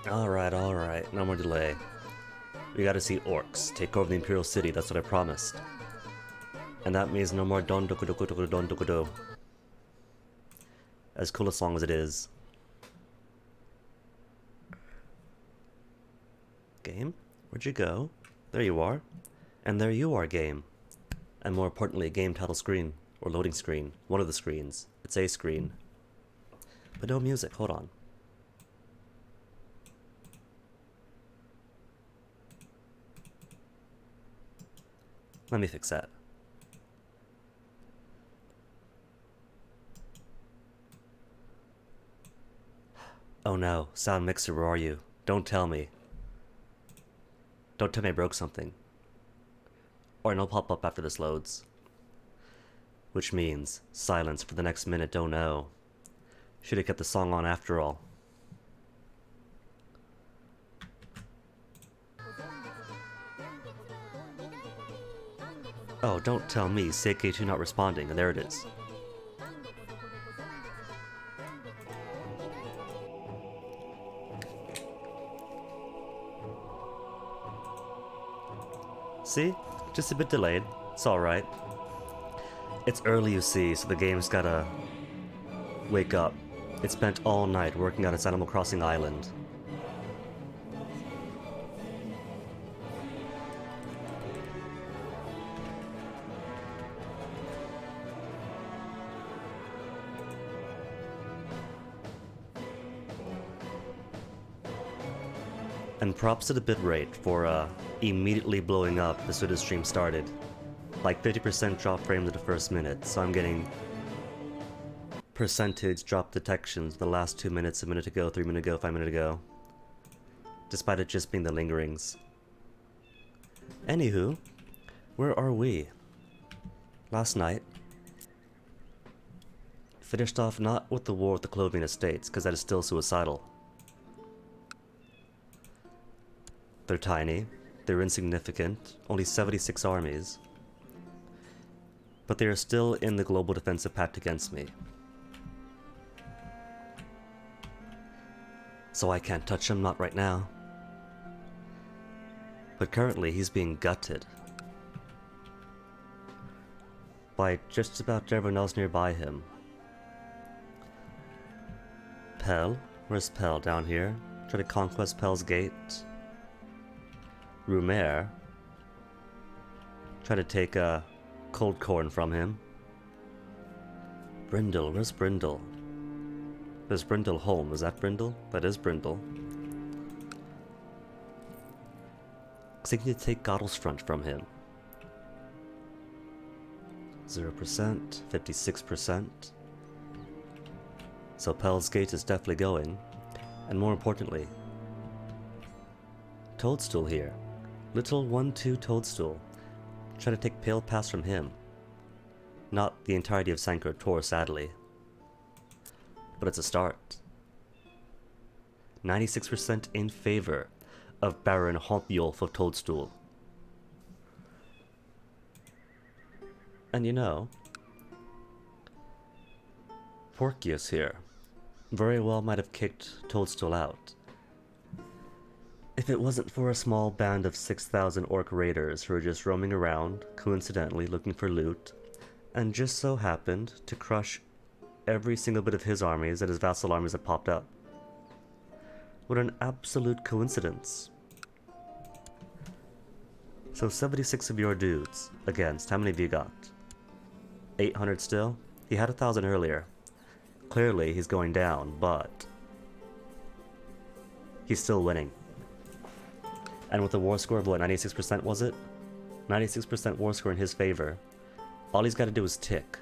Alright, no more delay. We gotta see orcs take over the Imperial City, that's what I promised. And that means no more don doku doku doku don doku do. As cool a song as it is. Game? Where'd you go? There you are. And there you are, game. And more importantly, game title screen. Or loading screen. One of the screens. It's a screen. But no music, hold on. Let me fix that. Oh no, sound mixer, where are you? Don't tell me. Don't tell me I broke something. Or it'll pop up after this loads. Which means silence for the next minute, oh no. Should have kept the song on after all. Oh, don't tell me, Seikei2 not responding, and there it is. See? Just a bit delayed. It's alright. It's early, you see, so the game's gotta wake up. It spent all night working on its Animal Crossing island. And props to the bitrate for immediately blowing up as soon as stream started. Like 50% drop frames in the first minute, so I'm getting percentage drop detections the last 2 minutes, a minute ago, 3 minutes ago, 5 minutes ago. Despite it just being the lingerings. Anywho, where are we? Last night, finished off not with the war with the Clovian Estates, because that is still suicidal. They're tiny, they're insignificant, only 76 armies. But they are still in the global defensive pact against me. So I can't touch him, not right now. But currently he's being gutted by just about everyone else nearby him. Pell? Where's Pell? Down here? Try to conquest Pell's gate. Rumer. Try to take cold corn from him. Brindle, where's Brindle? There's Brindle home, is that Brindle? That is Brindle. Seeking to take Gottlesfront from him. 0%, 56%. So Pell's gate is definitely going. And more importantly, Toadstool here. Little 1-2 Toadstool. Try to take Pale Pass from him. Not the entirety of Sankar Tor, sadly. But it's a start. 96% in favor of Baron Hompjolf of Toadstool. And you know, Porcius here very well might have kicked Toadstool out if it wasn't for a small band of 6,000 orc raiders who were just roaming around, coincidentally looking for loot, and just so happened to crush every single bit of his armies and his vassal armies that popped up. What an absolute coincidence. So 76 of your dudes against, how many have you got? 800 still? He had 1,000 earlier. Clearly he's going down, but he's still winning. And with a war score of what, 96% was it? 96% war score in his favor. All he's got to do is tick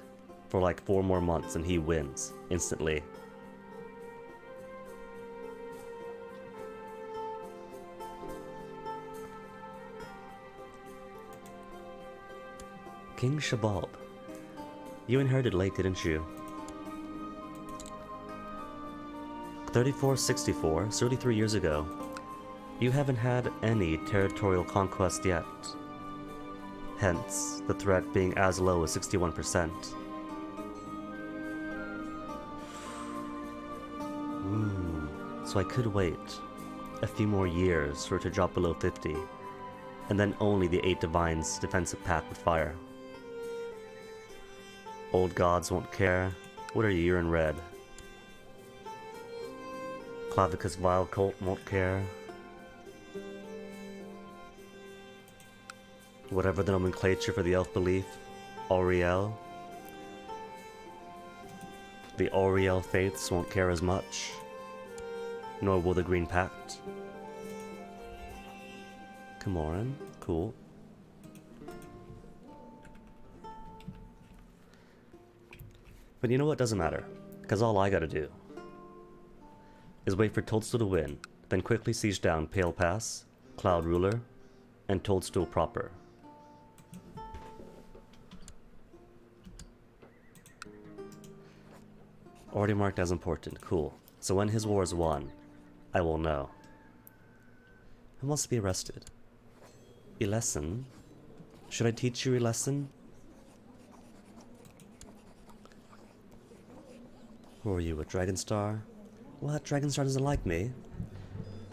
for like 4 more months and he wins instantly. King Shabab. You inherited late, didn't you? 3464, 33 years ago. You haven't had any territorial conquest yet. Hence, the threat being as low as 61%. So I could wait a few more years for it to drop below 50, and then only the 8 Divines defensive pack would fire. Old gods won't care. What are you? You're in red. Clavicus Vile Cult won't care. Whatever the nomenclature for the elf belief, Auriel. The Auriel faiths won't care as much. Nor will the Green Pact. Camoran, cool. But you know what? Doesn't matter, because all I gotta do is wait for Toadstool to win, then quickly siege down Pale Pass, Cloud Ruler, and Toadstool proper. Already marked as important, cool. So when his war is won, I will know. Who wants to be arrested? A lesson? Should I teach you a lesson? Who are you, a Dragonstar? What? Dragonstar doesn't like me?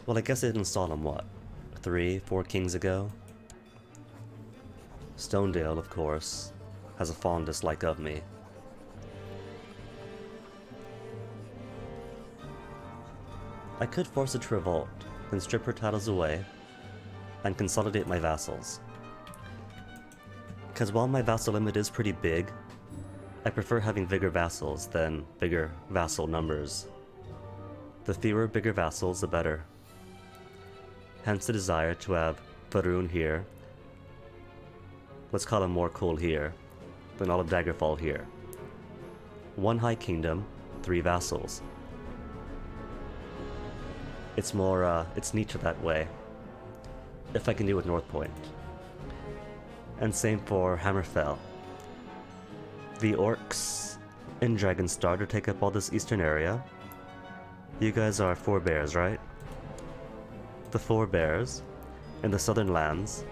Well, I guess I didn't install him, what? 3, 4 kings ago? Stonedale, of course, has a fond dislike of me. I could force it to revolt, then strip her titles away, and consolidate my vassals. Because while my vassal limit is pretty big, I prefer having bigger vassals than bigger vassal numbers. The fewer bigger vassals, the better. Hence the desire to have Faroon here, let's call him Morkul here, then all of Daggerfall here. 1 High Kingdom, 3 vassals. It's more, it's neater that way, if I can do it with North Point. And same for Hammerfell. The orcs in Dragonstar to take up all this eastern area. You guys are 4 bears, right? The 4 bears in the southern lands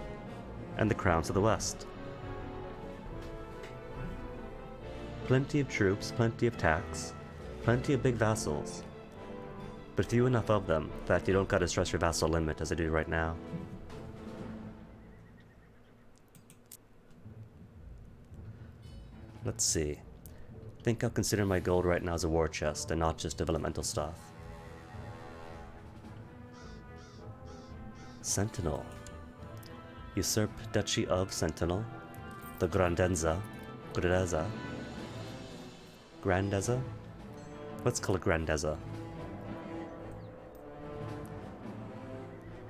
and the crowns to the west. Plenty of troops, plenty of tax, plenty of big vassals. But few enough of them that you don't gotta stress your vassal limit as I do right now. Let's see. I think I'll consider my gold right now as a war chest and not just developmental stuff. Sentinel. Usurp Duchy of Sentinel. The Grandeza. Grandeza? Let's call it Grandeza.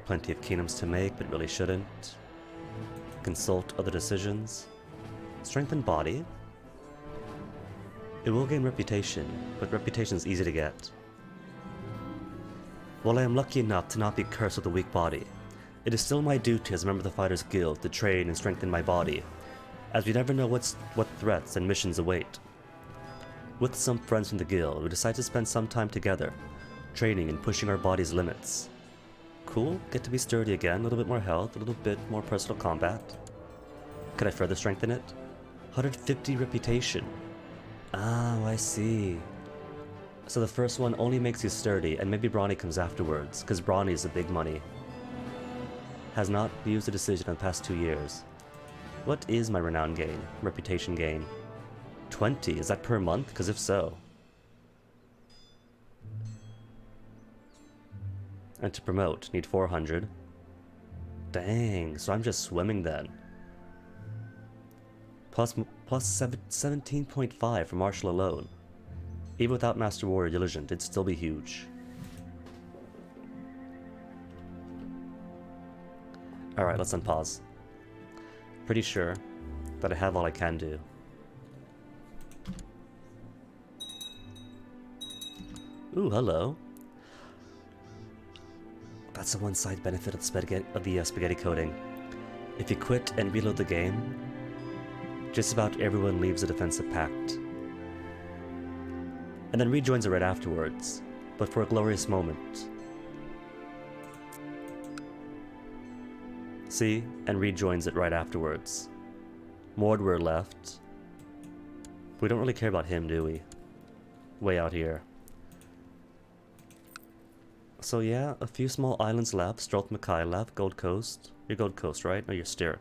Plenty of kingdoms to make, but really shouldn't. Consult other decisions. Strengthen body. It will gain reputation, but reputation is easy to get. While I am lucky enough to not be cursed with a weak body, it is still my duty as a member of the Fighters Guild to train and strengthen my body, as we never know what threats and missions await. With some friends from the guild, we decide to spend some time together, training and pushing our body's limits. Cool, get to be sturdy again, a little bit more health, a little bit more personal combat. Could I further strengthen it? 150 reputation. Oh, I see. So the first one only makes you sturdy, and maybe Brawny comes afterwards, because Brawny is the big money. Has not used a decision in the past 2 years. What is my renown gain, reputation gain? 20, is that per month? Because if so. And to promote, need 400. Dang, so I'm just swimming then. Plus 17.5 for Martial alone. Even without Master Warrior Diligent, it'd still be huge. Alright, let's unpause. Pretty sure that I have all I can do. Ooh, hello. That's the one side benefit of the spaghetti coating. If you quit and reload the game, just about everyone leaves the defensive pact. And then rejoins it right afterwards, but for a glorious moment. See? And rejoins it right afterwards. Mordwer left. We don't really care about him, do we? Way out here. So yeah, a few small islands left. Stroth Mackay left. Gold Coast. You're Gold Coast, right? No, you're Styric.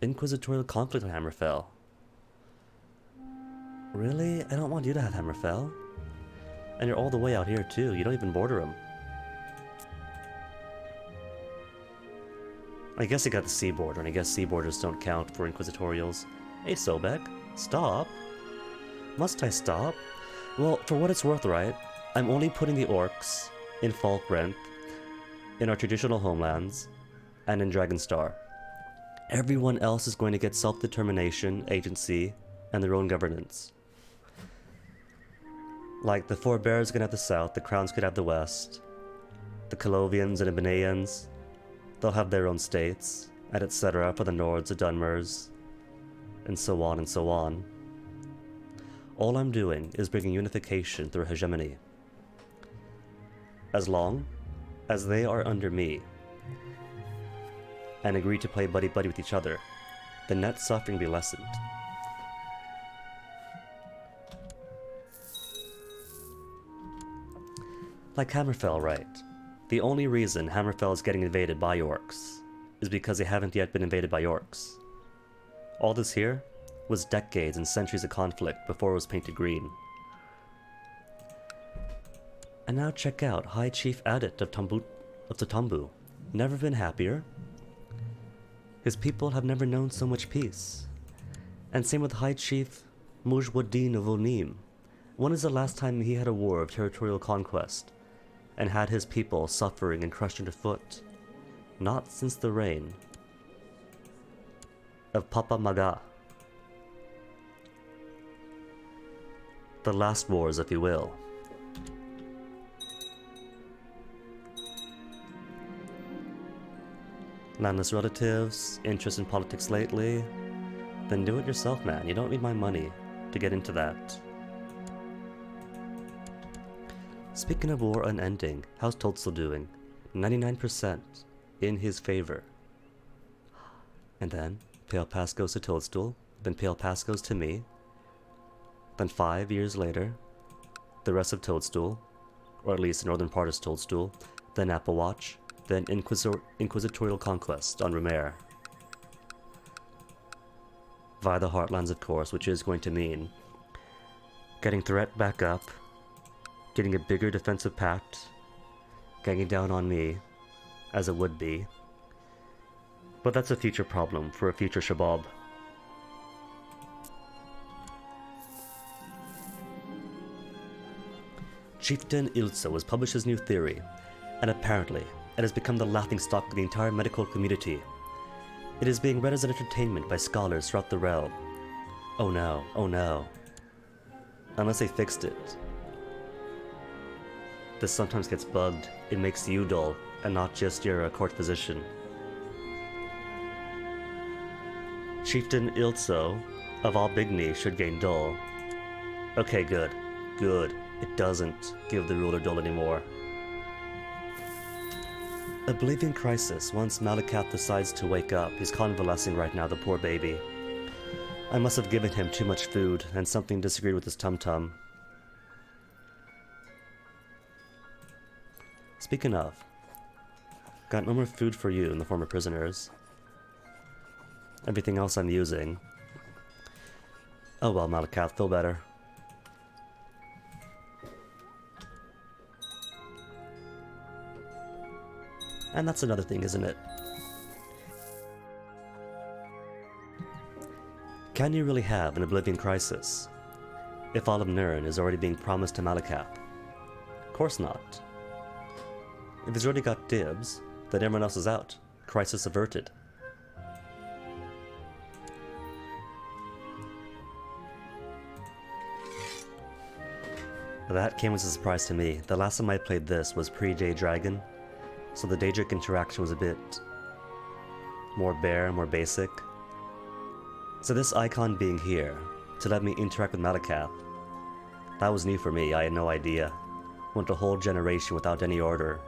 Inquisitorial conflict on Hammerfell. Really? I don't want you to have Hammerfell. And you're all the way out here too. You don't even border them. I guess you got the sea border, and I guess sea borders don't count for Inquisitorials. Hey, Sobek. Stop. Must I stop? Well, for what it's worth, right? I'm only putting the orcs in Falkreath, in our traditional homelands, and in Dragonstar. Everyone else is going to get self-determination, agency, and their own governance. Like, the Forebears could have the south, the Crowns could have the west, the Colovians and Ibaneians, they'll have their own states, and etc. for the Nords, the Dunmers, and so on and so on. All I'm doing is bringing unification through hegemony. As long as they are under me, and agree to play buddy-buddy with each other, the net suffering will be lessened. Like Hammerfell, right? The only reason Hammerfell is getting invaded by orcs is because they haven't yet been invaded by orcs. All this here was decades and centuries of conflict before it was painted green. And now check out High Chief Adit of Tatumbu. Never been happier. His people have never known so much peace. And same with High Chief Mujwaddin of Onim. When is the last time he had a war of territorial conquest and had his people suffering and crushed underfoot? Not since the reign of Papa Maga. The last wars, if you will. Landless relatives, interest in politics lately, then do it yourself, man. You don't need my money to get into that. Speaking of war unending, how's Toadstool doing? 99% in his favor. And then, Pale Pass goes to Toadstool, then Pale Pass goes to me. Then 5 years later, the rest of Toadstool, or at least the northern part of Toadstool, then Applewatch, then Inquisitorial Conquest on Rumere. Via the Heartlands, of course, which is going to mean getting threat back up, getting a bigger defensive pact, ganging down on me, as it would be. But that's a future problem for a future Shabab. Chieftain Ilsa has published his new theory, and apparently it has become the laughingstock of the entire medical community. It is being read as an entertainment by scholars throughout the realm. Oh no, oh no. Unless they fixed it. This sometimes gets bugged. It makes you dull, and not just your court physician. Chieftain Ilso of Albigny should gain dull. Okay, good. Good. It doesn't give the ruler dull anymore. Oblivion Crisis, once Malakath decides to wake up, he's convalescing right now, the poor baby. I must have given him too much food, and something disagreed with his tum-tum. Speaking of, got no more food for you in the form of prisoners. Everything else I'm using. Oh well, Malakath, feel better. And that's another thing, isn't it? Can you really have an Oblivion Crisis if all of Nirn is already being promised to Malakath? Of course not. If he's already got dibs, then everyone else is out. Crisis averted. That came as a surprise to me. The last time I played this was pre-Day Dragon, so the Daedric interaction was a bit more bare, more basic. So this icon being here to let me interact with Malakath, that was new for me. I had no idea. Went a whole generation without any order.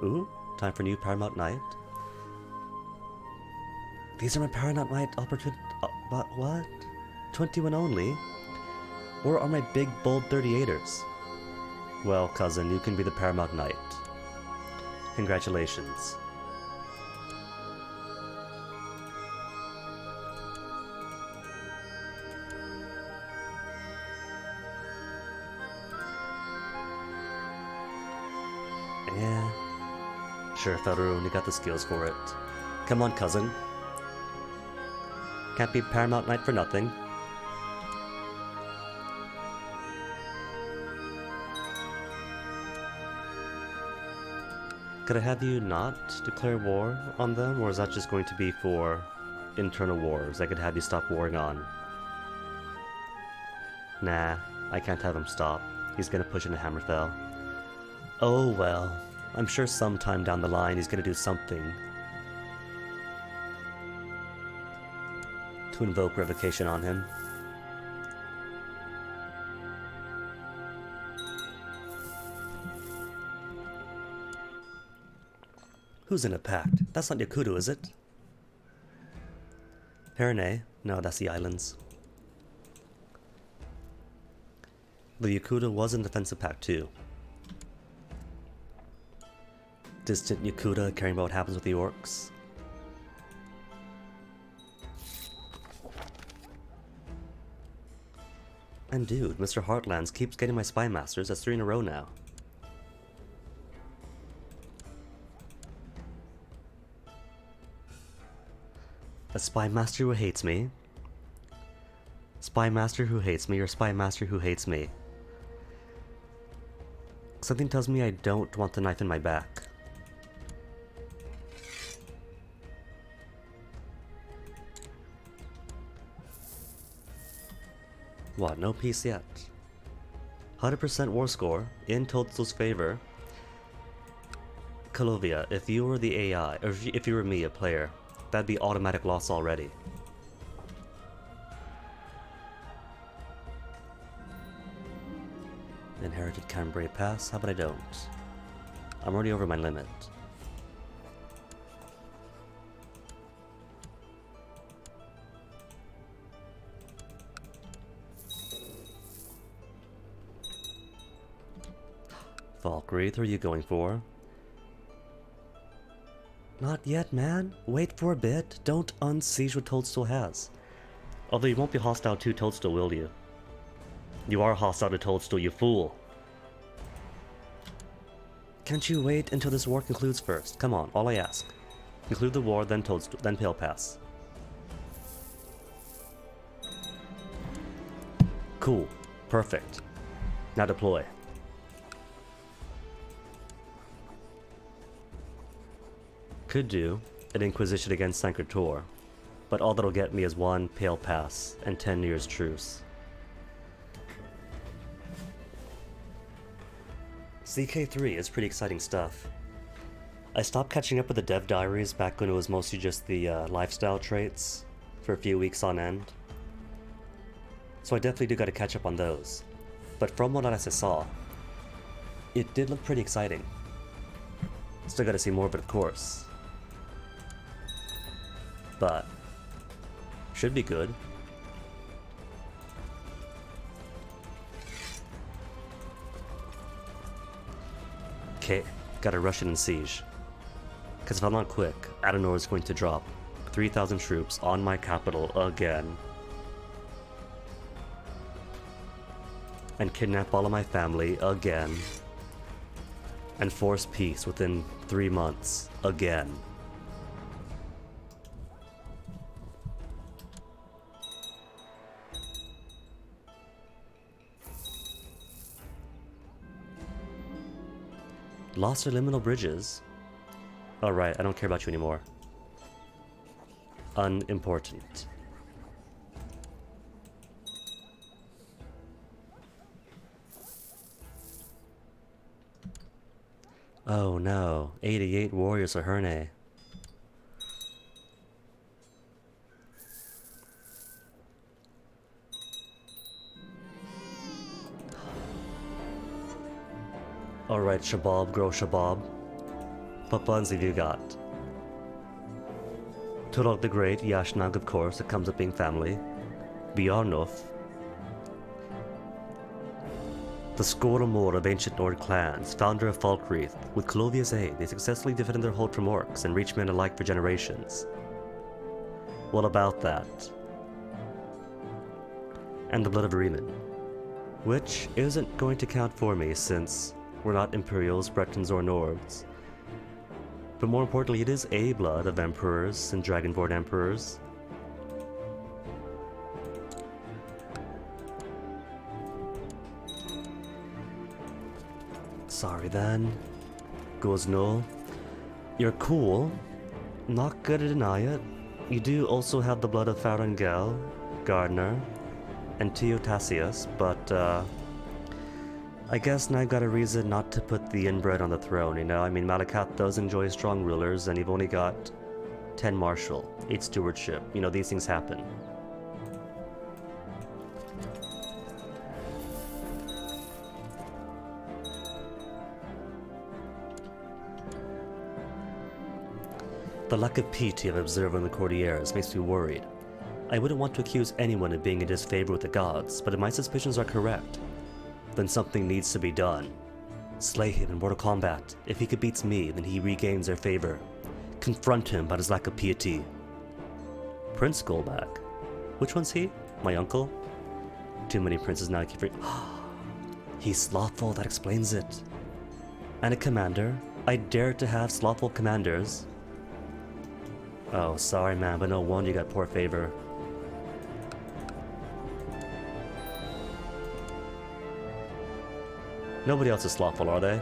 Ooh, time for new Paramount Night. These are my Paramount Knight opportunity. What? 21 only? Or are my big, bold 38ers? Well, cousin, you can be the Paramount Knight. Congratulations. Yeah. Sure, Faroon, you got the skills for it. Come on, cousin. Can't be Paramount Knight for nothing. Could I have you not declare war on them, or is that just going to be for internal wars I could have you stop warring on? Nah, I can't have him stop. He's gonna push into Hammerfell. Oh well, I'm sure sometime down the line he's gonna do something to invoke revocation on him. Who's in a pact? That's not Yakudo, is it? Pyrenee? No, that's the islands. The Yakudo was in defensive pact too. Distant Yakuda caring about what happens with the orcs. And dude, Mr. Heartlands keeps getting my spy masters. That's 3 in a row now. A spy master who hates me. Spy master who hates me, or spy master who hates me. Something tells me I don't want the knife in my back. What, no peace yet? 100% war score, in Toadstool's favor. Kalovia, if you were the AI, or if you were me, a player, that'd be automatic loss already. Inherited Cambrai Pass, how about I don't? I'm already over my limit. Valkyrie, who are you going for? Not yet, man. Wait for a bit. Don't unsiege what Toadstool has. Although you won't be hostile to Toadstool, will you? You are hostile to Toadstool, you fool. Can't you wait until this war concludes first? Come on, all I ask. Conclude the war, then Toadstool, then Pale Pass. Cool. Perfect. Now deploy. Could do an Inquisition against Sancretor, but all that'll get me is 1 Pale Pass and 10 years truce. CK3 is pretty exciting stuff. I stopped catching up with the dev diaries back when it was mostly just the lifestyle traits for a few weeks on end. So I definitely do gotta catch up on those. But from what I saw, it did look pretty exciting. Still gotta see more of it, of course. But should be good. Okay, gotta rush it in siege. Because if I'm not quick, Adenor is going to drop 3,000 troops on my capital again. And kidnap all of my family again. And force peace within 3 months again. Lost our liminal bridges. Alright, I don't care about you anymore. Unimportant. Oh no, 88 warriors of Herne. Alright, Shabab, grow Shabab. What buns have you got? Turok the Great, Yashnag of course, it comes up being family. Bjarnolf. The score or more of ancient Nord clans, founder of Falkreath, with Clovia's aid, they successfully defended their hold from orcs and reached men alike for generations. What about that? And the blood of Riemann, which isn't going to count for me since we're not Imperials, Bretons, or Nords. But more importantly, it is a blood of Emperors and Dragonborn Emperors. Sorry then. Goes no. You're cool. Not gonna deny it. You do also have the blood of Farangel, Gardner, and Teotasius, but I guess now I've got a reason not to put the inbred on the throne, you know? I mean, Malakath does enjoy strong rulers, and you've only got 10 martial, 8 stewardship. You know, these things happen. The lack of piety I've observed in the Cordilleras makes me worried. I wouldn't want to accuse anyone of being in disfavor with the gods, but if my suspicions are correct, then something needs to be done. Slay him in Mortal Kombat. If he beats me, then he regains their favor. Confront him about his lack of piety. Prince Golbak. Which one's he? My uncle? Too many princes now, I keep He's slothful, that explains it. And a commander? I dare to have slothful commanders. Oh, sorry man, but no wonder you got poor favor. Nobody else is slothful, are they?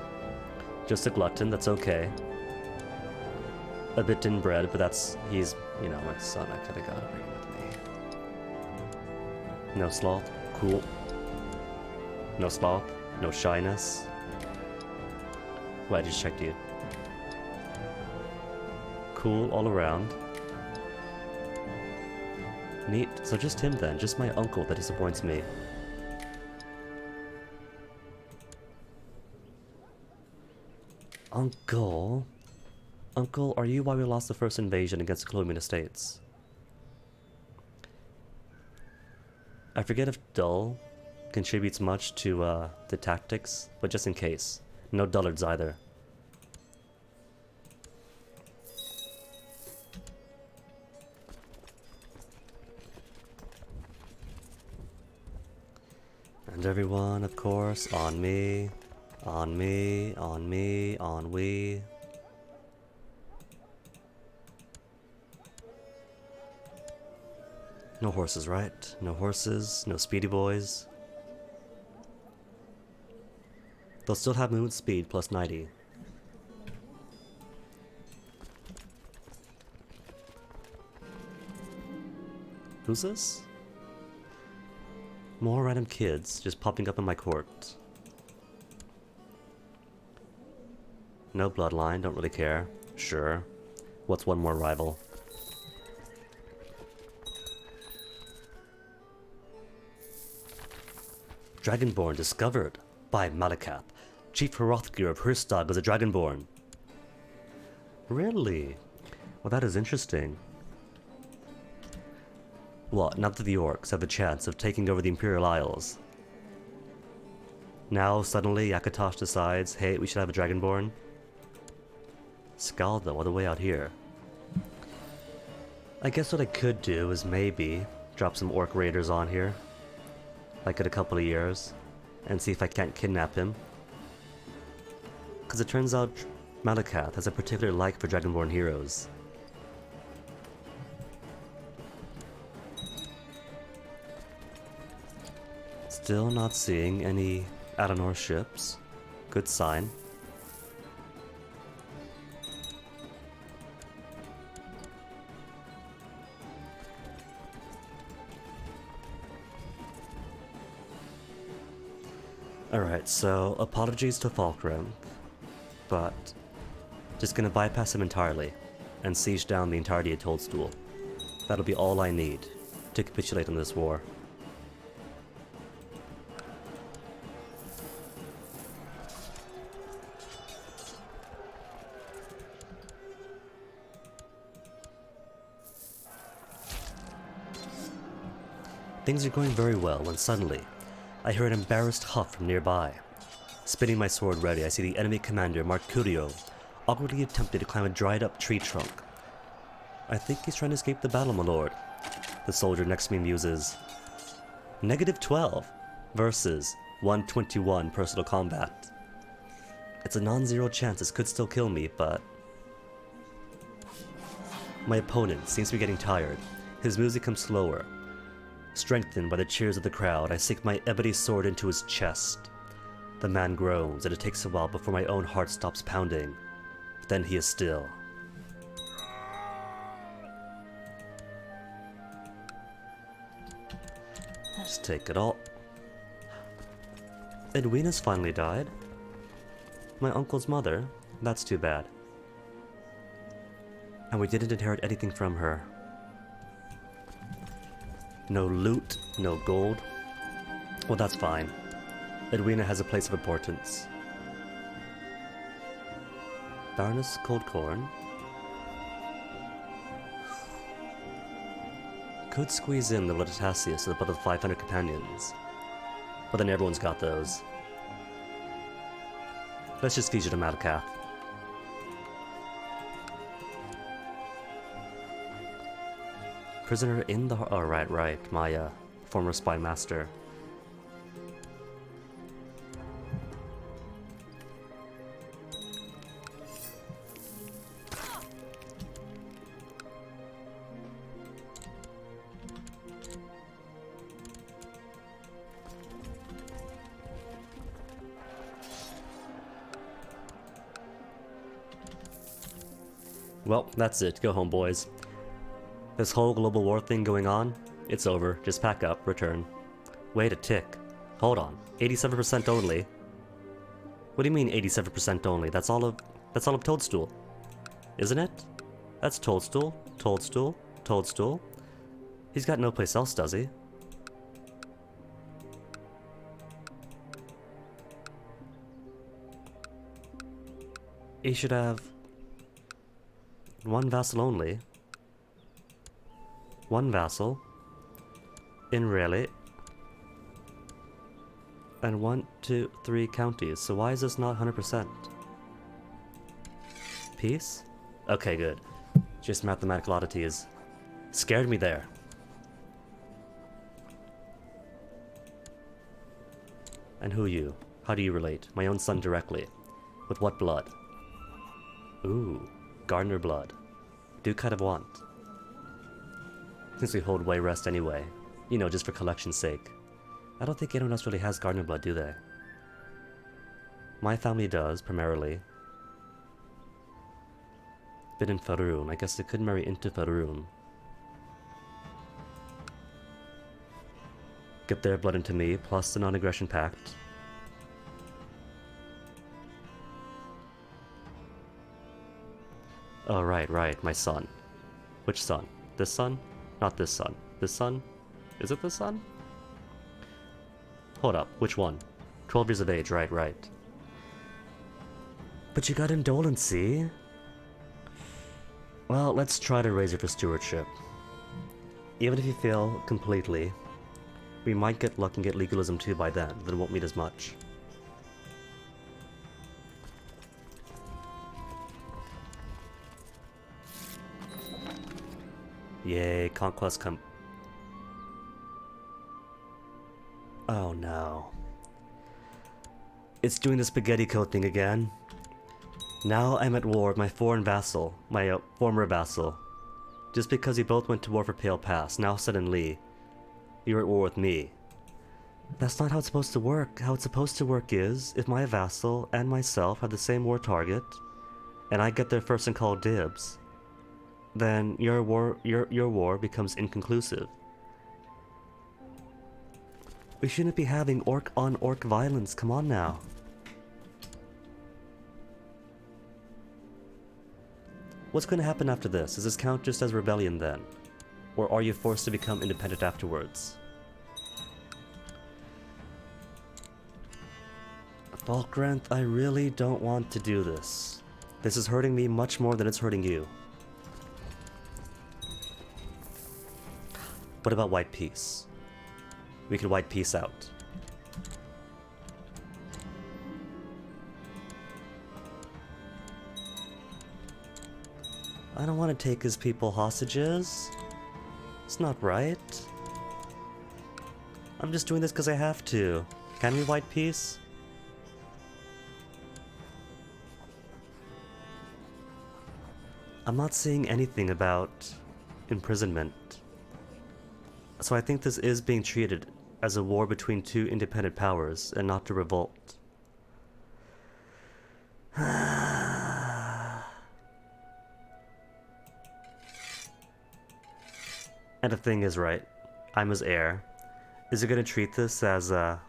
Just a glutton, that's okay. A bit inbred, but he's, you know, my son, I could've got to bring him with me. No sloth? Cool. No sloth? No shyness? Well, I just checked you. Cool all around. Neat. So just him then, just my uncle that disappoints me. Uncle? Uncle, are you why we lost the first invasion against the Colombian Estates? I forget if dull contributes much to the tactics, but just in case. No dullards either. And everyone, of course, on me, on me, on me, on we. No horses, right? No horses, no speedy boys. They'll still have movement speed plus 90. Who's this? More random kids just popping up in my court. No bloodline, don't really care. Sure. What's one more rival? Dragonborn discovered by Malakath. Chief Hrothgar of Herstag was a Dragonborn. Really? Well, that is interesting. Well, now that the orcs have the chance of taking over the Imperial Isles. Now, suddenly, Akatosh decides, hey, we should have a Dragonborn. Skald, though, all the way out here. I guess what I could do is maybe drop some orc raiders on here. Like in a couple of years. And see if I can't kidnap him. Because it turns out Malakath has a particular like for Dragonborn heroes. Still not seeing any Adenor ships. Good sign. Alright, so apologies to Falkreath, but just gonna bypass him entirely and siege down the entirety of Toadstool. That'll be all I need to capitulate in this war. Things are going very well when suddenly, I hear an embarrassed huff from nearby. Spinning my sword ready, I see the enemy commander, Mercurio, awkwardly attempting to climb a dried-up tree trunk. I think he's trying to escape the battle, my lord. The soldier next to me muses. -12 versus 121 personal combat. It's a non-zero chance this could still kill me, but... My opponent seems to be getting tired. His moves become slower. Strengthened by the cheers of the crowd, I sink my ebony sword into his chest. The man groans, and it takes a while before my own heart stops pounding. Then he is still. Just take it all. Edwina's finally died. My uncle's mother? That's too bad. And we didn't inherit anything from her. No loot, no gold. Well, that's fine. Edwina has a place of importance. Baroness Coldcorn. Could squeeze in the Letatacius to the butt of 500 companions. But then everyone's got those. Let's just feed you to Malakath. Prisoner in the... Oh, right. My, former spy master. Well, that's it. Go home, boys. This whole global war thing going on, it's over. Just pack up, return. Wait a tick. Hold on. 87% only. What do you mean 87% only? That's all of Toadstool. Isn't it? That's Toadstool, Toadstool, Toadstool. He's got no place else, does he? He should have one vassal only. One vassal. In Raleigh. And 1, 2, 3 counties. So why is this not 100%? Peace? Okay, good. Just mathematical oddities. Scared me there. And who are you? How do you relate? My own son directly. With what blood? Ooh, Gardener blood. Do kind of want. Since we hold Wayrest anyway. You know, just for collection's sake. I don't think anyone else really has Gardener blood, do they? My family does, primarily. Been in Faerun. I guess they could marry into Faerun. Get their blood into me, plus the non-aggression pact. Oh, right, my son. Which son? This son? Not this son. This son? Is it this son? Hold up, which one? 12 years of age, right. But you got indolency. Well, let's try to raise it for stewardship. Even if you fail completely, we might get luck and get legalism too by then it won't mean as much. Yay, conquest come. Oh no. It's doing the spaghetti code thing again. Now I'm at war with my foreign vassal, my former vassal. Just because we both went to war for Pale Pass, now suddenly, you're at war with me. That's not how it's supposed to work. How it's supposed to work is, if my vassal and myself have the same war target, and I get there first and call dibs, then your war becomes inconclusive. We shouldn't be having orc-on-orc violence, come on now. What's going to happen after this? Does this count just as rebellion then? Or are you forced to become independent afterwards? Falkranth, I really don't want to do this. This is hurting me much more than it's hurting you. What about white peace? we could white peace out. I don't want to take his people hostages. It's not right. I'm just doing this because I have to. Can we white peace? I'm not seeing anything about imprisonment. So I think this is being treated as a war between two independent powers and not a revolt. And the thing is, right, I'm his heir. Is it going to treat this as a...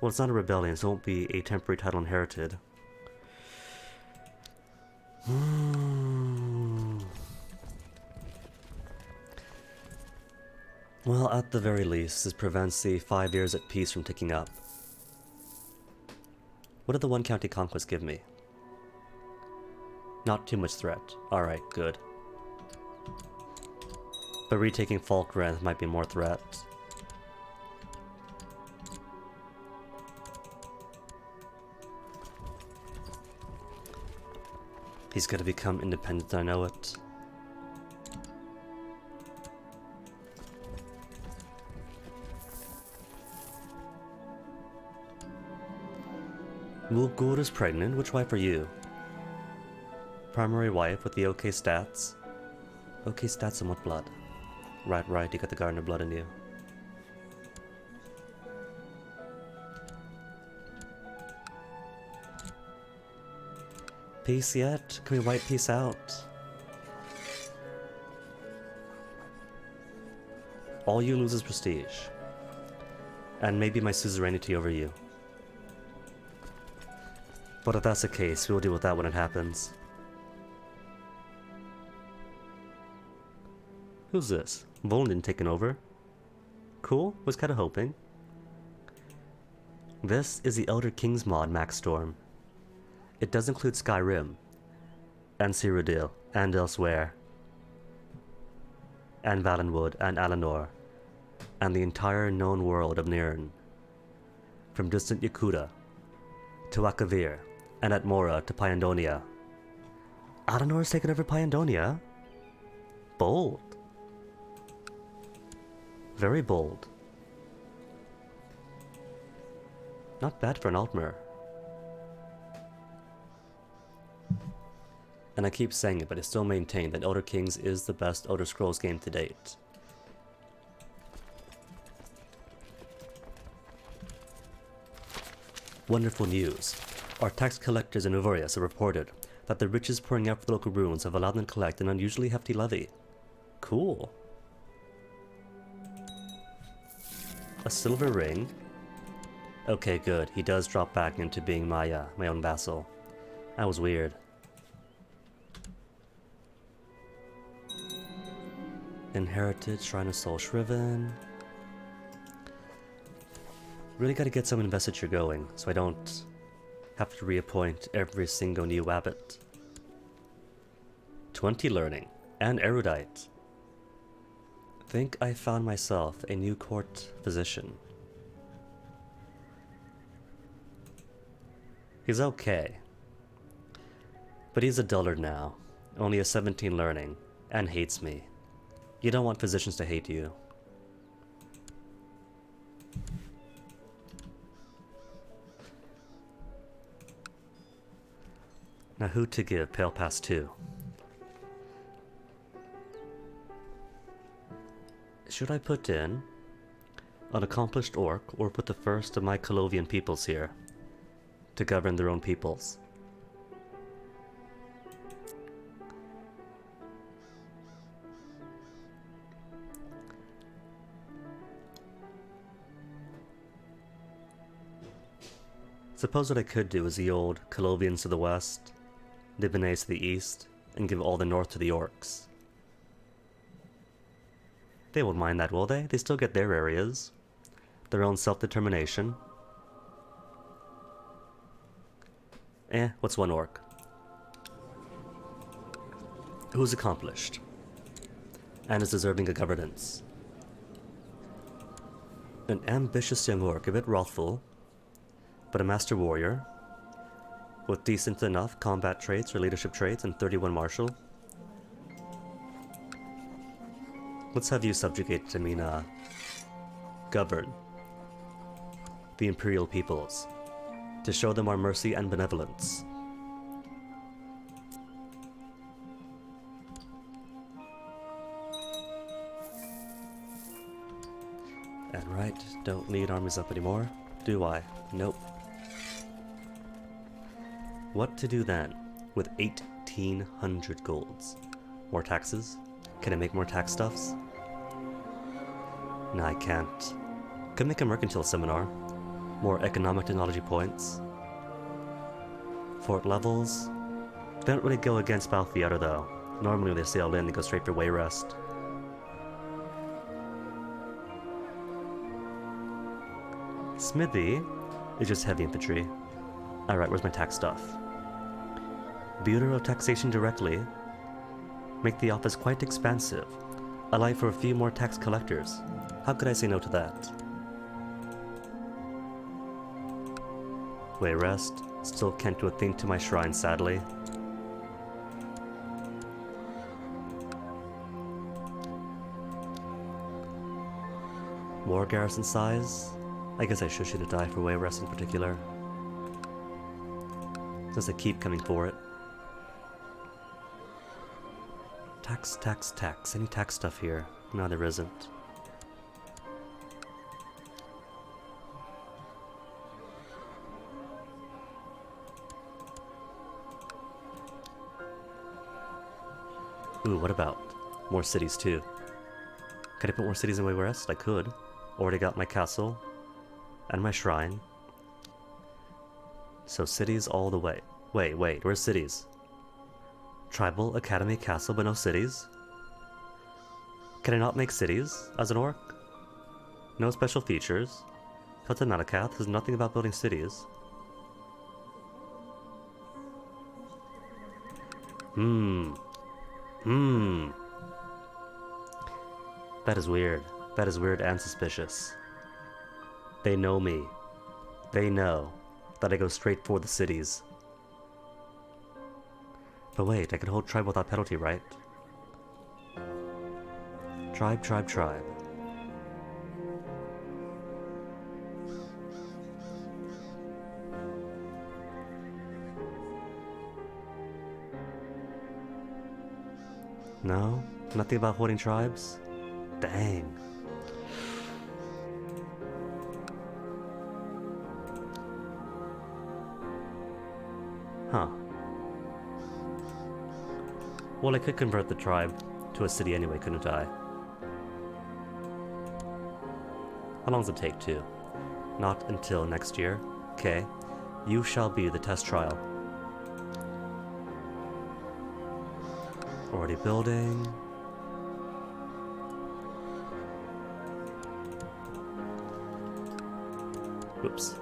Well, it's not a rebellion, so it won't be a temporary title inherited. Well, at the very least, this prevents the 5 years at peace from ticking up. What did the one county conquest give me? Not too much threat. Alright, good. But retaking Falkreath might be more threat. He's gonna become independent, I know it. Mulgur is pregnant. Which wife are you? Primary wife with the okay stats. Okay stats and what blood? Right, you got the gardener blood in you. Peace yet? Can we white peace out? All you lose is prestige. And maybe my suzerainty over you. But if that's the case, we'll deal with that when it happens. Who's this? Volundin taking over? Cool, was kinda hoping. This is the Elder King's mod, Max Storm. It does include Skyrim, and Cyrodiil, and Elsewhere, and Valenwood, and Alinor, and the entire known world of Nirn. From distant Yakuta, to Akavir, and Atmora to Pyandonia. Alinor's taken over Pyandonia? Bold. Very bold. Not bad for an Altmer. And I keep saying it, but I still maintain that Elder Kings is the best Elder Scrolls game to date. Wonderful news. Our tax collectors in Uvorius have reported that the riches pouring out for the local ruins have allowed them to collect an unusually hefty levy. Cool. A silver ring. Okay, good. He does drop back into being my own vassal. That was weird. Inherited Shrine of Soul Shriven. Really gotta get some investiture going, so I don't have to reappoint every single new abbot. 20 learning, and erudite. Think I found myself a new court physician. He's okay. But he's a dullard now, only a 17 learning, and hates me. You don't want physicians to hate you. Now who to give Pale Pass to? Should I put in an accomplished orc or put the first of my Colovian peoples here to govern their own peoples? Suppose what I could do is the old Colovians to the west, Nibonese to the east, and give all the north to the orcs. They won't mind that, will they? They still get their areas. Their own self-determination. What's one orc? Who's accomplished, and is deserving of governance. An ambitious young orc, a bit wrathful, but a master warrior, with decent enough combat traits or leadership traits and 31 martial. Let's have you subjugate, govern the Imperial peoples, to show them our mercy and benevolence. And right, don't need armies up anymore, do I? Nope. What to do then with 1,800 golds? More taxes? Can I make more tax stuffs? No, I can't. Could make a mercantile seminar. More economic technology points. Fort levels. They don't really go against Balfiero though. Normally when they sail in, they go straight for Wayrest. Smithy is just heavy infantry. Alright, where's my tax stuff? Bureau of Taxation directly. Make the office quite expansive. Allow for a few more tax collectors. How could I say no to that? Wayrest. Still can't do a thing to my shrine, sadly. More garrison size? I guess I should shoot a die for Wayrest in particular, since I keep coming for it. Tax, tax, tax. Any tax stuff here? No, there isn't. Ooh, what about more cities too? Could I put more cities in Wayrest? I could. Already got my castle and my shrine. So cities all the way. Wait, where's cities? Tribal, academy, castle, but no cities? Can I not make cities as an orc? No special features. Totematicath has nothing about building cities. That is weird. That is weird and suspicious. They know me. They know that I go straight for the cities. But wait, I can hold tribe without penalty, right? Tribe, tribe, tribe. No? Nothing about holding tribes? Dang. Huh. Well, I could convert the tribe to a city anyway, couldn't I? How long does it take, too? Not until next year. Okay. You shall be the test trial. Already building. Whoops.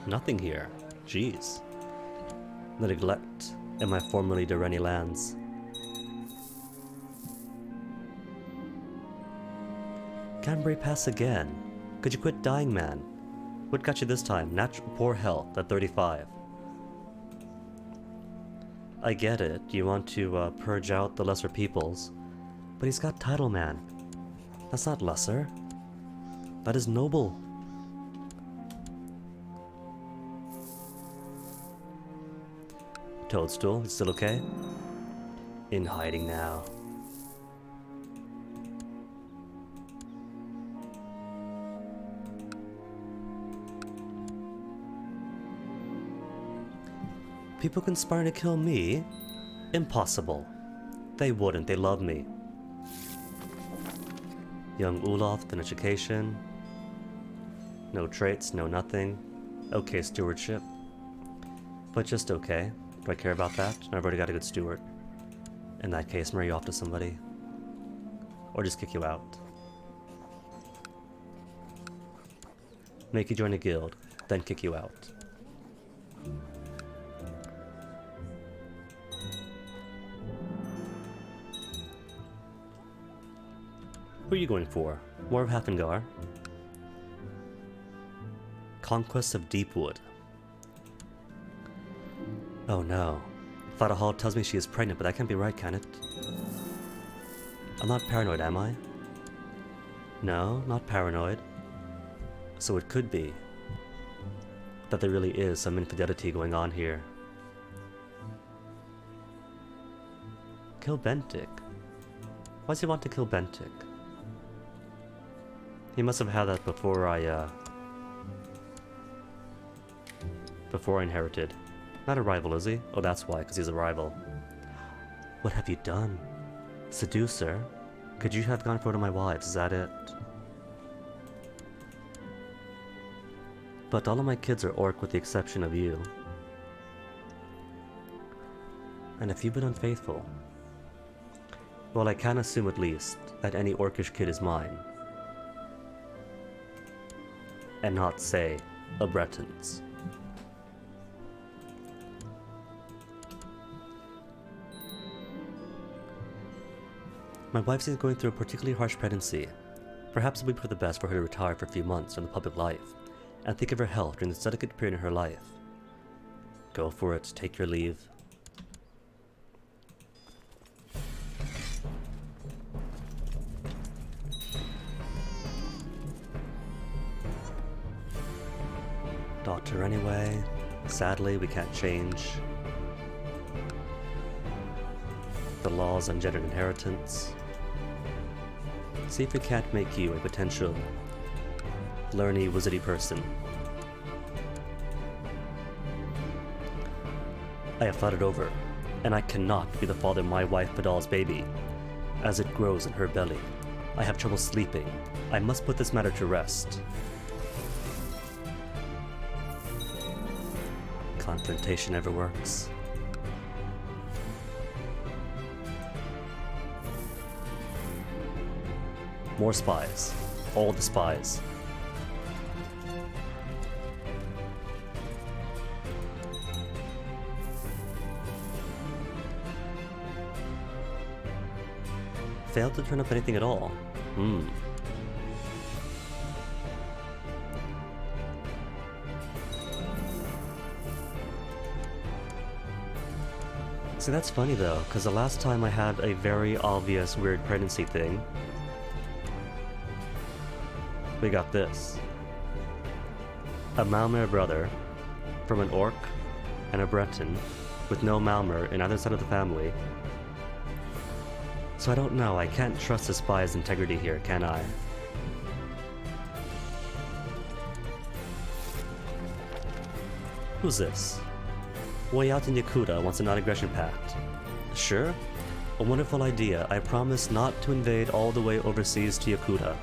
Nothing here. Jeez. The neglect in my formerly Durrani lands. Cambrai Pass again. Could you quit dying, man? What got you this time? Natural poor health at 35. I get it. You want to purge out the lesser peoples. But he's got title, man. That's not lesser. That is noble. Toadstool, you still okay? In hiding now. People conspiring to kill me? Impossible. They wouldn't, they love me. Young Olaf, an education. No traits, no nothing. Okay stewardship. But just okay. Do I care about that? I've already got a good steward. In that case, marry you off to somebody. Or just kick you out. Make you join a guild. then kick you out. Who are you going for? More of Hafingar? Conquest of Deepwood. Oh no. Fada Hall tells me she is pregnant, but that can't be right, can it? I'm not paranoid, am I? No, not paranoid. So it could be that there really is some infidelity going on here. Kill Bentic? Why does he want to kill Bentic? He must have had that before I inherited. Not a rival, is he? Oh, that's why, because he's a rival. What have you done? Seducer? Could you have gone for one of my wives, is that it? But all of my kids are orc with the exception of you. And if you've been unfaithful, well, I can assume at least that any orcish kid is mine. And not, say, a Breton's. My wife seems going through a particularly harsh pregnancy. Perhaps it would be for the best for her to retire for a few months from the public life, and think of her health during this delicate period in her life. Go for it, take your leave. Doctor anyway. Sadly, we can't change the laws on gendered inheritance. See if we can't make you a potential learny, wizardy person. I have thought it over, and I cannot be the father of my wife Vidal's baby, as it grows in her belly. I have trouble sleeping. I must put this matter to rest. Confrontation never works. More spies. All the spies. Failed to turn up anything at all. See, that's funny though, because the last time I had a very obvious weird pregnancy thing, we got this. A Malmere brother from an orc and a Breton with no Malmere in either side of the family. So I don't know, I can't trust the spy's integrity here, can I? Who's this? Way out in Yakuta wants a non-aggression pact. Sure? A wonderful idea. I promise not to invade all the way overseas to Yakuta.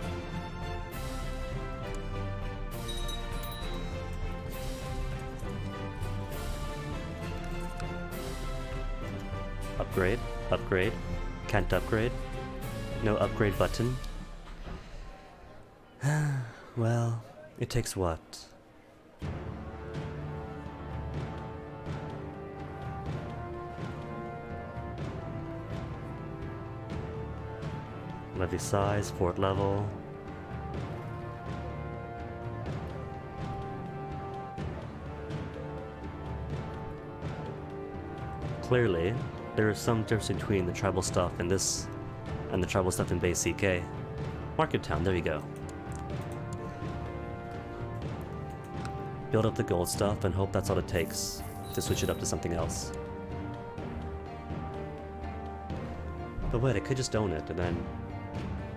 Upgrade? Upgrade? Can't upgrade? No upgrade button? Well, it takes what? Levy size, fort level. Clearly, there is some difference between the tribal stuff in this and the tribal stuff in base CK. Market Town, there you go. Build up the gold stuff and hope that's all it takes to switch it up to something else. But wait, I could just own it and then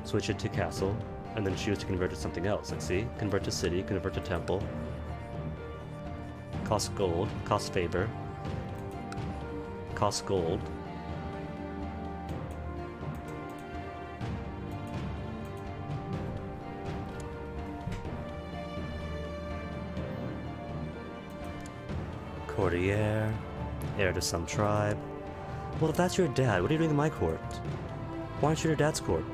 switch it to castle, and then choose to convert to something else. Let's see. Convert to city, convert to temple. Cost gold, cost favor. Cost gold. Courtier, heir to some tribe. Well, if that's your dad, what are you doing in my court? Why aren't you in your dad's court?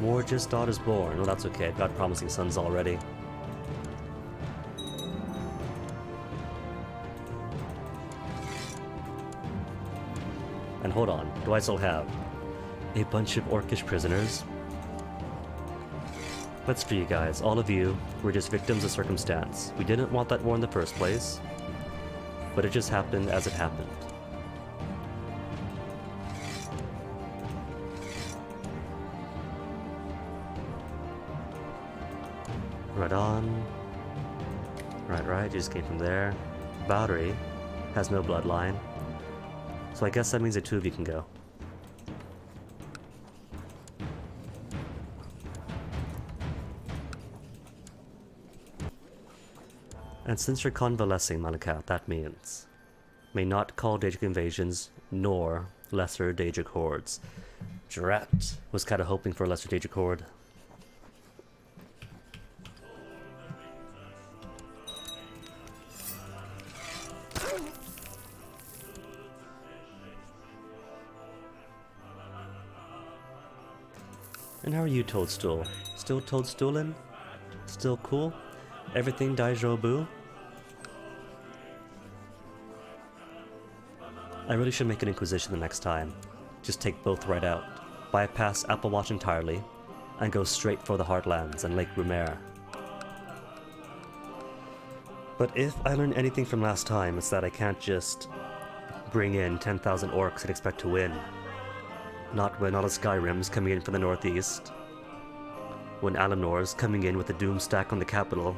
More just daughters born. Well, that's okay. I've got promising sons already. And hold on, do I still have a bunch of orcish prisoners? That's for you guys. All of you were just victims of circumstance. We didn't want that war in the first place, but it just happened as it happened. Right on. Right, you just came from there. Battery has no bloodline, so I guess that means the two of you can go. And since you're convalescing, Malakat, that means may not call Daedric invasions, nor lesser Daedric hordes. Drat was kinda hoping for a lesser Daedric horde. And how are you, Toadstool? Still toadstoolin'? Still cool? Everything Daijobu? I really should make an Inquisition the next time. Just take both right out. Bypass Applewatch entirely, and go straight for the Heartlands and Lake Brumaire. But if I learned anything from last time, it's that I can't just bring in 10,000 orcs and expect to win. Not when all the Skyrims coming in from the northeast. When Alinor's coming in with a doom stack on the capital.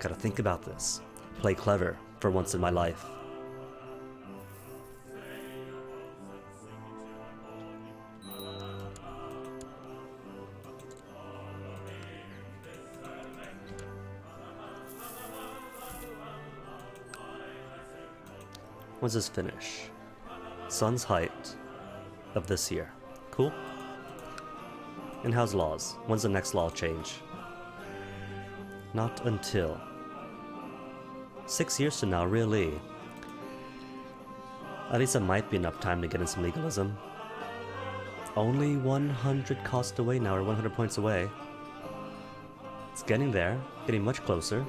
Gotta think about this. Play clever for once in my life. When's this finish? Sun's height of this year. Cool. And how's laws? When's the next law change? Not until 6 years from now, really. At least that might be enough time to get in some legalism. Only 100 cost away now, or 100 points away. It's getting there, getting much closer.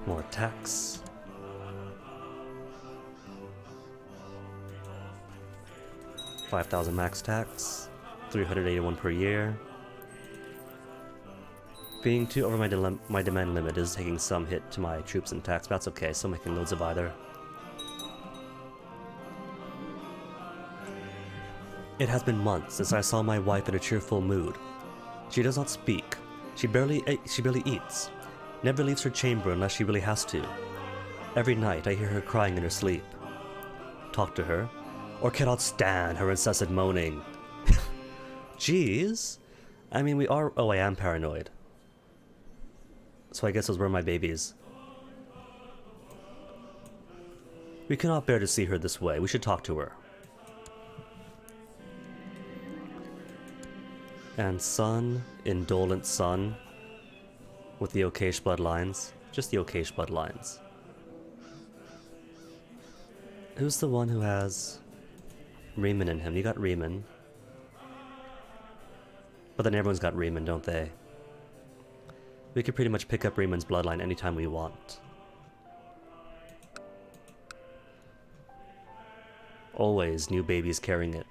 More tax. $5,000 max tax. 381 per year. Being too over my demand limit is taking some hit to my troops and tax, but that's okay, still making loads of either. It has been months since I saw my wife in a cheerful mood. She does not speak. She barely eats. Never leaves her chamber unless she really has to. Every night I hear her crying in her sleep. Talk to her, or cannot stand her incessant moaning. Jeez. I mean, I am paranoid. So I guess those were my babies. We cannot bear to see her this way. We should talk to her. And son, indolent son, with the Okesh bloodlines. Just the Okesh bloodlines. Who's the one who has Riemann in him? You got Riemann. But then everyone's got Riemann, don't they? We could pretty much pick up Riemann's bloodline anytime we want. Always new babies carrying it.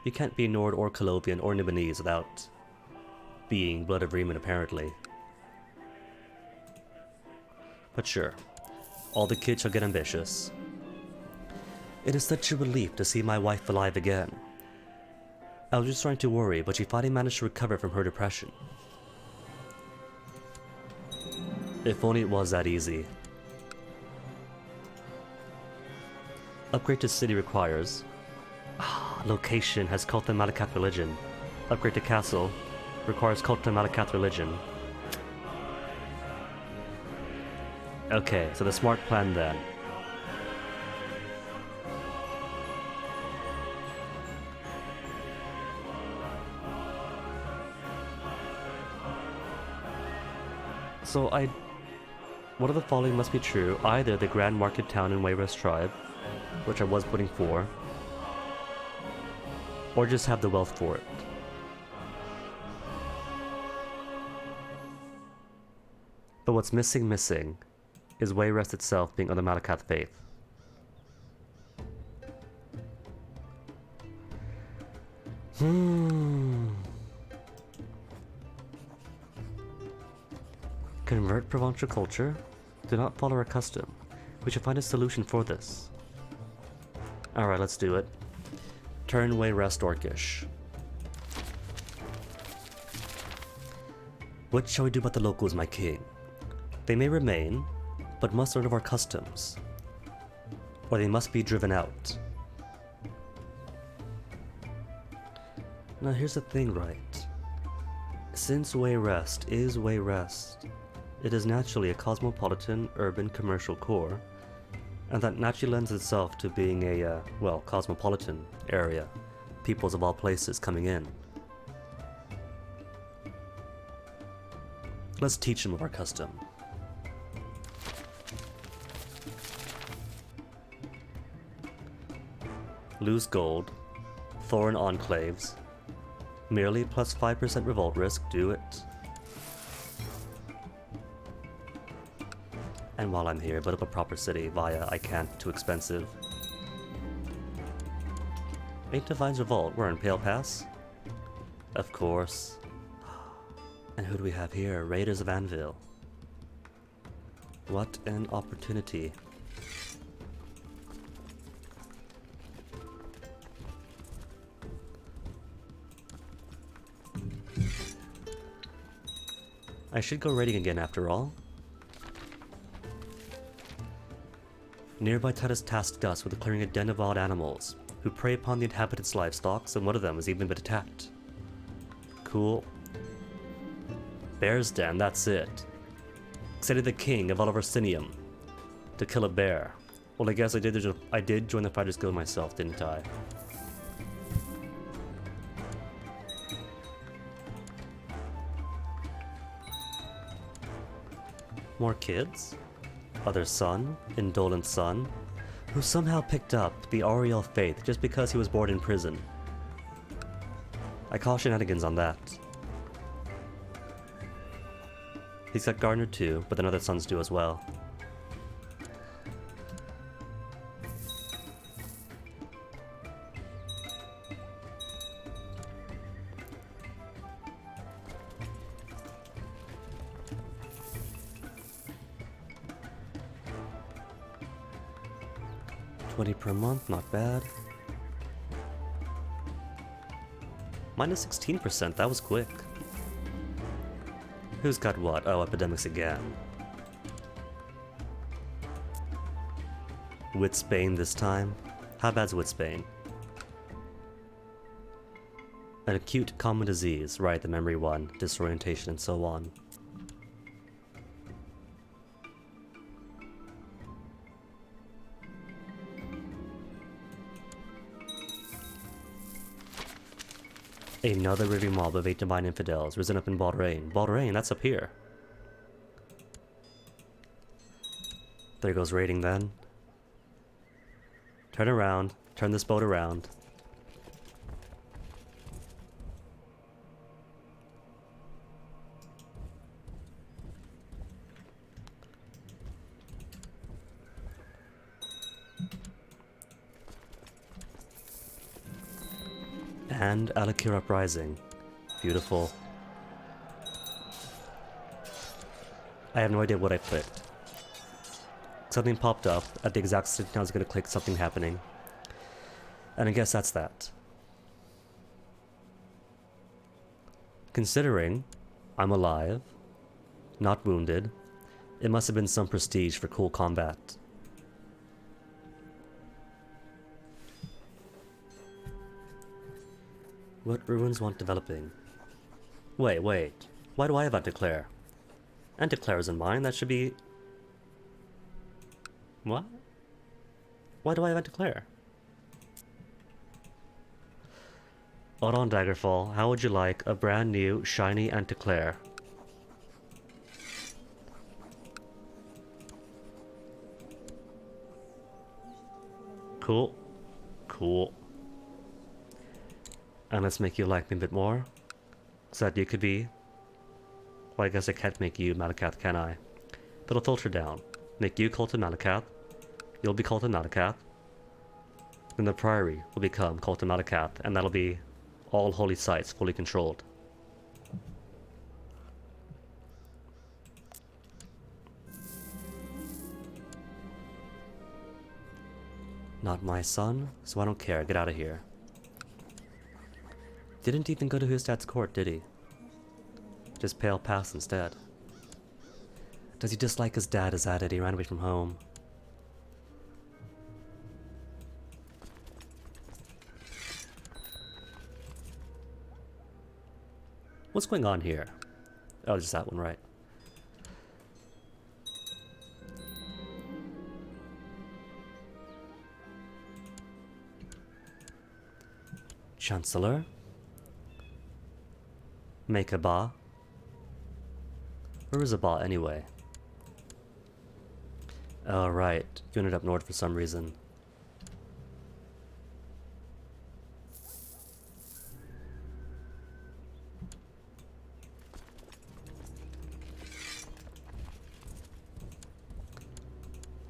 You can't be Nord or Colovian or Nibonese without being blood of Riemann, apparently. But sure, all the kids shall get ambitious. It is such a relief to see my wife alive again. I was just starting to worry, but she finally managed to recover from her depression. If only it was that easy. Upgrade to city requires. Location has Cult and Malacath religion. Upgrade to castle requires Cult and Malacath religion. Okay, so the smart plan then. So One of the following must be true. Either the Grand Market Town in Wayrest tribe, which I was putting for, or just have the wealth for it. But what's missing is Wayrest itself being of the Malacath faith. Convert provincial culture? Do not follow our custom. We should find a solution for this. Alright, let's do it. Turn Wayrest Orcish. What shall we do about the locals, my king? They may remain, but must learn of our customs. Or they must be driven out. Now here's the thing, right? Since Wayrest is Wayrest, it is naturally a cosmopolitan, urban, commercial core, and that naturally lends itself to being a, well, cosmopolitan area. Peoples of all places coming in. Let's teach them of our custom. Lose gold, Thorn enclaves, merely plus 5% revolt risk, do it. And while I'm here, build up a proper city via I can't, too expensive. 8 Divines Revolt, we're in Pale Pass? Of course. And who do we have here? Raiders of Anvil. What an opportunity. I should go raiding again after all. Nearby Titus tasked us with clearing a den of wild animals, who prey upon the inhabitants' livestock, and one of them has even been attacked. Cool. Bear's Den, that's it. Excited the king of all of Orsinium to kill a bear. Well, I guess I did join the Fighters Guild myself, didn't I? More kids? Other son, indolent son, who somehow picked up the Ariel faith just because he was born in prison. I call shenanigans on that. He's got Gardner too, but then other sons do as well. $20 per month, not bad. Minus 16%, that was quick. Who's got what? Oh, epidemics again. Witsbane this time? How bad's Witsbane? An acute common disease, right, the memory one, disorientation and so on. Another raving mob of 8 divine infidels risen up in Baldrain. Baldrain, that's up here. There goes raiding then. Turn around. Turn this boat around. And Alakir Uprising. Beautiful. I have no idea what I clicked. Something popped up at the exact second I was going to click something happening. And I guess that's that. Considering I'm alive, not wounded, it must have been some prestige for cool combat. What ruins want developing? Wait. Why do I have Anticlare? Anticlare is in mine, that should be... What? Why do I have Anticlare? Hold on, Daggerfall. How would you like a brand new, shiny Anticlare? Cool. Cool. And let's make you like me a bit more, so that you could be... Well, I guess I can't make you Malacath, can I? But I'll filter down. Make you Cult of Malacath. You'll be Cult of Malacath. Then the Priory will become Cult of Malacath, and that'll be all holy sites fully controlled. Not my son, so I don't care. Get out of here. Didn't even go to Hustad's court, did he? Just Pale Pass instead. Does he dislike his dad as that he ran away from home? What's going on here? Oh, just that one, right. Chancellor? Make a ba? Where is a ba anyway? Oh, right. You ended up north for some reason.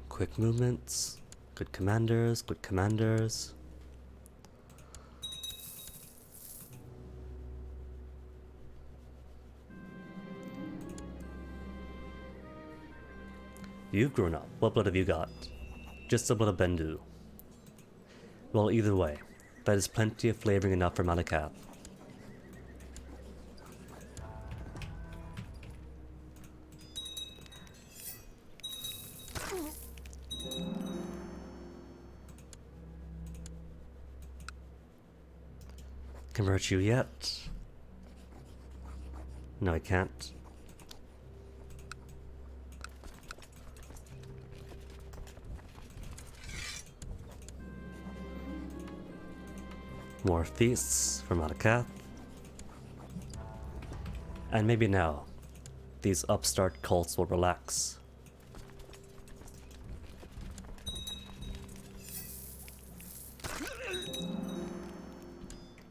Quick movements. Good commanders, good commanders. You've grown up. What blood have you got? Just the blood of Bendu. Well, either way, that is plenty of flavoring enough for Malacath. Convert you yet? No, I can't. More feasts from Malacath. And maybe now, these upstart cults will relax.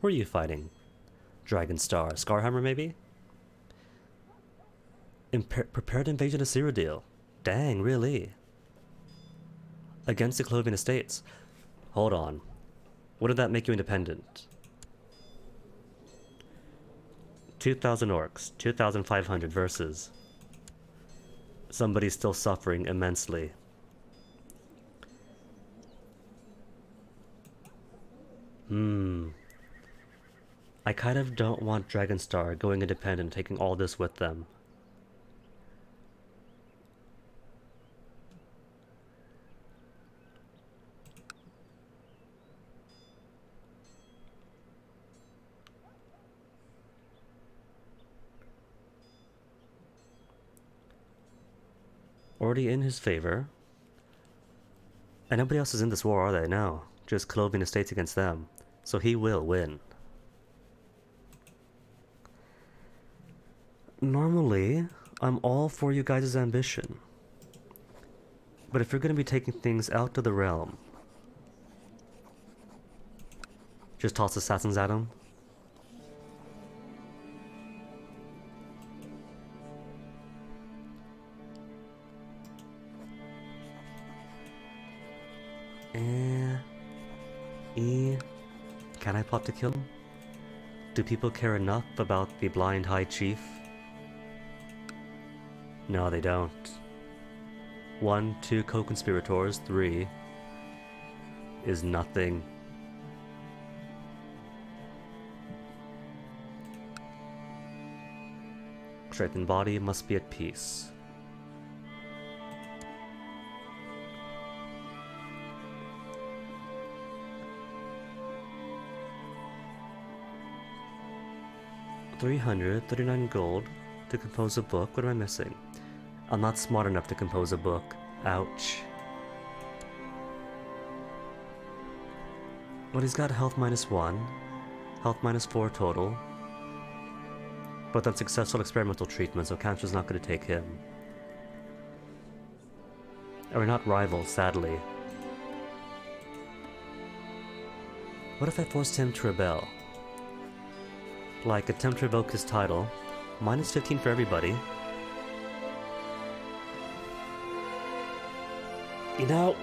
Who are you fighting? Dragon Star, Scarhammer maybe? Prepared invasion of Cyrodiil. Dang, really? Against the Clovian Estates. Hold on. What did that make you independent? 2,000 orcs, 2,500 versus somebody still suffering immensely. I kind of don't want Dragonstar going independent, taking all this with them. Already in his favor. And nobody else is in this war, are they? No. Just Clovian Estates against them. So he will win. Normally, I'm all for you guys' ambition. But if you're going to be taking things out to the realm, just toss assassins at him. Can I plot to kill him? Do people care enough about the blind high chief? No, they don't. 1, 2 co-conspirators, 3 is nothing. Strengthened body must be at peace. $339 gold to compose a book. What am I missing? I'm not smart enough to compose a book. Ouch. Well, he's got health -1, health -4 total. But that's successful experimental treatment, so cancer's not going to take him. And we're not rivals, sadly. What if I forced him to rebel? Like, attempt to revoke his title. Minus 15 for everybody. You know,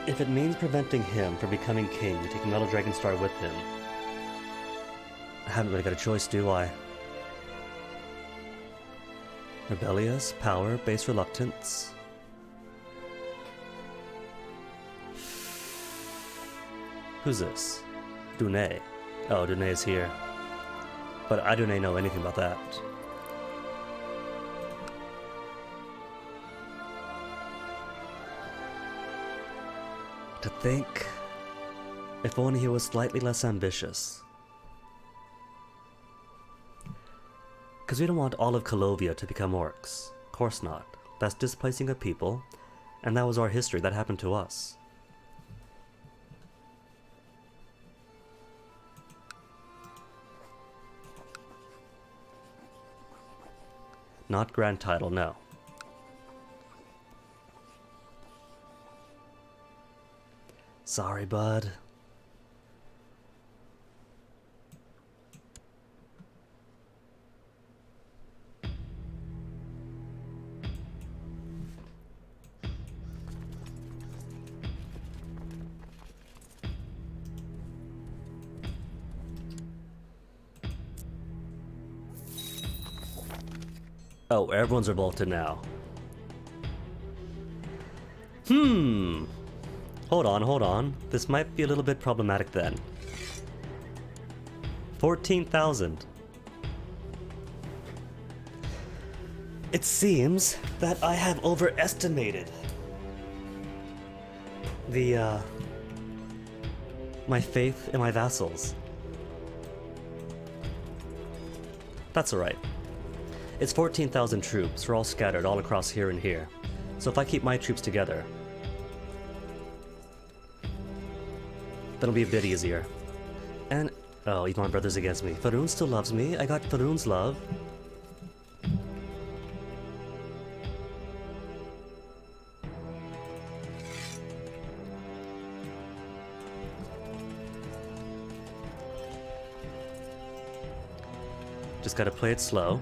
if it means preventing him from becoming king and taking Metal Dragon Star with him, I haven't really got a choice, do I? Rebellious, power, base reluctance. Who's this? Dune. Oh, Dune is here. But I don't know anything about that. To think, if only he was slightly less ambitious. Because we don't want all of Calovia to become orcs. Of course not. That's displacing a people, and that was our history. That happened to us. Not grand title, no. Sorry, bud. Oh, everyone's revolted now. Hold on. This might be a little bit problematic then. 14,000. It seems that I have overestimated my faith in my vassals. That's alright. It's 14,000 troops. We're all scattered all across here and here. So if I keep my troops together, that'll be a bit easier. And, oh, even my brother's against me. Faroon still loves me. I got Faroon's love. Just gotta play it slow.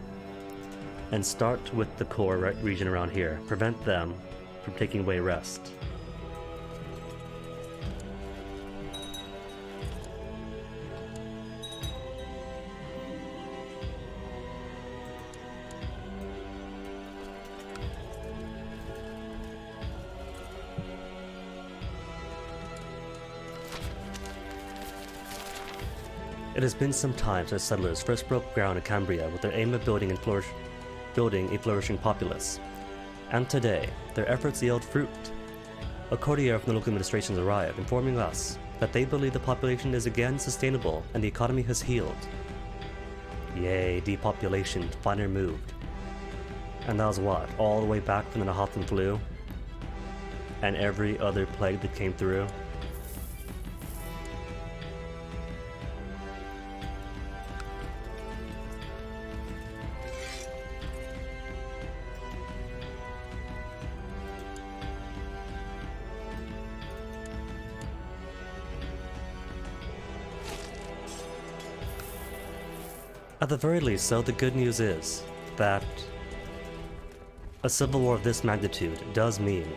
And start with the core region around here. Prevent them from taking away rest. It has been some time since settlers first broke ground in Cambria with their aim of building a flourishing populace. And today, their efforts yield fruit. A courier from the local administrations arrived, informing us that they believe the population is again sustainable and the economy has healed. Yay, depopulation finally moved. And that was what, all the way back from the Nahathan flu? And every other plague that came through? At the very least, though, the good news is that a civil war of this magnitude does mean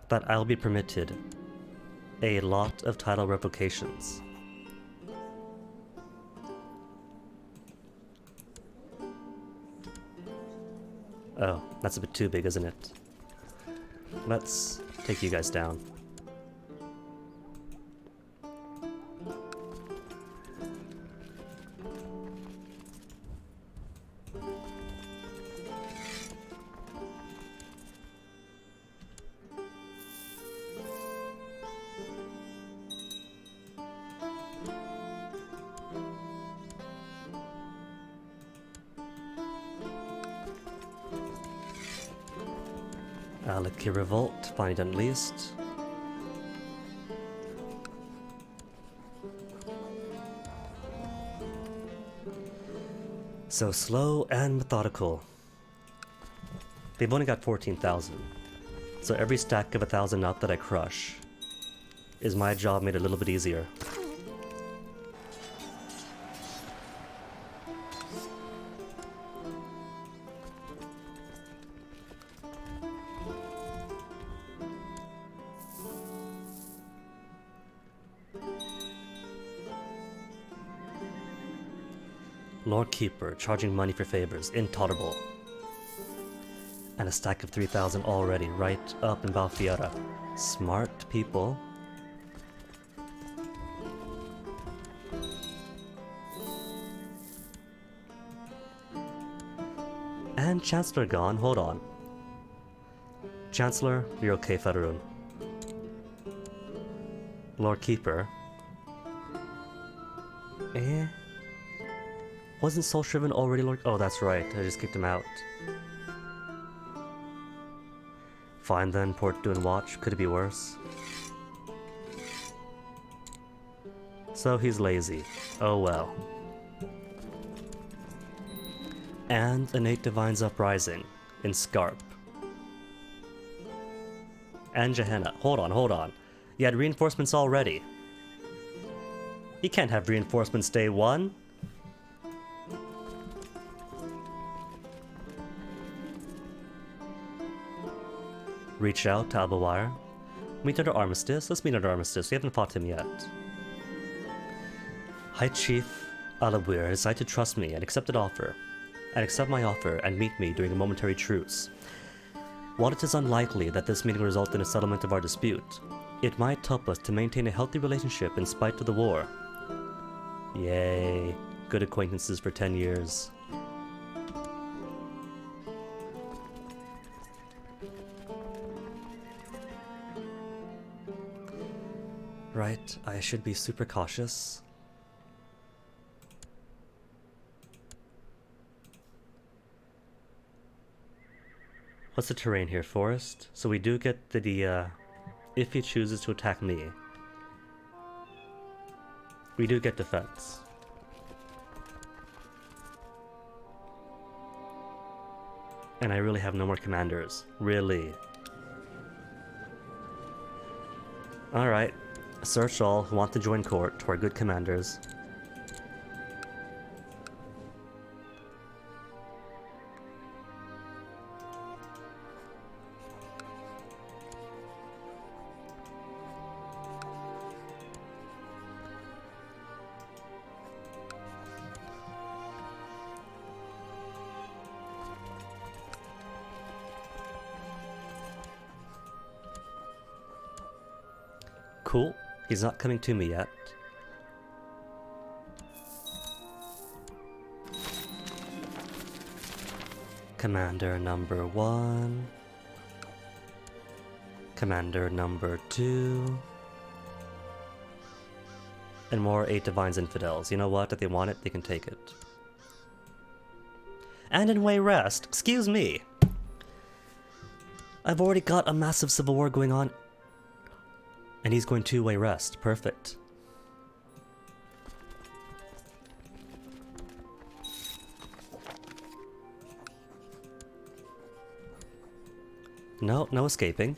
that I'll be permitted a lot of title revocations. Oh, that's a bit too big, isn't it? Let's take you guys down. Alaki Revolt, find at least. So slow and methodical. They've only got 14,000. So every stack of 1,000 up that I crush is my job made a little bit easier. Lord Keeper, charging money for favors, intolerable. And a stack of 3,000 already, right up in Balfiera. Smart people. And Chancellor gone, hold on. Chancellor, you're okay, Federun. Lord Keeper. Eh? Wasn't Soul Shriven already Lord? Oh, that's right, I just kicked him out. Fine then, Port doing watch, could it be worse? So he's lazy. Oh well. And Innate Divine's Uprising in Scarp. And Gehenna. Hold on. You had reinforcements already. You can't have reinforcements day one. Reach out to Albawire. Meet under Armistice. Let's meet under Armistice. We haven't fought him yet. High Chief Alawir decided to trust me and accept my offer and meet me during a momentary truce. While it is unlikely that this meeting will result in a settlement of our dispute, it might help us to maintain a healthy relationship in spite of the war. Yay. Good acquaintances for 10 years. Right, I should be super cautious. What's the terrain here? Forest? So we do get the if he chooses to attack me, we do get defense. And I really have no more commanders. Really. Alright. Search all who want to join court to our good commanders. Cool. He's not coming to me yet. Commander number 1. Commander number 2. And more 8 Divines Infidels. You know what? If they want it, they can take it. And in Way Rest. Excuse me. I've already got a massive civil war going on. And he's going 2-way rest. Perfect. No, no escaping.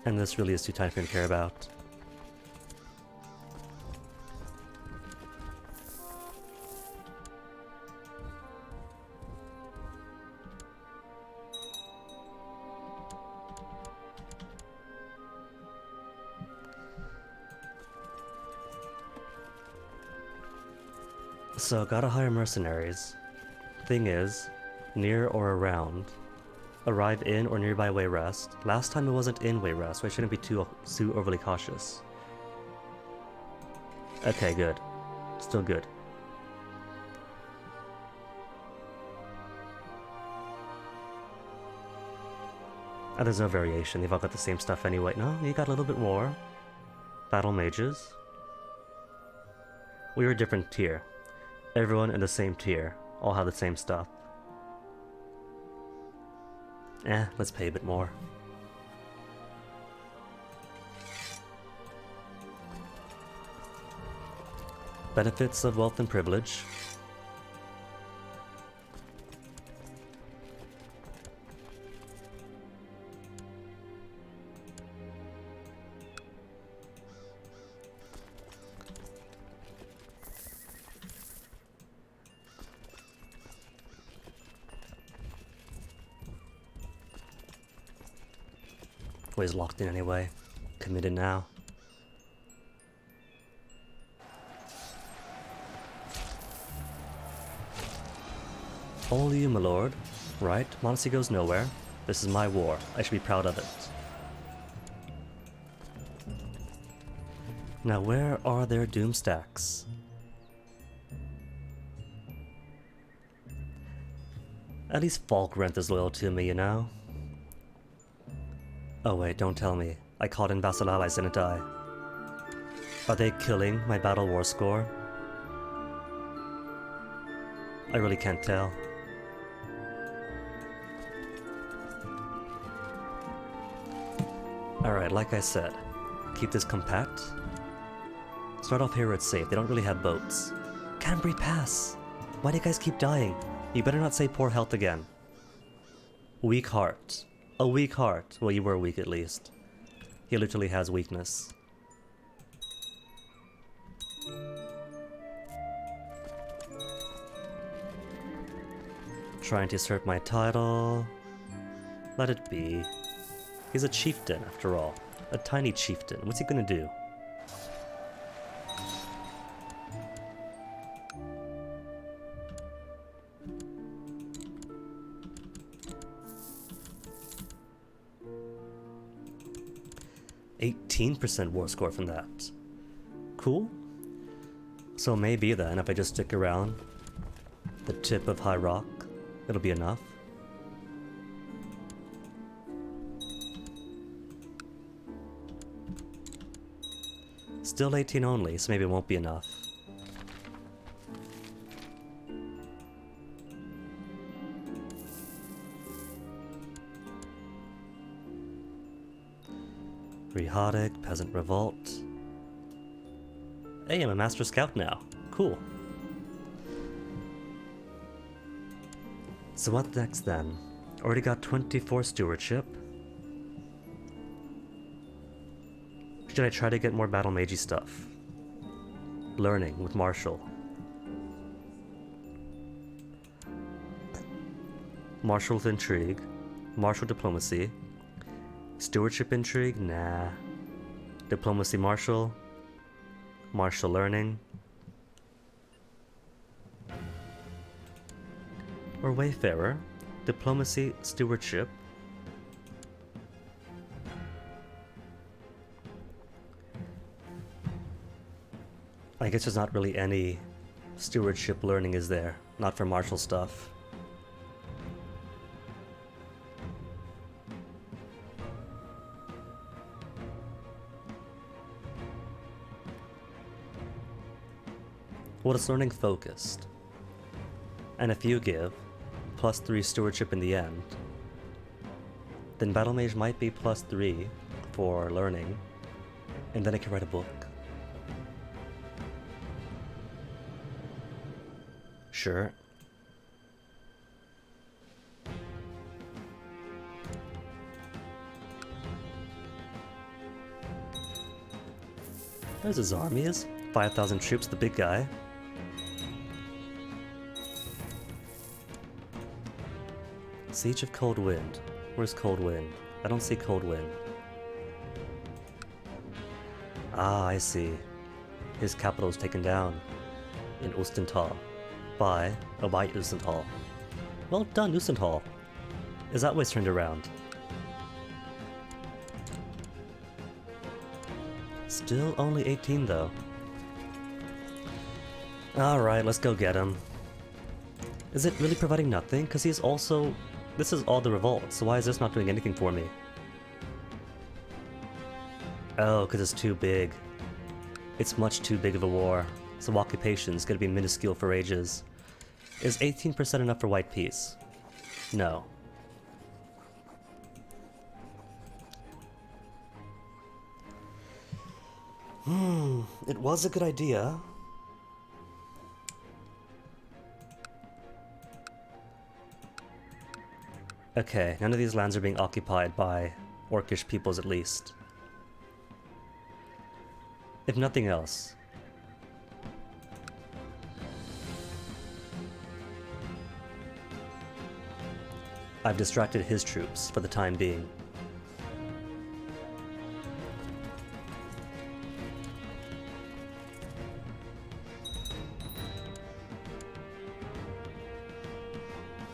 And this really is too tight for him to care about. So, gotta hire mercenaries. Thing is, near or around. Arrive in or nearby Way Rest. Last time it wasn't in Way Rest, so I shouldn't be too overly cautious. Okay, good. Still good. Oh, there's no variation. They've all got the same stuff anyway. No, you got a little bit more. Battle mages. We were a different tier. Everyone in the same tier. All have the same stuff. Let's pay a bit more. Benefits of wealth and privilege. Well, he's locked in anyway. Committed now. All you, my lord. Right, modesty goes nowhere. This is my war. I should be proud of it. Now where are their doom stacks? At least Falkrenth is loyal to me, you know? Oh wait, don't tell me. I caught in vassal allies, didn't I? Are they killing my battle war score? I really can't tell. Alright, like I said, keep this compact. Start off here where it's safe. They don't really have boats. Cambry Pass! Why do you guys keep dying? You better not say poor health again. Weak heart. A weak heart. Well, you were weak at least. He literally has weakness. Trying to assert my title. Let it be. He's a chieftain, after all. A tiny chieftain. What's he gonna do? %war score from that. Cool. So maybe then, if I just stick around the tip of High Rock, it'll be enough. Still 18 only, so maybe it won't be enough. Rhehotic, Peasant Revolt. Hey, I'm a Master Scout now. Cool. So what next then? Already got 24 stewardship. Should I try to get more battle magey stuff? Learning with Martial. Martial with Intrigue. Martial Diplomacy. Stewardship Intrigue? Nah. Diplomacy Martial. Martial Learning. Or Wayfarer. Diplomacy Stewardship. I guess there's not really any stewardship learning, is there? Not for martial stuff. Well, it's learning focused. And if you give +3 stewardship in the end, then Battle Mage might be +3 for learning, and then I can write a book. Sure. There's his armies. 5,000 troops, the big guy. Siege of Cold Wind. Where's Cold Wind? I don't see Cold Wind. Ah, I see. His capital is taken down in Ostental by Ostental. Well done, Ostental. Is that what's turned around? Still only 18 though. Alright, let's go get him. Is it really providing nothing? Because he's also... This is all the revolt, so why is this not doing anything for me? Oh, because it's too big. It's much too big of a war. So occupation's gonna be minuscule for ages. Is 18% enough for white peace? No. It was a good idea. Okay, none of these lands are being occupied by orcish peoples at least. If nothing else. I've distracted his troops for the time being.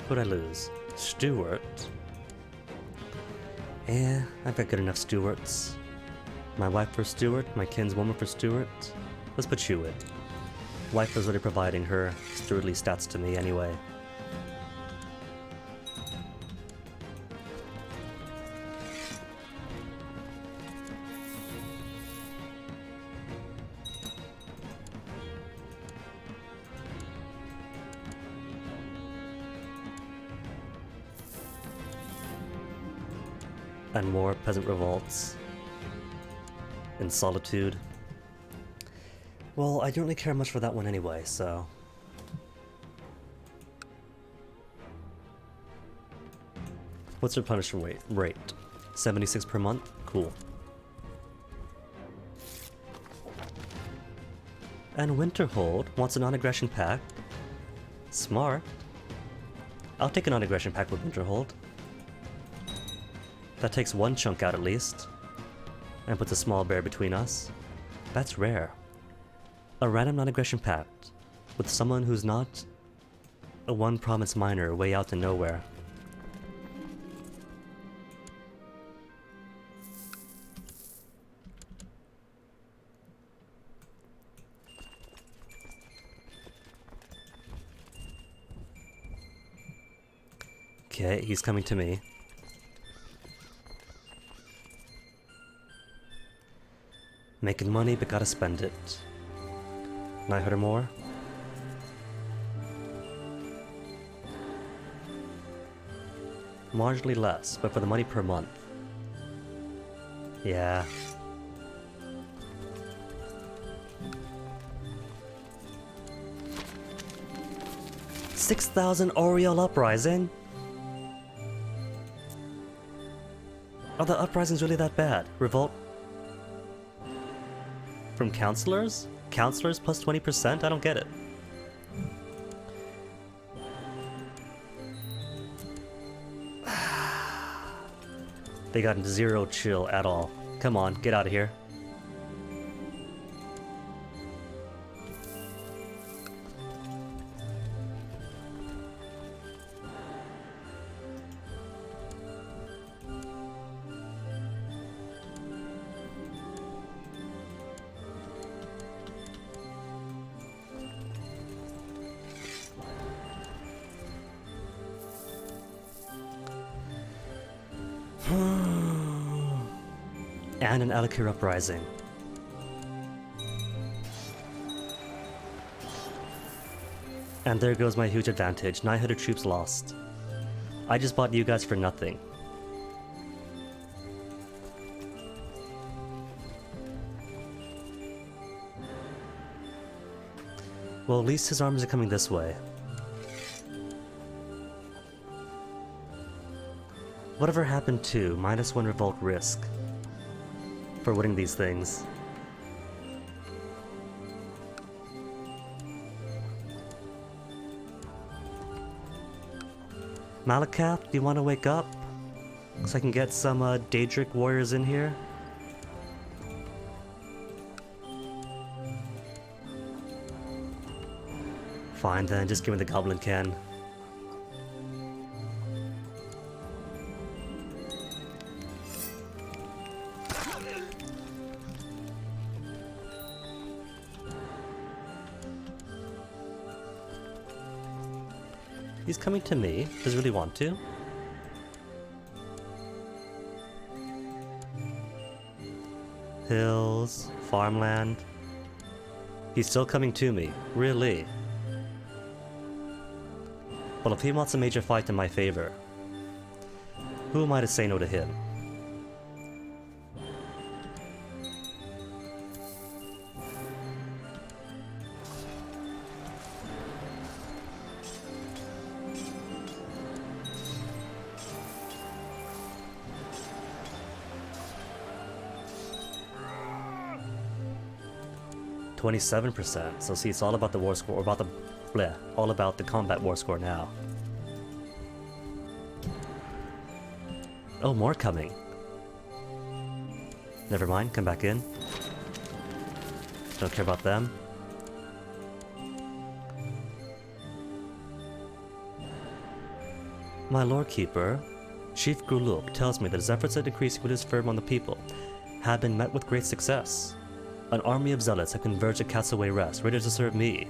Who'd I lose? Stewart? I've got good enough Stewarts. My wife for Stewart, my kinswoman for Stewart. Let's put you in. Wife was already providing her stewardly stats to me anyway. And more peasant revolts. In Solitude. Well, I don't really care much for that one anyway, so... What's your punishment rate? 76 per month? Cool. And Winterhold wants a non-aggression pact. Smart. I'll take a non-aggression pact with Winterhold. That takes one chunk out at least. And puts a small bear between us. That's rare. A random non-aggression pact with someone who's not a one province miner way out to nowhere. Okay, he's coming to me. Making money, but gotta spend it. 900 more? Marginally less, but for the money per month. Yeah. $6,000 Oriel Uprising? Are the uprisings really that bad? Revolt? From counselors? Counselors plus 20%? I don't get it. They got zero chill at all. Come on, get out of here. And an Alakir Uprising. And there goes my huge advantage. 900 troops lost. I just bought you guys for nothing. Well, at least his armies are coming this way. Whatever happened to -1 revolt risk for winning these things? Malakath, do you want to wake up? So I can get some Daedric warriors in here? Fine then, just give me the Goblin Can. He's coming to me. Does he really want to? Hills, farmland. He's still coming to me. Really? Well, if he wants a major fight in my favor, who am I to say no to him? 27%. So see, it's all about the war score, or about the... bleh, all about the combat war score now. Oh, more coming. Never mind, come back in. Don't care about them. My Lord Keeper, Chief Guluk tells me that his efforts at increasing what is firm on the people have been met with great success. An army of zealots have converged at Castaway Rest, ready to serve me.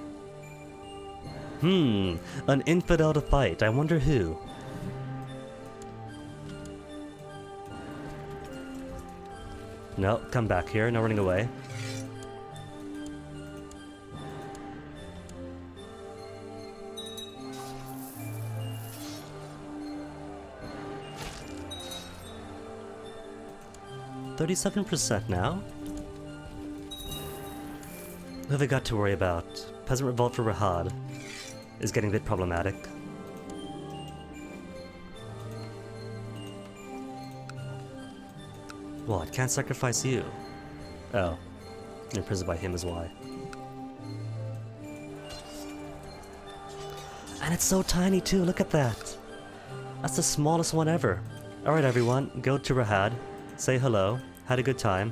An infidel to fight. I wonder who. No, come back here, no running away. $37% now? What have I got to worry about? Peasant revolt for Rahad is getting a bit problematic. What? Can't sacrifice you? Oh. Imprisoned by him is why. And it's so tiny too, look at that! That's the smallest one ever. Alright everyone, go to Rahad. Say hello. Had a good time.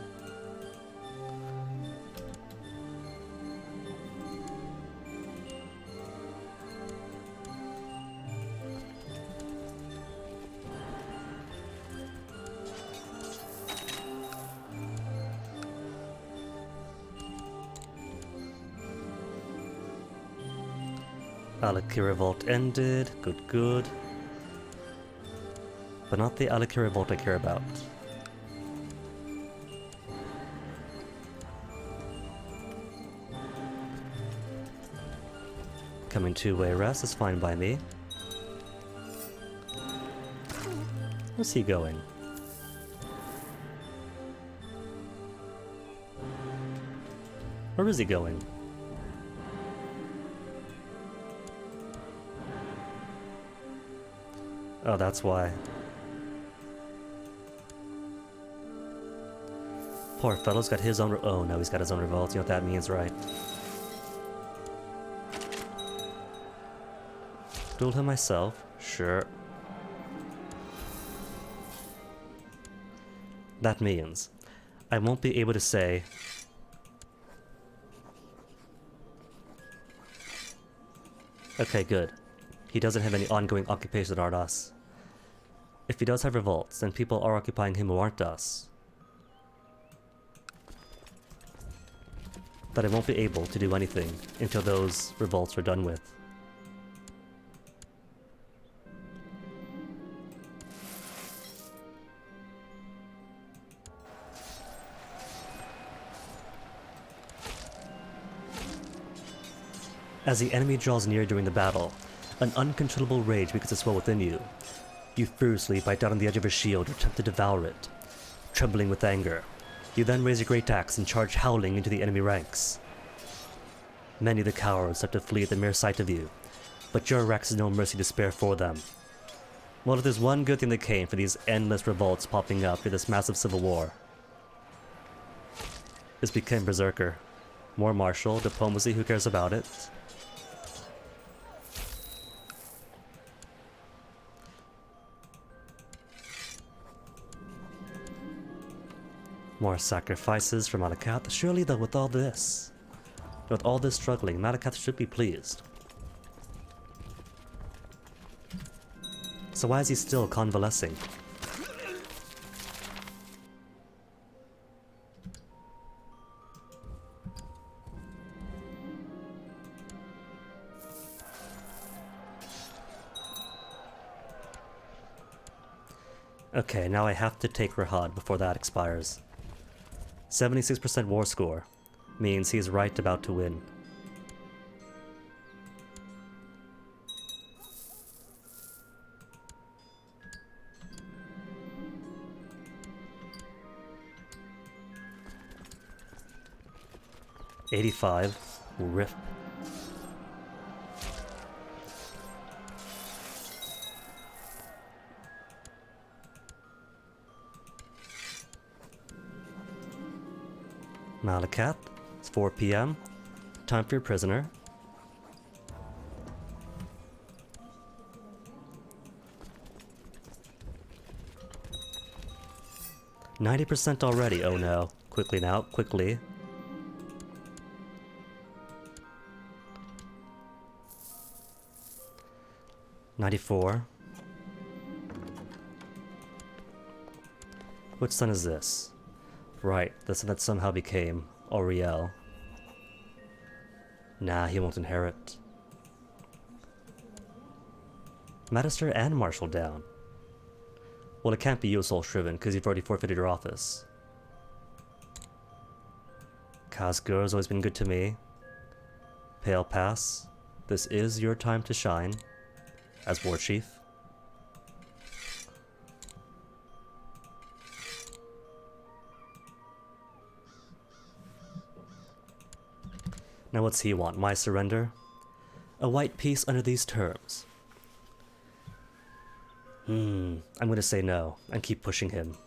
Alaki revolt ended. Good, good. But not the Alaki revolt I care about. Coming two-way rest is fine by me. Where's he going? Where is he going? Oh, that's why. Poor fellow's got his own... Oh, no, he's got his own revolt. You know what that means, right? Duel him myself? Sure. That means I won't be able to say... Okay, good. He doesn't have any ongoing occupation that aren't us. If he does have revolts, then people are occupying him who aren't us. But I won't be able to do anything until those revolts are done with. As the enemy draws near during the battle, an uncontrollable rage begins to swell within you. You furiously bite down on the edge of a shield or attempt to devour it. Trembling with anger, you then raise your great axe and charge howling into the enemy ranks. Many of the cowards have to flee at the mere sight of you, but your axe has no mercy to spare for them. Well, if there's one good thing that came for these endless revolts popping up in this massive civil war, this became Berserker. More martial, diplomacy, who cares about it? More sacrifices from Malakath. Surely though, with all this struggling, Malakath should be pleased. So why is he still convalescing? Okay, now I have to take Rahad before that expires. 76% war score means he's right about to win. $85. Rip. Malakath, it's 4 PM. time for your prisoner. %90 already, oh no. Quickly now, quickly. $94. Which son is this? Right, the son that somehow became Auriel. Nah, he won't inherit. Magister and Marshal down. Well, it can't be you, Soul Shriven, because you've already forfeited your office. Khazgur has always been good to me. Pale Pass, this is your time to shine. As War Chief. Now what's he want? My surrender? A white peace under these terms. I'm gonna say no, and keep pushing him.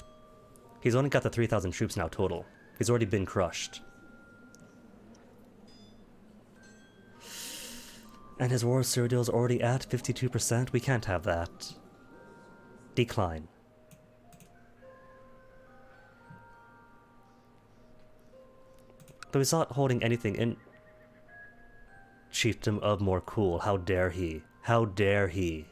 He's only got the 3,000 troops now total. He's already been crushed. And his war Cyrodiil's already at 52%, we can't have that. Decline. Though he's not holding anything in Chiefdom of Morkul, how dare he? How dare he?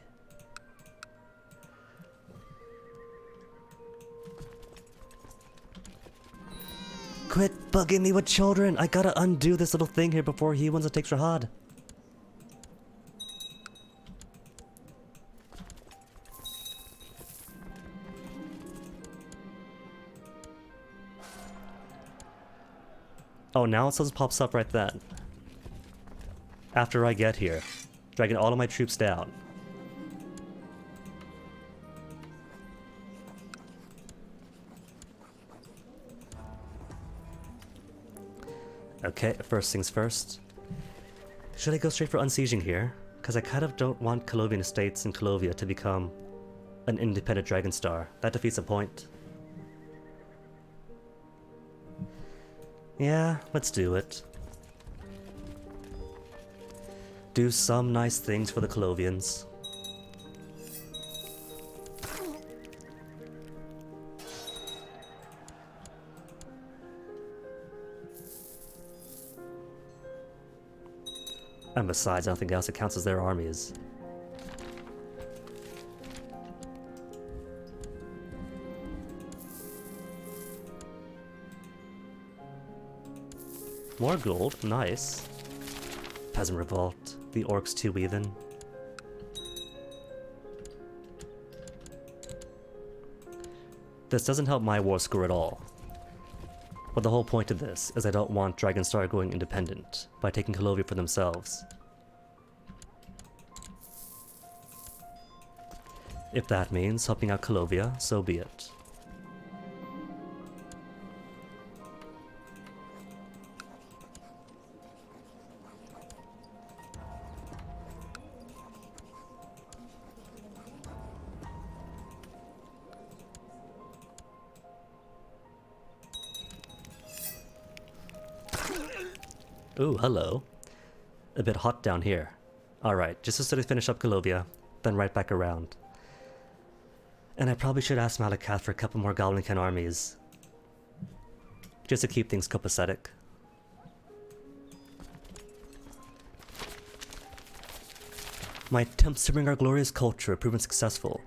Quit bugging me with children! I gotta undo this little thing here before he wants to take Shahad. Oh, now it says pops up right then. After I get here, dragging all of my troops down. Okay, first things first. Should I go straight for unsieging here? Because I kind of don't want Colovian Estates and Colovia to become an independent Dragon Star. That defeats the point. Yeah, let's do it. Do some nice things for the Colovians. And besides, nothing else that counts as their armies. More gold, nice. Peasant Revolt, the Orcs too even. This doesn't help my war score at all. But the whole point of this is I don't want Dragonstar going independent by taking Colovia for themselves. If that means helping out Colovia, so be it. Ooh, hello. A bit hot down here. Alright, just as soon as I finish up Colovia, then right back around. And I probably should ask Malakath for a couple more Goblinkin armies. Just to keep things copacetic. My attempts to bring our glorious culture have proven successful.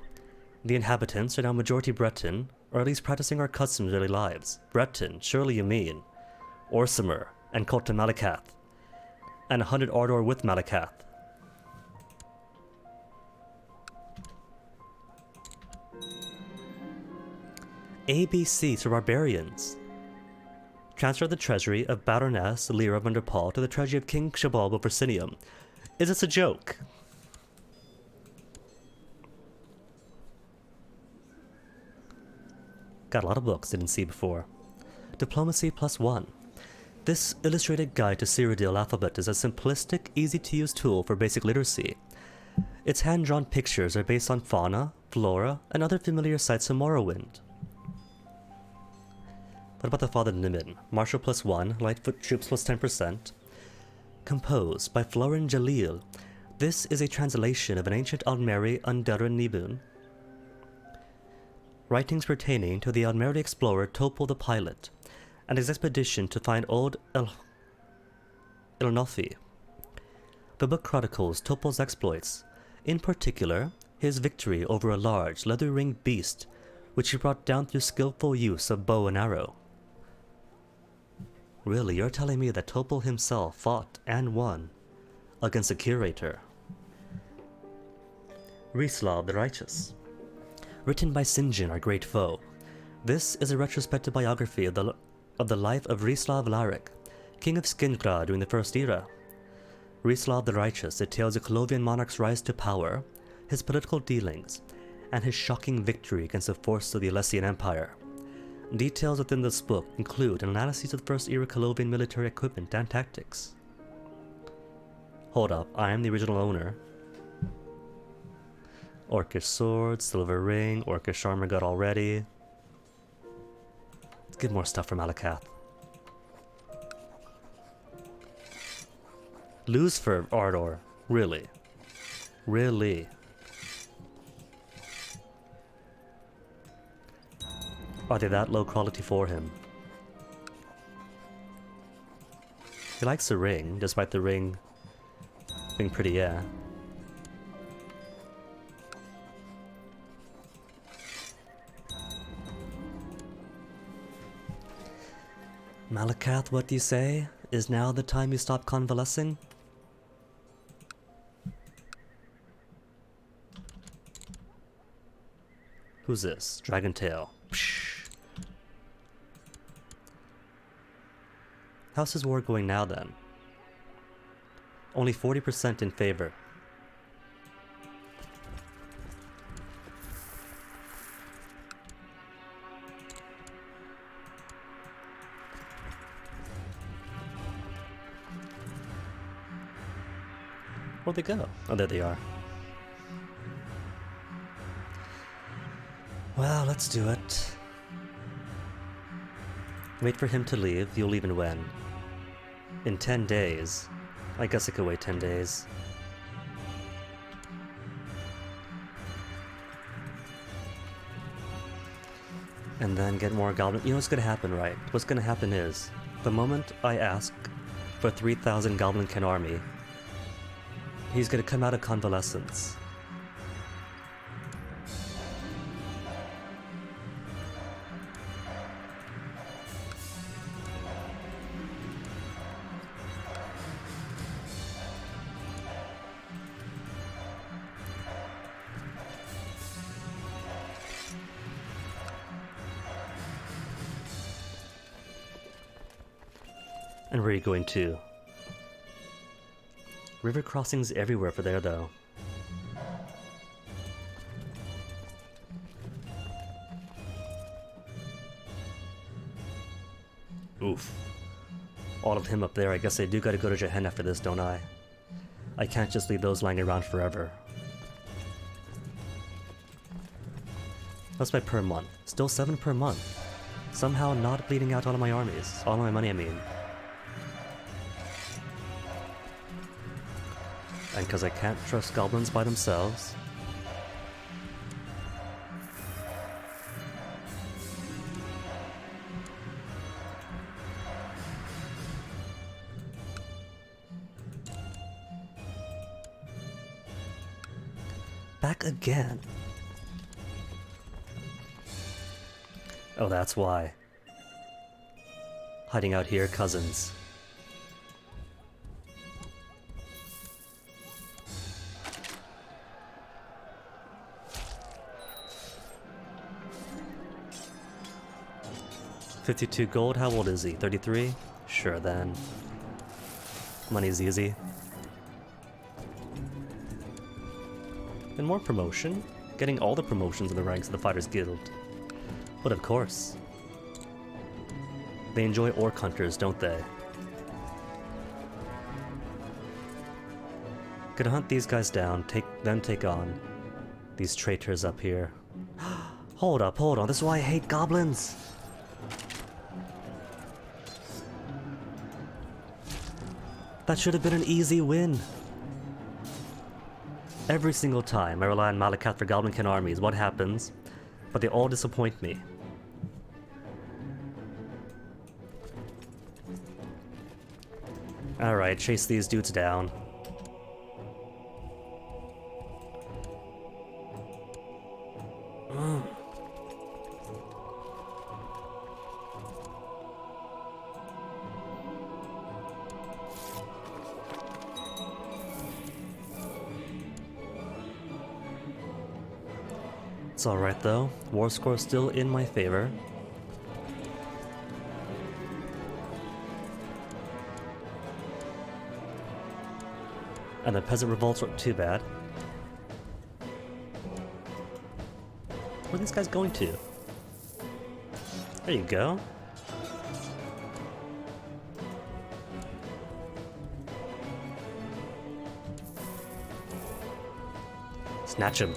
The inhabitants are now majority Breton, or at least practicing our customs in daily lives. Breton, surely you mean. Orsimer, and cult to Malakath, and 100 Ardor with Malakath. ABC to barbarians. Transfer the treasury of Baroness Lyra van der Paul to the treasury of King Shabal of Versinium. Is this a joke? Got a lot of books didn't see before. Diplomacy +1. This illustrated guide to Cyrodiil alphabet is a simplistic, easy-to-use tool for basic literacy. Its hand-drawn pictures are based on fauna, flora, and other familiar sights in Morrowind. What about the Father Nimin? Martial +1, Lightfoot troops +10%. Composed by Florin Jalil. This is a translation of an ancient Almeri Undera Nibun. Writings pertaining to the Almeri explorer Topol the Pilot, and his expedition to find old Ilnothi. The book chronicles Topol's exploits, in particular, his victory over a large, leather-ringed beast, which he brought down through skillful use of bow and arrow. Really, you're telling me that Topol himself fought and won against a curator? Rislav the Righteous. Written by Sinjin, our great foe. This is a retrospective biography of the life of Rislav Larik, king of Skingrad during the First Era. Rislav the Righteous details the Colovian monarch's rise to power, his political dealings, and his shocking victory against the forces of the Alessian Empire. Details within this book include an analysis of the First Era Colovian military equipment and tactics. Hold up, I am the original owner. Orcish sword, silver ring, orcish armor got already. Let's get more stuff from Malakath. Lose for Ardor, really? Really? Are they that low quality for him? He likes the ring, despite the ring being pretty, yeah. Malakath, what do you say? Is now the time you stop convalescing? Who's this? Dragontail. Psh. How's his war going now then? Only 40% in favor. Where'd they go? Oh, there they are. Well, let's do it. Wait for him to leave. You'll leave in when? In 10 days. I guess I could wait 10 days. And then get more goblin. You know what's gonna happen, right? What's gonna happen is, the moment I ask for 3,000 Goblinkin army, he's gonna come out of convalescence. And where are you going to? River crossings everywhere for there, though. Oof. All of him up there. I guess I do gotta go to Jahen after this, don't I? I can't just leave those lying around forever. That's my per month. Still 7 per month. Somehow not bleeding out all of my armies. All of my money, I mean. And because I can't trust goblins by themselves. Back again. Oh, that's why. Hiding out here, cousins. $52 gold, how old is he? 33? Sure then. Money's easy. And more promotion? Getting all the promotions in the ranks of the Fighters Guild. But of course. They enjoy orc hunters, don't they? Gonna hunt these guys down, then take on these traitors up here. Hold up, hold on, this is why I hate goblins! That should have been an easy win. Every single time I rely on Malakath for Goblin-kin armies, what happens? But they all disappoint me. Alright, chase these dudes down. It's alright though. War score still in my favor. And the peasant revolts weren't too bad. Where are these guys going to? There you go. Snatch him.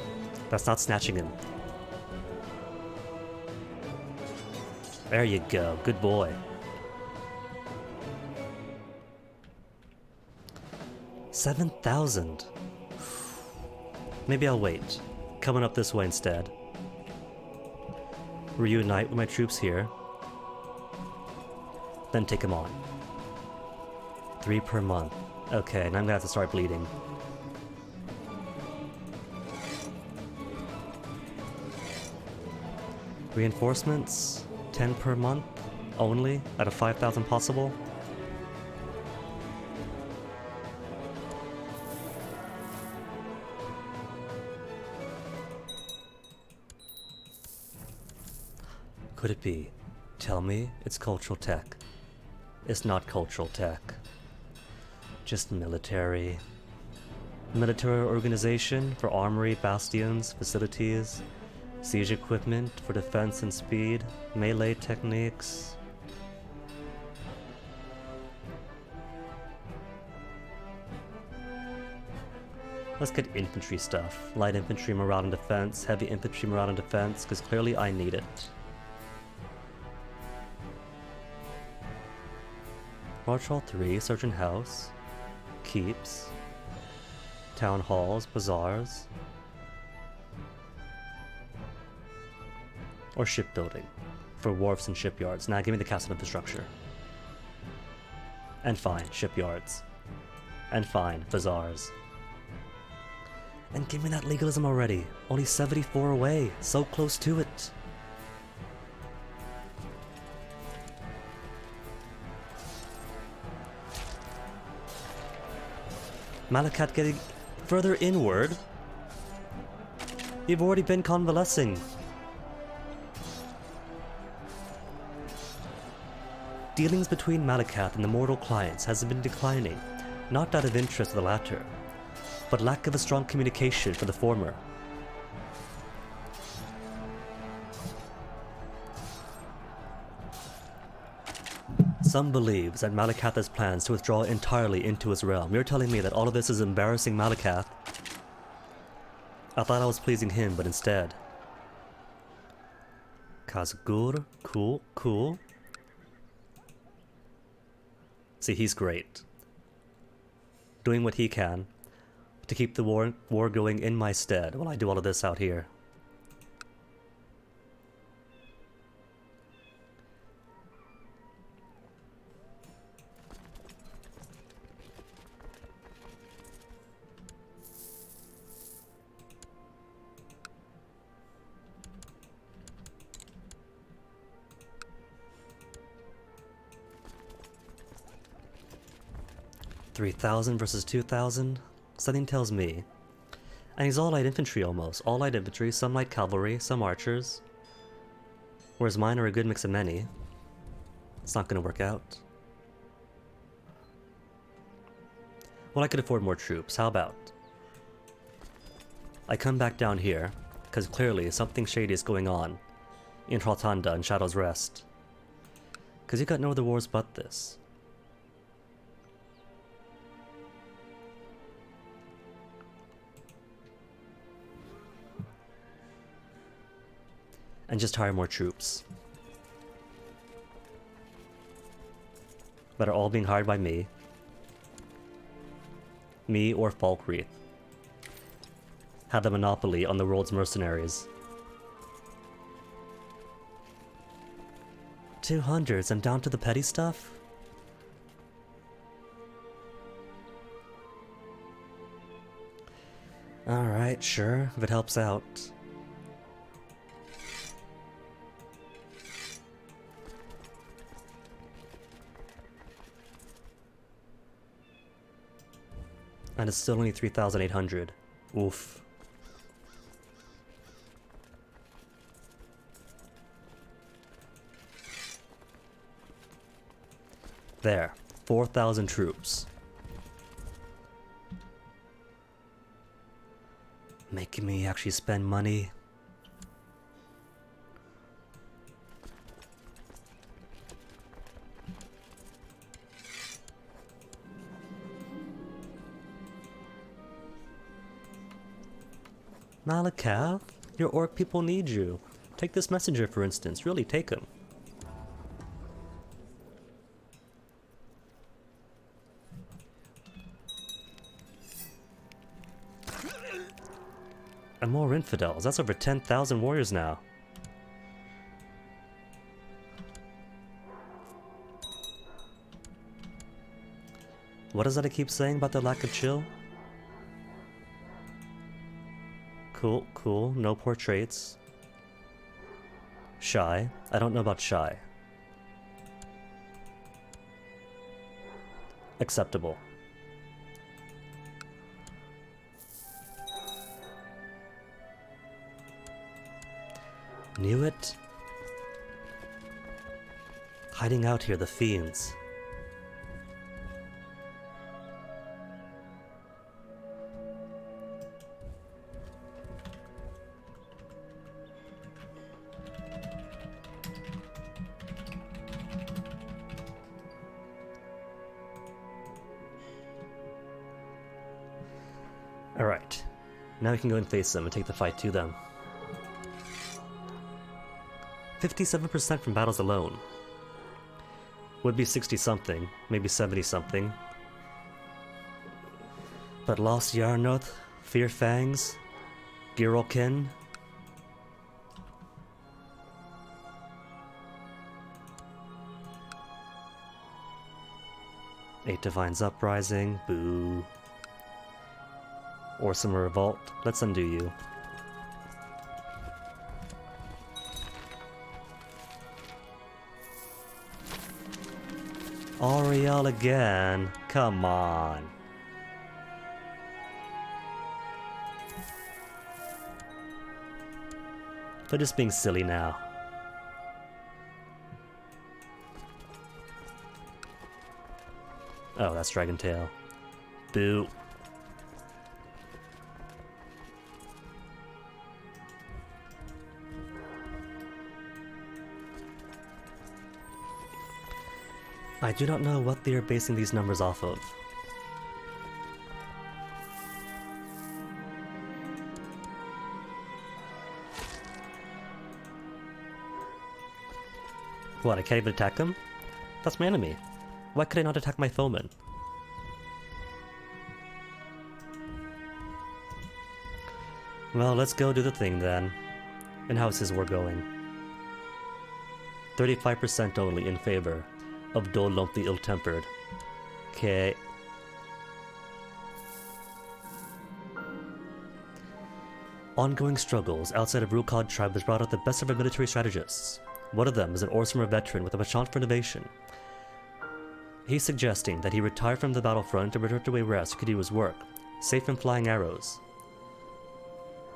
That's not snatching him. There you go. Good boy. 7,000. Maybe I'll wait. Coming up this way instead. Reunite with my troops here. Then take them on. 3 per month. Okay, and I'm gonna have to start bleeding. Reinforcements? 10 per month? Only? Out of 5,000 possible? Could it be? Tell me it's cultural tech. It's not cultural tech. Just military. Military organization for armory, bastions, facilities, siege equipment for defense and speed, melee techniques. Let's get infantry stuff. Light infantry morale and defense, heavy infantry morale and defense, because clearly I need it. March Hall 3, Surgeon House, Keeps, Town Halls, Bazaars, or Shipbuilding for wharfs and shipyards. Now give me the castle infrastructure. And fine, shipyards. And fine, bazaars. And give me that legalism already. Only 74 away, so close to it. Malakath getting further inward. You've already been convalescing. Dealings between Malakath and the mortal clients has been declining, not out of interest to the latter, but lack of a strong communication for the former. Some believes that Malakath has plans to withdraw entirely into his realm. You're telling me that all of this is embarrassing Malakath? I thought I was pleasing him, but instead... Kazgur, cool, cool. See, he's great. Doing what he can to keep the war going in my stead while I do all of this out here. $3,000 versus 2,000? Something tells me. And he's all light infantry almost. All light infantry, some light cavalry, some archers. Whereas mine are a good mix of many. It's not gonna work out. Well, I could afford more troops. How about? I come back down here, because clearly something shady is going on in Trotanda and Shadow's Rest. Because you got no other wars but this. And just hire more troops. That are all being hired by me. Me or Falkreath have the monopoly on the world's mercenaries. 200s, I'm down to the petty stuff? Alright, sure, if it helps out. And it's still only 3,800. Oof. There. 4,000 troops. Making me actually spend money. Malakath, your orc people need you. Take this messenger, for instance. Really, take him. And more infidels. That's over 10,000 warriors now. What is that I keep saying about the lack of chill? Cool, cool. No portraits. Shy. I don't know about shy. Acceptable. Knew it? Hiding out here, the fiends. Alright. Now we can go and face them and take the fight to them. 57% from battles alone. Would be 60-something, maybe 70-something. But Lost Yarnoth, Fear Fangs, Girolkin. Eight Divines Uprising, boo. Or some Revolt, let's undo you. Ariel again, come on. They're just being silly now. Oh, that's Dragon Tail. Boo. I do not know what they are basing these numbers off of. What, I can't even attack him? That's my enemy. Why could I not attack my foeman? Well, let's go do the thing then. And how's his war going? 35% only in favor of Dolomp the Ill-Tempered. Okay. Ongoing struggles outside of Rukad tribe has brought out the best of our military strategists. One of them is an Orsimer veteran with a penchant for innovation. He's suggesting that he retire from the battlefront and return to a rest so he could do his work, safe from flying arrows.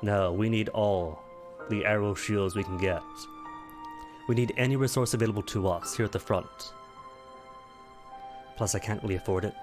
No, we need all the arrow shields we can get. We need any resource available to us here at the front. Plus, I can't really afford it.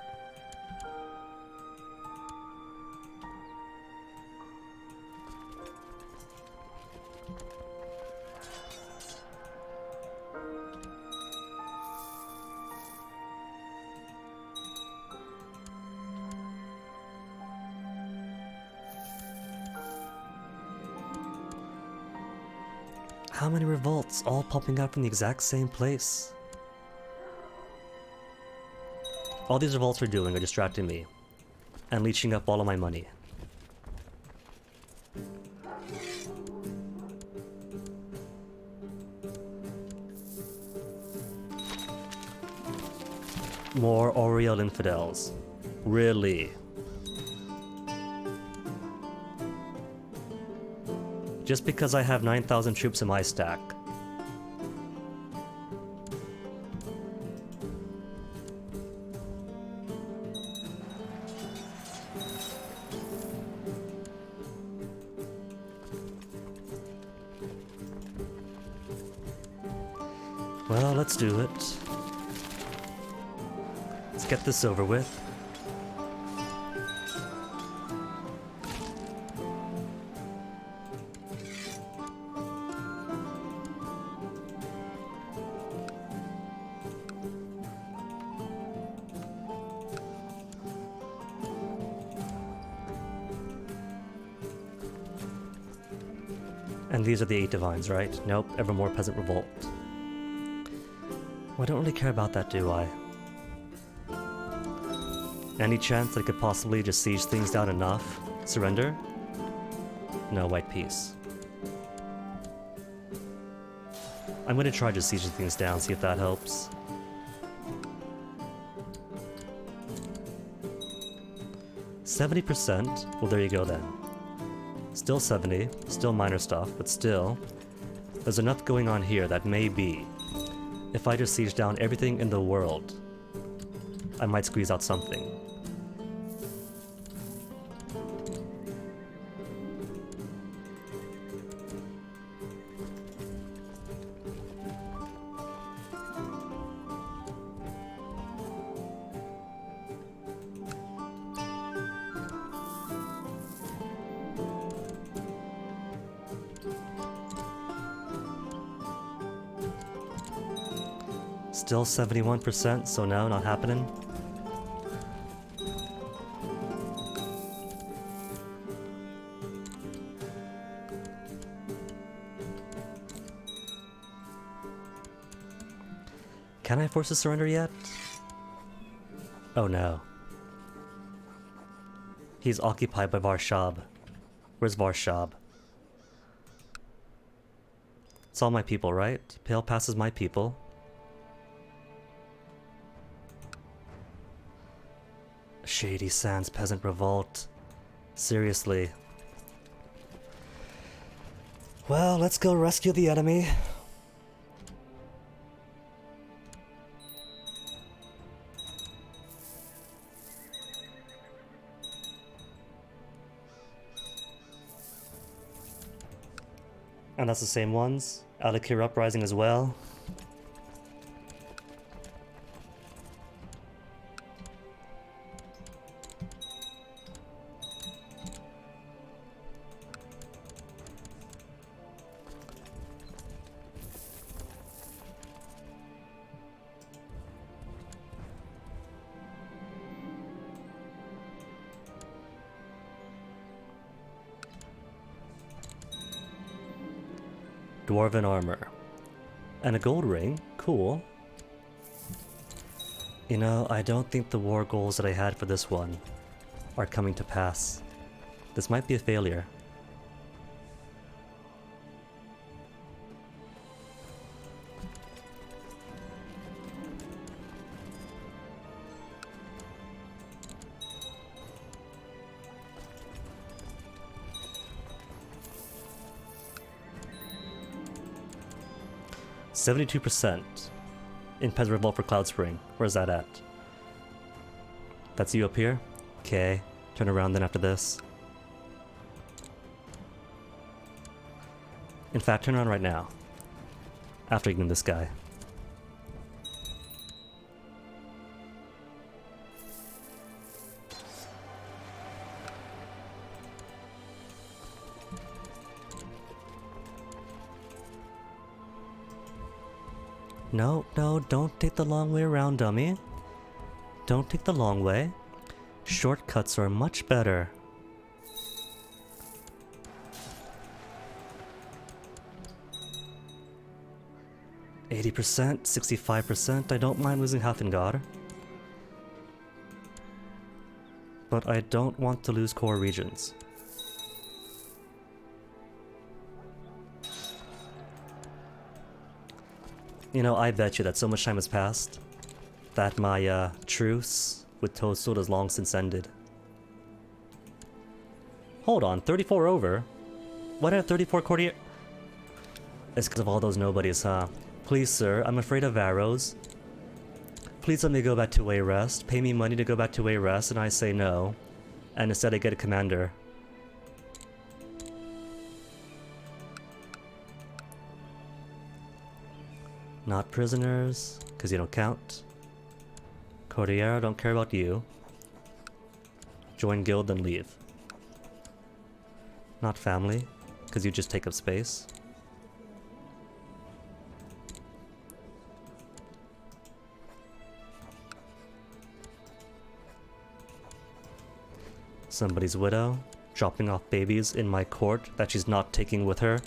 How many revolts all popping out from the exact same place? All these revolts we're doing are distracting me. and leeching up all of my money. More Oriel infidels. Really? Just because I have 9,000 troops in my stack. Well, let's do it. Let's get this over with. And these are the 8 divines, right? Nope, Evermore Peasant Revolt. Well, I don't really care about that, do I? Any chance that I could possibly just siege things down enough? Surrender? No, white peace. I'm gonna try just sieging things down, see if that helps. %? Well, there you go then. Still 70, still minor stuff, but still, there's enough going on here that maybe, if I just siege down everything in the world, I might squeeze out something. Still 71%, so no, not happening. Can I force a surrender yet? Oh no. He's occupied by Varshab. Where's Varshab? It's all my people, right? Pale Pass is my people. Shady Sands Peasant Revolt. Seriously. Well, let's go rescue the enemy. And that's the same ones. Alakir Uprising as well. Dwarven armor. And a gold ring. Cool. You know, I don't think the war goals that I had for this one are coming to pass. This might be a failure. %72% in Peasant Revolt for Cloud Spring. Where's that at? That's you up here? Okay. Turn around then after this. In fact, turn around right now. After eating this guy. No, no, don't take the long way around, dummy. Don't take the long way. Shortcuts are much better. %, 65%, I don't mind losing Hafengard. But I don't want to lose core regions. You know, I bet you that so much time has passed that my truce with Toadstool has long since ended. Hold on, 34 over? Why did I have 34 courtier? It's because of all those nobodies, huh? Please, sir, I'm afraid of arrows. Please let me go back to a rest. Pay me money to go back to a rest, and I say no. And instead I get a commander. Not prisoners, because you don't count. Cordillera, don't care about you. Join guild, then leave. Not family, because you just take up space. Somebody's widow, dropping off babies in my court that she's not taking with her.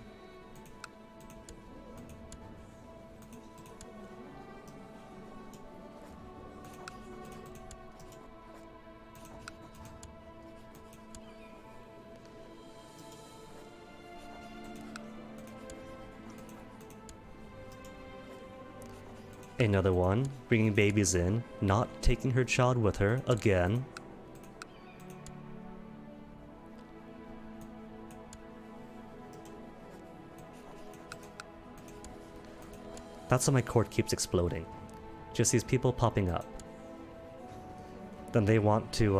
Another one, bringing babies in, not taking her child with her, again. That's why my court keeps exploding. Just these people popping up. Then they want to,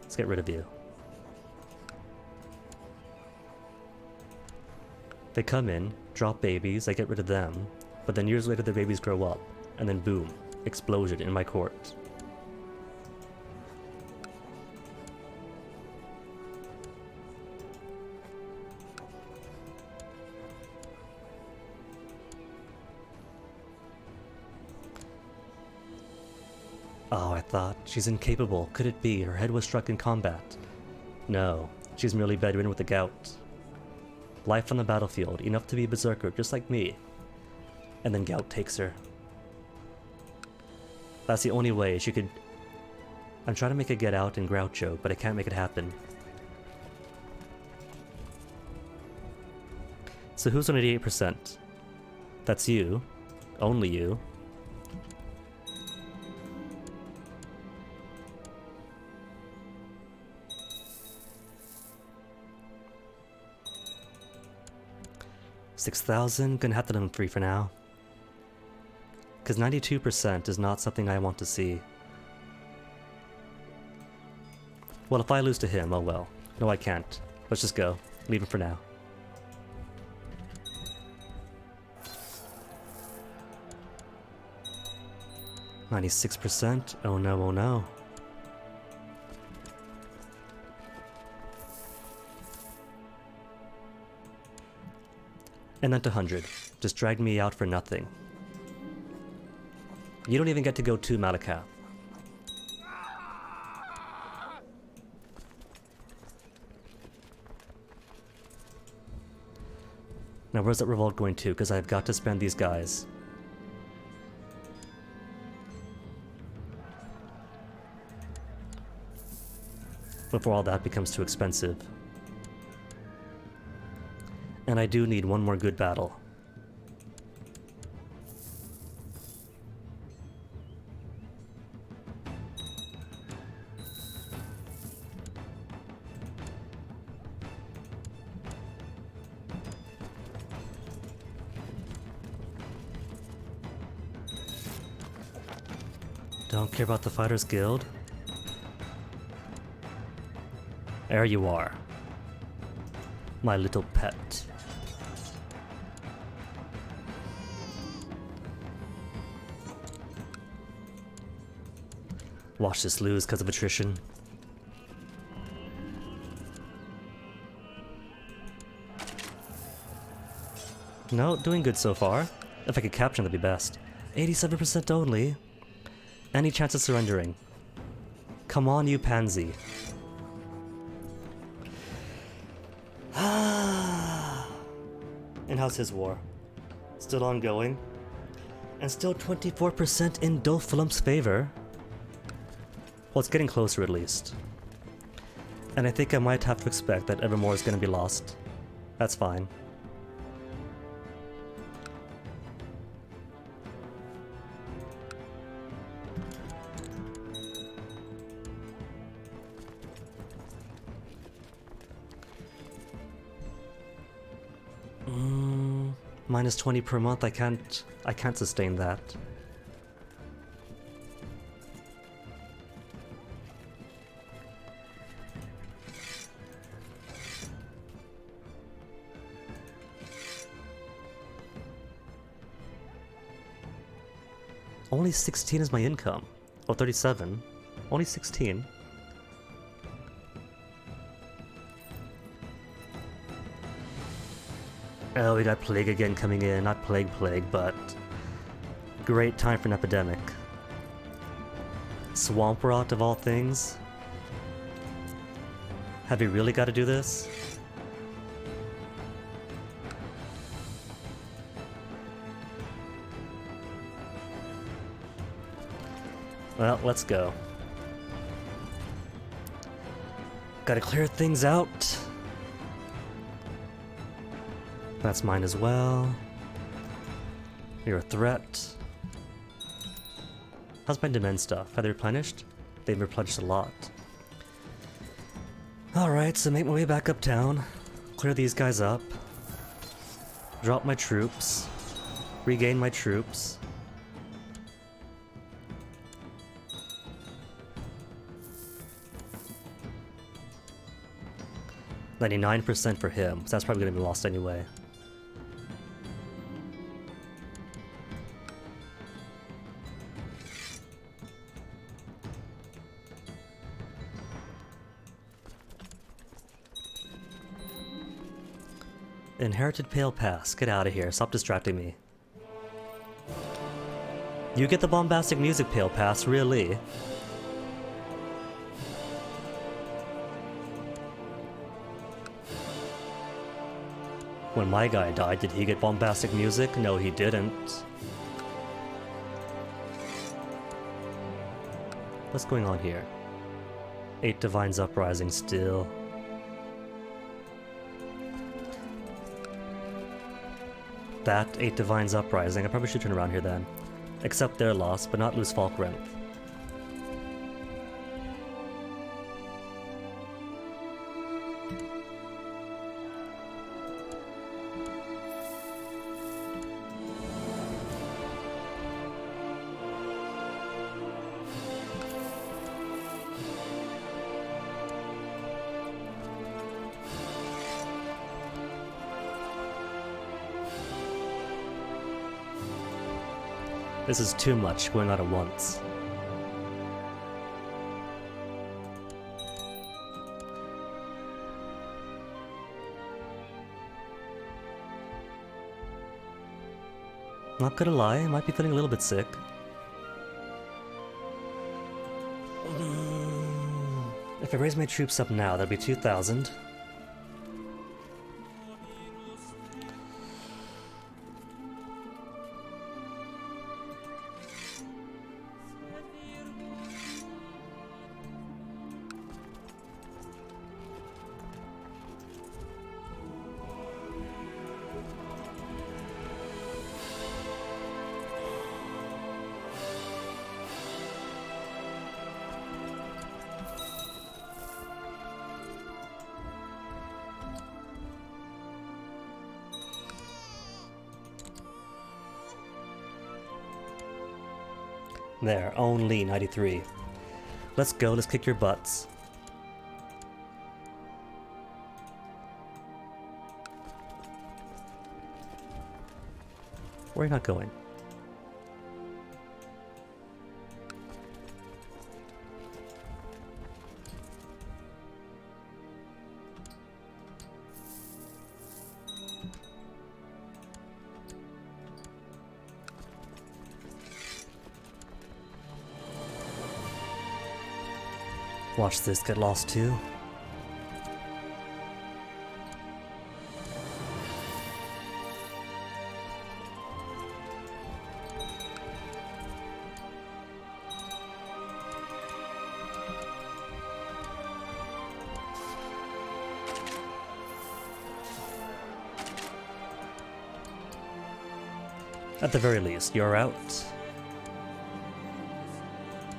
let's get rid of you. They come in, drop babies, I get rid of them. But then years later the babies grow up, and then boom, explosion in my court. Oh, I thought, she's incapable. Could it be her head was struck in combat? No, she's merely bedridden with the gout. Life on the battlefield, enough to be a berserker, just like me. And then gout takes her. That's the only way she could... I'm trying to make it get out in Groucho, but I can't make it happen. So who's on 88%? That's you. Only you. $6,000, gonna have to them 3 for now. Because 92% is not something I want to see. Well, if I lose to him, oh well. No, I can't. Let's just go. Leave him for now. $96%? Oh no, oh no. And then to 100. Just dragged me out for nothing. You don't even get to go to Malakath. Now where's that revolt going to? Because I've got to spend these guys. Before all that becomes too expensive. And I do need one more good battle. Don't care about the Fighters Guild. There you are. My little pet. Watch this lose because of attrition. No, doing good so far. If I could capture that'd be best. 87% only. Any chance of surrendering? Come on, you pansy. And how's his war? Still ongoing? And still 24% in Doflump's favor? Well, it's getting closer at least. And I think I might have to expect that Evermore is going to be lost. That's fine. Minus 20 per month, I can't sustain that. Only 16 is my income. Oh, 37. Only 16. Oh, we got Plague again coming in. Not Plague, but... great time for an epidemic. Swamp Rot of all things? Have we really got to do this? Well, let's go. Gotta clear things out. That's mine as well. You're a threat. How's my demand stuff? Have they replenished? They've replenished a lot. Alright, so make my way back uptown. Clear these guys up. Drop my troops. Regain my troops. $99% for him, so that's probably gonna be lost anyway. Inherited Pale Pass, get out of here, stop distracting me. You get the bombastic music Pale Pass, really? When my guy died, did he get bombastic music? No, he didn't. What's going on here? 8 Divines Uprising still. That 8 Divines Uprising. I probably should turn around here then. Accept their loss, but not lose Falkrenth. This is too much going on at once. Not gonna lie, I might be feeling a little bit sick. If I raise my troops up now, that'd be 2,000. There, only 93. Let's go, let's kick your butts. Where are you not going? Watch this get lost too. At the very least, you're out.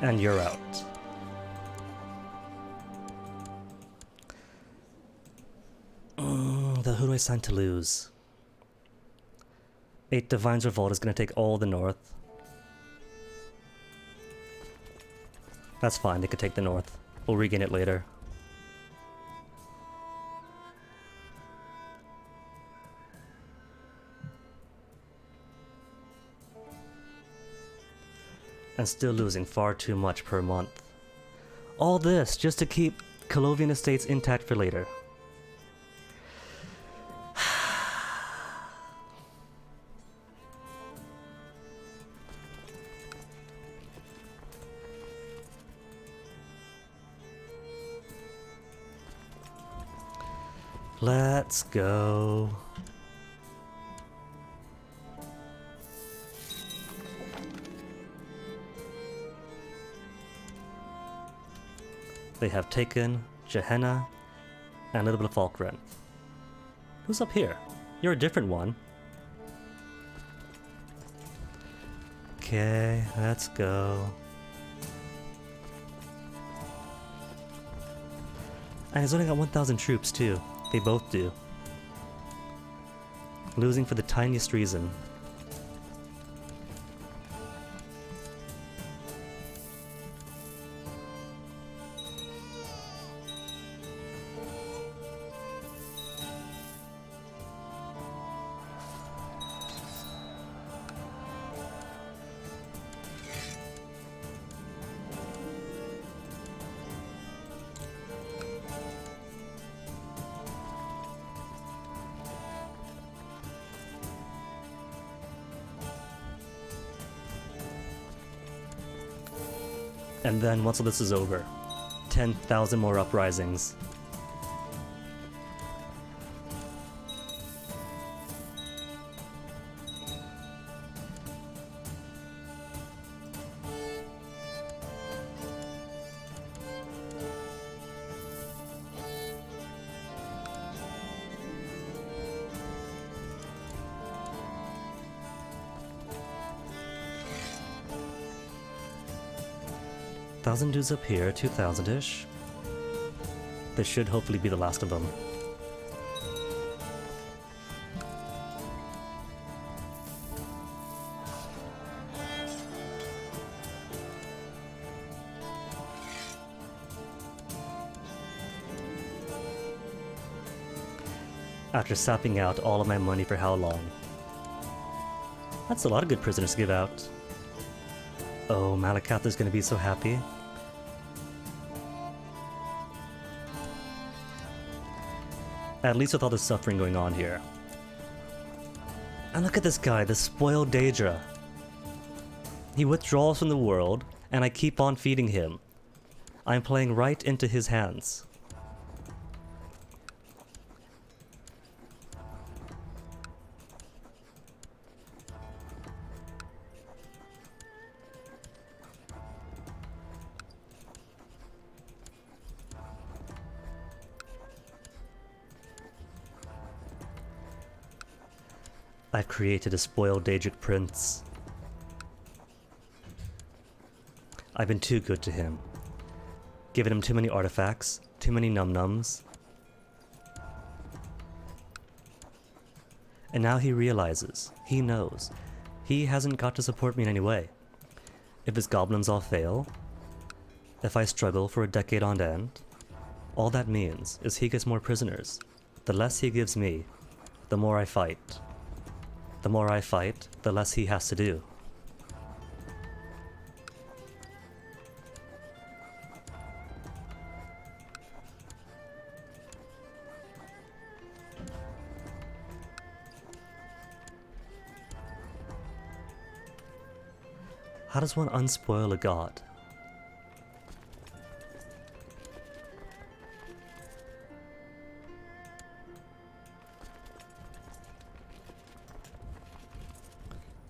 And you're out. Who do I sign to lose? 8 Divine's Revolt is going to take all the north. That's fine, they could take the north. We'll regain it later. And still losing far too much per month. All this just to keep Colovian estates intact for later. Let's go. They have taken Gehenna and a little bit of Falkren. Who's up here? You're a different one. Okay, let's go. And he's only got 1,000 troops too. They both do. Losing for the tiniest reason. And then once all this is over, 10,000 more uprisings. Thousand dudes up here, 2,000-ish. This should hopefully be the last of them. After sapping out all of my money for how long? That's a lot of good prisoners to give out. Oh, Malakath is going to be so happy. At least with all the suffering going on here. And look at this guy, the spoiled Daedra. He withdraws from the world, and I keep on feeding him. I'm playing right into his hands. I've created a spoiled Daedric prince. I've been too good to him. Given him too many artifacts, too many num-nums. And now he realizes, he knows, he hasn't got to support me in any way. If his goblins all fail, if I struggle for a decade on end, all that means is he gets more prisoners. The less he gives me, the more I fight. The more I fight, the less he has to do. How does one unspoil a god?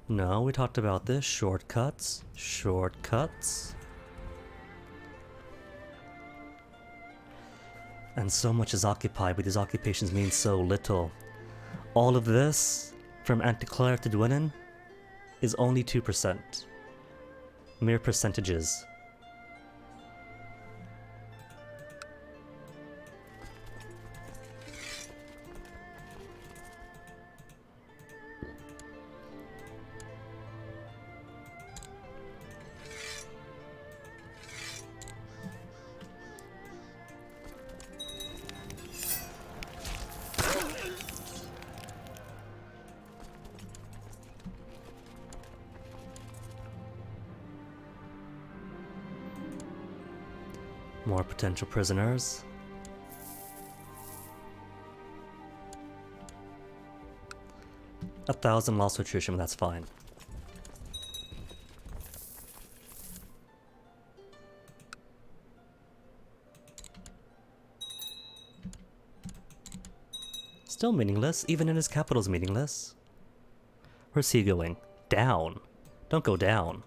No, we talked about this. Shortcuts. Shortcuts. And so much is occupied, but these occupations mean so little. All of this, from Anticlare to Dwynnon, is only 2%. Mere percentages. More potential prisoners. A 1,000 loss to attrition, that's fine. Still meaningless, even in his capital's meaningless. Where's he going? Down. Don't go down.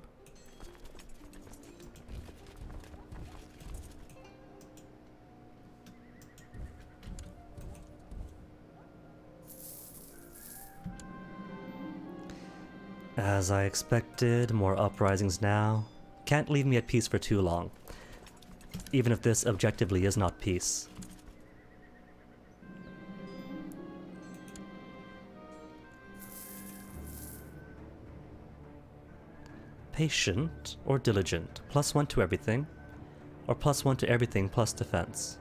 As I expected, more uprisings now. Can't leave me at peace for too long. Even if this objectively is not peace. Patient or diligent? +1 to everything. Or +1 to everything plus defense.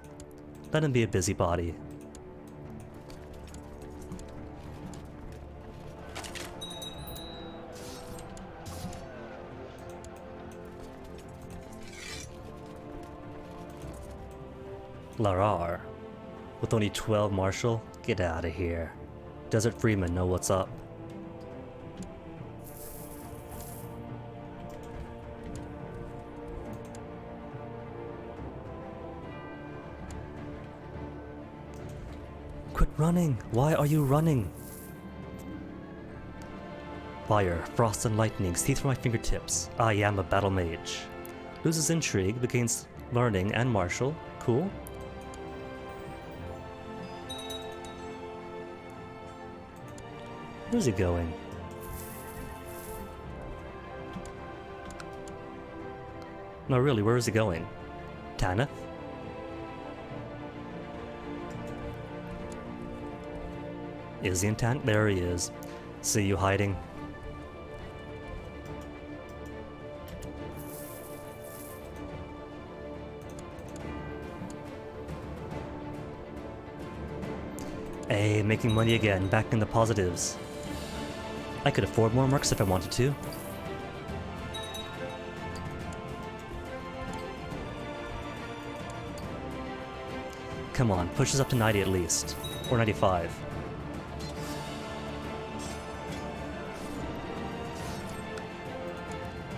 Let him be a busybody. Larar. With only 12 martial? Get out of here. Desert Freemen know what's up. Quit running! Why are you running? Fire, frost and lightning, teeth from my fingertips. I am a battle mage. Loses intrigue, but gains learning and martial. Cool. Where's he going? No, really, where is he going? Tanith? Is he in Tanith? There he is. See you hiding. Hey, making money again, back in the positives. I could afford more mercs if I wanted to. Come on, push us up to 90 at least. Or 95.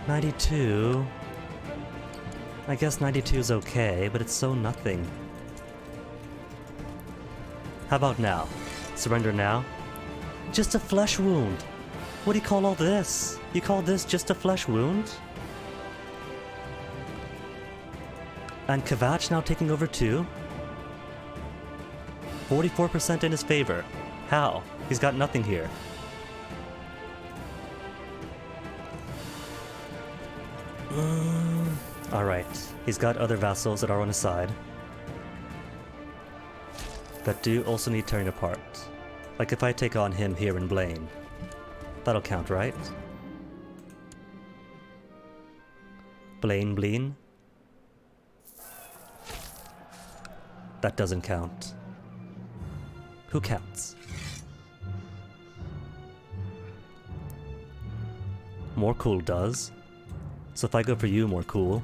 $92. I guess 92 is okay, but it's so nothing. How about now? Surrender now? Just a flesh wound! What do you call all this? You call this just a flesh wound? And Kvatch now taking over too? 44% in his favor. How? He's got nothing here. Alright, he's got other vassals that are on his side. That do also need tearing apart. Like if I take on him here in Blaine. That'll count, right? Blaine Bleen? That doesn't count. Who counts? More cool does. So if I go for you, more cool.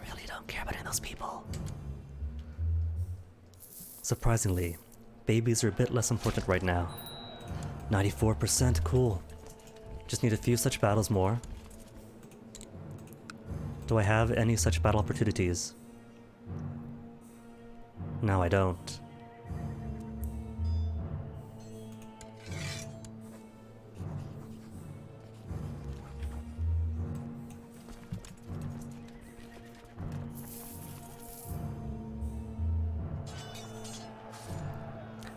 Really don't care about any of those people. Surprisingly, babies are a bit less important right now. 94%, cool. Just need a few such battles more. Do I have any such battle opportunities? No, I don't.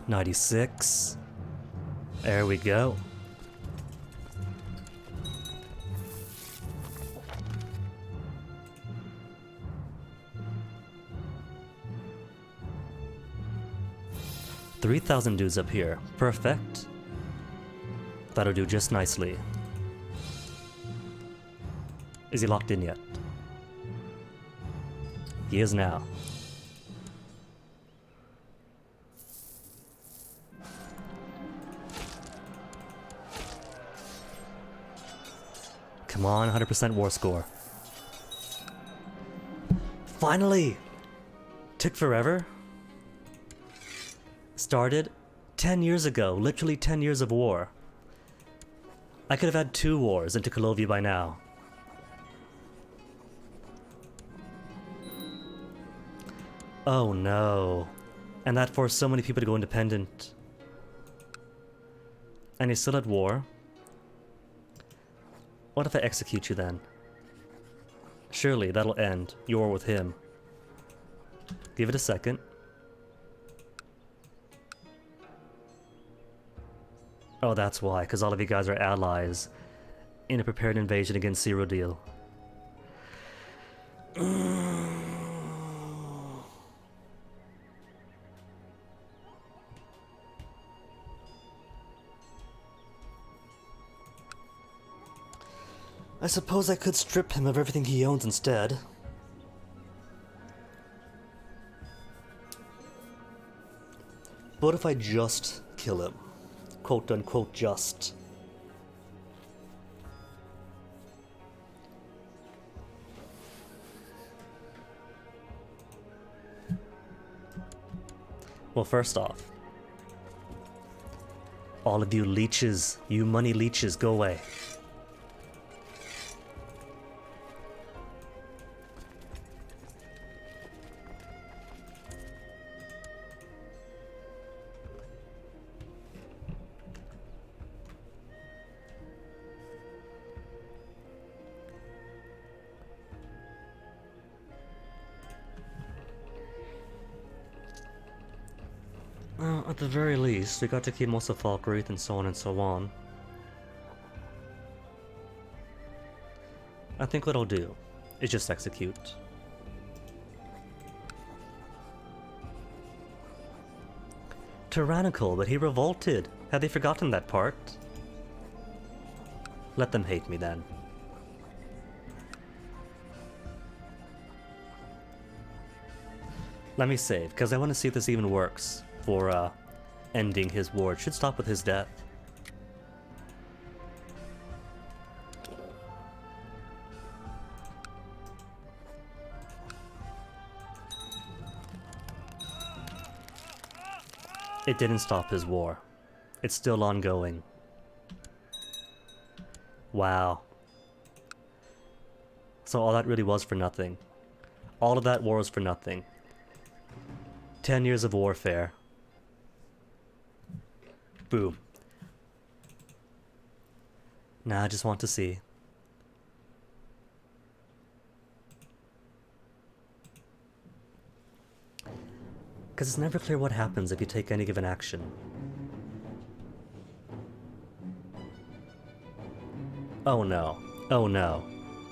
$96. There we go. $3,000 dudes up here. Perfect. That'll do just nicely. Is he locked in yet? He is now. Come on, 100% war score. Finally! Took forever. Started 10 years ago, literally 10 years of war. I could have had 2 wars into Colombia by now. Oh no. And that forced so many people to go independent. And he's still at war. What if I execute you then? Surely that'll end your war with him. Give it a second. Oh, that's why, because all of you guys are allies in a prepared invasion against Zero Deal. I suppose I could strip him of everything he owns instead. But what if I just kill him? Quote unquote just. Well, first off, all of you leeches, you money leeches, go away. At the very least, we got to keep most of Falkreath and so on and so on. I think what I'll do is just execute. Tyrannical, but he revolted. Had they forgotten that part? Let them hate me then. Let me save, because I want to see if this even works for ending his war. It should stop with his death. It didn't stop his war. It's still ongoing. Wow. So all that really was for nothing. All of that war was for nothing. 10 years of warfare. Boom. Now I just want to see. Because it's never clear what happens if you take any given action. Oh no. Oh no.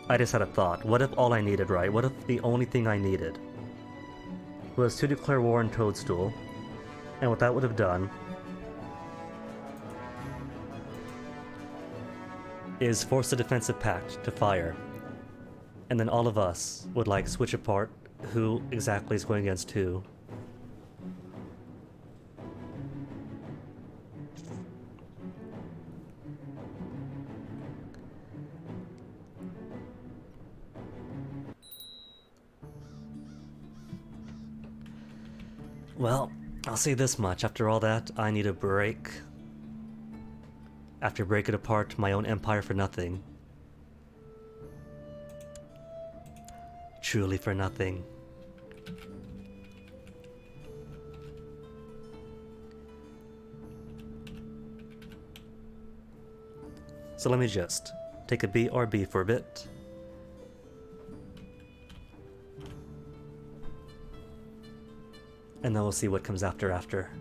I just had a thought. What if all I needed, right? What if the only thing I needed was to declare war on Toadstool, and what that would have done is force the defensive pact to fire, and then all of us would like switch apart who exactly is going against who. Well, I'll say this much. After all that, I need a break. After breaking apart my own empire for nothing. Truly for nothing. So let me just take a BRB for a bit. And then we'll see what comes after.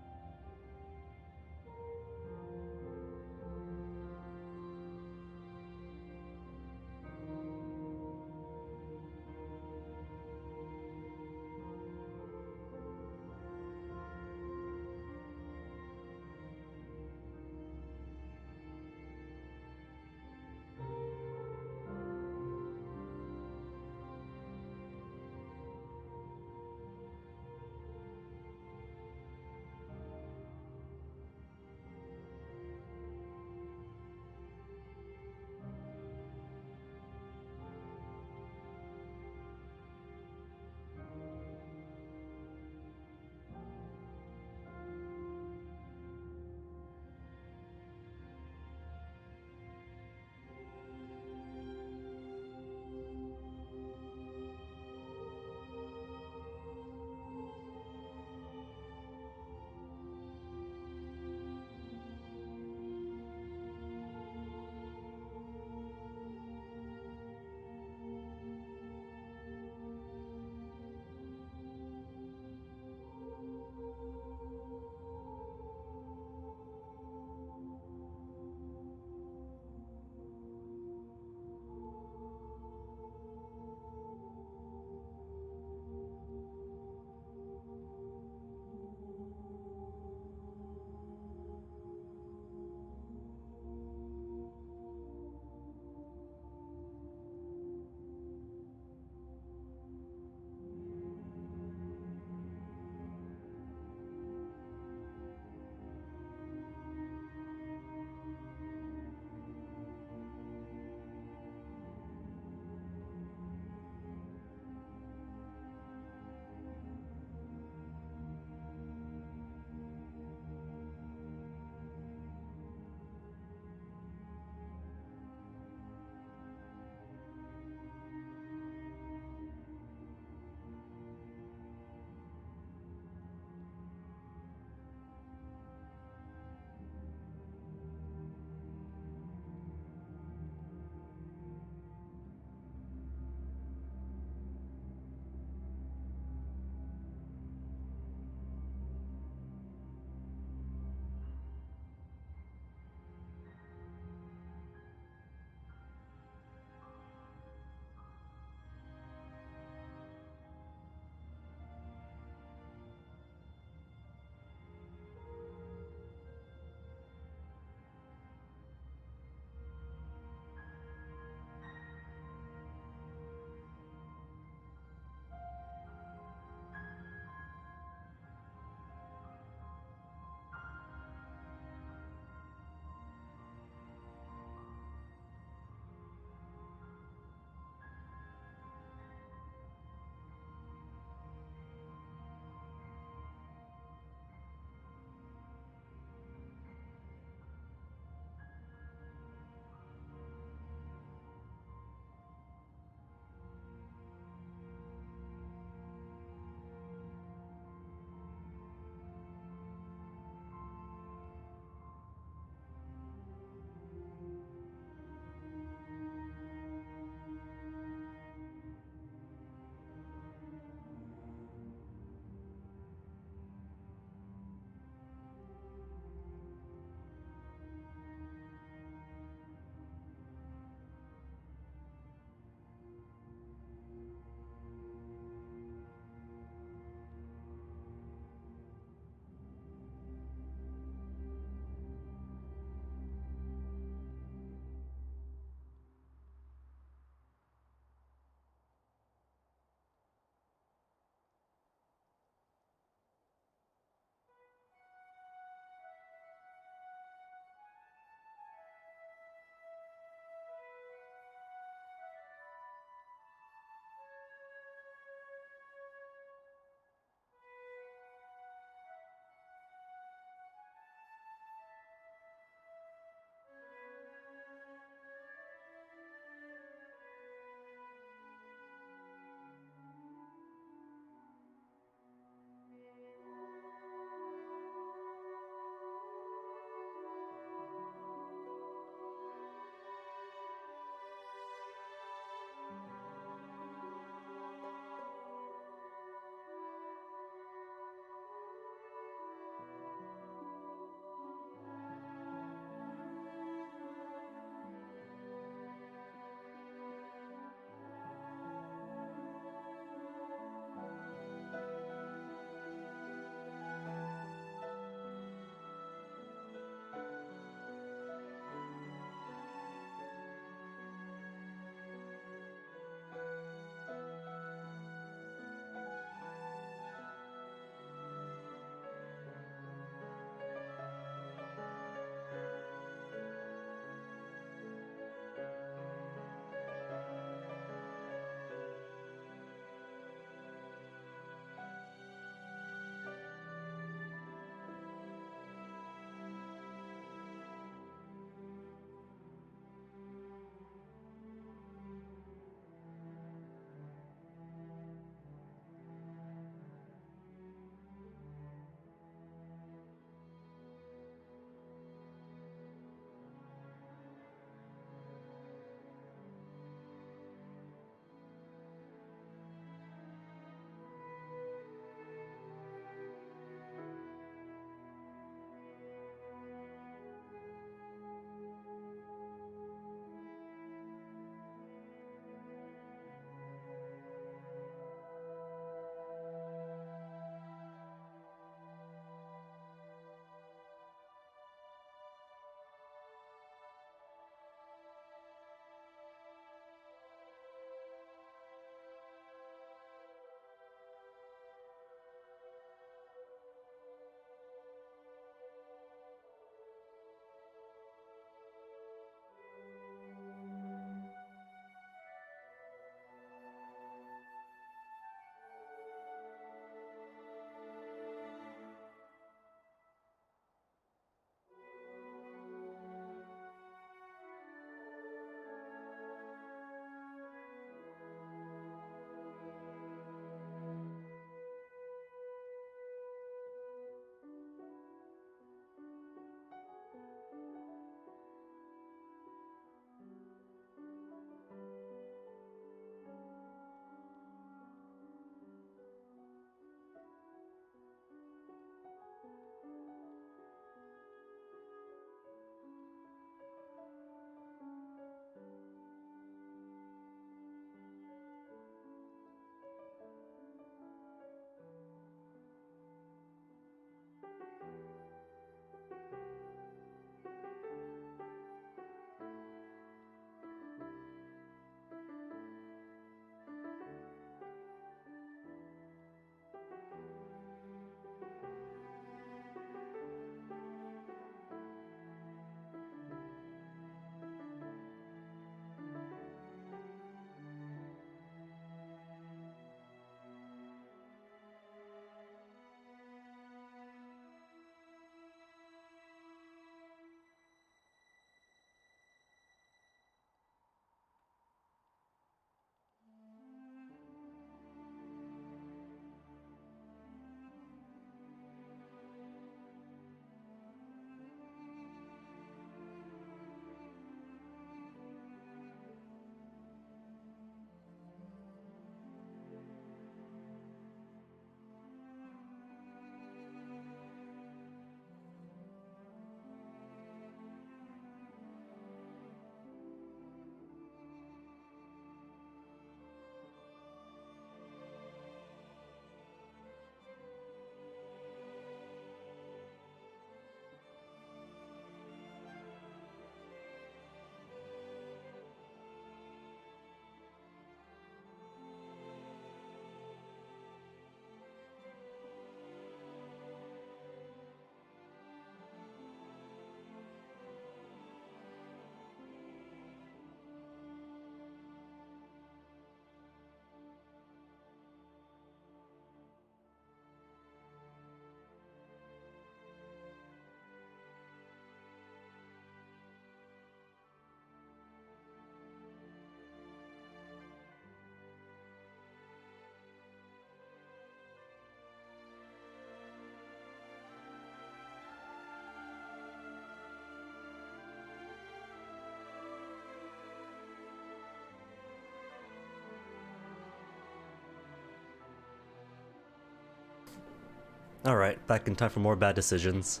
Alright, back in time for more bad decisions.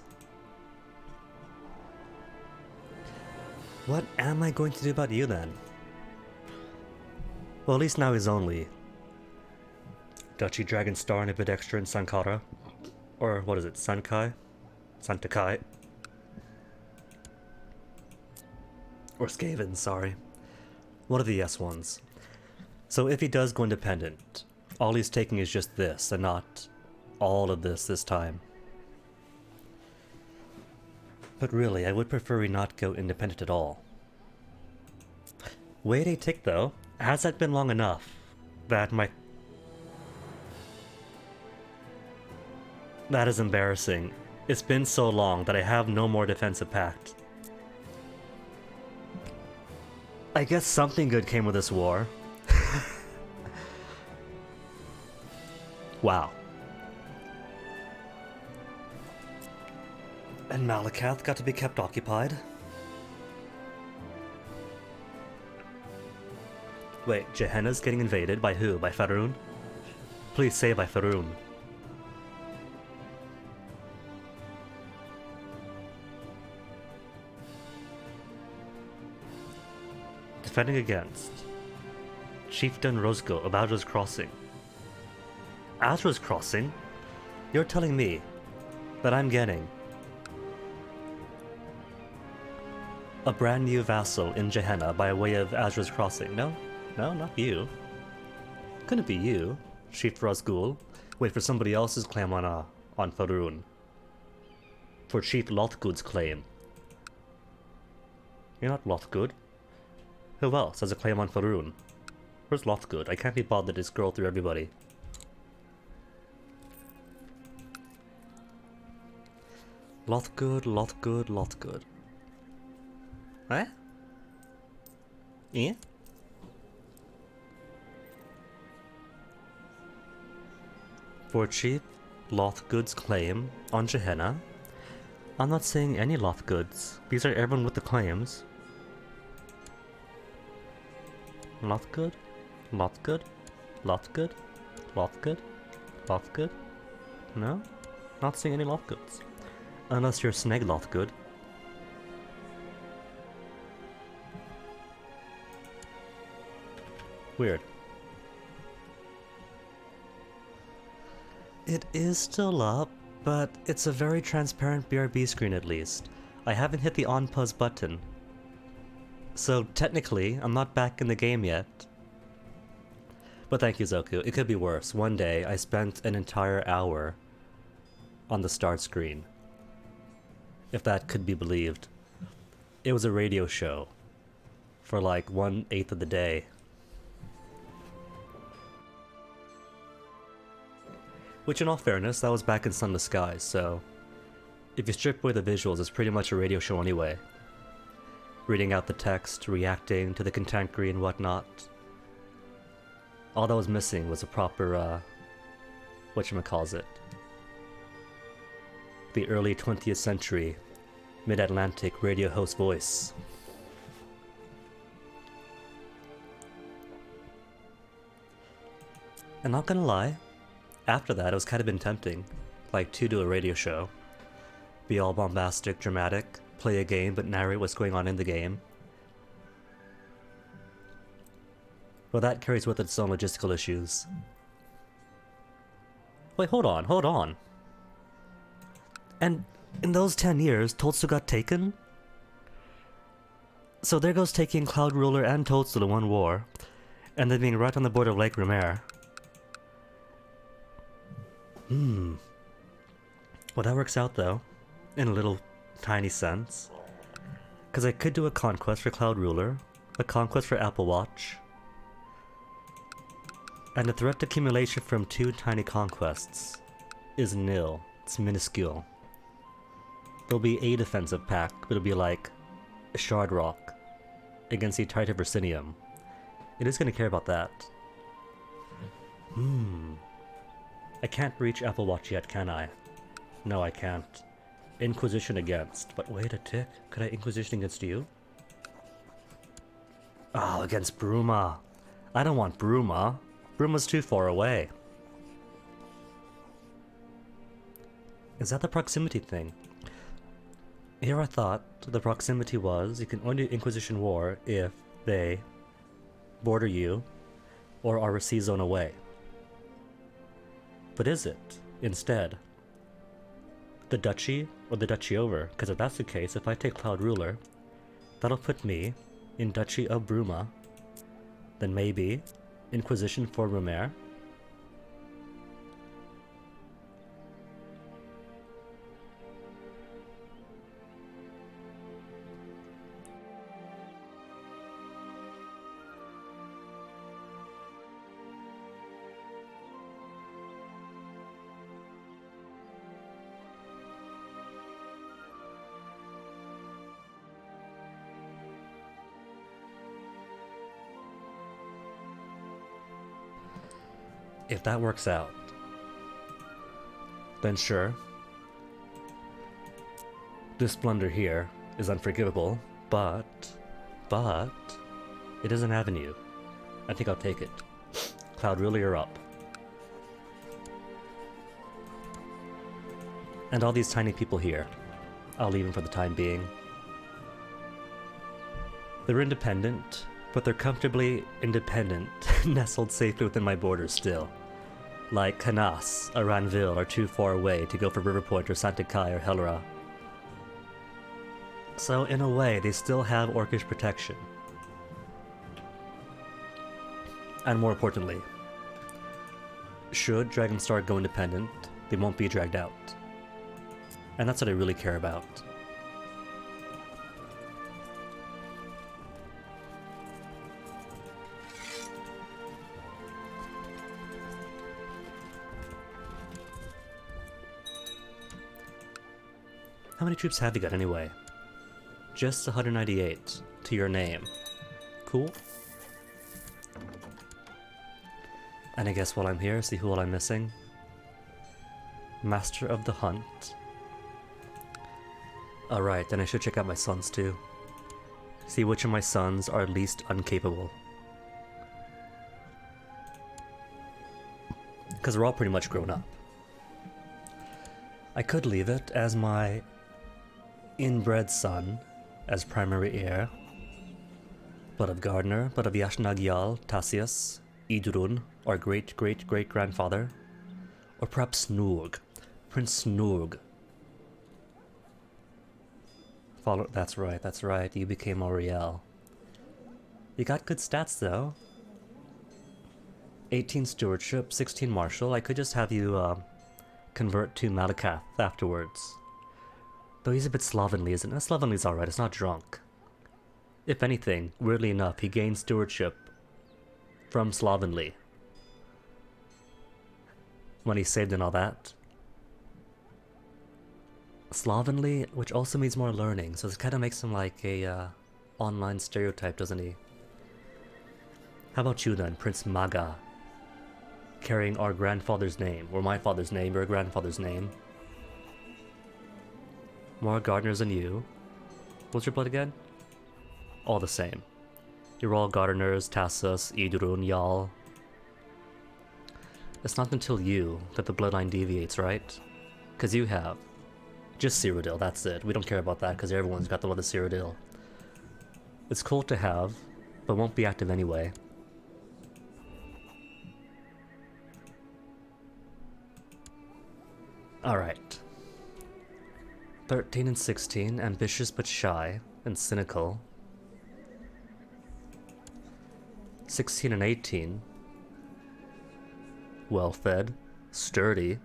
What am I going to do about you then? Well, at least now he's only Duchy Dragon Star and a bit extra in Sankara. Or what is it, Sankai? Santakai? Or Skaven, sorry. One of the S ones. So if he does go independent, all he's taking is just this, and not all of this time. But really, I would prefer he not go independent at all. Wait a tick though, has that been long enough that my... That is embarrassing. It's been so long that I have no more defensive pact. I guess something good came with this war. Wow. And Malakath got to be kept occupied. Wait, Gehenna's getting invaded? By who? By Faerun? Please say by Faerun. Defending against Chieftain Rosgo of Azra's Crossing. Azra's Crossing? You're telling me that I'm getting a brand new vassal in Gehenna by way of Azra's Crossing? No? No, not you. Couldn't be you, Chief Rosgul. Wait for somebody else's claim on Faerun. For Chief Lothgood's claim. You're not Lothgood. Who else has a claim on Faerun? Where's Lothgood? I can't be bothered to scroll through everybody. Lothgood, Lothgood, Lothgood. Eh? Eh? For Chief Lothgood's claim on Gehenna. I'm not saying any Lothgoods. These are everyone with the claims. Lothgood? Lothgood? Lothgood? Lothgood? Lothgood? No? Not seeing any Lothgoods. Unless you're Sneg Lothgood. Weird. It is still up, but it's a very transparent BRB screen at least. I haven't hit the on-pause button. So technically, I'm not back in the game yet. But thank you, Zoku. It could be worse. One day, I spent an entire hour on the start screen. If that could be believed. It was a radio show for like 1/8 of the day. Which in all fairness, that was back in Sunless Skies, so if you strip away the visuals, it's pretty much a radio show anyway. Reading out the text, reacting to the contemporary and whatnot. All that was missing was a proper, whatchamacallit. The early 20th century mid-Atlantic radio host voice. And not gonna lie, after that it was kind of been tempting, like to do a radio show. Be all bombastic, dramatic, play a game but narrate what's going on in the game. Well, that carries with it its own logistical issues. Wait, hold on. And in those 10 years, Toadstool got taken? So there goes taking Cloud Ruler and Toadstool in one war, and then being right on the border of Lake Remer. Well, that works out though, in a little tiny sense. Because I could do a conquest for Cloud Ruler, a conquest for Apple Watch, and the threat accumulation from 2 tiny conquests is nil. It's minuscule. There'll be a defensive pack, but it'll be like a Shard Rock against the Titan Versinium. It is going to care about that. I can't reach Apple Watch yet, can I? No, I can't. Inquisition against. But wait a tick. Could I Inquisition against you? Oh, against Bruma. I don't want Bruma. Bruma's too far away. Is that the proximity thing? Here I thought the proximity was you can only do Inquisition War if they border you or are a sea zone away. But is it, instead, the duchy or the duchy over? Because if that's the case, if I take Cloud Ruler, that'll put me in Duchy of Bruma, then maybe Inquisition for Romer. If that works out, then sure, this blunder here is unforgivable, but it is an avenue. I think I'll take it. Cloud Ruler, you're up. And all these tiny people here, I'll leave them for the time being. They're independent, but they're comfortably independent, nestled safely within my borders still. Like Canas or Ranville are too far away to go for Riverpoint or Santa Kai or Helra. So in a way, they still have Orcish protection. And more importantly, should Dragonstar go independent, they won't be dragged out. And that's what I really care about. How many troops have you got anyway? Just 198 to your name. Cool. And I guess while I'm here, see who all I'm missing. Master of the Hunt. Alright, then I should check out my sons too. See which of my sons are least incapable. Because we're all pretty much grown up. I could leave it as my inbred son as primary heir, but of Gardner, but of Yashnagyal, Tassius, Idrun, our great-great-great-grandfather, or perhaps Snoog, Prince Snoog. That's right, you became Auriel. You got good stats though. 18 stewardship, 16 martial. I could just have you convert to Malakath afterwards. Though he's a bit slovenly, isn't it? Slovenly's alright, it's not drunk. If anything, weirdly enough, he gained stewardship from slovenly when he saved and all that. Slovenly, which also means more learning, so it kind of makes him like a online stereotype, doesn't he? How about you then, Prince Maga? Carrying our grandfather's name, or my father's name, your grandfather's name. More gardeners than you. What's your blood again? All the same. You're all gardeners, Tassus, Idrun, Yal. It's not until you that the bloodline deviates, right? Because you have just Cyrodiil, that's it. We don't care about that because everyone's got the one with Cyrodiil. It's cool to have, but won't be active anyway. Alright. 13 and 16, ambitious but shy and cynical. 16 and 18, well-fed, sturdy.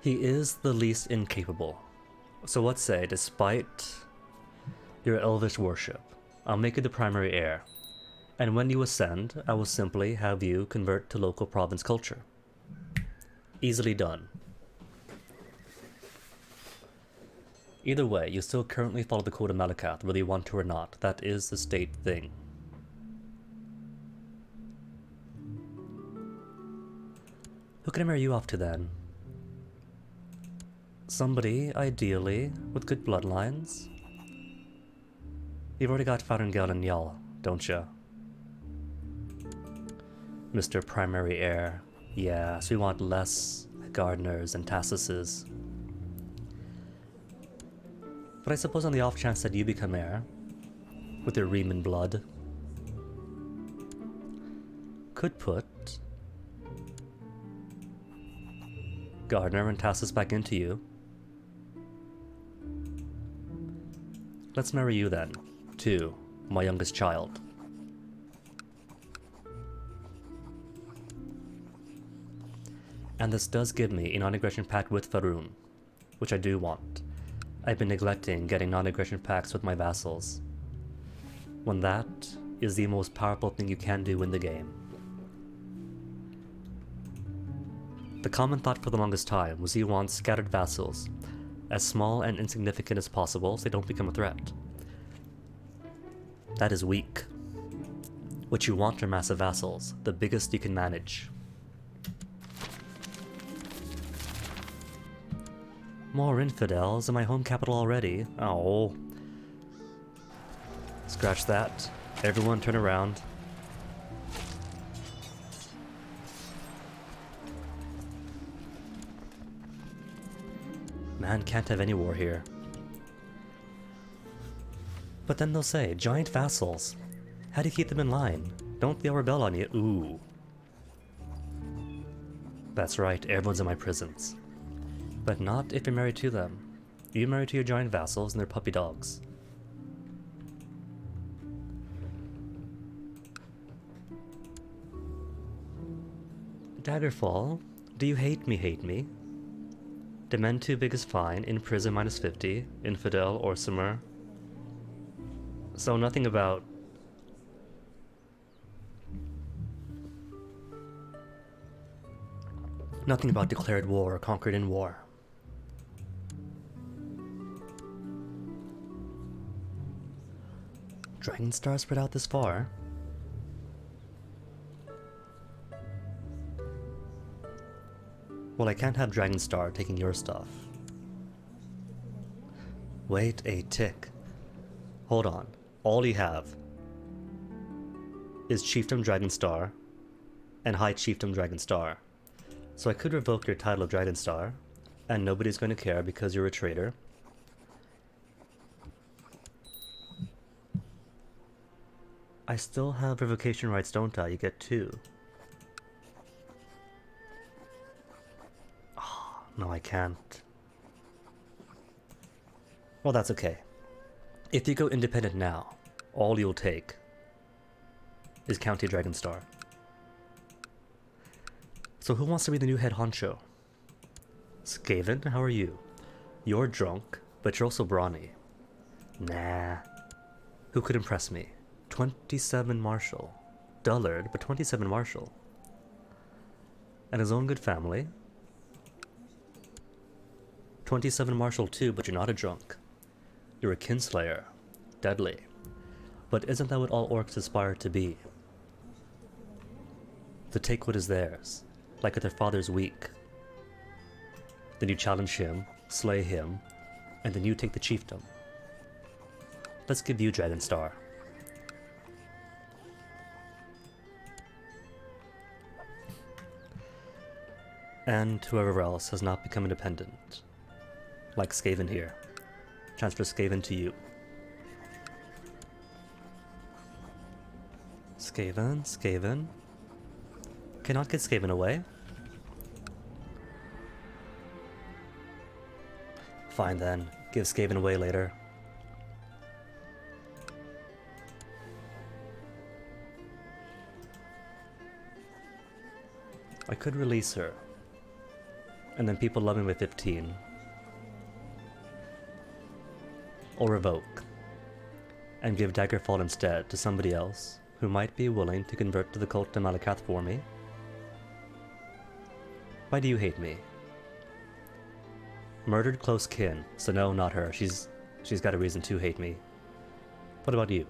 He is the least incapable. So let's say, despite your elvish worship, I'll make you the primary heir. And when you ascend, I will simply have you convert to local province culture. Easily done. Either way, you still currently follow the code of Malakath, whether you want to or not. That is the state thing. Who can I marry you off to then? Somebody, ideally, with good bloodlines. You've already got Farengel and Yal, don't ya? Mr. Primary Heir. Yeah, so we want less Gardeners and Tacises. But I suppose on the off chance that you become heir, with your Riemann blood, could put Gardner and Tassis back into you. Let's marry you then, to my youngest child. And this does give me a non-aggression pact with Faroon, which I do want. I've been neglecting getting non-aggression pacts with my vassals, when that is the most powerful thing you can do in the game. The common thought for the longest time was you want scattered vassals, as small and insignificant as possible so they don't become a threat. That is weak. What you want are massive vassals, the biggest you can manage. More infidels in my home capital already. Oh. Scratch that. Everyone turn around. Man can't have any war here. But then they'll say, giant vassals. How do you keep them in line? Don't they all rebel on you? Ooh. That's right, everyone's in my prisons. But not if you're married to them. You're married to your giant vassals and their puppy dogs. Daggerfall, do you hate me? Demand too big is fine, in prison -50, infidel, Orsimer. So nothing about... Nothing about declared war or conquered in war. Dragon Star spread out this far? Well, I can't have Dragon Star taking your stuff. Wait a tick. Hold on. All you have is Chiefdom Dragon Star and High Chiefdom Dragon Star. So I could revoke your title of Dragon Star, and nobody's going to care because you're a traitor. I still have revocation rights, don't I? You get 2. Oh, no, I can't. Well, that's okay. If you go independent now, all you'll take is County Dragon Star. So who wants to be the new head honcho? Skaven, how are you? You're drunk, but you're also brawny. Nah. Who could impress me? 27 Marshal. Dullard, but 27 Marshal. And his own good family. 27 Marshal too, but you're not a drunk. You're a kinslayer. Deadly. But isn't that what all orcs aspire to be? To take what is theirs, like if their father's weak. Then you challenge him, slay him, and then you take the chiefdom. Let's give you Dragon Star. And whoever else has not become independent. Like Skaven here. Transfer Skaven to you. Skaven. Cannot get Skaven away. Fine then, give Skaven away later. I could release her. And then people love me with 15. Or revoke. And give Daggerfall instead to somebody else who might be willing to convert to the cult of Malakath for me. Why do you hate me? Murdered close kin, so no, not her. She's got a reason to hate me. What about you?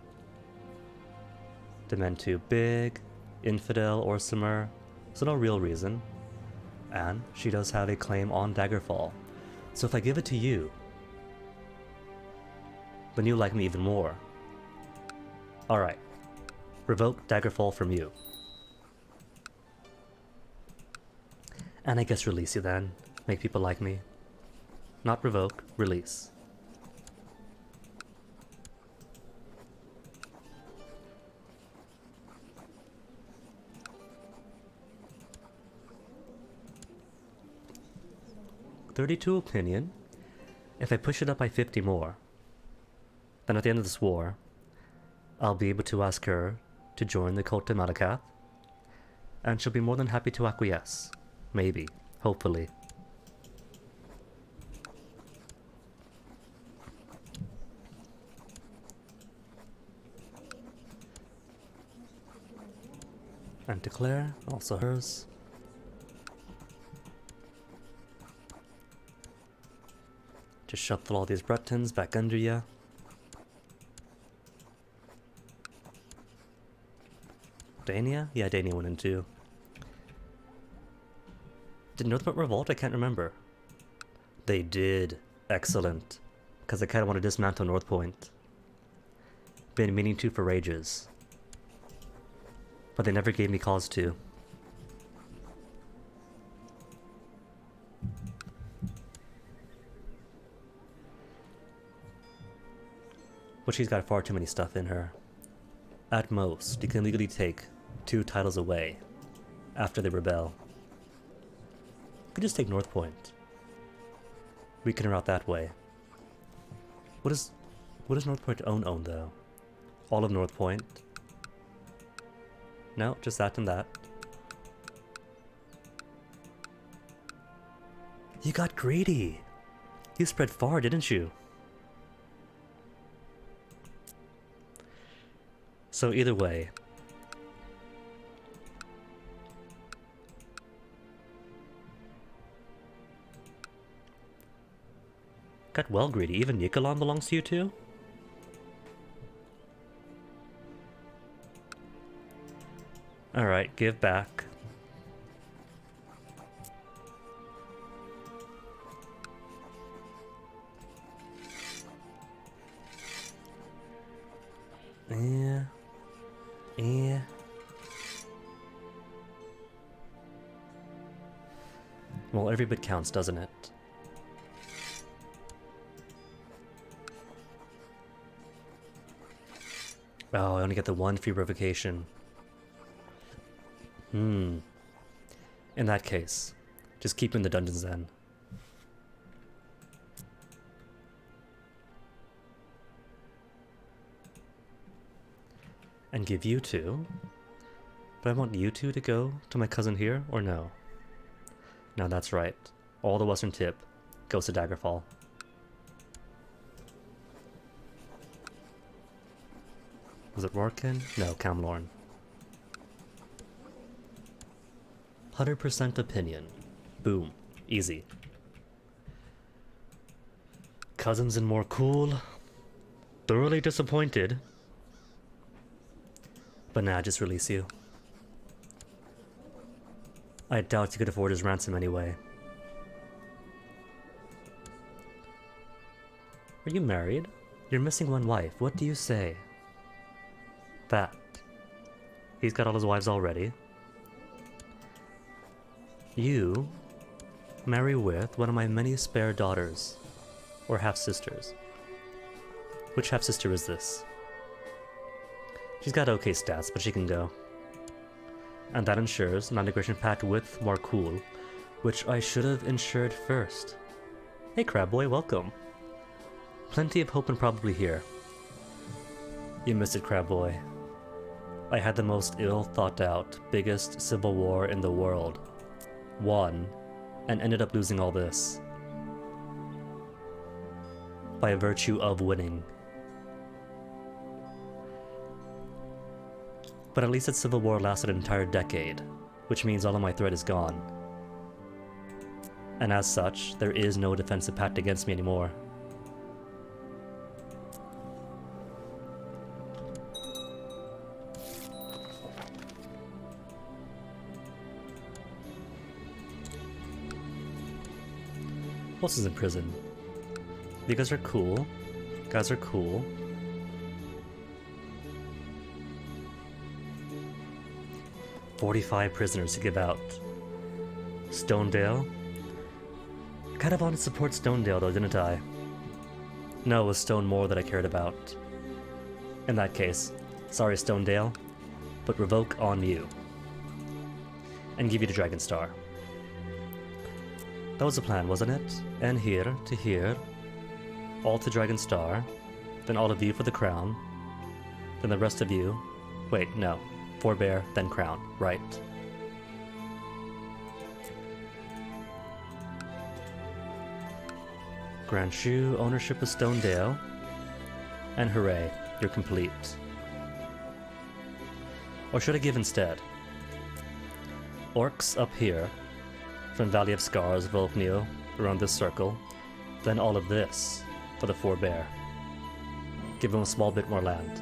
Demand too big, infidel, or Simmer, so no real reason. And she does have a claim on Daggerfall. So if I give it to you, then you like me even more. Alright. Revoke Daggerfall from you. And I guess release you then. Make people like me. Not revoke, release. $32 opinion. If I push it up by 50 more, then at the end of this war, I'll be able to ask her to join the cult to Malakath, and she'll be more than happy to acquiesce. Maybe. Hopefully. And declare, also hers. Just shuffle all these buttons back under ya. Dania? Yeah, Dania went in too. Did Northport revolt? I can't remember. They did. Excellent. Because I kind of want to dismantle North Point. Been meaning to for ages. But they never gave me cause to. But she's got far too many stuff in her. At most, you can legally take 2 titles away after they rebel. You could just take North Point. Weaken her out that way. What does North Point own though? All of North Point? No, just that and that. You got greedy! You spread far, didn't you? So either way, got well greedy. Even Nikolon belongs to you too? Alright, give back. Yeah. Yeah. Well, every bit counts, doesn't it? Oh, I only get the 1 free revocation. In that case, just keep in the dungeons then. And give you 2. But I want you 2 to go to my cousin here, or no? No, that's right. All the western tip goes to Daggerfall. Was it Rorken? No, Camlorn. 100% opinion. Boom. Easy. Cousins and more cool. Thoroughly disappointed. But nah, just release you. I doubt you could afford his ransom anyway. Are you married? You're missing 1 wife. What do you say? That. He's got all his wives already. You marry with one of my many spare daughters. Or half-sisters. Which half-sister is this? She's got okay stats, but she can go. And that ensures non-integration pact with Markul, which I should have ensured first. Hey Crabboy, welcome. Plenty of hope and probably here. You missed it, Crabboy. I had the most ill-thought-out, biggest civil war in the world. Won, and ended up losing all this. By virtue of winning. But at least that civil war lasted an entire decade, which means all of my threat is gone. and as such, there is no defensive pact against me anymore. Who else is in prison? You guys are cool. Guys are cool. "45 prisoners to give out." Stonedale? Kind of wanted to support Stonedale though, didn't I? No, it was Stonemore that I cared about. In that case, sorry Stonedale, but revoke on you. And give you the Dragon Star. That was the plan, wasn't it? And here to here, all to Dragon Star, then all of you for the crown, then the rest of you. Wait, no. Forebear, then crown. Right. Grant you ownership of Stonedale, and hooray, you're complete. Or should I give instead? Orcs up here, from Valley of Scars, Volkneo, around this circle, then all of this for the Forebear. Give him a small bit more land.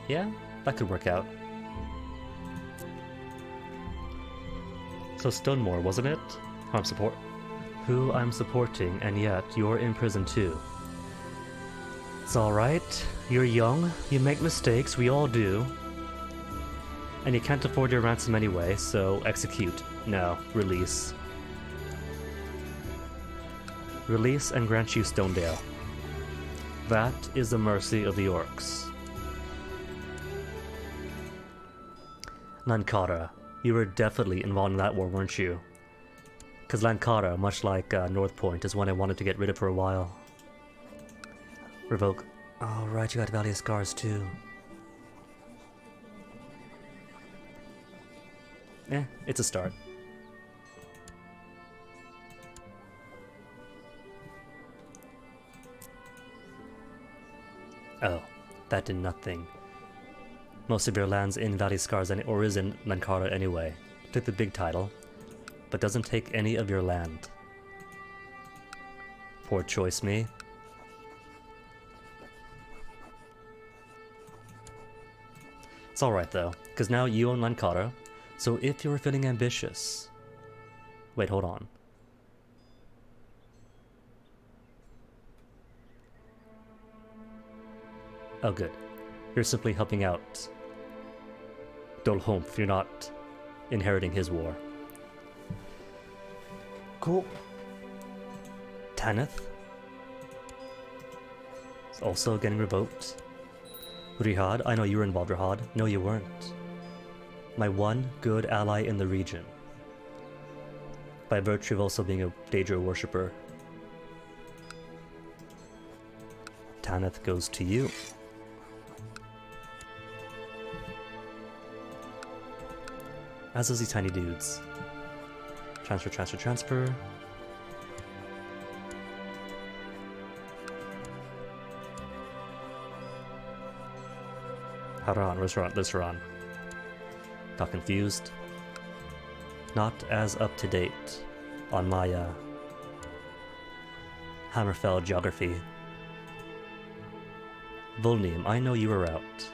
Yeah, that could work out. So Stonemore, wasn't it? Who I'm supporting, and yet you're in prison too. It's alright, you're young, you make mistakes, we all do. And you can't afford your ransom anyway, so execute. No, release. Release and grant you Stonedale. That is the mercy of the orcs. Lankara, you were definitely involved in that war, weren't you? Because Lankara, much like North Point, is one I wanted to get rid of for a while. Revoke. Oh right, you got Valley of Scars too. It's a start. Oh, that did nothing. Most of your land's in Valley Scars or is in Lankara anyway. Took the big title, but doesn't take any of your land. Poor choice, me. It's alright though, because now you own Lankara, so if you're feeling ambitious... Wait, hold on. Oh good. You're simply helping out Dolhomf, you're not inheriting his war. Cool. Tanith is also getting revoked. Rihad, I know you were involved, Rihad. No, you weren't. My one good ally in the region. By virtue of also being a Daedra worshipper. Tanith goes to you. As does these tiny dudes. Transfer, transfer, transfer. Haran, where's Haran? There's Haran. Got confused. Not as up to date on my Hammerfell geography. Volneem, I know you were out.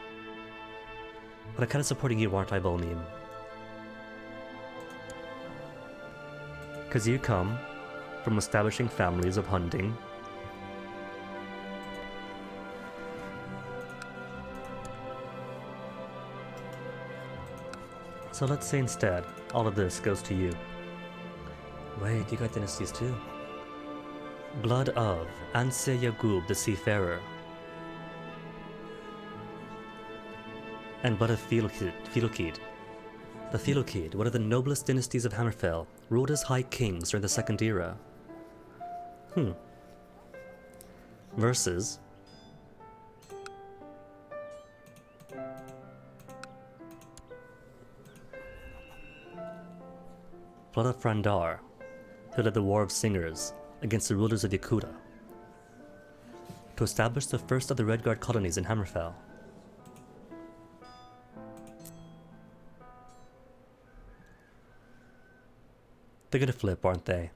But I'm kinda supporting you, aren't I, Volneem? Because you come from establishing families of hunting. So let's say instead, all of this goes to you. Wait, you got dynasties too? Blood of Anse Yagub the Seafarer. And blood of Filokid. The Filokid, one of the noblest dynasties of Hammerfell, ruled as High Kings during the Second Era. Versus... Blood of Frandar, who led the War of Singers against the rulers of Yakuta, to establish the first of the Redguard colonies in Hammerfell. They're gonna flip, aren't they?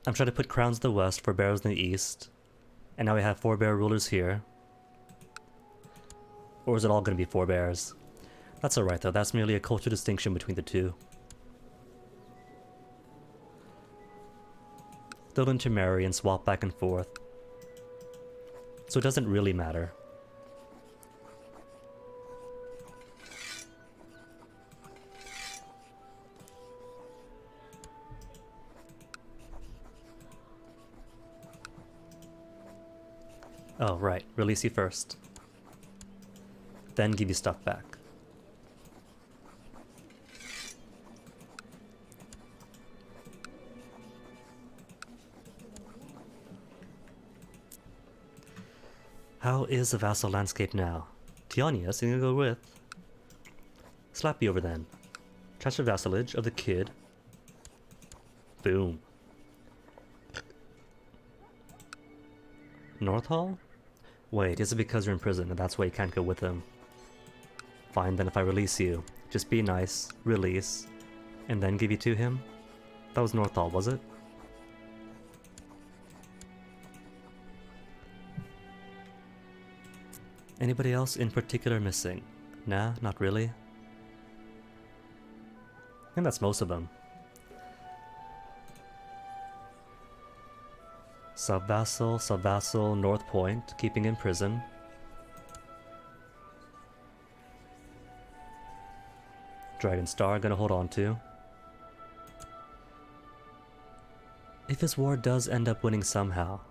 I'm trying to put crowns in the west for bears in the east. And now we have 4 bear rulers here. Or is it all going to be 4 bears? That's alright though, that's merely a cultural distinction between the two. They'll intermarry and swap back and forth. So it doesn't really matter. Oh, right. Release you first. Then give you stuff back. How is the vassal landscape now? Tianius, you gonna go with? Slap you over then. Transfer vassalage of the kid. Boom. North Hall? Wait, is it because you're in prison and that's why you can't go with him? Fine, then if I release you, just be nice, release, and then give you to him? That was North Hall, was it? Anybody else in particular missing? Nah, not really. I think that's most of them. Sub-vassal, North Point, keeping in prison. Dragon Star, gonna hold on to. If his war does end up winning somehow,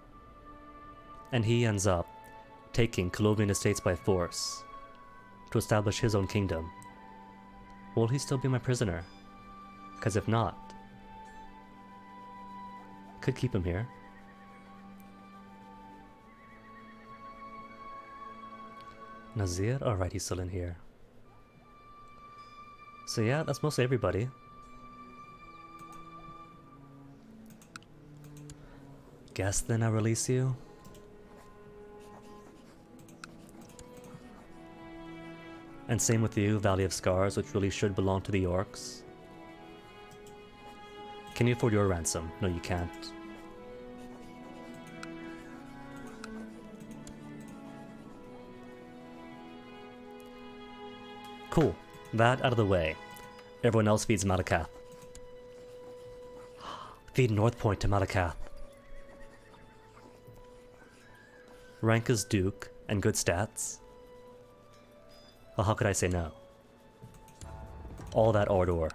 and he ends up taking Colovian estates by force to establish his own kingdom, will he still be my prisoner? Because if not, could keep him here. Nazir? Alright, he's still in here. So yeah, that's mostly everybody. Guess then I release you? And same with you, Valley of Scars, which really should belong to the orcs. Can you afford your ransom? No, you can't. Cool. That out of the way. Everyone else feeds Malakath. Feed North Point to Malakath. Rank as Duke and good stats. Well, how could I say no? All that ardor.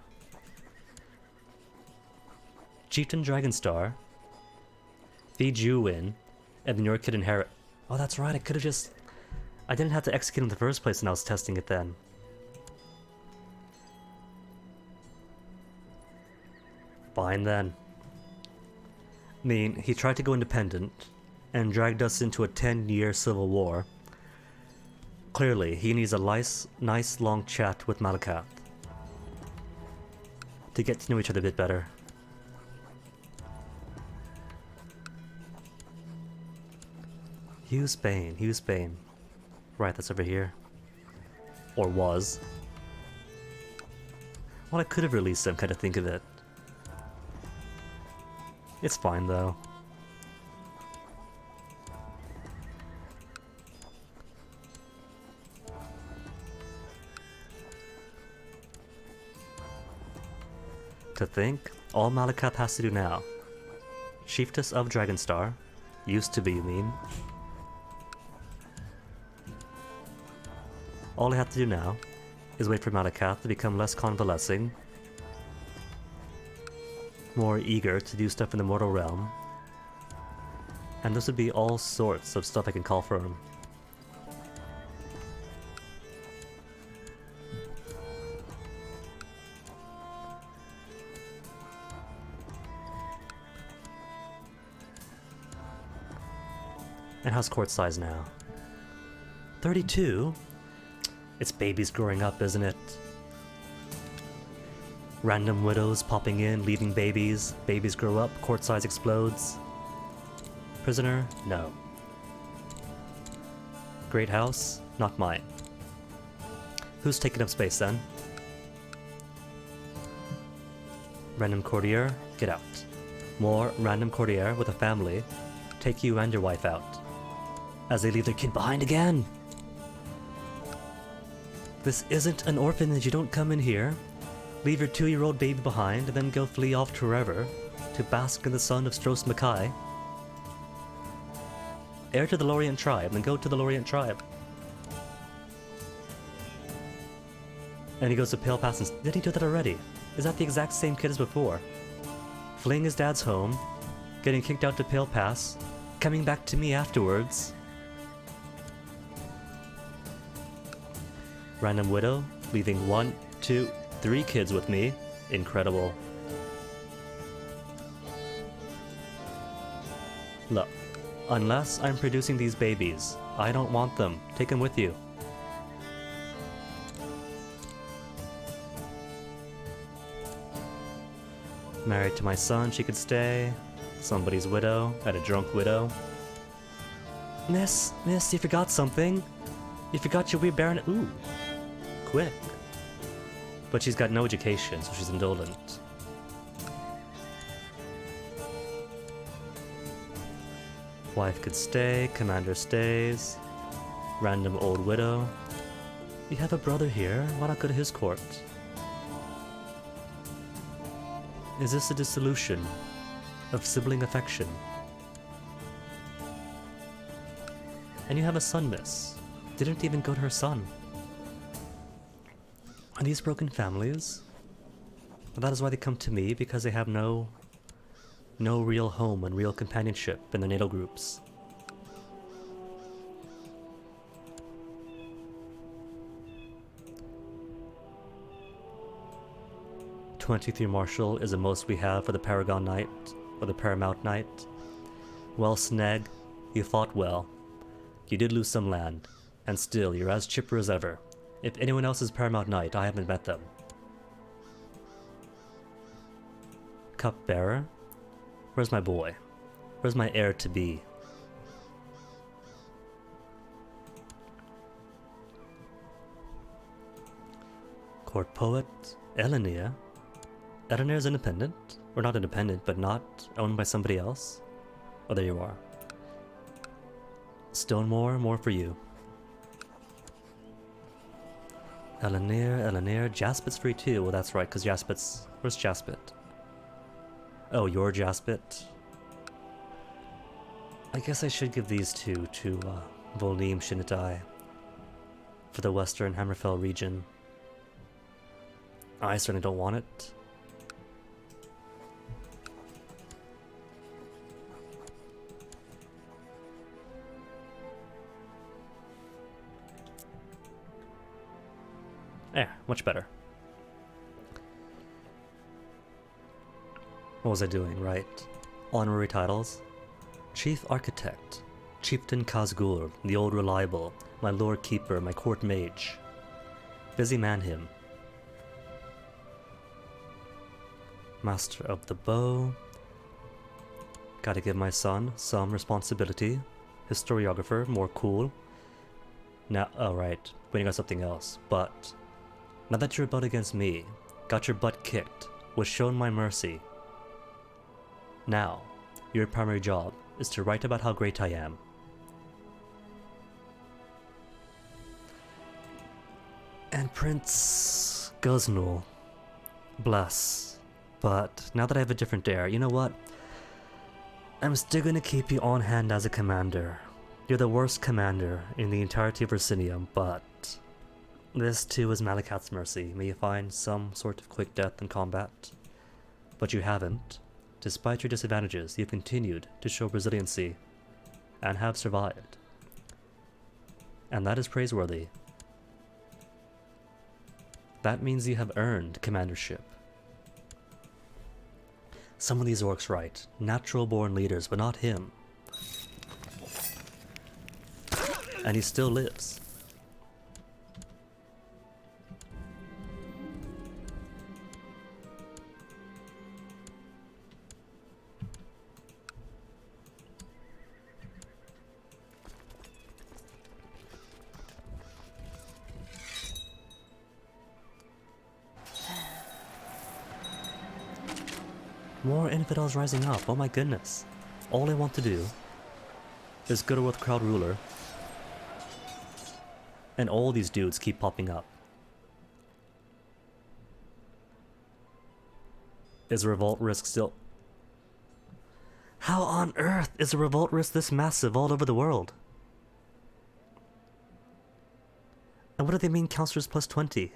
Chieftain Dragonstar. Feed you in, and then your kid inherit. Oh, that's right, I could have just... I didn't have to execute in the first place when I was testing it then. Fine then. I mean, he tried to go independent, and dragged us into a 10-year civil war. Clearly, he needs a nice long chat with Malakath to get to know each other a bit better. Hugh Spain. Right, that's over here. Or was. Well, I could have released him, kind of think of it. It's fine, though. To think, all Malakath has to do now. Chiefess of Dragonstar. Used to be, you mean? All I have to do now is wait for Malakath to become less convalescing, more eager to do stuff in the mortal realm, and this would be all sorts of stuff I can call for him. And how's court size now? 32? It's babies growing up, isn't it? Random widows popping in, leaving babies. Babies grow up, court size explodes. Prisoner? No. Great house? Not mine. Who's taking up space then? Random courtier? Get out. More random courtier with a family take you and your wife out, as they leave their kid behind again. This isn't an orphanage. You don't come in here, leave your 2-year-old baby behind, and then go flee off to wherever to bask in the sun of Stros Mackay. Heir to the Lorient tribe, then go to the Lorient tribe. And he goes to Pale Pass and... Did he do that already? Is that the exact same kid as before? Fleeing his dad's home, getting kicked out to Pale Pass, coming back to me afterwards. Random widow, leaving 1, 2, 3 kids with me. Incredible. Look, unless I'm producing these babies, I don't want them. Take them with you. Married to my son, she could stay. Somebody's widow, at a drunk widow. Miss, you forgot something. You forgot your wee baron. Ooh, quick. But she's got no education, so she's indolent. Wife could stay, commander stays. Random old widow. You have a brother here, why not go to his court? Is this a dissolution of sibling affection? And you have a son, miss. Didn't even go to her son. Are these broken families? Well, that is why they come to me, because they have no real home and real companionship in their natal groups. '23 Marshal is the most we have for the Paragon Knight, or the Paramount Knight. Well, Sneg, you fought well. You did lose some land, and still you're as chipper as ever. If anyone else is Paramount Knight, I haven't met them. Cupbearer? Where's my boy? Where's my heir-to-be? Court Poet? Elenir? Elenir's independent? Or not independent, but not owned by somebody else? Oh, there you are. Stonemore, more for you. Elenir, Jaspit's free too. Well, that's right, because Jaspit's... Where's Jaspit? Oh, you're Jaspit? I guess I should give these two to Volim, shouldn't I? For the Western Hammerfell region. I certainly don't want it. There, much better. What was I doing, right? Honorary titles. Chief Architect, Chieftain Khazgur, the Old Reliable, my Lord Keeper, my Court Mage. Busy man him. Master of the Bow. Gotta give my son some responsibility. Historiographer, more cool. Now, oh right, waiting on something else, but... Now that you're about against me, got your butt kicked, was shown my mercy. Now, your primary job is to write about how great I am. And Prince Guznul, bless. But now that I have a different heir, you know what? I'm still gonna keep you on hand as a commander. You're the worst commander in the entirety of Ursinium, but... This too is Malakat's mercy. May you find some sort of quick death in combat. But you haven't. Despite your disadvantages, you've continued to show resiliency, and have survived. And that is praiseworthy. That means you have earned commandership. Some of these orcs right, natural-born leaders, but not him. And he still lives. More infidels rising up, oh my goodness. All I want to do is go to a crowd ruler. And all these dudes keep popping up. Is a revolt risk still... How on earth is a revolt risk this massive all over the world? And what do they mean counselors plus 20?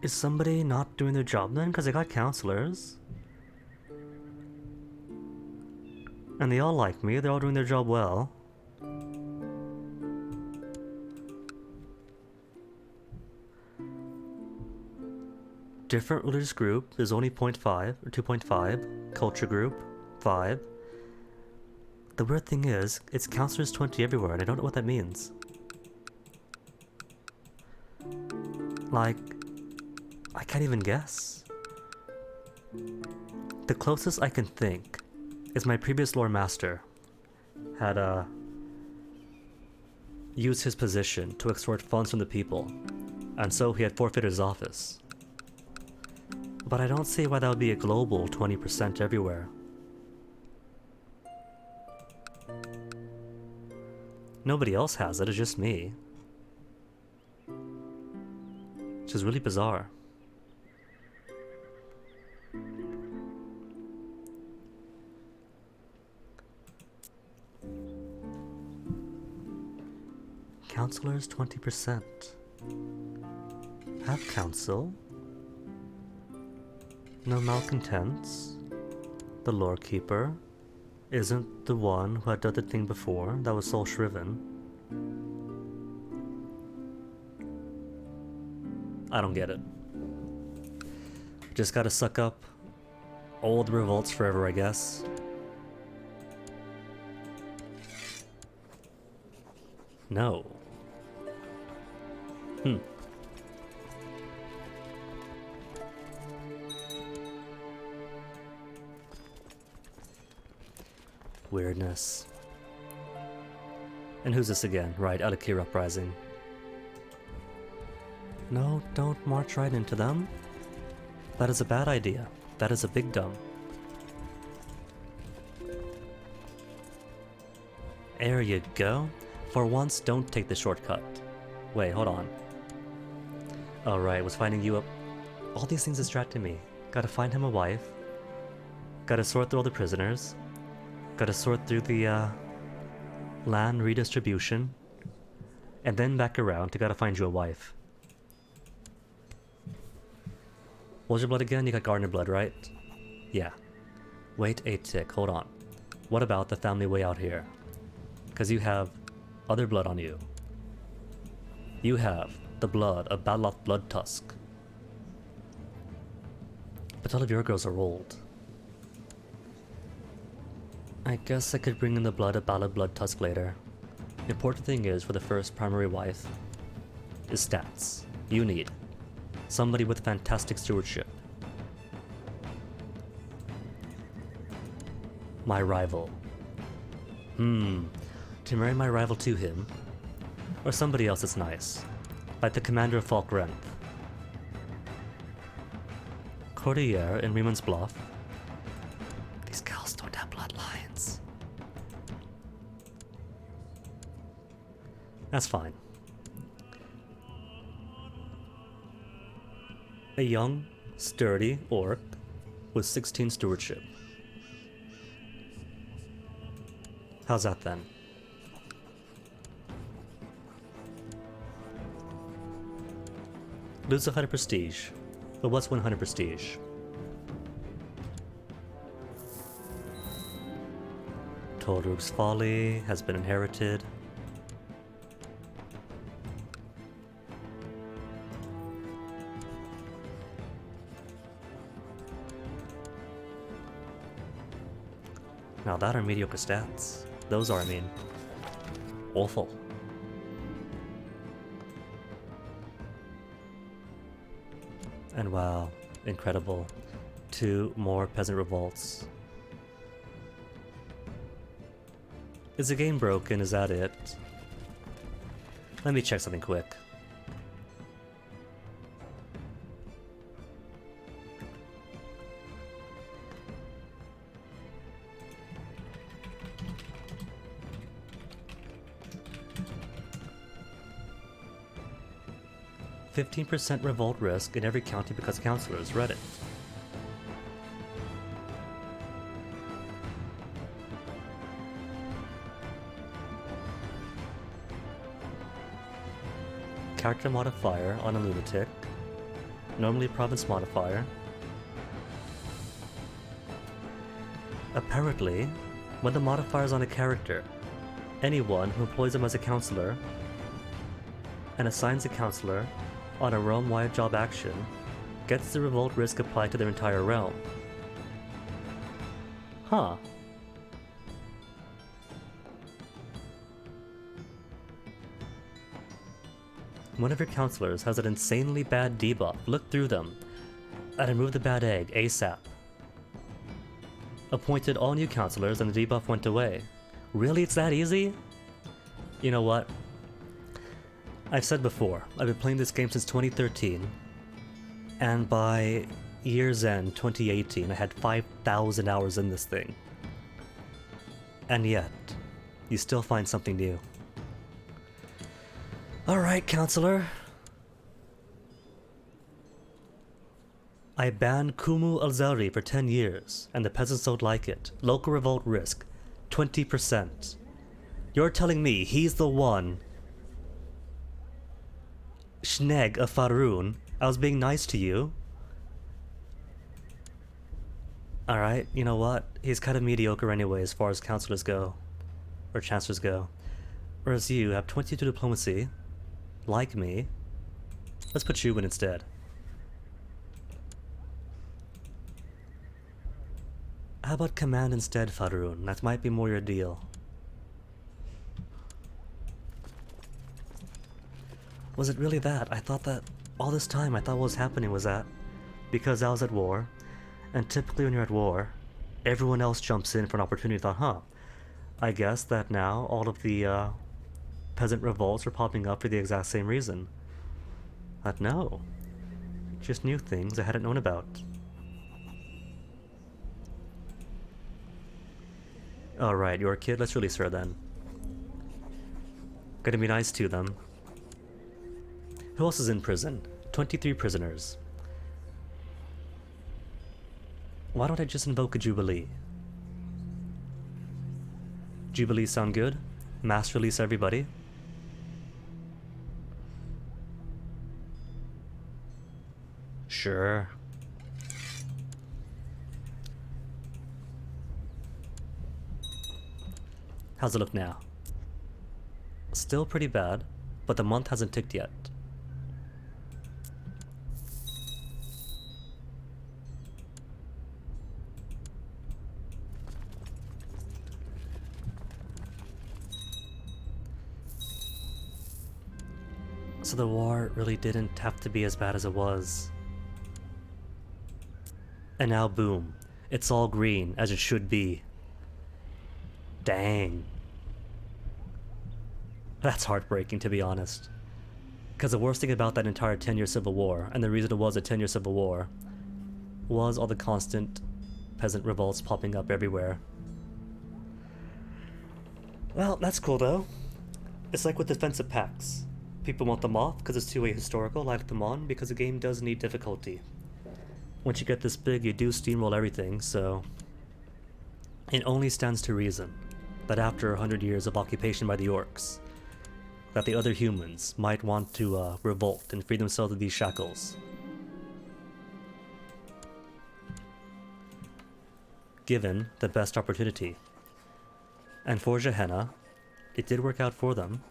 Is somebody not doing their job then? Because they got counselors. And they all like me, they're all doing their job well. Different religious group is only 0.5 or 2.5. Culture group, 5. The weird thing is, it's counselors 20 everywhere, and I don't know what that means. Like, I can't even guess. The closest I can think is my previous lore master had used his position to extort funds from the people, and so he had forfeited his office. But I don't see why that would be a global 20% everywhere. Nobody else has it, it's just me. Which is really bizarre. Counselors 20%. Have counsel. No malcontents. The lore keeper isn't the one who had done the thing before that was soul shriven. I don't get it. Just gotta suck up all the revolts forever, I guess. No. Weirdness. And who's this again? Right, Out-imperializing uprising. No, don't march right into them. That is a bad idea. That is a big dumb. There you go. For once, don't take the shortcut. Wait, hold on. Alright, was finding you up. All these things distracted me. Gotta find him a wife. Gotta sort through all the prisoners. Gotta sort through the land redistribution. And then back around to gotta find you a wife. What's your blood again? You got gardener blood, right? Yeah. Wait a tick, hold on. What about the family way out here? Because you have other blood on you. You have the blood of Batloth Blood Tusk. But all of your girls are old. I guess I could bring in the blood of Batloth Blood Tusk later. The important thing is, for the first primary wife, is stats. You need somebody with fantastic stewardship. My rival. To marry my rival to him, or somebody else that's nice, like the commander of Falkrenth. Courtier in Remon's Bluff. These gals don't have bloodlines. That's fine. A young, sturdy orc with 16 stewardship. How's that then? Lose 100 prestige, but what's 100 prestige? Toldrug's Folly has been inherited. Now that are mediocre stats. Those are, I mean, awful. And wow, incredible. 2 more peasant revolts. Is the game broken? Is that it? Let me check something quick. "15% revolt risk in every county because councilors." Read it. Character modifier on a lunatic. Normally province modifier. Apparently, when the modifier is on a character, anyone who employs them as a counselor and assigns a counselor on a realm-wide job action gets the revolt risk applied to their entire realm. Huh. One of your counselors has an insanely bad debuff. Look through them and remove the bad egg ASAP. Appointed all new counselors and the debuff went away. Really? It's that easy? You know what? I've said before, I've been playing this game since 2013, and by year's end, 2018, I had 5,000 hours in this thing. And yet, you still find something new. Alright, counselor. I banned Kumu Alzari for 10 years, and the peasants don't like it. Local revolt risk, 20%. You're telling me he's the one... Schneg of Faroon, I was being nice to you. Alright, you know what? He's kind of mediocre anyway as far as counselors go. Or chancellors go. Whereas you have 22 diplomacy. Like me. Let's put you in instead. How about command instead, Faroon? That might be more your deal. Was it really that? I thought that all this time I thought what was happening was that because I was at war, and typically when you're at war, everyone else jumps in for an opportunity. I thought, huh, I guess that now all of the peasant revolts are popping up for the exact same reason. But no, just new things I hadn't known about. Alright, you're a kid, let's release her then. Gonna be nice to them. Who else is in prison? 23 prisoners. Why don't I just invoke a Jubilee? Jubilee sound good? Mass release everybody? Sure. How's it look now? Still pretty bad, but the month hasn't ticked yet. So the war really didn't have to be as bad as it was. And now boom, it's all green, as it should be. Dang. That's heartbreaking, to be honest. Because the worst thing about that entire 10-year civil war, and the reason it was a 10-year civil war, was all the constant peasant revolts popping up everywhere. Well, that's cool though. It's like with defensive packs. People want them off because it's two-way historical, like them on because the game does need difficulty. Once you get this big, you do steamroll everything, so... It only stands to reason that after 100 years of occupation by the orcs, that the other humans might want to revolt and free themselves of these shackles. Given the best opportunity. And for Gehenna, it did work out for them.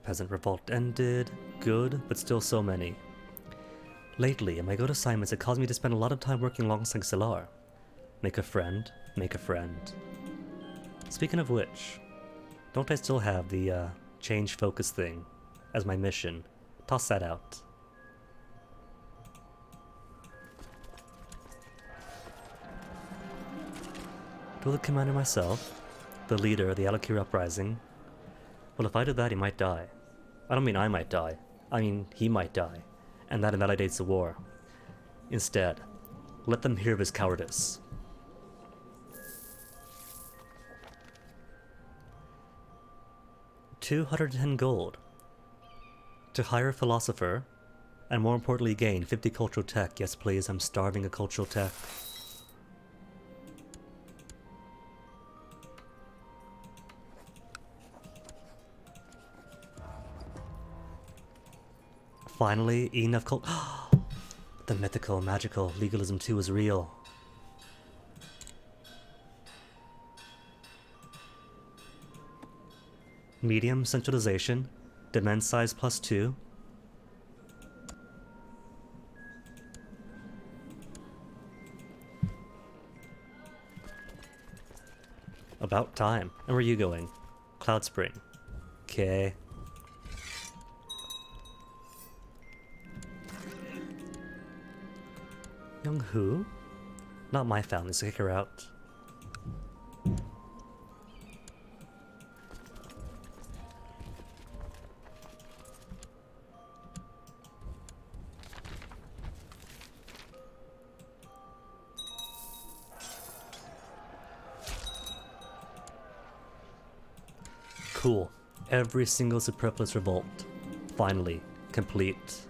Peasant revolt ended. Good, but still so many. Lately, in my good assignments, it caused me to spend a lot of time working alongside Xelar. Make a friend, make a friend. Speaking of which, don't I still have the change focus thing as my mission? Toss that out. Do the commander myself, the leader of the Alakir uprising. Well, if I do that, he might die. I don't mean I might die. I mean he might die, and that invalidates the war. Instead, let them hear of his cowardice. $210 gold to hire a philosopher, and more importantly gain 50 cultural tech. Yes please, I'm starving of cultural tech. Finally, enough cult. The mythical, magical legalism 2 is real. Medium centralization, demand size +2. About time. And where are you going? Cloud Spring. Okay. Young who? Not my family, so kick her out. Cool. Every single superfluous revolt. Finally, complete.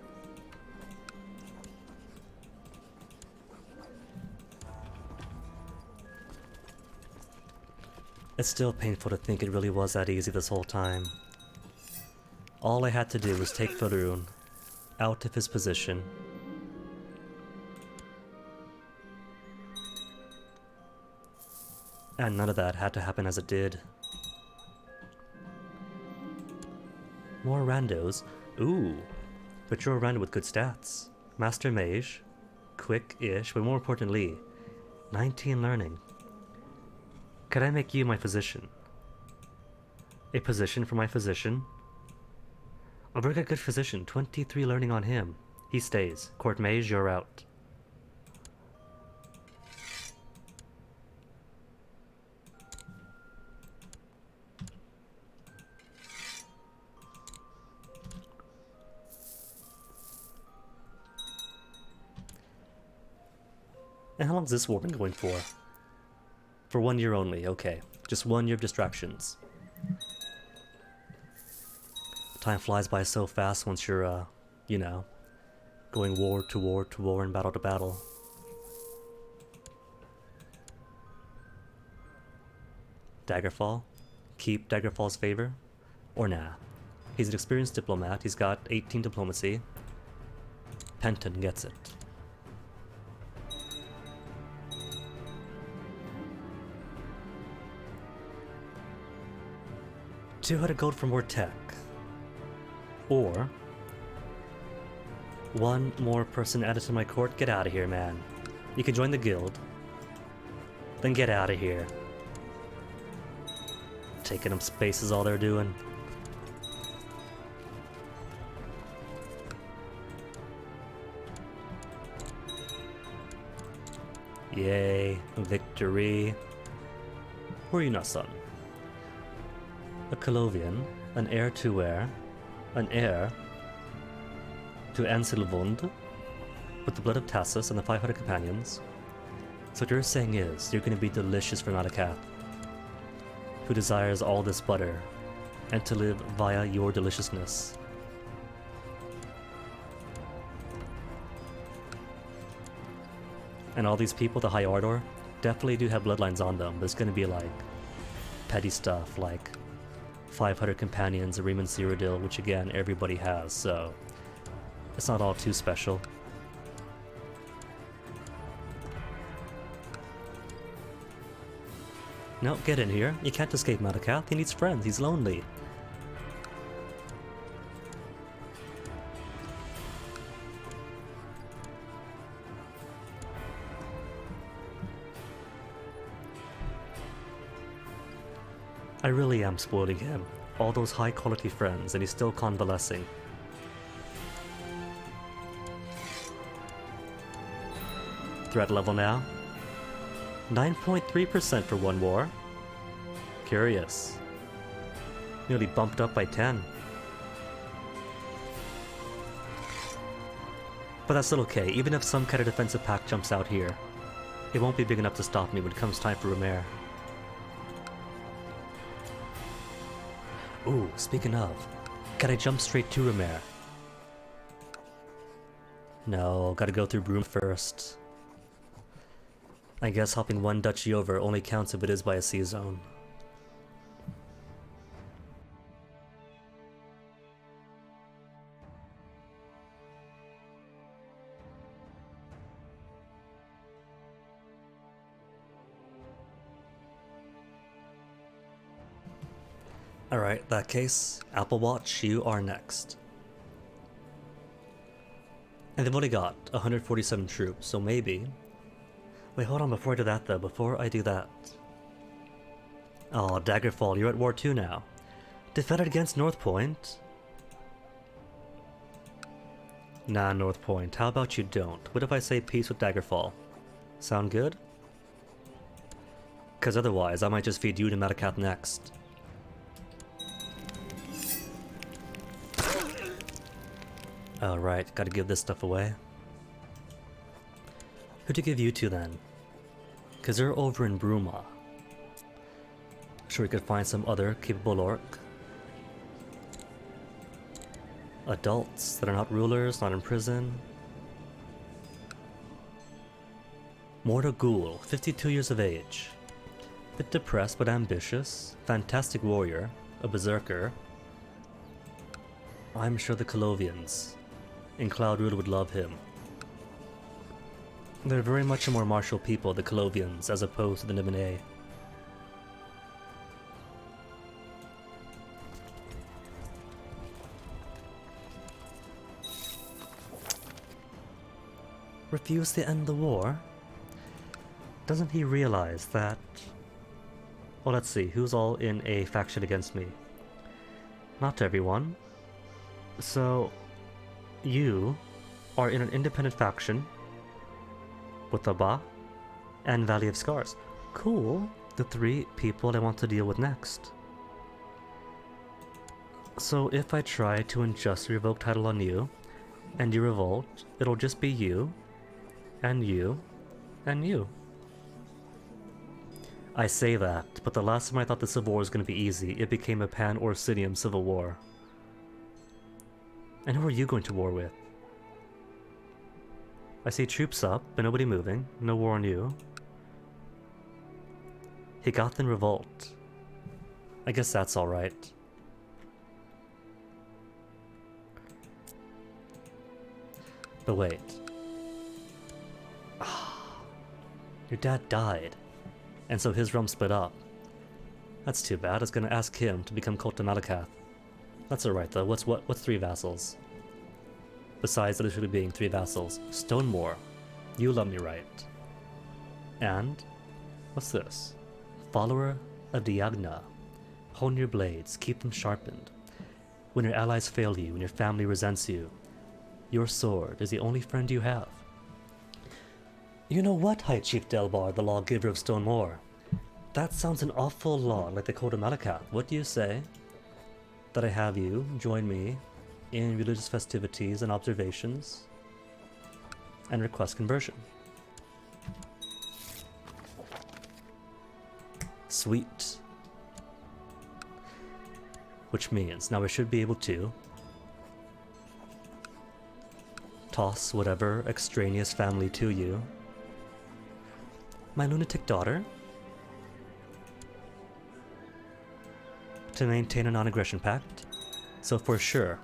It's still painful to think it really was that easy this whole time. All I had to do was take Faroon out of his position. And none of that had to happen as it did. More randos. Ooh, but you're a rando with good stats. Master Mage, quick-ish, but more importantly, 19 learning. Could I make you my physician? A position for my physician? A very good physician, 23 learning on him. He stays. Court Mage, you're out. And how long's this war been going for? For 1 year only, okay. Just 1 year of distractions. Time flies by so fast once you're, you know, going war to war to war and battle to battle. Daggerfall? Keep Daggerfall's favor? Or nah. He's an experienced diplomat, he's got 18 diplomacy. Penton gets it. $200 gold for more tech. Or 1 more person added to my court. Get out of here, man. You can join the guild. Then get out of here. Taking up space is all they're doing. Yay, victory. Who are you now, son? A Colovian, an heir to heir, an heir to Ansilvund, with the blood of Tassus and the 500 companions. So what you're saying is, you're gonna be delicious for Malakath, who desires all this butter, and to live via your deliciousness. And all these people, the High Ardor, definitely do have bloodlines on them, but it's gonna be like petty stuff, like 500 companions, a Riemann Cyrodiil, which again, everybody has, so it's not all too special. No, get in here. You can't escape Malakath. He needs friends. He's lonely. I really am spoiling him. All those high quality friends and he's still convalescing. Threat level now? 9.3% for one war. Curious. Nearly bumped up by 10. But that's still okay, even if some kind of defensive pack jumps out here. It won't be big enough to stop me when it comes time for Rumere. Ooh, speaking of, can I jump straight to Rumere? No, gotta go through Broom first. I guess hopping one duchy over only counts if it is by a sea zone. Alright, that case, Apple Watch, you are next. And they've only got 147 troops, so maybe... Wait, hold on, before I do that though, before I do that... Oh, Daggerfall, you're at War 2 now. Defended against North Point? Nah, North Point, how about you don't? What if I say peace with Daggerfall? Sound good? Cause otherwise, I might just feed you to Metacath next. Alright, gotta give this stuff away. Who to give you to then? Cause they're over in Bruma. Sure we could find some other capable orc. Adults that are not rulers, not in prison. Mortal Ghoul, 52 years of age. Bit depressed but ambitious. Fantastic warrior. A berserker. I'm sure the Colovians in Cloudroot would love him. They're very much a more martial people, the Colovians, as opposed to the Nimine. Refuse to end the war? Doesn't he realize that... Well, let's see, who's all in a faction against me? Not everyone. So, you are in an independent faction with Aba and Valley of Scars. Cool. The three people I want to deal with next. So if I try to unjust revoke title on you, and you revolt, it'll just be you, and you, and you. I say that, but the last time I thought the Civil War was going to be easy, it became a pan-Orsinium civil war. And who are you going to war with? I see troops up, but nobody moving. No war on you. Higathan revolt. I guess that's alright. But wait. Your dad died. And so his realm split up. That's too bad. I was gonna ask him to become Cult of Malakath. That's alright though. What's 3 vassals? Besides literally being 3 vassals. Stonemore. You love me right. And... what's this? Follower of Diagna. Hone your blades. Keep them sharpened. When your allies fail you and your family resents you, your sword is the only friend you have. You know what, High Chief Delbar, the lawgiver of Stonemore? That sounds an awful lot like the Code of Malakath. What do you say that I have you join me in religious festivities and observations and request conversion? Sweet. Which means now I should be able to toss whatever extraneous family to you. My lunatic daughter, to maintain a non-aggression pact, so for sure,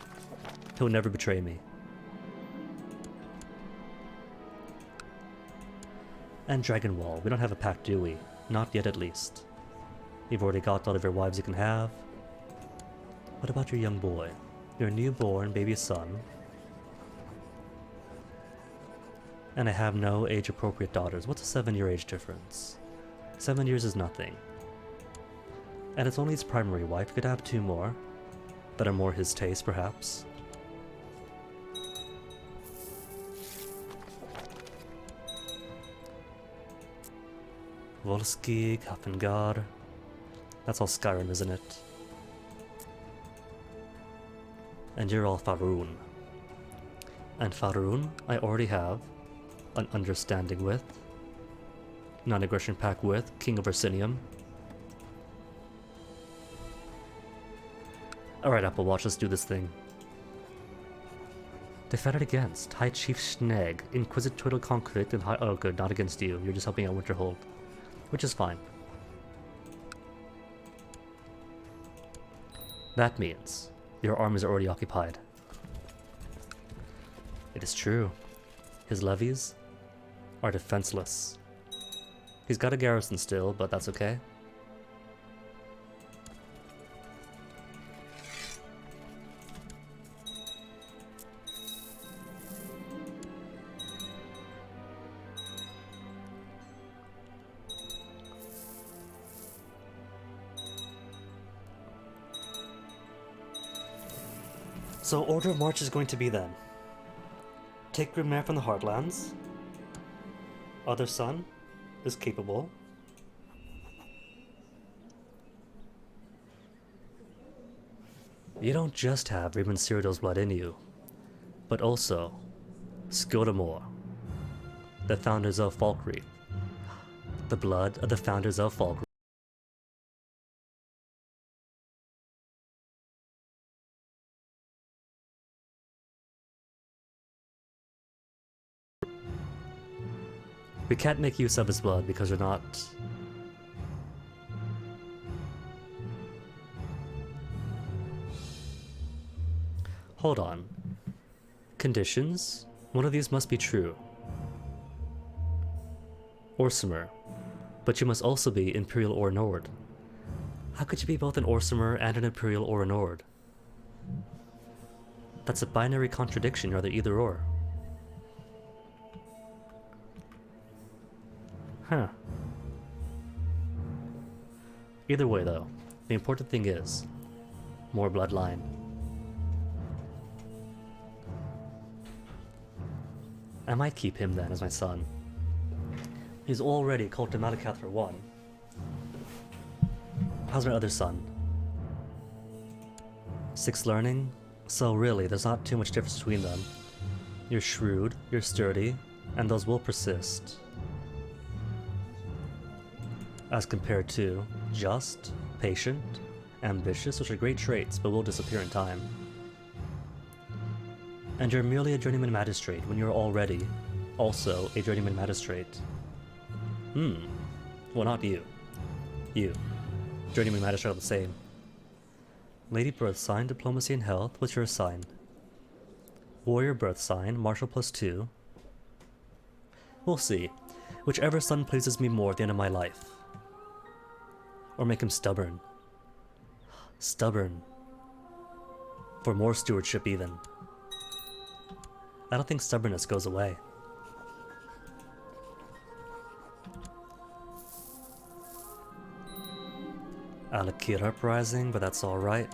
he'll never betray me. And Dragonwall, we don't have a pact, do we? Not yet, at least. You've already got all of your wives you can have. What about your young boy? Your newborn baby son. And I have no age-appropriate daughters. What's a 7-year age difference? 7 years is nothing. And it's only his primary wife. He could have 2 more that are more his taste, perhaps. Volsky, Kapengar. That's all Skyrim, isn't it? And you're all Faerun. And Faerun, I already have an understanding with, non-aggression pact with, King of Ursinium. Alright, Apple Watch, let's do this thing. Defended against High Chief Schnegg, Inquisitorial Conflict, and High. Oh, good, not against you. You're just helping out Winterhold, which is fine. That means your armies are already occupied. It is true. His levies are defenseless. He's got a garrison still, but that's okay. So order of march is going to be then. Take Grimare from the Heartlands. Other son is capable. You don't just have Raymond Cyrodiil's blood in you, but also Scudamore, the founders of Falkreath. The blood of the founders of Falkreath. We can't make use of his blood because we're not... Hold on. Conditions? One of these must be true. Orsimer. But you must also be Imperial or Nord. How could you be both an Orsimer and an Imperial or a Nord? That's a binary contradiction, you're either or. Huh. Either way though, the important thing is more bloodline. I might keep him then as my son. He's already Cult of Malakath 1. How's my other son? 6 learning? So really, there's not too much difference between them. You're shrewd, you're sturdy, and those will persist. As compared to just, patient, ambitious, which are great traits, but will disappear in time. And you're merely a journeyman magistrate when you're already also a journeyman magistrate. Well, not you. You. Journeyman magistrate are the same. Lady birth sign, diplomacy and health. What's your sign? Warrior birth sign, martial +2. We'll see. Whichever son pleases me more at the end of my life. Or make him stubborn. Stubborn. For more stewardship even. I don't think stubbornness goes away. Alakir uprising, but that's alright.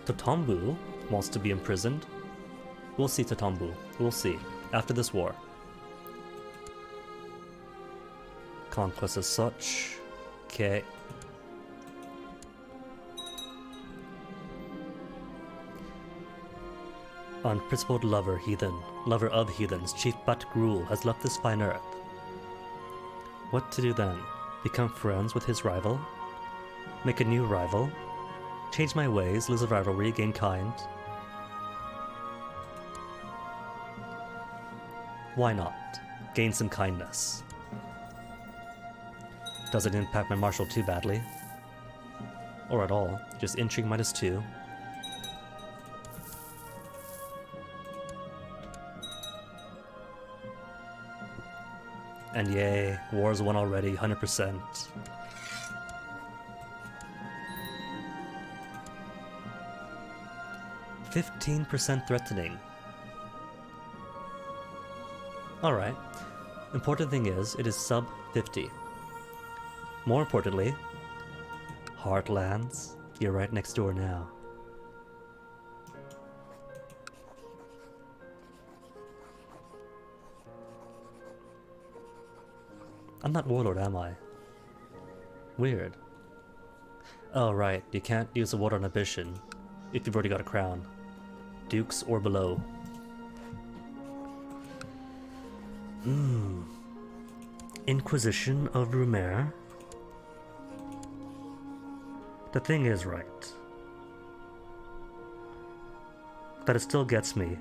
Tatambu wants to be imprisoned. We'll see, Tatambu. We'll see. After this war. Conquest as such. Okay. Unprincipled lover, heathen. Lover of heathens. Chief Bat Gruul has left this fine earth. What to do then? Become friends with his rival? Make a new rival? Change my ways, lose a rivalry, gain kind? Why not? Gain some kindness. Doesn't impact my martial too badly. Or at all. Just intrigue -2. And yay, war's won already, 100%. %15 threatening. Alright. Important thing is, it is sub 50. More importantly, Heartlands, you're right next door now. I'm not Warlord, am I? Weird. Oh right, you can't use a Warlord ambition if you've already got a crown. Dukes or below. Inquisition of Rumer. The thing is right. That it still gets me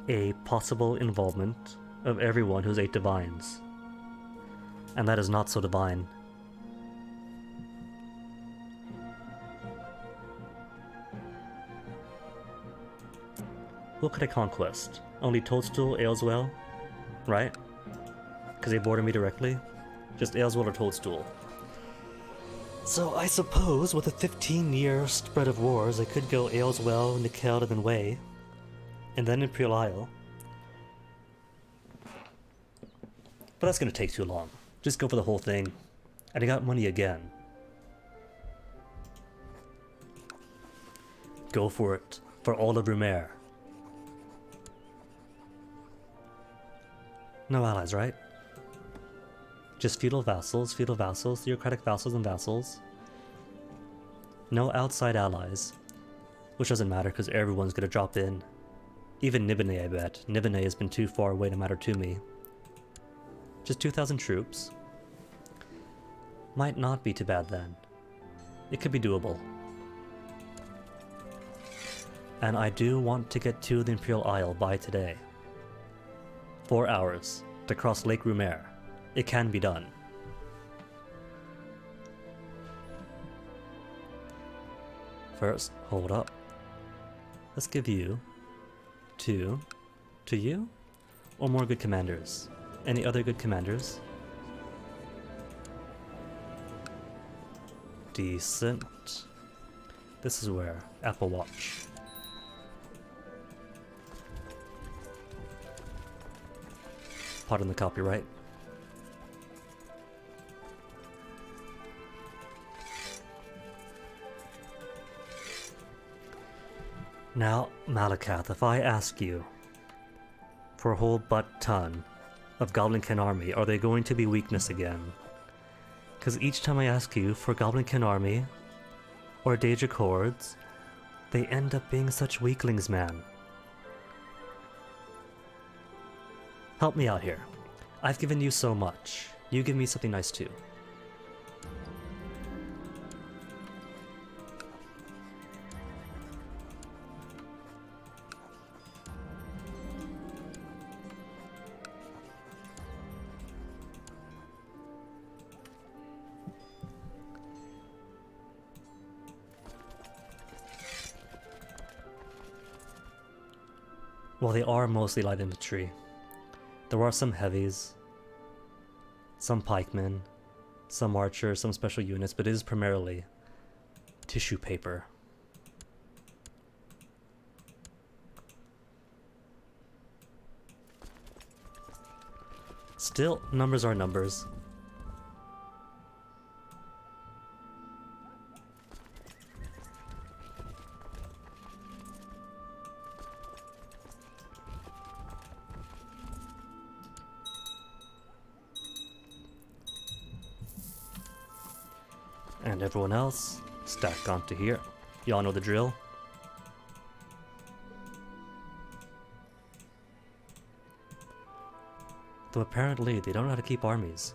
a possible involvement of everyone who's 8 divines. And that is not so divine. What could I conquest? Only Toadstool, Ayleswell, right? Because they border me directly? Just Ayleswell or Toadstool. So I suppose with a 15-year spread of wars, I could go Ayleswell, Nickel, and then Way, and then Imperial Isle. But that's gonna take too long. Just go for the whole thing. And I got money again. Go for it. For all of Rumer. No allies, right? Just feudal vassals, theocratic vassals and vassals. No outside allies. Which doesn't matter because everyone's gonna drop in. Even Nibene, I bet. Nibene has been too far away to matter to me. Just 2,000 troops. Might not be too bad then. It could be doable. And I do want to get to the Imperial Isle by today. 4 hours to cross Lake Rumer. It can be done. First, hold up. Let's give you 2 to you, or more good commanders. Any other good commanders? Decent. This is where Apple Watch. Pardon the copyright. Now, Malakath, if I ask you for a whole butt-ton of Goblinkin army, are they going to be weakness again? Because each time I ask you for Goblinkin army or Daedric hordes, they end up being such weaklings, man. Help me out here. I've given you so much. You give me something nice too. Well, they are mostly light infantry. There are some heavies, some pikemen, some archers, some special units, but it is primarily tissue paper. Still, numbers are numbers. And everyone else, stack onto here. Y'all know the drill. Though apparently they don't know how to keep armies.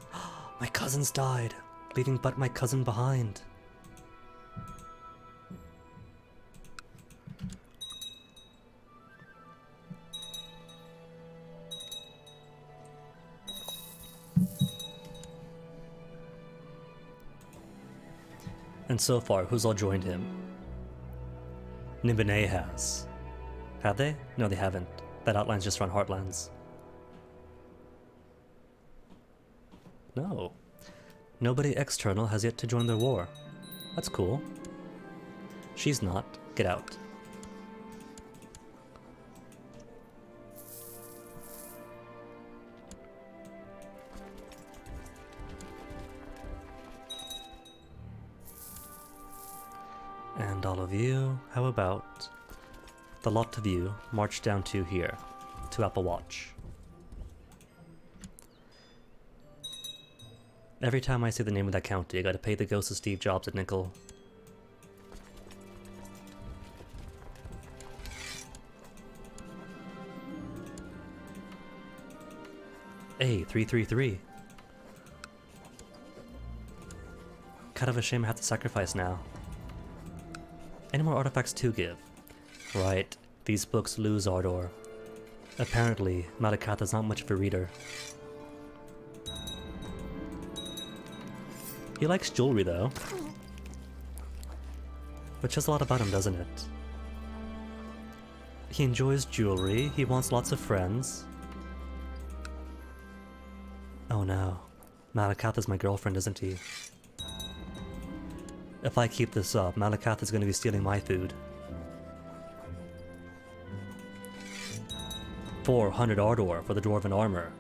My cousins died, leaving but my cousin behind. And so far, who's all joined him? Nibene has. Have they? No, they haven't. That outline's just run Heartlands. No. Nobody external has yet to join their war. That's cool. She's not. Get out. And all of you, how about the lot of you march down to here, to Apple Watch. Every time I say the name of that county, I gotta pay the ghost of Steve Jobs a nickel. Hey, 333. Kind of a shame I have to sacrifice now. Any more artifacts to give? Right, these books lose Ardor. Apparently, Malakath is not much of a reader. He likes jewelry though. Which says a lot about him, doesn't it? He enjoys jewelry, he wants lots of friends. Oh no. Malakath is my girlfriend, isn't he? If I keep this up, Malakath is going to be stealing my food. 400 Ardor for the Dwarven armor.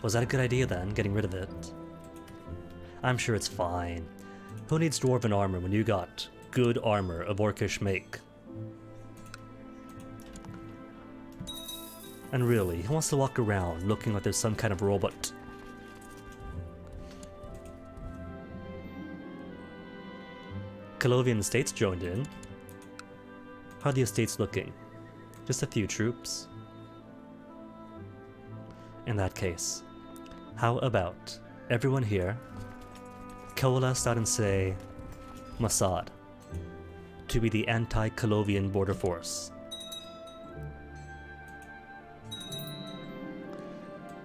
Was that a good idea then, getting rid of it? I'm sure it's fine. Who needs Dwarven armor when you got good armor of Orcish make? And really, who wants to walk around looking like there's some kind of robot? Colovian Estates joined in. How are the estates looking? Just a few troops. In that case, how about everyone here coalesce out and say Mossad to be the anti-Colovian border force.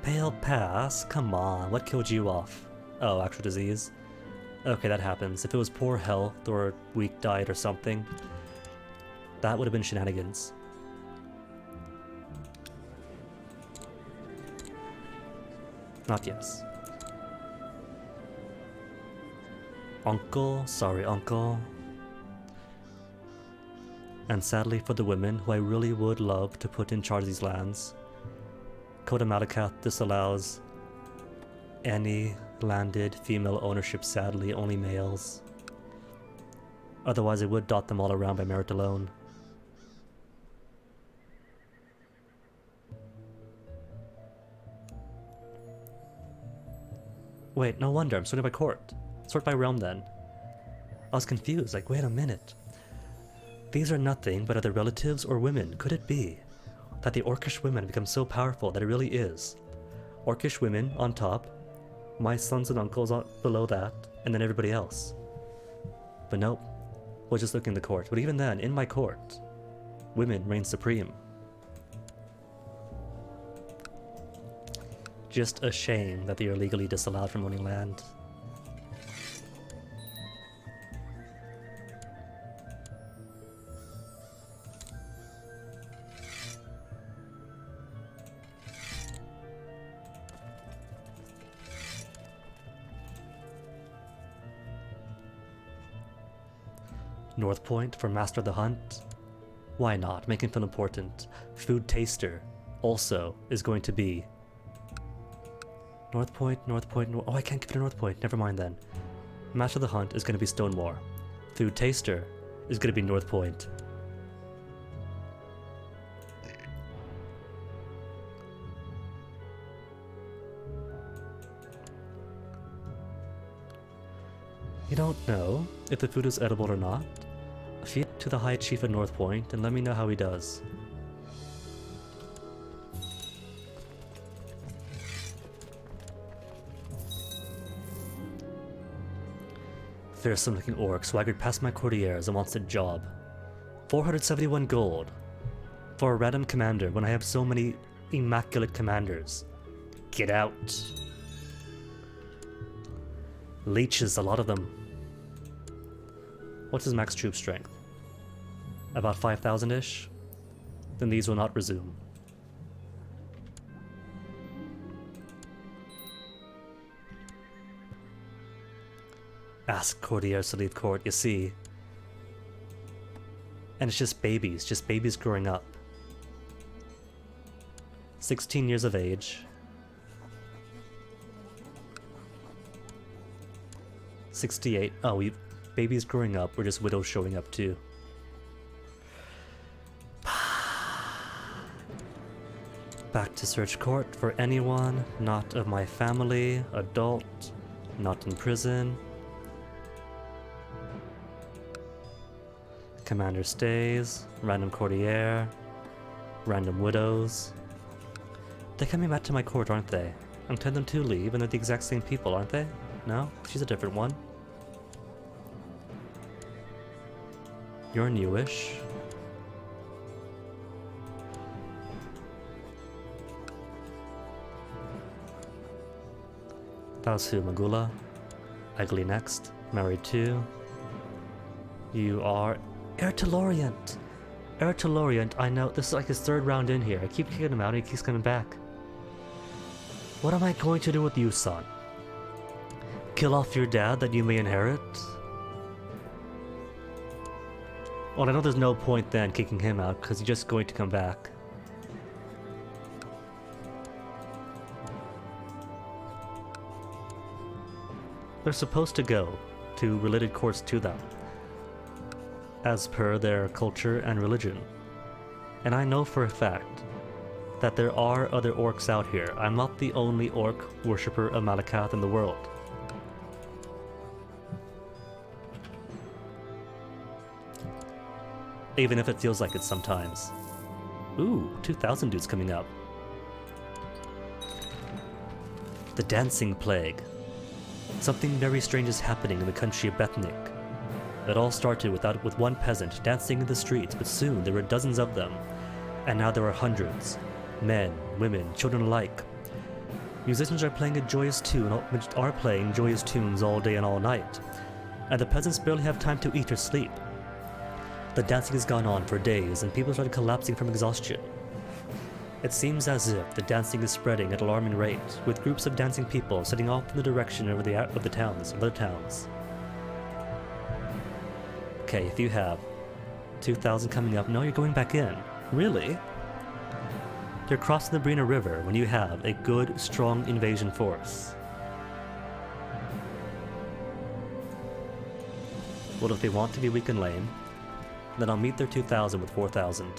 Pale Pass? Come on, what killed you off? Oh, actual disease? Okay, that happens. If it was poor health or weak diet or something, that would have been shenanigans. Not yes. Uncle, sorry uncle. And sadly for the women who I really would love to put in charge of these lands, Code of Malakath disallows any landed female ownership, sadly, only males. Otherwise it would dot them all around by merit alone. Wait, no wonder, I'm sorting by court. Sort by realm then. I was confused, like wait a minute. These are nothing but other relatives or women. Could it be that the Orcish women have become so powerful that it really is Orcish women on top, my sons and uncles on below that, and then everybody else? But nope, we'll just look in the court. But even then, in my court, women reign supreme. Just a shame that they are legally disallowed from owning land. North Point for Master of the Hunt? Why not? Make him feel important. Food Taster also is going to be North Point, oh I can't give it a North Point, never mind then. Master of the Hunt is going to be Stonemore. Food Taster is going to be North Point. You don't know if the food is edible or not? Feed it to the High Chief at North Point and let me know how he does. Fearsome looking orc swaggered past my courtiers and wants a job. 471 gold for a random commander when I have so many immaculate commanders. Get out. Leeches, a lot of them. What's his max troop strength? About 5,000-ish? Then these will not resume. Ask courtiers to leave court, you see. And it's just babies growing up. 16 years of age. 68. Oh, babies growing up, we're just widows showing up too. Back to search court for anyone not of my family, adult, not in prison. Commander stays, random courtier, random widows. They're coming back to my court, aren't they? I'm telling them to leave, and they're the exact same people, aren't they? No? She's a different one. You're newish. That was who? Magula? Ugly next. Married to. You are Heir to Lorient. Heir to Lorient, I know. This is like his third round in here. I keep kicking him out and he keeps coming back. What am I going to do with you, son? Kill off your dad that you may inherit? Well, I know there's no point then kicking him out because he's just going to come back. They're supposed to go to related courts to them, as per their culture and religion. And I know for a fact that there are other orcs out here. I'm not the only orc worshipper of Malakath in the world. Even if it feels like it sometimes. Ooh, 2,000 dudes coming up. The Dancing Plague. Something very strange is happening in the country of Bethnik. It all started with one peasant dancing in the streets, but soon there were dozens of them, and now there are hundreds. Men, women, children alike. Musicians are playing a joyous tune, are playing joyous tunes all day and all night, and the peasants barely have time to eat or sleep. The dancing has gone on for days, and people started collapsing from exhaustion. It seems as if the dancing is spreading at an alarming rate, with groups of dancing people setting off in the direction of other towns. Okay, if you have 2,000 coming up, no, you're going back in. Really? You're crossing the Brina River when you have a good, strong invasion force. Well, if they want to be weak and lame, then I'll meet their 2,000 with 4,000.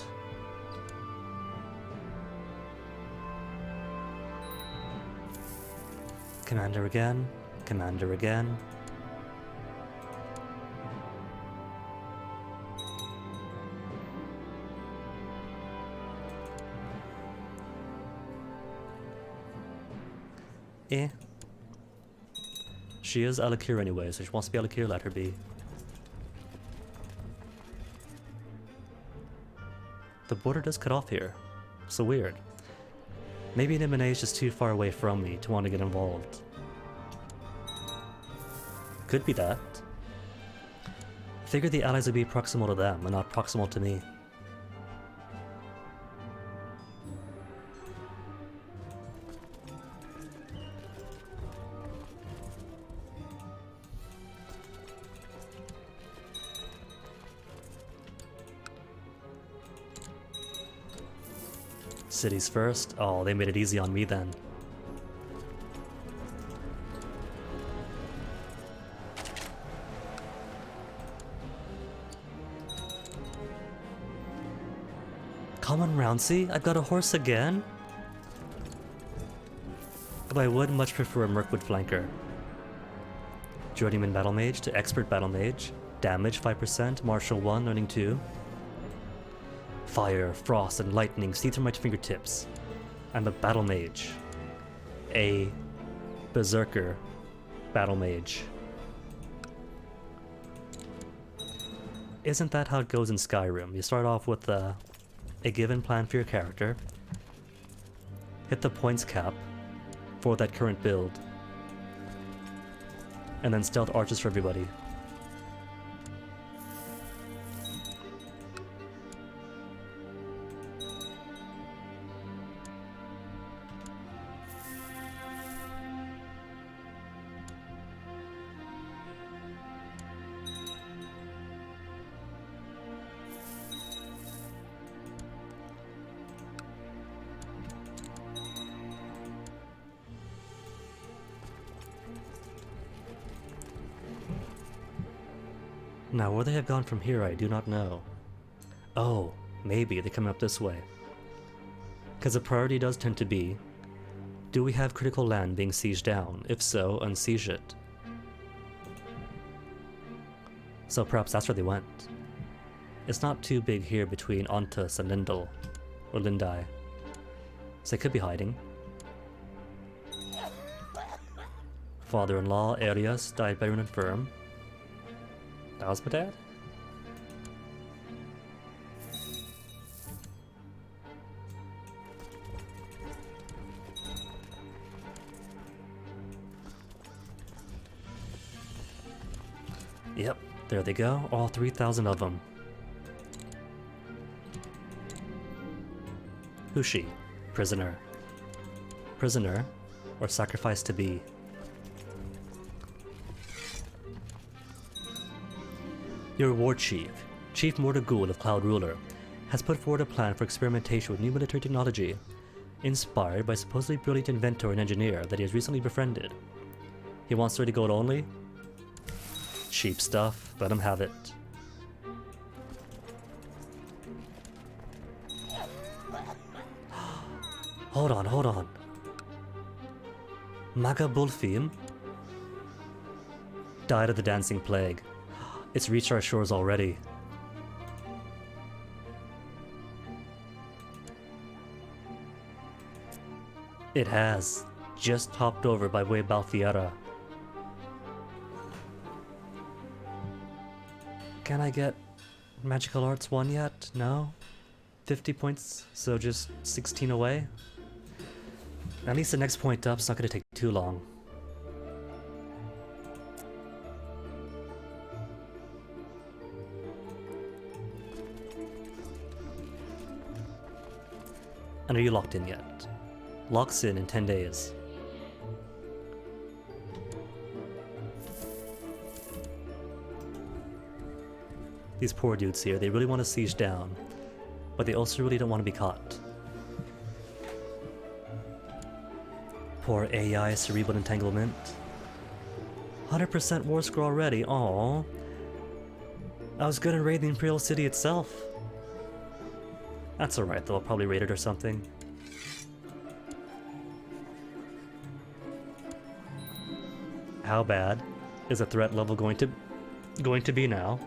Commander again, Commander again. She is Alakir anyway, so she wants to be Alakir, let her be. The border does cut off here. So weird. Maybe Nimine is just too far away from me to want to get involved. Could be that. Figured the allies would be proximal to them and not proximal to me. Cities first? Oh, they made it easy on me then. Come on, Rouncy, I've got a horse again? But I would much prefer a Mirkwood flanker. Journeyman Battle Mage to Expert Battle Mage. Damage 5%, Martial 1, Learning 2. Fire, frost, and lightning see through my fingertips. I'm a battle mage. A berserker battle mage. Isn't that how it goes in Skyrim? You start off with a given plan for your character, hit the points cap for that current build, and then stealth arches for everybody. Now, where they have gone from here, I do not know. Oh, maybe they're coming up this way. Because the priority does tend to be, do we have critical land being sieged down? If so, unsiege it. So perhaps that's where they went. It's not too big here between Ontus and Lindel, or Lindai. So they could be hiding. Father-in-law, Arias, died by rune and firm. That was my dad? Yep, there they go, all 3,000 of them. Who's she? Prisoner. Prisoner, or sacrifice to be? Your war chief, Chief Mordagul of Cloud Ruler, has put forward a plan for experimentation with new military technology, inspired by a supposedly brilliant inventor and engineer that he has recently befriended. He wants her to go it only? Cheap stuff, let him have it. Hold on. Maga Bulfim died of the dancing plague. It's reached our shores already. It has. Just hopped over by way of Balfiera. Can I get Magical Arts 1 yet? No? 50 points, so just 16 away? At least the next point up's not gonna take too long. And are you locked in yet? Locks in 10 days. These poor dudes here, they really want to siege down, but they also really don't want to be caught. Poor AI cerebral entanglement. 100% war score already, aww. I was gonna raid the Imperial city itself. That's alright though, I'll probably raid it or something. How bad is the threat level going to be now?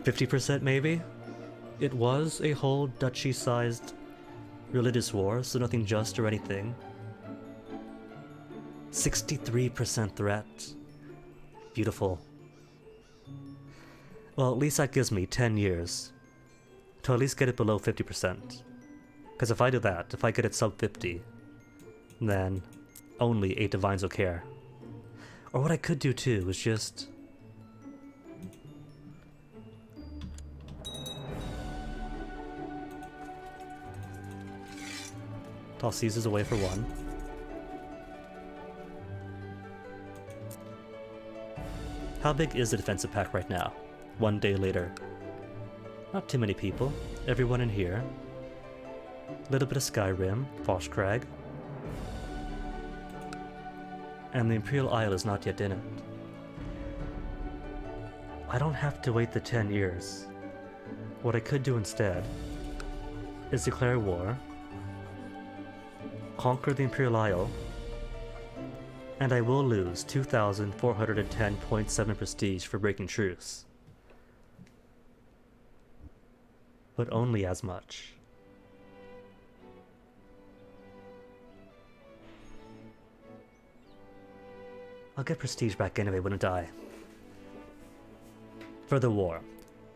50% maybe? It was a whole duchy-sized religious war, so nothing just or anything. 63% threat. Beautiful. Well, at least that gives me 10 years to at least get it below 50%. Because if I do that, if I get it sub 50, then only 8 divines will care. Or what I could do too is just... toss Caesars away for 1. How big is the defensive pack right now? 1 day later. Not too many people. Everyone in here. Little bit of Skyrim, Foshkrag. And the Imperial Isle is not yet in it. I don't have to wait the 10 years. What I could do instead is declare war, conquer the Imperial Isle, and I will lose 2,410.7 prestige for breaking truce. But only as much. I'll get prestige back anyway when I die. For the war,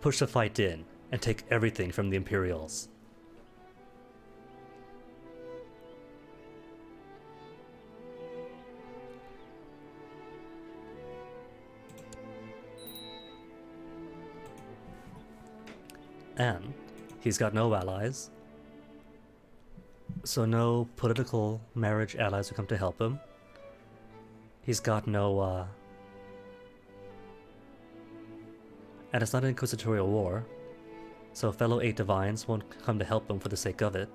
push the fight in and take everything from the Imperials. And he's got no allies, so no political marriage allies will come to help him. He's got no, and it's not an inquisitorial war, so fellow 8 divines won't come to help him for the sake of it.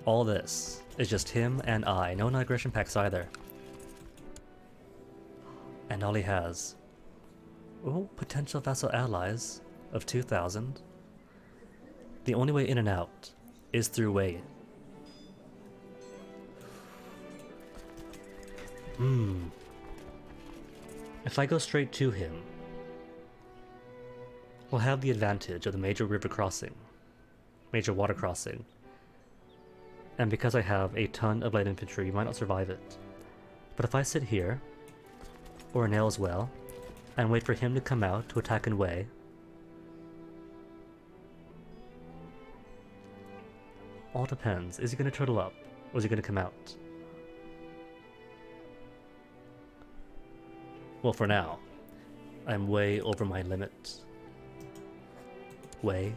All this is just him and I, no non-aggression pacts either. And all he has... oh, potential vassal allies. of 2,000. The only way in and out is through Wei. If I go straight to him, we'll have the advantage of the major river crossing, major water crossing. And because I have a ton of light infantry, you might not survive it. But if I sit here, or nail as well, and wait for him to come out to attack in Wei, all depends. Is he going to turtle up, or is he going to come out? Well, for now, I'm way over my limit. Way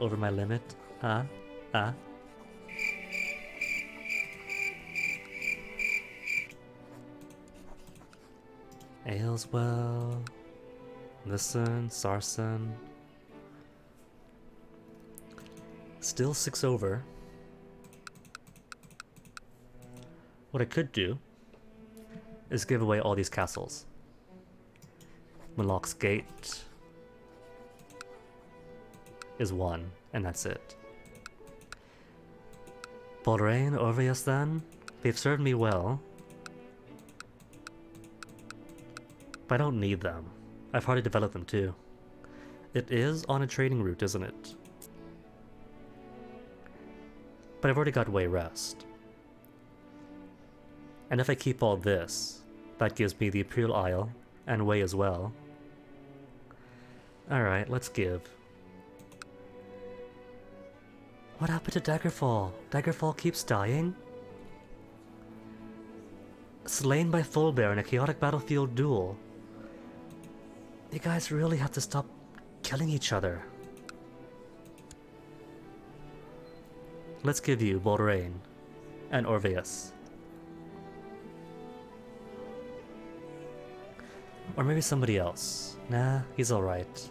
over my limit. Ayleswell, listen, Sarsen. Still 6 over. What I could do is give away all these castles. Moloch's Gate is 1, and that's it. Baldrain, Orvius then, they've served me well. But I don't need them. I've hardly developed them too. It is on a trading route, isn't it? But I've already got Wei rest. And if I keep all this, that gives me the Imperial Isle, and Wei as well. Alright, let's give. What happened to Daggerfall? Daggerfall keeps dying? Slain by Fullbear in a chaotic battlefield duel. You guys really have to stop killing each other. Let's give you Baldrain and Orvius. Or maybe somebody else. Nah, he's alright.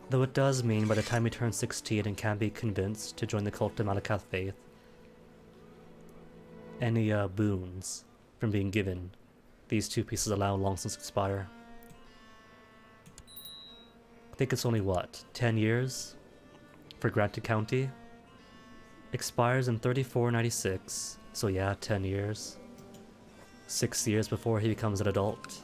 Though it does mean by the time he turns 16 and can be convinced to join the cult of Malakath faith, any boons from being given these two pieces allow long since expire. I think it's only what, 10 years for Granted County? Expires in 3496, so yeah, 10 years. 6 years before he becomes an adult.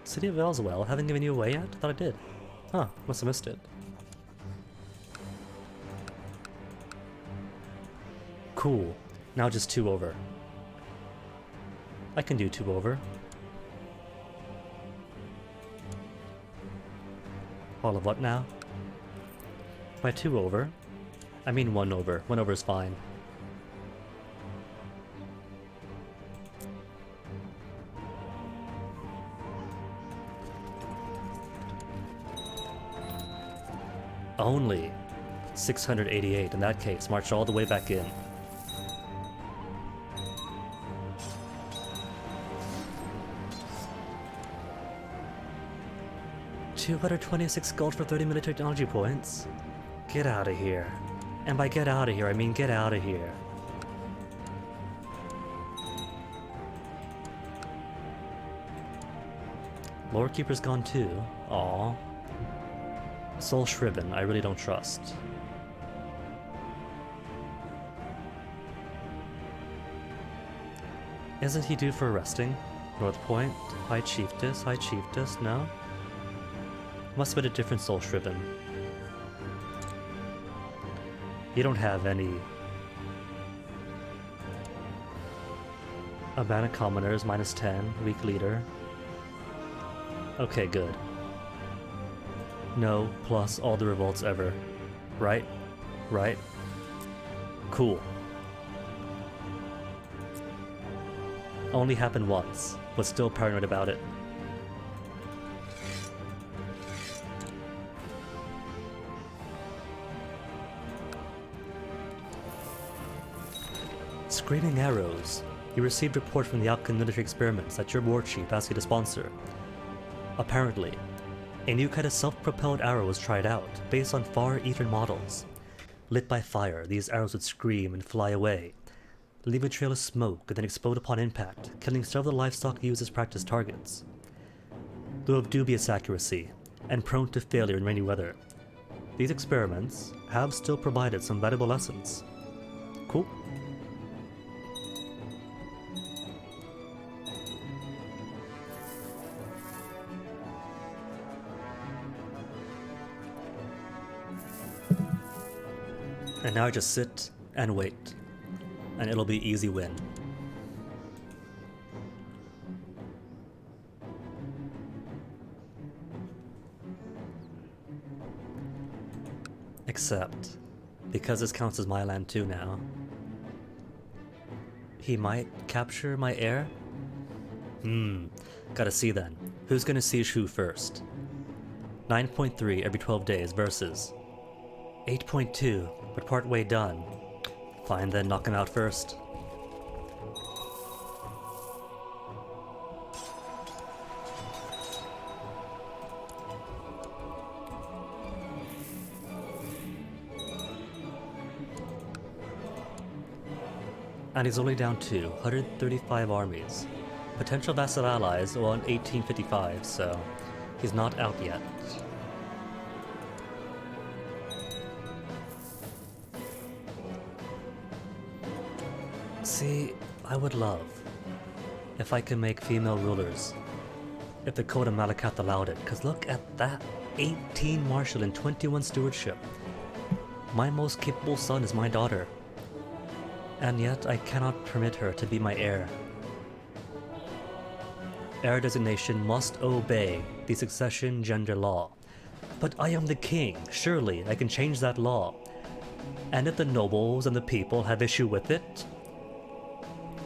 City of Elswell, haven't given you away yet? I thought I did. Huh, must have missed it. Cool. Now just 2 over. I can do 2 over. All of what now? By 2 over, I mean 1 over. 1 over is fine. Only 688 in that case. March all the way back in. $226 gold for 30 military technology points? Get out of here. And by get out of here, I mean get out of here. Lord Keeper's gone too. Aww. Soul Shriven, I really don't trust. Isn't he due for resting? North Point, High Chiefess, no? Must have been a different Soul Shriven. You don't have any Abandoned Commoners, -10, weak leader. Okay, good. No, plus all the revolts ever. Right? Right? Cool. Only happened once, but still paranoid about it. Screaming Arrows. You received a report from the Alcan military experiments that your war chief asked you to sponsor. Apparently, a new kind of self-propelled arrow was tried out, based on far eastern models. Lit by fire, these arrows would scream and fly away, leave a trail of smoke and then explode upon impact, killing several livestock used as practice targets. Though of dubious accuracy, and prone to failure in rainy weather, these experiments have still provided some valuable lessons. Cool. And now I just sit and wait, and it'll be easy win. Except, because this counts as my land too now, he might capture my heir? Gotta see then. Who's gonna siege who first? 9.3 every 12 days versus 8.2, but partway done. Fine then, knock him out first. And he's only down to 135 armies. Potential vassal allies on 1855, so he's not out yet. See, I would love if I could make female rulers, if the Code of Malakath allowed it, because look at that, 18 martial and 21 stewardship. My most capable son is my daughter, and yet I cannot permit her to be my heir. Heir designation must obey the succession gender law. But I am the king, surely I can change that law. And if the nobles and the people have issue with it,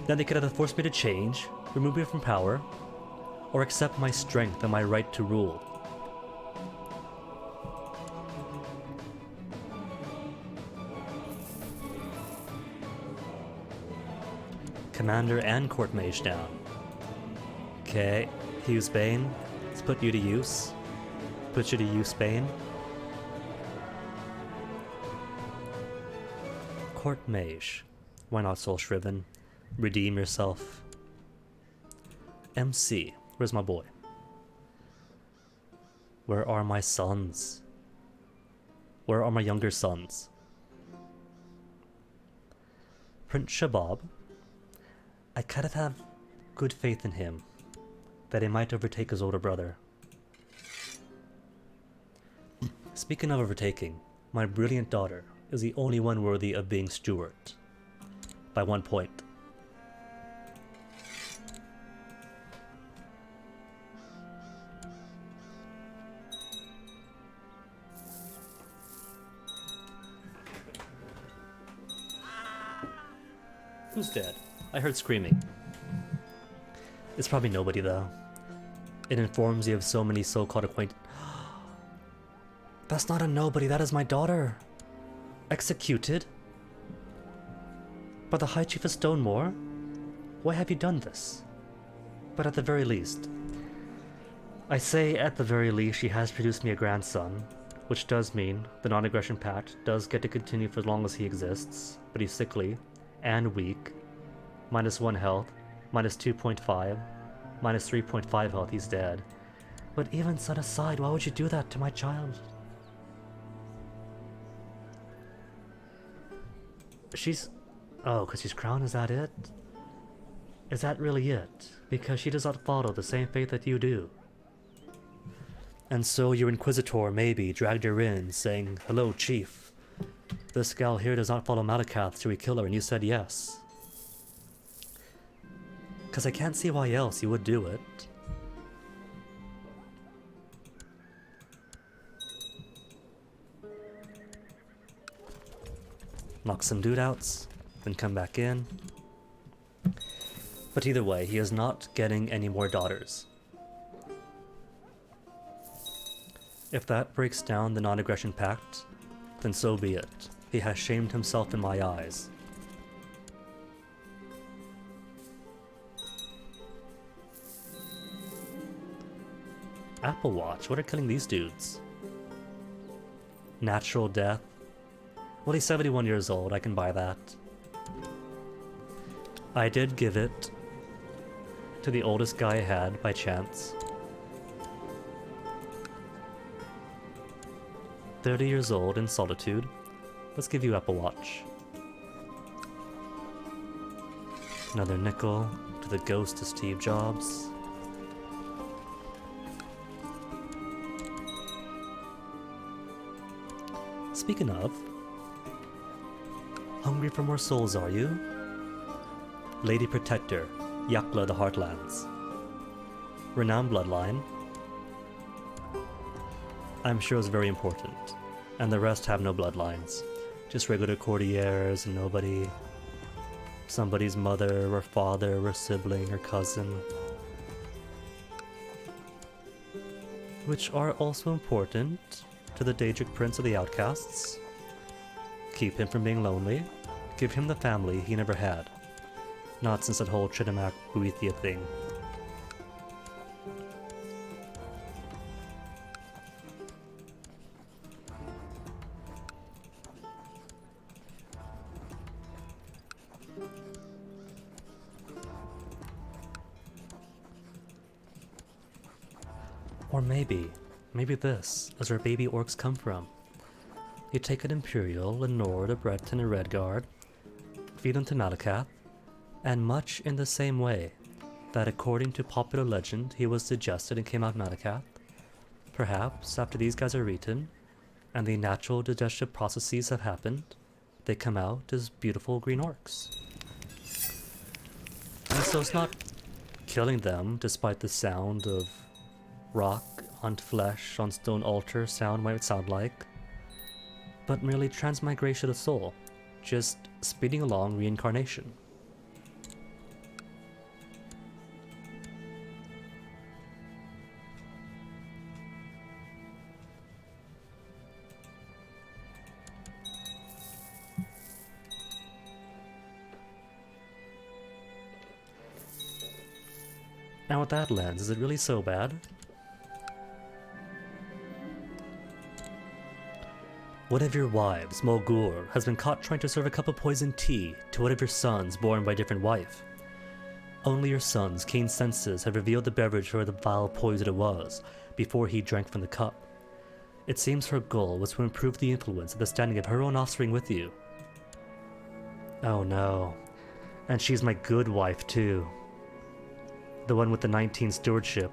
then they could either force me to change, remove me from power, or accept my strength and my right to rule. Commander and court mage down. Okay, Hughes Bane, let's put you to use. Put you to use, Bane. Court mage. Why not Soul Shriven? Redeem yourself. MC, where's my boy? Where are my sons? Where are my younger sons? Prince Shabab. I kind of have good faith in him, that he might overtake his older brother. Speaking of overtaking, my brilliant daughter is the only one worthy of being steward. By 1 point. Who's dead? I heard screaming. It's probably nobody though. It informs you of so many so-called acquaintances. That's not a nobody, that is my daughter. Executed? By the High Chief of Stonemore? Why have you done this? But at the very least, I say at the very least she has produced me a grandson, which does mean the non-aggression pact does get to continue for as long as he exists, but he's sickly and weak. -1 health, -2.5, -3.5 health, he's dead. But even set aside, why would you do that to my child? She's... Oh, because she's crowned, is that it? Is that really it? Because she does not follow the same faith that you do. And so your Inquisitor maybe dragged her in, saying, "Hello, Chief. This gal here does not follow Malakath, should we kill her?" And you said yes. Because I can't see why else you would do it. Knock some dude outs, then come back in. But either way, he is not getting any more daughters. If that breaks down the non-aggression pact, then so be it. He has shamed himself in my eyes. Apple Watch. What are killing these dudes? Natural death. Well, he's 71 years old. I can buy that. I did give it to the oldest guy I had by chance. 30 years old in solitude. Let's give you Apple Watch. Another nickel to the ghost of Steve Jobs. Speaking of, hungry for more souls, are you? Lady Protector, Yakla the Heartlands. Renowned bloodline. I'm sure it's very important. And the rest have no bloodlines. Just regular courtiers and nobody. Somebody's mother or father or sibling or cousin. Which are also important to the Daedric Prince of the Outcasts. Keep him from being lonely. Give him the family he never had. Not since that whole Trinamac Boethia thing. Or maybe this is where baby orcs come from. You take an Imperial, a Nord, a Breton, a Redguard, feed them to Malakath, and much in the same way that according to popular legend he was digested and came out Malakath, perhaps after these guys are eaten, and the natural digestive processes have happened, they come out as beautiful green orcs. And so it's not killing them despite the sound of rock on flesh on stone altar sound might sound like, but merely transmigration of soul, just speeding along reincarnation. Now with that lens, is it really so bad? One of your wives, Mulgur, has been caught trying to serve a cup of poisoned tea to one of your sons born by a different wife. Only your son's keen senses have revealed the beverage for the vile poison it was, before he drank from the cup. It seems her goal was to improve the influence of the standing of her own offspring with you. Oh no. And she's my good wife too. The one with the 19 stewardship.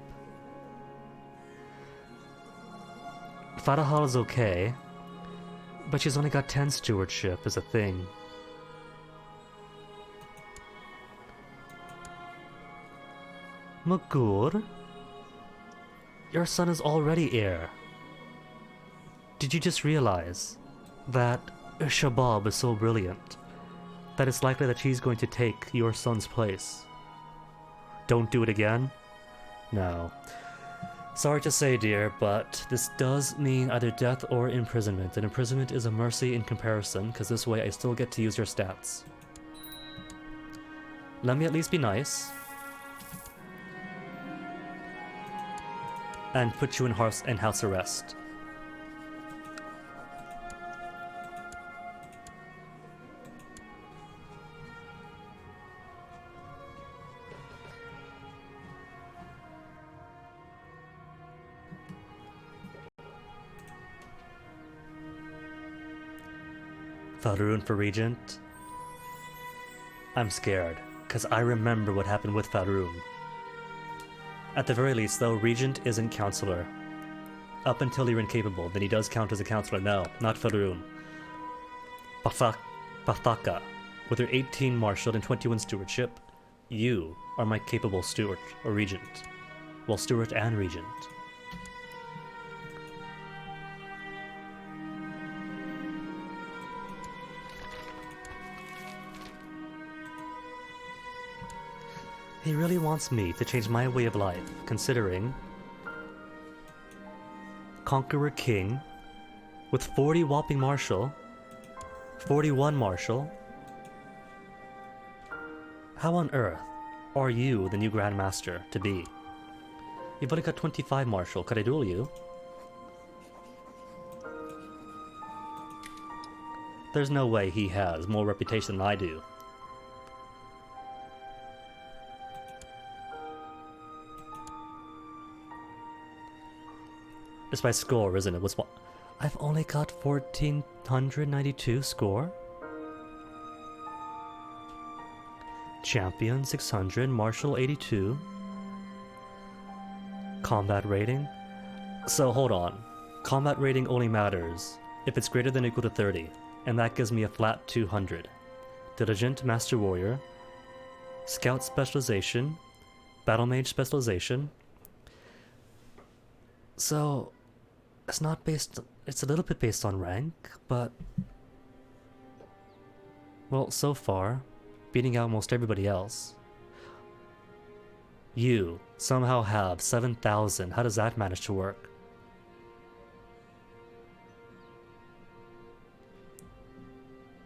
Farahal is okay, but she's only got 10 stewardship as a thing. Magur? Your son is already heir. Did you just realize that Shabab is so brilliant that it's likely that she's going to take your son's place? Don't do it again? No. Sorry to say, dear, but this does mean either death or imprisonment, and imprisonment is a mercy in comparison, because this way I still get to use your stats. Let me at least be nice. And put you in house arrest. Faroon for Regent? I'm scared, because I remember what happened with Faroon. At the very least, though, Regent isn't Counselor. Up until you're incapable, then he does count as a Counselor. No, not Faroon. Bathaka, with her 18 Marshal and 21 Stewardship, you are my capable Steward, or Regent. Well, Steward and Regent. He really wants me to change my way of life, considering Conqueror King with 40 whopping Marshal, 41 Marshal. How on earth are you the new Grandmaster to be? You've only got 25, Marshal. Could I duel you? There's no way he has more reputation than I do. It's my score, isn't it? What's what? I've only got 1492 score. Champion 600, Marshal 82. Combat rating. So hold on. Combat rating only matters if it's greater than or equal to 30, and that gives me a flat 200. Diligent, Master Warrior. Scout specialization. Battle Mage specialization. So it's not based, it's a little bit based on rank, but well, so far, beating out most everybody else. You somehow have 7,000. How does that manage to work?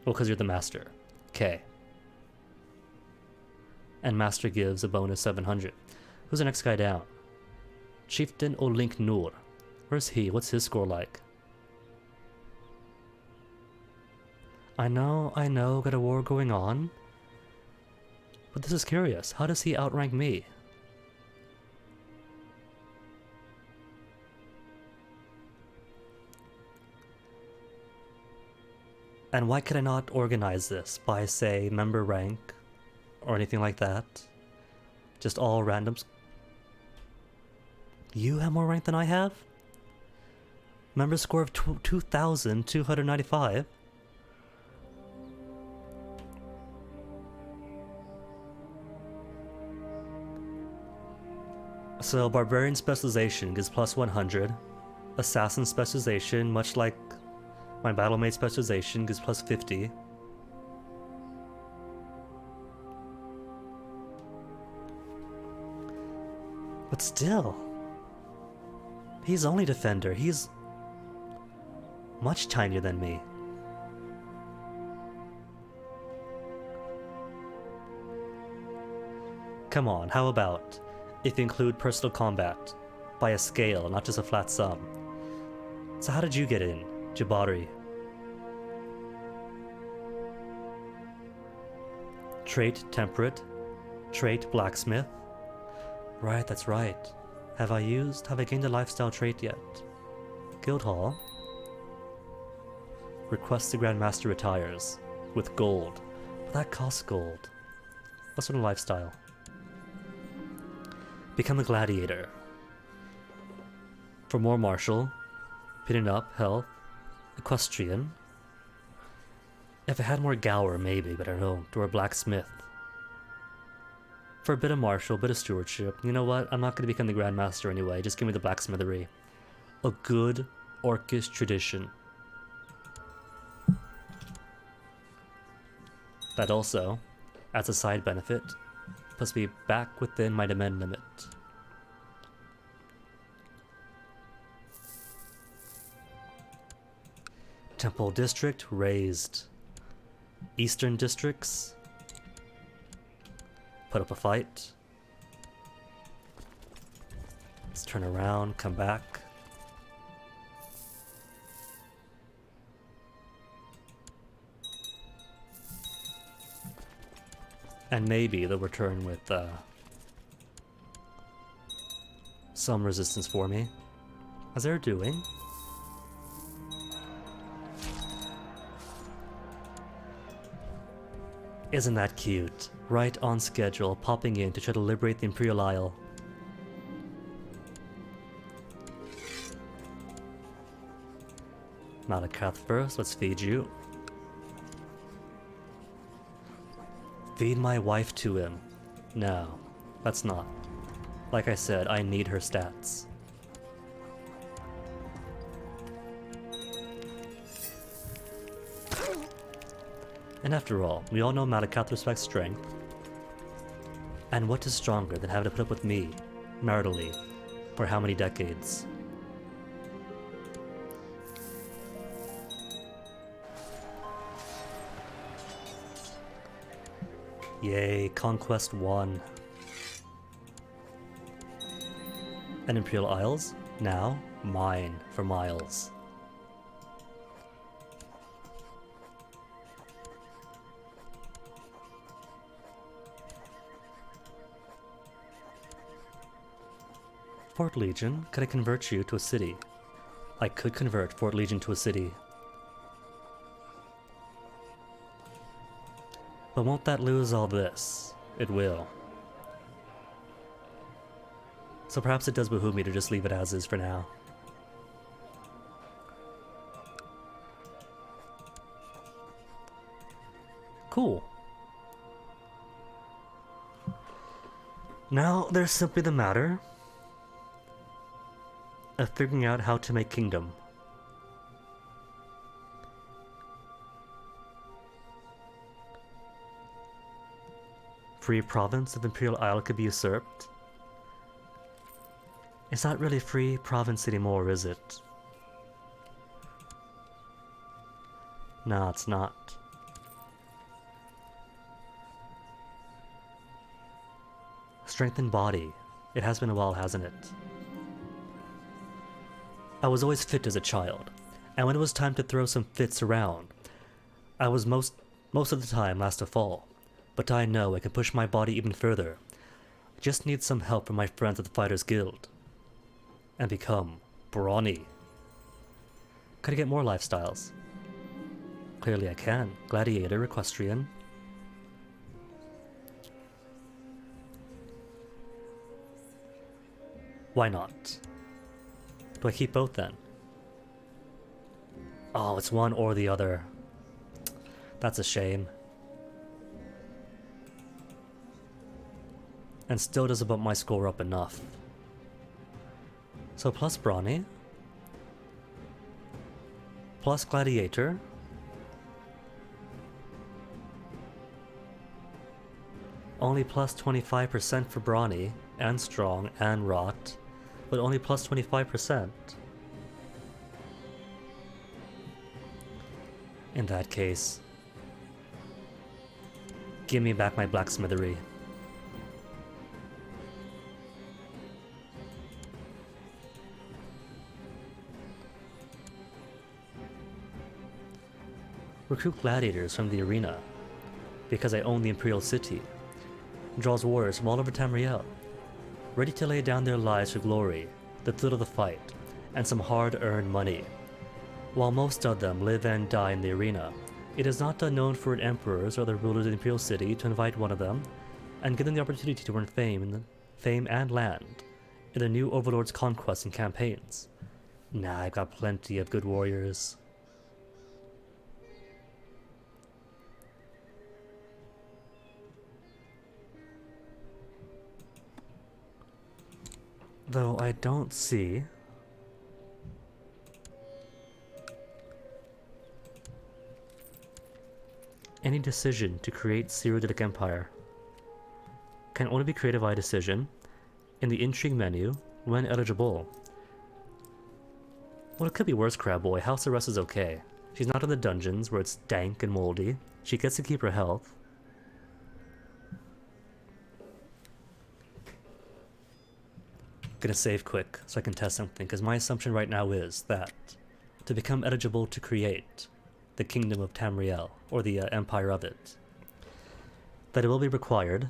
Well, because you're the master. Okay. And master gives a bonus 700. Who's the next guy down? Chieftain Olink Nur. Where's he? What's his score like? I know, got a war going on. But this is curious. How does he outrank me? And why could I not organize this by, say, member rank or anything like that? Just all randoms. You have more rank than I have? Member score of 2,295. So Barbarian specialization gives plus 100. Assassin specialization, much like my Battle Mage specialization, gives plus 50. But still, he's only defender. He's much tinier than me. Come on, how about if you include personal combat by a scale, not just a flat sum? So how did you get in, Jabari? Trait temperate, trait blacksmith. Right, that's right. Have I gained a lifestyle trait yet? Guildhall. Request the Grandmaster retires with gold. But that costs gold. What sort of lifestyle? Become a gladiator. For more martial, pinning up, health, equestrian. If I had more Gower, maybe, but I don't. Or a blacksmith. For a bit of martial, a bit of stewardship. You know what? I'm not going to become the Grandmaster anyway. Just give me the blacksmithery. A good Orcish tradition. That also, as a side benefit, puts me back within my demand limit. Temple District raised. Eastern districts put up a fight. Let's turn around, come back. And maybe they'll return with some resistance for me. As they're doing. Isn't that cute? Right on schedule, popping in to try to liberate the Imperial Isle. Malakath first, let's feed you. Feed my wife to him. No, that's not. Like I said, I need her stats. And after all, we all know Malakath respects strength. And what is stronger than having to put up with me, maritally, for how many decades? Yay, Conquest 1. And Imperial Isles, now mine for miles. Fort Legion, could I convert you to a city? I could convert Fort Legion to a city. But won't that lose all this? It will. So perhaps it does behoove me to just leave it as is for now. Cool. Now there's simply the matter of figuring out how to make kingdom. Free province of Imperial Isle could be usurped. It's not really free province anymore, is it? No, it's not. Strengthened body. It has been a while, hasn't it? I was always fit as a child, and when it was time to throw some fits around, I was most of the time last to fall. But I know I can push my body even further. I just need some help from my friends at the Fighters Guild. And become brawny. Could I get more lifestyles? Clearly I can. Gladiator, Equestrian. Why not? Do I keep both then? Oh, it's one or the other. That's a shame. And still doesn't bump my score up enough. So plus Brawny. Plus Gladiator. Only plus 25% for Brawny, and Strong, and Rot. But only plus 25%. In that case, give me back my blacksmithery. Recruit gladiators from the arena, because I own the Imperial city. Draws warriors from all over Tamriel, ready to lay down their lives for glory, the thrill of the fight, and some hard-earned money. While most of them live and die in the arena, it is not unknown for emperors or other rulers of the Imperial city to invite one of them, and give them the opportunity to earn fame and land in their new overlord's conquests and campaigns. Nah, I've got plenty of good warriors. Though I don't see any decision to create Cyrodiilic Empire. Can only be created by decision in the intrigue menu when eligible. Well, it could be worse, Crab Boy. House Arrest is okay. She's not in the dungeons where it's dank and moldy. She gets to keep her health. Gonna save quick so I can test something, because my assumption right now is that to become eligible to create the Kingdom of Tamriel, or the Empire of it, that it will be required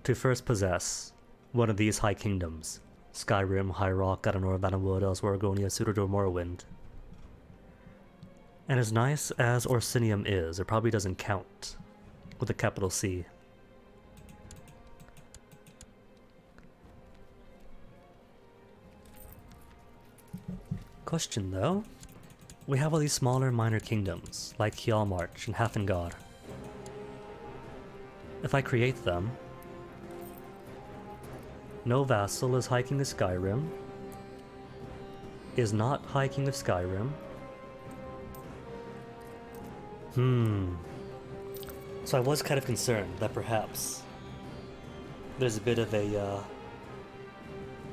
to first possess one of these high kingdoms. Skyrim, High Rock, Adanor, Bannerwood, Elsewhere, Argonia, Cyrodiil, Morrowind. And as nice as Orsinium is, it probably doesn't count with a capital C. Question though, we have all these smaller minor kingdoms, like Hjalmarch and Hafengar. If I create them, no vassal is High King of Skyrim, is not High King of Skyrim. So I was kind of concerned that perhaps there's a bit of a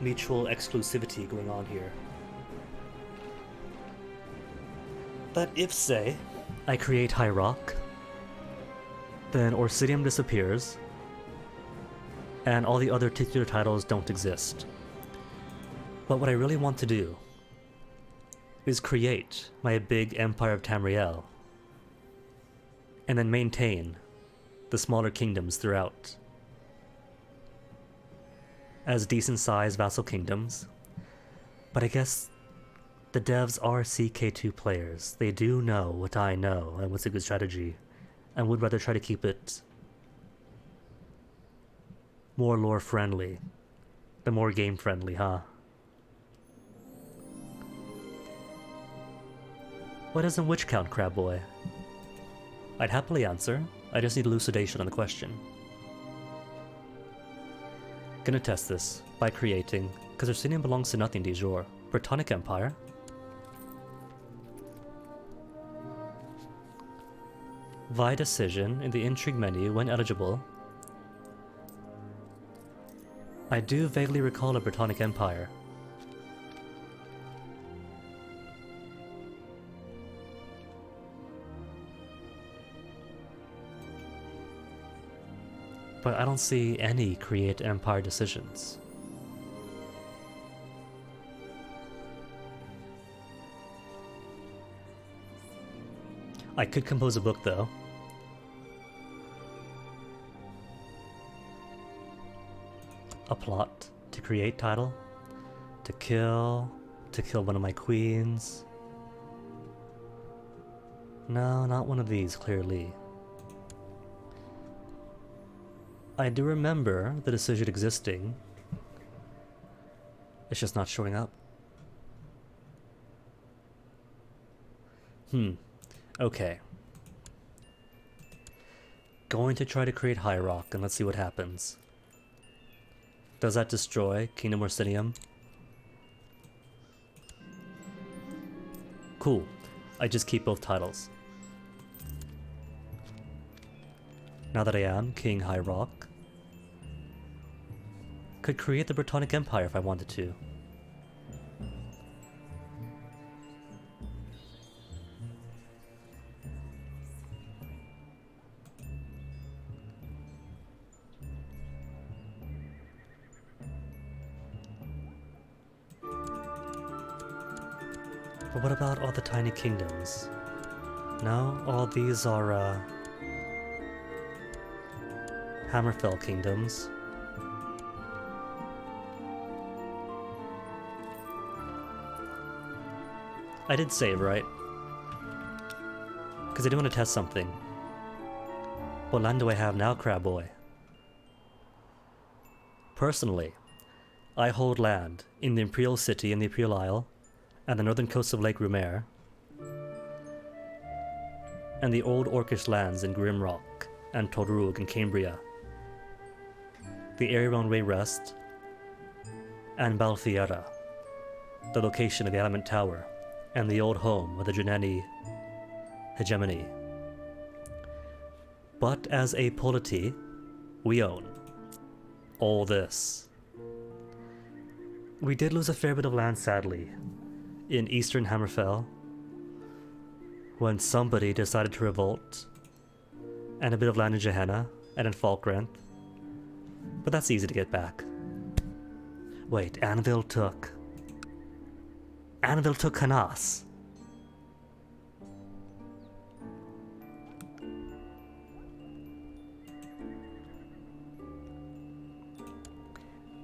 mutual exclusivity going on here. That if, say, I create High Rock, then Orsinium disappears, and all the other titular titles don't exist. But what I really want to do is create my big Empire of Tamriel, and then maintain the smaller kingdoms throughout as decent-sized vassal kingdoms. But I guess the devs are CK2 players. They do know what I know and what's a good strategy, and would rather try to keep it more lore-friendly than more game-friendly, huh? Why doesn't Witch count, Crab Boy? I'd happily answer. I just need elucidation on the question. Gonna test this by creating, because Ursinium belongs to nothing de jure. Brittonic Empire. Via decision in the intrigue menu when eligible. I do vaguely recall a Brittonic Empire. But I don't see any create empire decisions. I could compose a book though. A plot to create title. To kill one of my queens. No, not one of these, clearly. I do remember the decision existing. It's just not showing up. Okay. Going to try to create High Rock, and let's see what happens. Does that destroy Kingdom Orsinium? Cool. I just keep both titles. Now that I am King High Rock, could create the Brittonic Empire if I wanted to. But what about all the tiny kingdoms? No, all these are Hammerfell kingdoms. I did save, right? Because I do want to test something. What land do I have now, Crab Boy? Personally, I hold land in the Imperial City and the Imperial Isle, and the northern coast of Lake Rumer, and the old Orcish lands in Grimrock and Todrug in Cambria, the area around Wayrest, and Balfiera, the location of the Adamant Tower, and the old home of the Junani hegemony. But as a polity, we own all this. We did lose a fair bit of land, sadly, in eastern Hammerfell, when somebody decided to revolt, and a bit of land in Gehenna, and in Falkranth. But that's easy to get back. Wait, Anvil took Canas.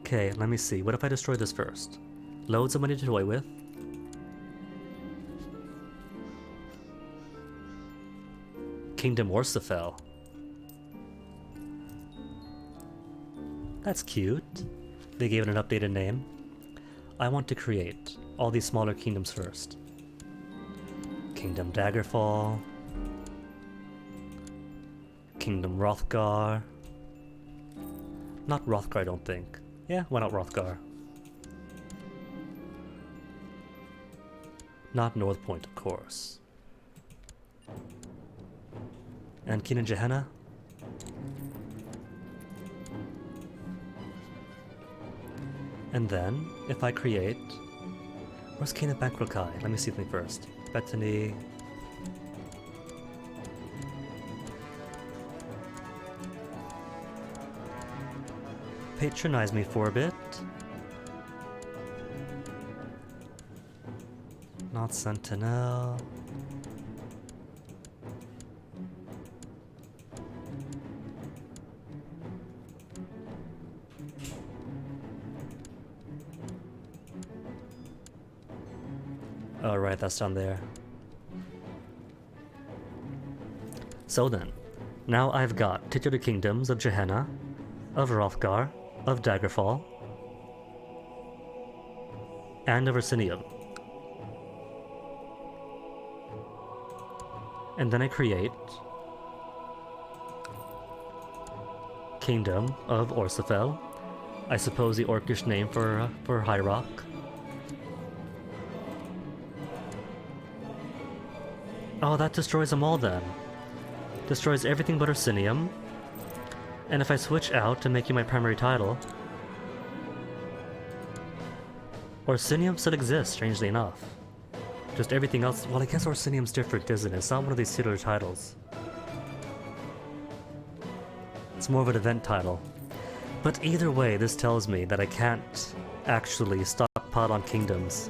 Okay, let me see. What if I destroy this first? Loads of money to toy with. Kingdom Orsifel. That's cute. They gave it an updated name. I want to create all these smaller kingdoms first. Kingdom Daggerfall. Kingdom Hrothgar. Not Hrothgar, I don't think. Yeah, why not Hrothgar? Not North Point, of course. And Keenan Gehenna? And then, if I create... Where's Keenan Bankrokai? Let me see something first. Bethany... patronize me for a bit. Not Sentinel. Oh, right, that's down there. So then, now I've got titular kingdoms of Gehenna, of Hrothgar, of Daggerfall, and of Ursinium. And then I create Kingdom of Orsafel. I suppose the Orcish name for High Rock. Oh, that destroys them all then. Destroys everything but Ursinium. And if I switch out to make you my primary title, Ursinium still exists, strangely enough. Just everything else. Well, I guess Ursinium's different, isn't it? It's not one of these titular titles. It's more of an event title. But either way, this tells me that I can't actually stockpile on kingdoms.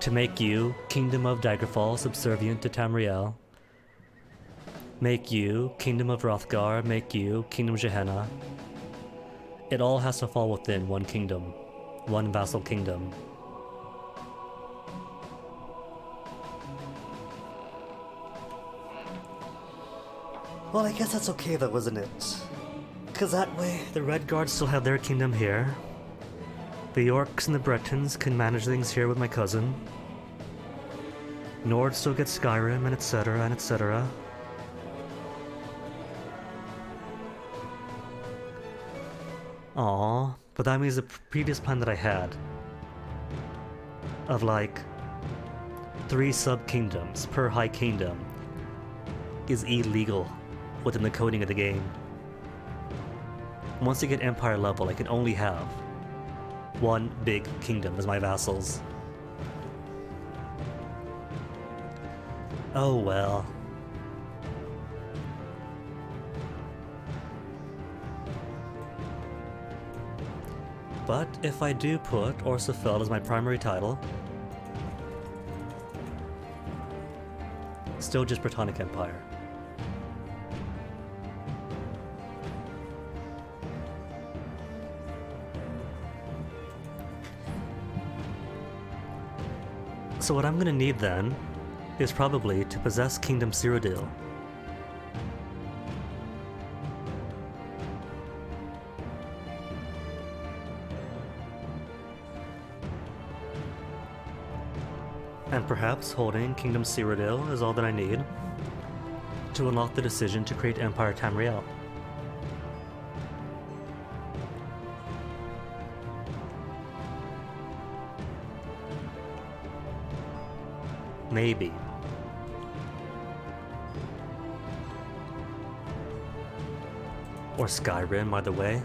To make you, Kingdom of Daggerfall, subservient to Tamriel. Make you, Kingdom of Hrothgar, make you, Kingdom of Gehenna. It all has to fall within one kingdom. One vassal kingdom. Well, I guess that's okay though, isn't it? Because that way, the Red Guards still have their kingdom here. The Yorks and the Bretons can manage things here with my cousin. Nord still gets Skyrim, and etc, and etc. Aww, but that means the previous plan that I had of like 3 sub-kingdoms per high kingdom is illegal within the coding of the game. Once I get Empire level, I can only have one big kingdom as my vassals. Oh well. But if I do put Orsafel as my primary title, still just Britannic Empire. So what I'm gonna need then is probably to possess Kingdom Cyrodiil. And perhaps holding Kingdom Cyrodiil is all that I need to unlock the decision to create Empire Tamriel. Maybe. Or Skyrim, either way.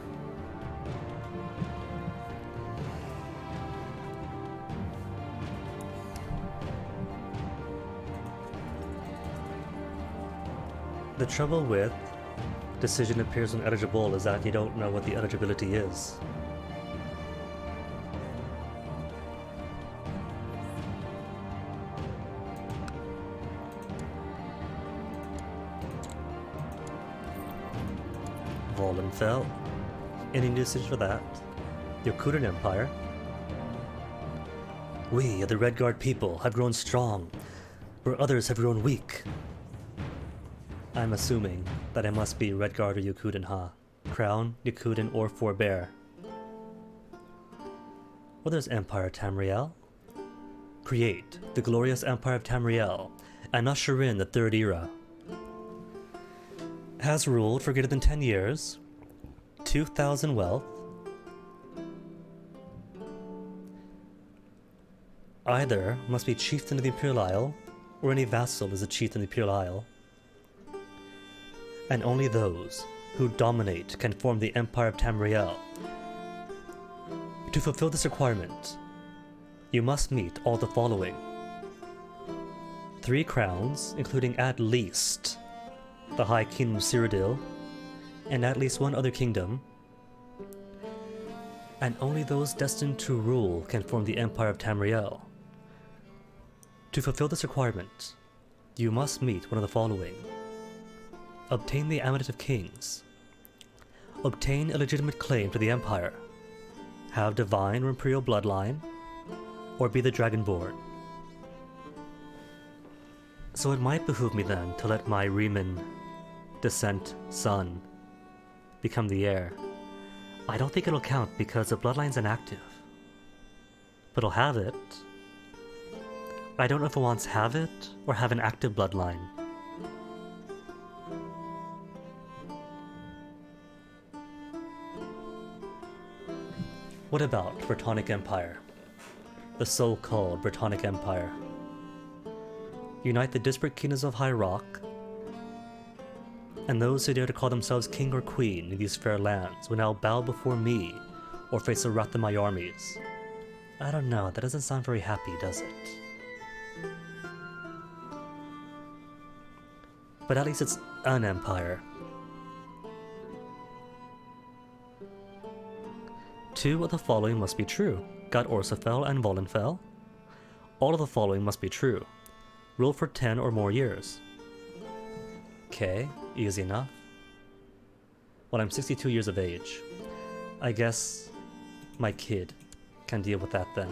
The trouble with decision appears ineligible is that you don't know what the eligibility is. Vollenfell. Any usage for that? The Yokudan Empire. We, the Redguard people, have grown strong, where others have grown weak. I'm assuming that I must be Redguard or Yokudan, huh? Crown, Yokudan, or Forbear. Well, there's Empire Tamriel. Create the glorious Empire of Tamriel and usher in the Third Era. Has ruled for greater than 10 years. 2,000 wealth. Either must be chieftain of the Imperial Isle, or any vassal is a chieftain of the Imperial Isle. And only those who dominate can form the Empire of Tamriel. To fulfill this requirement, you must meet all the following: 3 crowns, including at least the High Kingdom of Cyrodiil, and at least one other kingdom, and only those destined to rule can form the Empire of Tamriel. To fulfill this requirement, you must meet one of the following. Obtain the Amulet of Kings. Obtain a legitimate claim to the Empire. Have divine or imperial bloodline, or be the Dragonborn. So it might behoove me then to let my Riemann descent son become the heir. I don't think it'll count because the bloodline's inactive. But I'll have it. I don't know if it wants have it or have an active bloodline. What about Brittonic Empire? The so-called Brittonic Empire. Unite the disparate kingdoms of High Rock, and those who dare to call themselves king or queen in these fair lands will now bow before me or face the wrath of my armies. I don't know, that doesn't sound very happy, does it? But at least it's an empire. 2 of the following must be true. God Orsafel and Volenfell. All of the following must be true. Rule for 10 or more years. Okay, easy enough. Well, I'm 62 years of age. I guess my kid can deal with that then.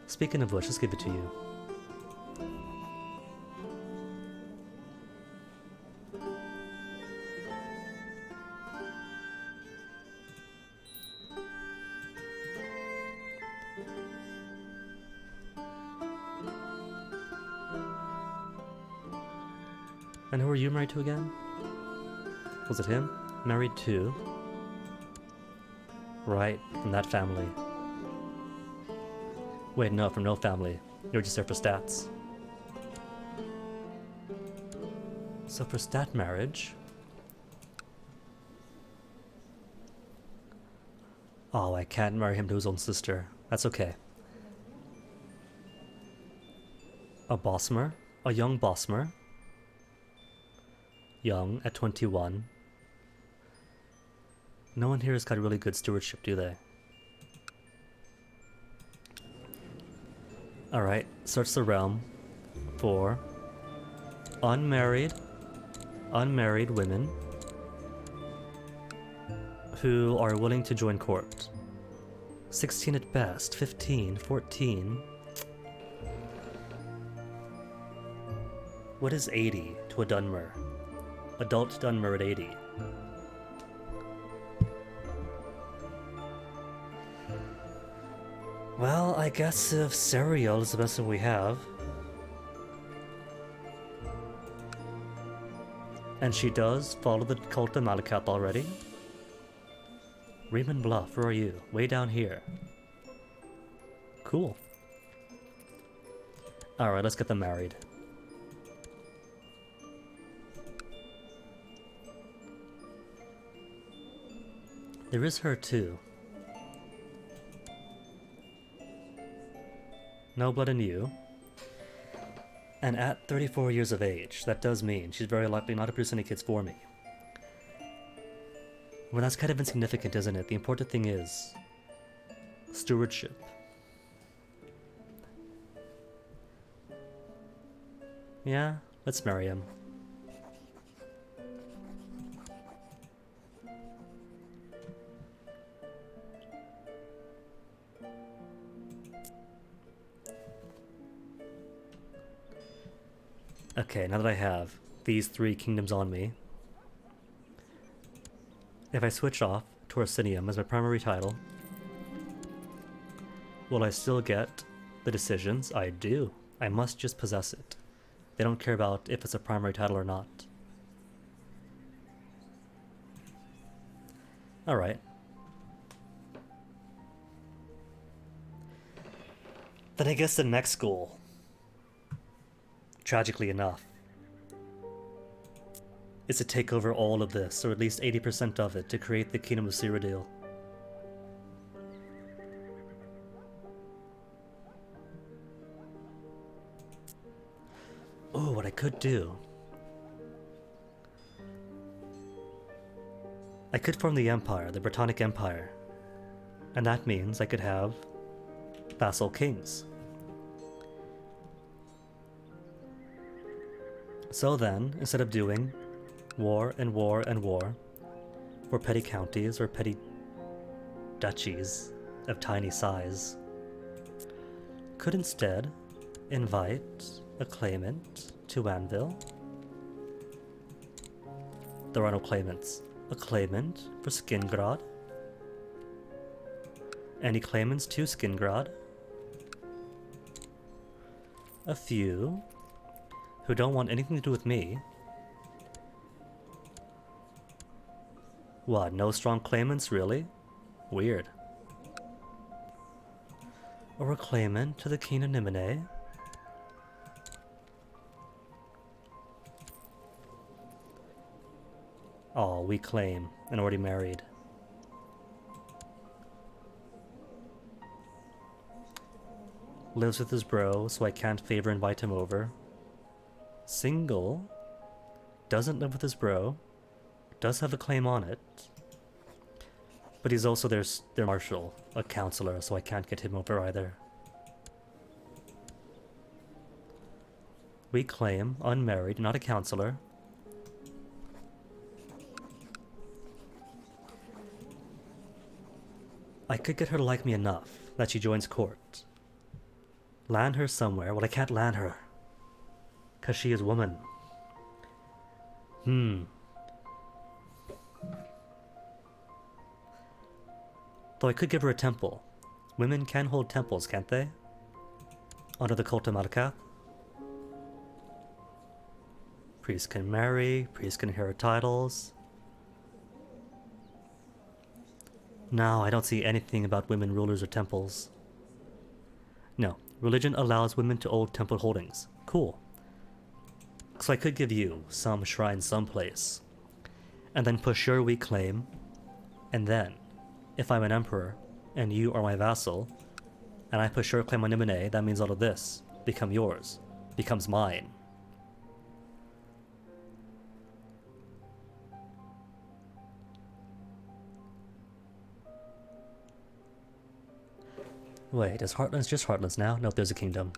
Speaking of which, let's give it to you. And who are you married to again? Was it him? Married to? Right, from that family. Wait, no, from no family. You're just there for stats. So for stat marriage... Oh, I can't marry him to his own sister. That's okay. A Bosmer? A young Bosmer? Young, at 21. No one here has got really good stewardship, do they? Alright, search the realm for unmarried women who are willing to join court. 16 at best, 15, 14. What is 80 to a Dunmer? Adult Dunmer at 80. Well, I guess if Cyrodiil is the best that we have. And she does follow the cult of Malakath already. Riemann Bluff, where are you? Way down here. Cool. Alright, let's get them married. There is her too. No blood in you. And at 34 years of age, that does mean she's very likely not to produce any kids for me. Well, that's kind of insignificant, isn't it? The important thing is stewardship. Yeah, let's marry him. Okay, now that I have these 3 kingdoms on me, if I switch off Torcinium as my primary title, will I still get the decisions? I do. I must just possess it. They don't care about if it's a primary title or not. Alright. Then I guess the next goal, tragically enough, is to take over all of this, or at least 80% of it, to create the Kingdom of Cyrodiil. could do. I could form the Empire, the Britannic Empire. And that means I could have vassal kings. So then, instead of doing war and war and war, or petty counties or petty duchies of tiny size, could instead invite a claimant to Anvil. There are no claimants. A claimant for Skingrad. Any claimants to Skingrad? A few who don't want anything to do with me. What, no strong claimants, really? Weird. Or a claimant to the King of Nimine. Oh, we claim, and already married. Lives with his bro, so I can't favor invite him over. Single. Doesn't live with his bro. Does have a claim on it. But he's also their marshal, a counselor, so I can't get him over either. We claim, unmarried, not a counselor. I could get her to like me enough that she joins court. Land her somewhere. Well, I can't land her. 'Cause she is woman. Though I could give her a temple. Women can hold temples, can't they? Under the cult of Malakath. Priests can marry. Priests can inherit titles. No, I don't see anything about women rulers or temples. No, religion allows women to hold temple holdings. Cool. So I could give you some shrine someplace, and then push your weak claim, and then, if I'm an emperor, and you are my vassal, and I push your claim on Nimine, that means all of this becomes yours, becomes mine. Wait, is Heartlands just Heartlands now? Nope, there's a kingdom.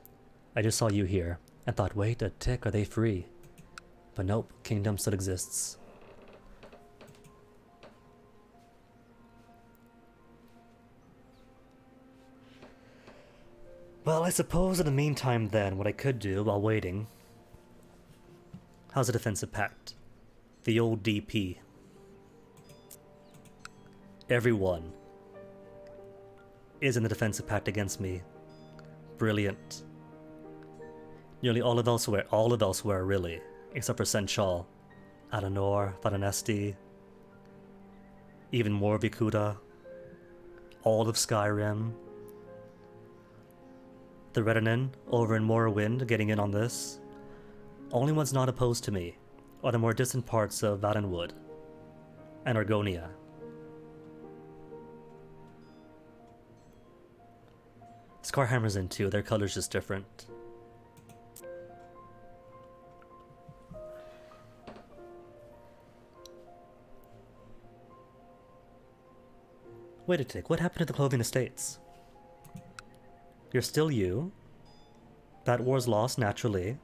I just saw you here, and thought, wait a tick, are they free? But nope, kingdom still exists. Well, I suppose in the meantime then, what I could do while waiting... How's a defensive pact? The old DP. Everyone is in the defensive pact against me. Brilliant. Nearly all of elsewhere really, except for Senchal, Adenor, Vadanesti, even more Vikuda, all of Skyrim. The Redanen over in Morrowind getting in on this. Only ones not opposed to me are the more distant parts of Vadenwood and Argonia. Scarhammer's in too, their color's just different. Wait a tick, what happened to the Clothing Estates? You're still you. That war's lost, naturally.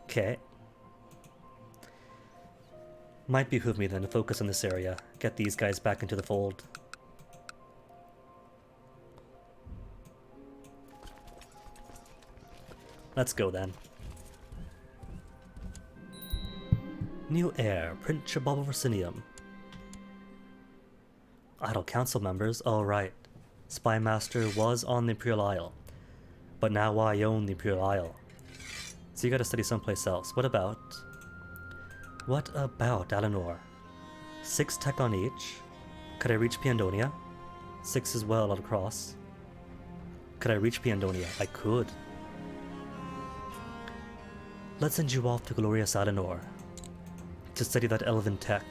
Okay. Might behoove me then to focus on this area, get these guys back into the fold. Let's go then. New heir, Prince Chabab of Orsinium. Idle council members, oh right. Spymaster was on the Imperial Isle. But now I own the Imperial Isle. So you gotta study someplace else. What about Alenor? 6 tech on each. Could I reach Piandonia? 6 as well all across. Could I reach Piandonia? I could. Let's send you off to glorious Adenor to study that elven tech.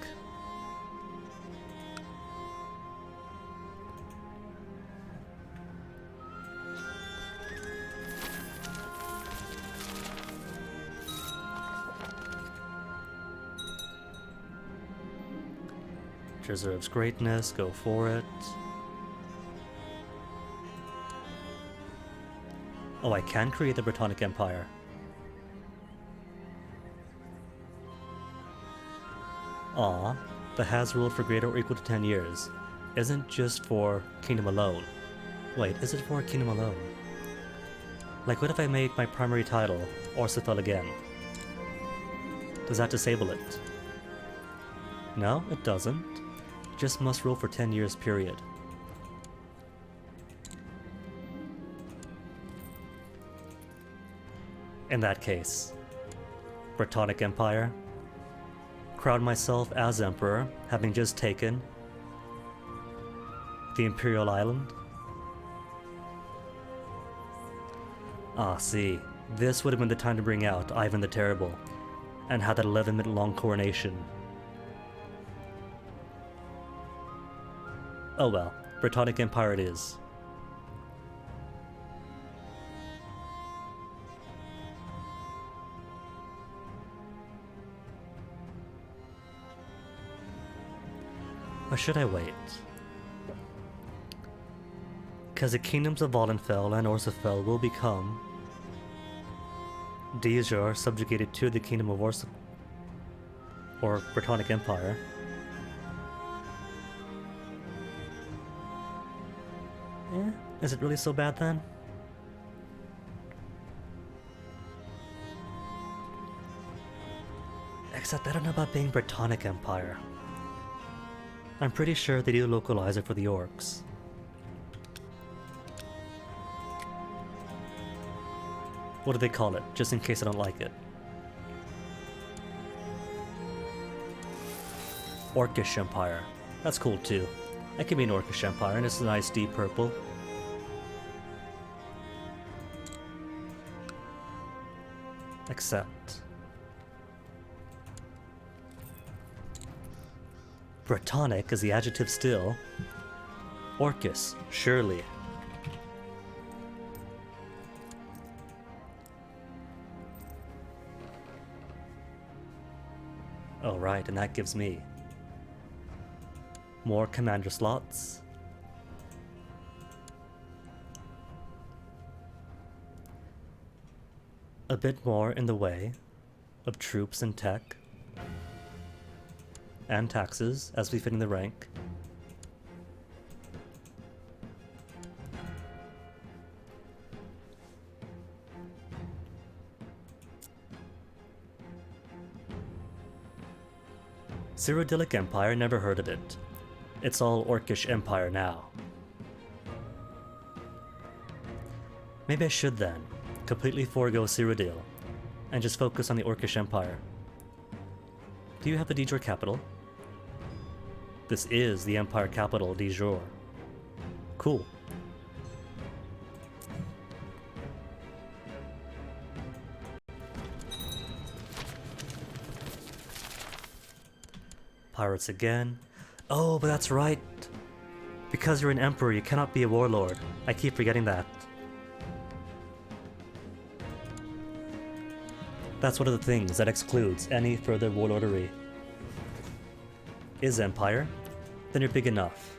deserves greatness, go for it. Oh, I can create the Brittonic Empire. Aw, the has ruled for greater or equal to 10 years. Isn't just for Kingdom alone. Wait, is it for Kingdom alone? Like, what if I make my primary title Orsifel again? Does that disable it? No, it doesn't. Just must rule for 10 years, period. In that case, Brittonic Empire. Crown myself as Emperor, having just taken the Imperial Island. Ah, see, this would have been the time to bring out Ivan the Terrible, and have that 11-minute long coronation. Oh well, Brittonic Empire it is. Or should I wait? Because the kingdoms of Vollenfell and Orsifel will become de jure subjugated to the kingdom of Orsifel, or Brittonic Empire. Is it really so bad then? Except I don't know about being Brittonic Empire. I'm pretty sure they do localize it for the orcs. What do they call it, just in case I don't like it? Orcish Empire. That's cool too. I can be an Orcish Empire, and it's a nice deep purple. Except... Brittonic is the adjective still. Orcus, surely. Oh right, and that gives me more commander slots. A bit more in the way of troops and tech. And taxes, as we fit in the rank. Cyrodiilic Empire, never heard of it. It's all Orcish Empire now. Maybe I should then, completely forego Cyrodiil, and just focus on the Orcish Empire. Do you have the de jure capital? This is the Empire capital de jure. Cool. Pirates again. Oh, but that's right. Because you're an emperor, you cannot be a warlord. I keep forgetting that. That's one of the things that excludes any further warlordery. Is empire? Then you're big enough.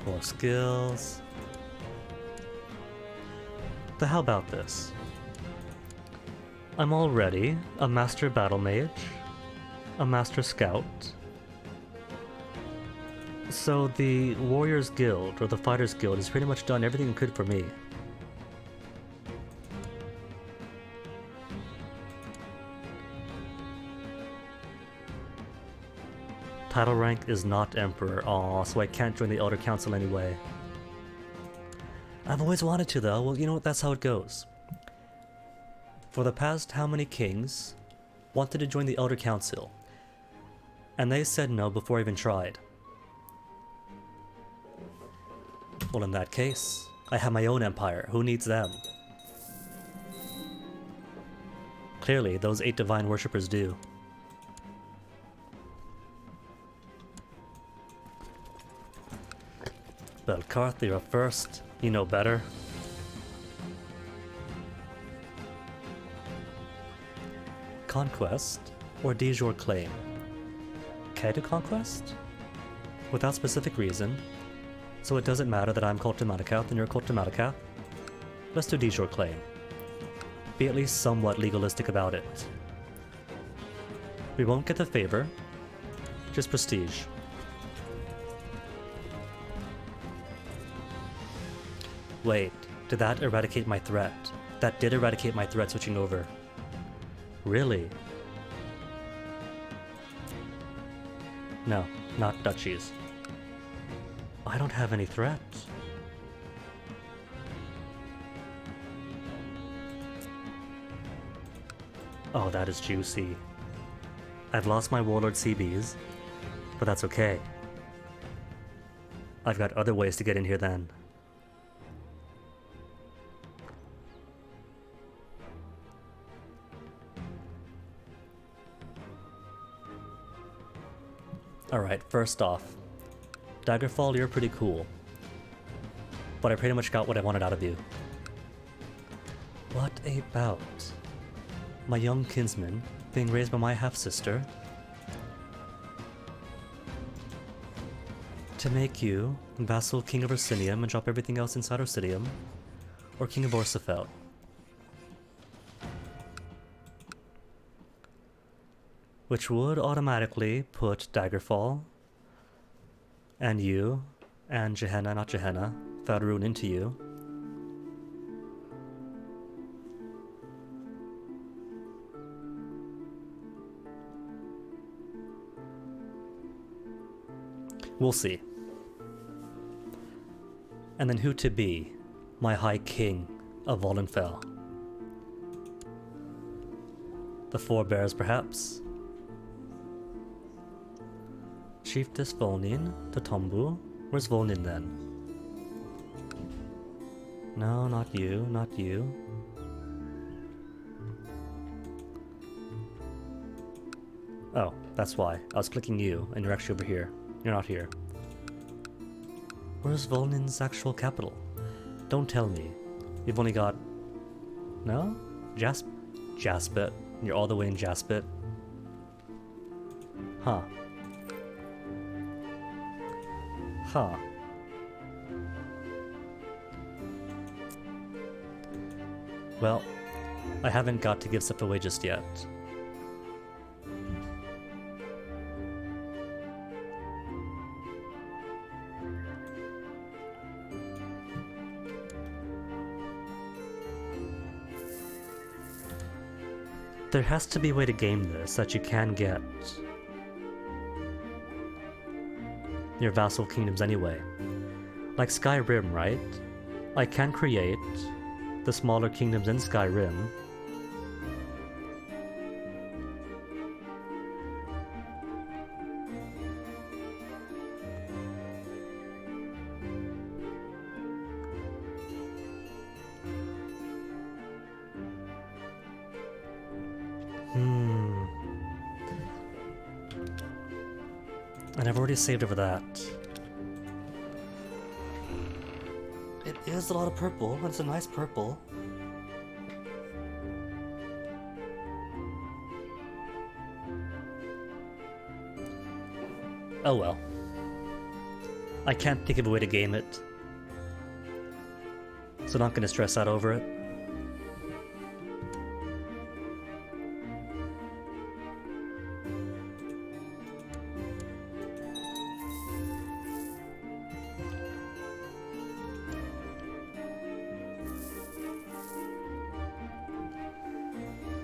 More skills. But how about this? I'm already a master battle mage, a master scout. So the Warriors Guild, or the Fighters Guild, has pretty much done everything it could for me. Title rank is not Emperor, aw, so I can't join the Elder Council anyway. I've always wanted to though, well you know what, that's how it goes. For the past how many kings wanted to join the Elder Council, and they said no before I even tried. Well in that case, I have my own empire, who needs them? Clearly, those 8 divine worshippers do. Belkarth, you're up first. You know better. conquest or de jure claim? Okay to conquest? Without specific reason. So it doesn't matter that I'm called to Malakath and you're called to Malakath. Let's do de jure claim. Be at least somewhat legalistic about it. We won't get the favor, just prestige. Wait, did that eradicate my threat? That did eradicate my threat switching over. Really? No, not duchies. I don't have any threats. Oh, that is juicy. I've lost my warlord CBs, but that's okay. I've got other ways to get in here then. Alright, first off, Daggerfall, you're pretty cool. But I pretty much got what I wanted out of you. What about my young kinsman being raised by my half-sister to make you vassal king of Ursinium and drop everything else inside Ursinium, or king of Orsifel? Which would automatically put Daggerfall and you and Gehenna, not Gehenna, Faerun into you. We'll see. And then who to be, my High King of Volenfell? The Forebears, perhaps? Chiefess Volnyn, Tatombu. Where's Volnyn then? No, not you, not you. Oh, that's why. I was clicking you, and you're actually over here. You're not here. Where's Volnyn's actual capital? Don't tell me. You've only got... No? Jaspit. You're all the way in Jaspit. Huh. Huh. Well, I haven't got to give stuff away just yet. There has to be a way to game this that you can get your vassal kingdoms anyway. Like Skyrim, right? I can create the smaller kingdoms in Skyrim. And I've already saved over that. It is a lot of purple. It's a nice purple. Oh well. I can't think of a way to game it. So not gonna stress out over it.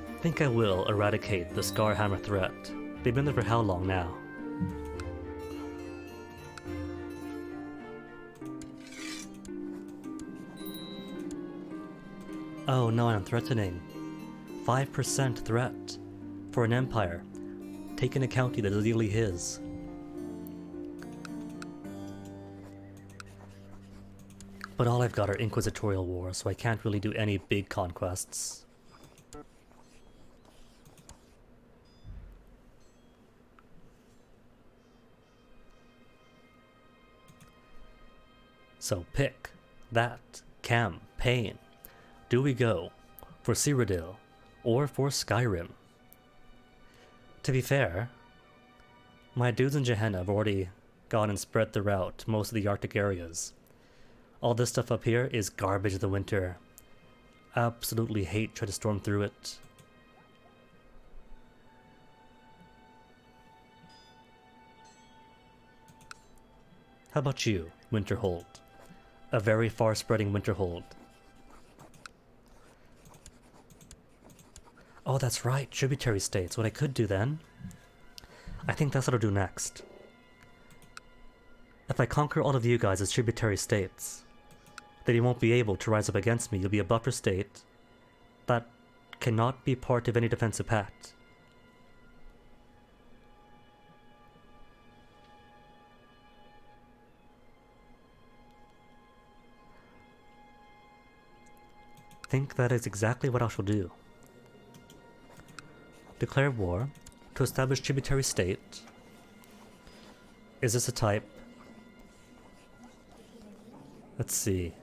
I think I will eradicate the Scarhammer threat. They've been there for how long now? Oh no, I'm threatening. 5% threat for an empire. Taking a county that is legally his. But all I've got are inquisitorial wars, so I can't really do any big conquests. So pick that campaign. Do we go for Cyrodiil or for Skyrim? To be fair, my dudes in Gehenna have already gone and spread throughout most of the Arctic areas. All this stuff up here is garbage of the winter. Absolutely hate trying to storm through it. How about you, Winterhold? A very far-spreading Winterhold. Oh, that's right, tributary states. What I could do then, I think that's what I'll do next. If I conquer all of you guys as tributary states, then you won't be able to rise up against me. You'll be a buffer state that cannot be part of any defensive pact. I think that is exactly what I shall do. Declare war to establish tributary state. Is this a type? Let's see.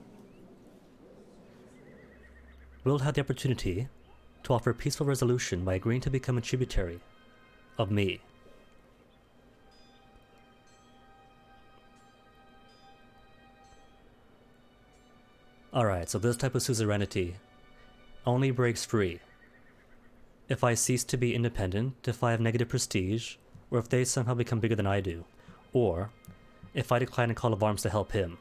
Will have the opportunity to offer peaceful resolution by agreeing to become a tributary of me. Alright, so this type of suzerainty only breaks free if I cease to be independent, if I have negative prestige, or if they somehow become bigger than I do, or if I decline a call of arms to help him.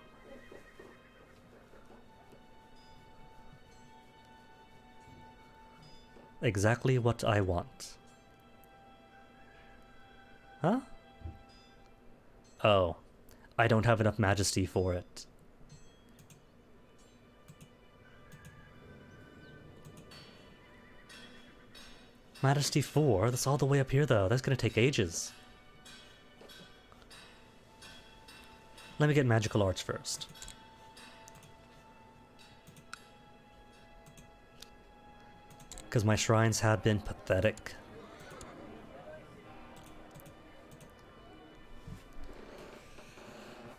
Exactly what I want. Huh? Oh, I don't have enough majesty for it. Majesty 4? That's all the way up here though. That's gonna take ages. Let me get magical arts first. Because my shrines have been pathetic.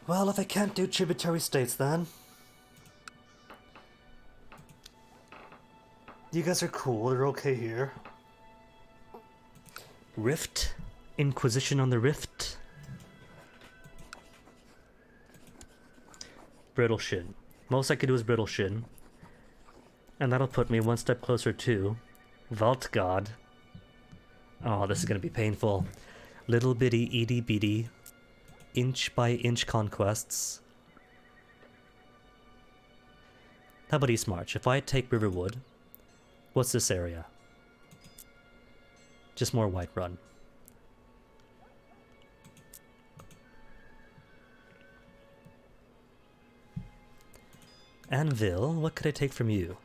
Well, if I can't do tributary states then. You guys are cool, they're okay here. Rift? Inquisition on the Rift? Brittle Shin. Most I could do is Brittle Shin. And that'll put me one step closer to Vault God. Oh, this is gonna be painful. Little bitty, itty bitty, inch by inch conquests. How about East March? If I take Riverwood, what's this area? Just more Whiterun. Anvil, what could I take from you?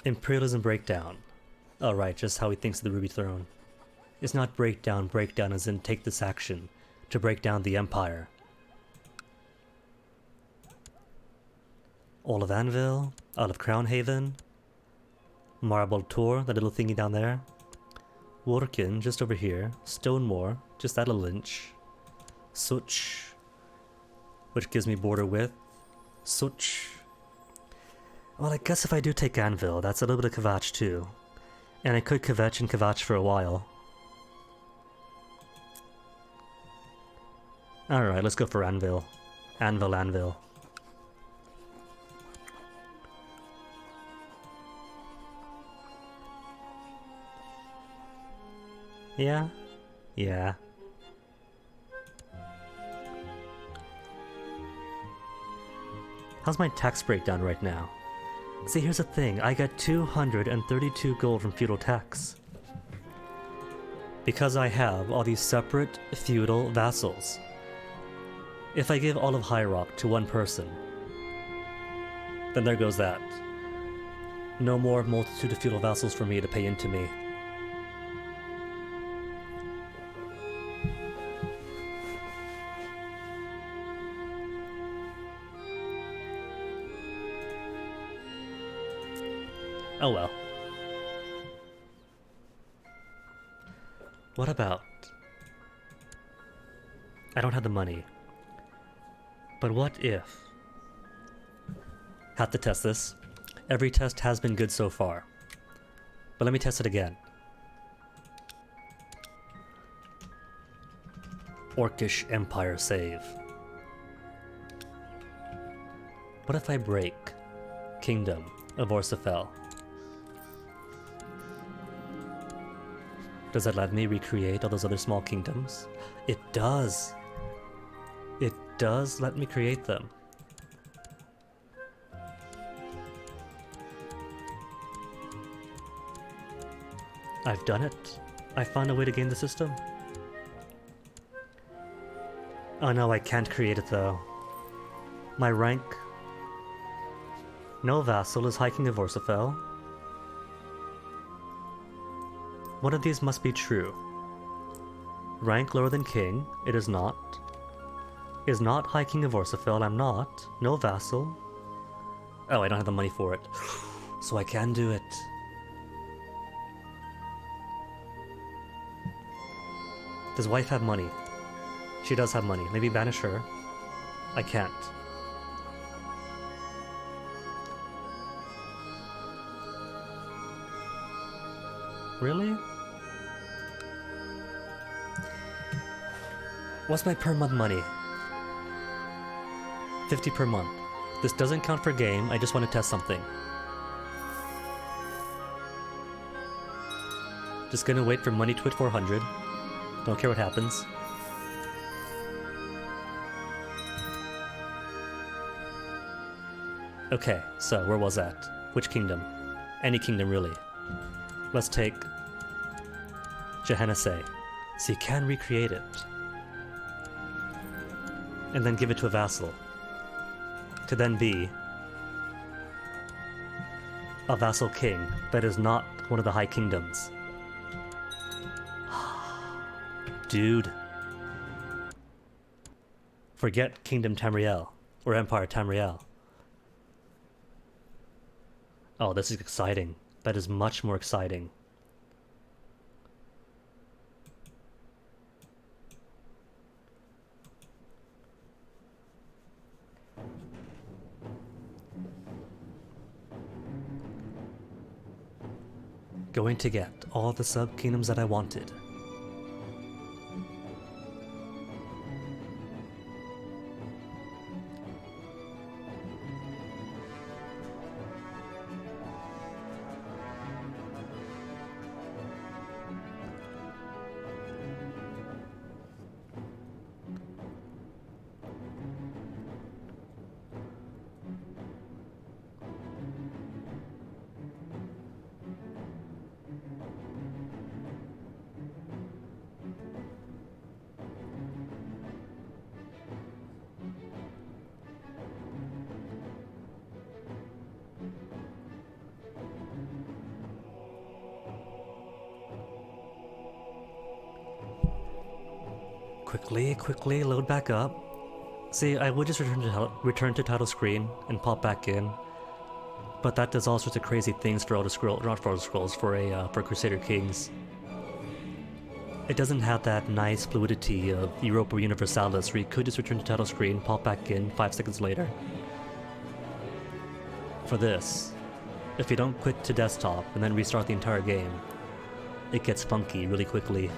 Imperialism breakdown. Oh right, just how he thinks of the Ruby Throne. It's not breakdown, breakdown as in take this action to break down the Empire. All of Anvil, out of Crownhaven, Marble Tor, that little thingy down there. Workin, just over here. Stonemore, just at a lynch. Such, which gives me border width. Such. Well, I guess if I do take Anvil, that's a little bit of Kvatch too. And I could kvetch and Kvatch for a while. Alright, let's go for Anvil. Anvil, Anvil. Yeah? Yeah. How's my tax breakdown right now? See, here's the thing. I got 232 gold from feudal tax. Because I have all these separate feudal vassals. If I give all of High Rock to one person, then there goes that. No more multitude of feudal vassals for me to pay into me. Oh well. What about... I don't have the money. But what if... Have to test this. Every test has been good so far. But let me test it again. Orcish Empire save. What if I break Kingdom of Orsafel? Does that let me recreate all those other small kingdoms? It does! It does let me create them. I've done it. I found a way to game the system. Oh no, I can't create it though. My rank... No vassal is High King of Orsafel. One of these must be true. Rank lower than King, it is not. Is not High King of Orsafel, I'm not. No vassal. Oh, I don't have the money for it. So I can do it. Does wife have money? She does have money. Maybe banish her. I can't. Really? What's my per month money? 50 per month. This doesn't count for game, I just want to test something. Just gonna wait for money to hit 400. Don't care what happens. Okay, so where was that? Which kingdom? Any kingdom, really. Let's take Gehenese. So you can recreate it. And then give it to a vassal. To then be a vassal king that is not one of the high kingdoms. Dude. Forget Kingdom Tamriel, or Empire Tamriel. Oh, this is exciting. That is much more exciting. Going to get all the sub-kingdoms that I wanted. Quickly load back up. See, I would just return to title screen and pop back in, but that does all sorts of crazy things for Elder Scrolls, not for Elder Scrolls, for Crusader Kings. It doesn't have that nice fluidity of Europa Universalis where you could just return to title screen, pop back in 5 seconds later. For this, if you don't quit to desktop and then restart the entire game, it gets funky really quickly.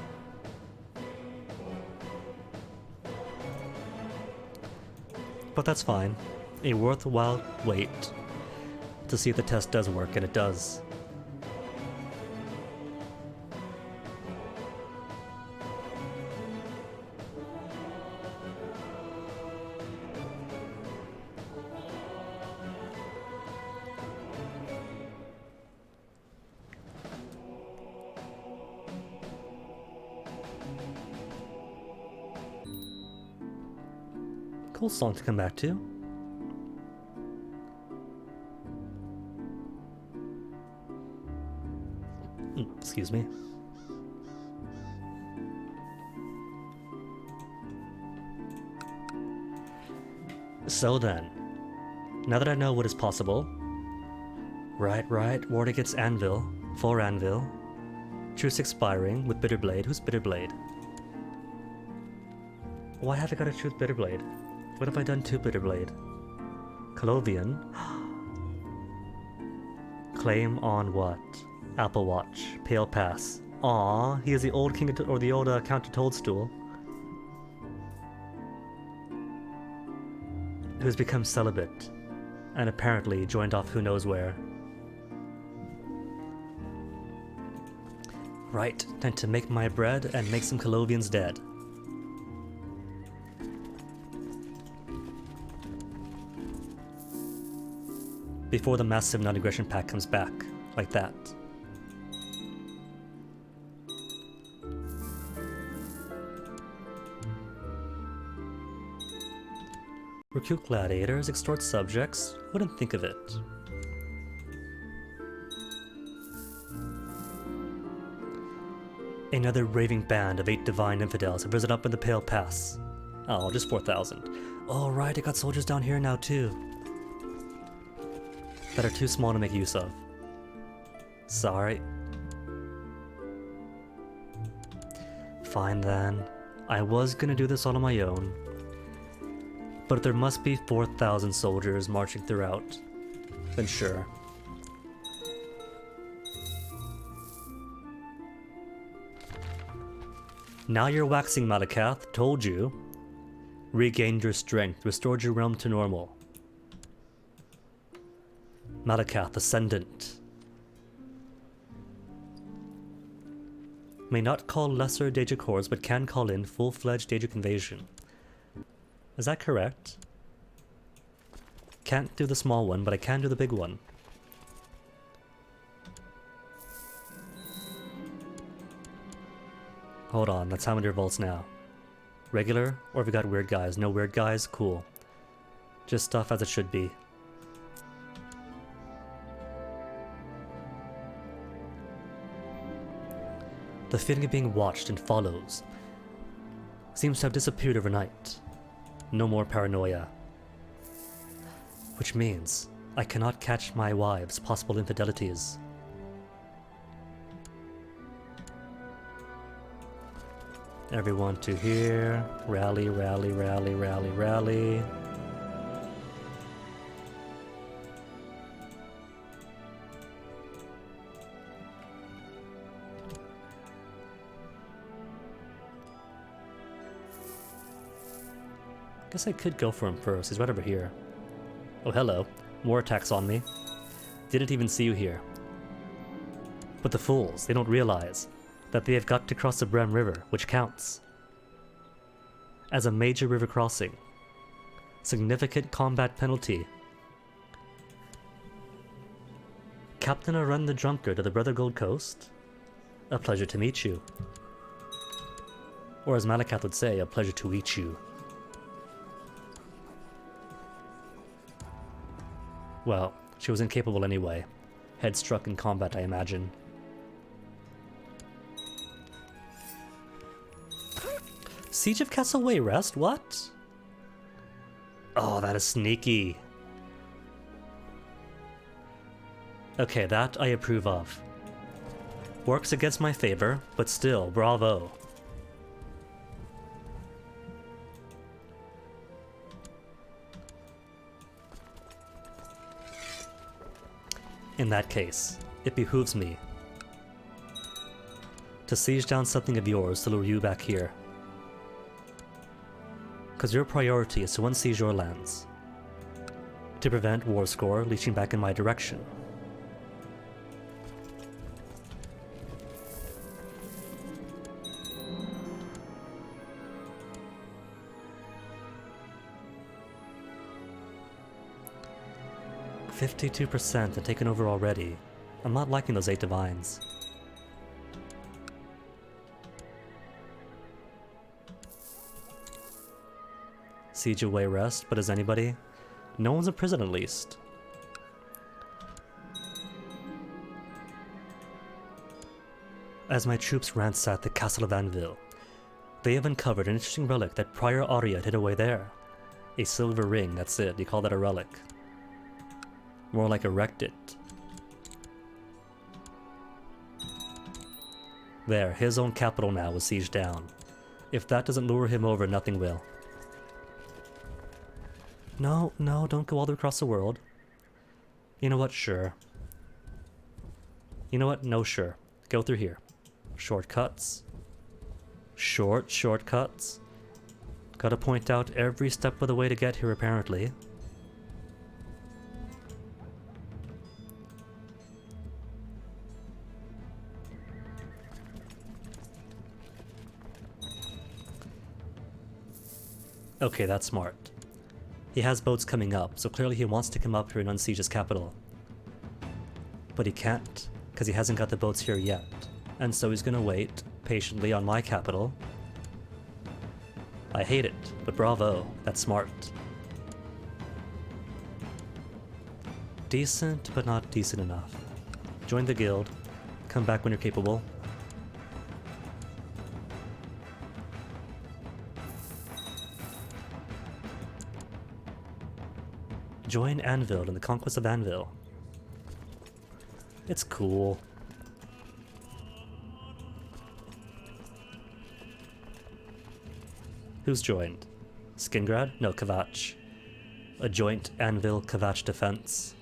But that's fine. A worthwhile wait to see if the test does work, and it does. Cool song to come back to. Excuse me. So then, now that I know what is possible, right, war against Anvil, for Anvil, truce expiring with Bitterblade. Who's Bitterblade? Why have I got to choose Bitterblade? What have I done to Bitterblade? Colovian. Claim on what? Apple Watch. Pale Pass. Aw, he is the old king or the old Count of Toadstool. who's become celibate, and apparently joined off who knows where. Right, time to make my bread and make some Colovians dead. Before the massive non-aggression pact comes back, like that. Recruit gladiators, extort subjects, wouldn't think of it. Another raving band of 8 divine infidels have risen up in the Pale Pass. Oh, just 4,000. Oh right, I got soldiers down here now too. That are too small to make use of. Sorry. Fine then. I was gonna do this all on my own. But if there must be 4,000 soldiers marching throughout, then sure. Now you're waxing, Malakath. Told you. Regained your strength, restored your realm to normal. Malakath, Ascendant. May not call lesser Daedric hordes, but can call in full-fledged Daedric invasion. Is that correct? Can't do the small one, but I can do the big one. Hold on, that's how many revolts now. Regular, or have we got weird guys? No weird guys? Cool. Just stuff as it should be. The feeling of being watched and follows seems to have disappeared overnight. No more paranoia. Which means I cannot catch my wives' possible infidelities. Everyone to here. Rally, rally, rally, rally, rally. Guess I could go for him first. He's right over here. Oh, hello. More attacks on me. Didn't even see you here. But the fools, they don't realize that they have got to cross the Brem River, which counts as a major river crossing. Significant combat penalty. Captain Arun the Drunkard of the Brother Gold Coast? A pleasure to meet you. Or as Malakath would say, a pleasure to eat you. Well, she was incapable anyway. Head struck in combat, I imagine. Siege of Castle Wayrest? What? Oh, that is sneaky. Okay, that I approve of. Works against my favor, but still, bravo. In that case, it behooves me to siege down something of yours to lure you back here. Because your priority is to unsiege your lands, to prevent war score leeching back in my direction. "52% and taken over already. I'm not liking those 8 divines. Siege of Wayrest, but is anybody? No one's in prison at least. As my troops ransack the Castle of Anvil, they have uncovered an interesting relic that Prior Aurea hid away there. A silver ring, that's it, you call that a relic. More like erect it. There, his own capital now was sieged down. If that doesn't lure him over, nothing will. No, no, don't go all the way across the world. You know what? Sure. You know what? No, sure. Go through here. Shortcuts. Shortcuts. Gotta point out every step of the way to get here, apparently. Okay, that's smart. He has boats coming up, so clearly he wants to come up here and unsiege his capital. But he can't, because he hasn't got the boats here yet. And so he's gonna wait patiently on my capital. I hate it, but bravo, that's smart. Decent, but not decent enough. Join the guild. Come back when you're capable. Join Anvil in the Conquest of Anvil. It's cool. Who's joined? Skingrad? No, Kavach. A joint Anvil-Kavach defense.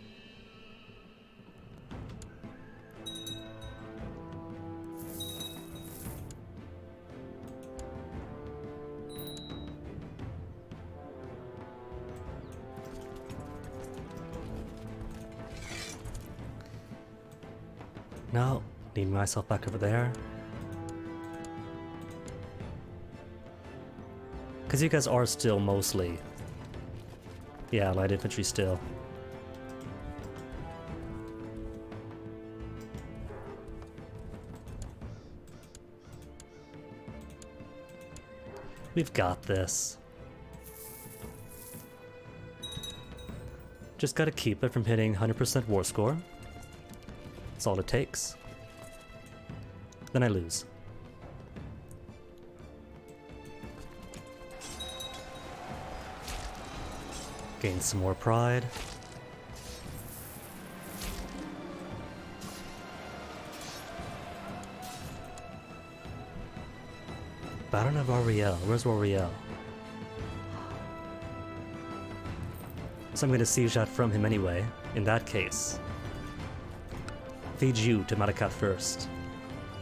No, need myself back over there. Because you guys are still mostly... Yeah, light infantry still. We've got this. Just gotta keep it from hitting 100% war score. That's all it takes. Then I lose. Gain some more pride. Baron of Ariel. Where's Ariel? So I'm gonna siege that from him anyway. In that case, feed you to Madakat first.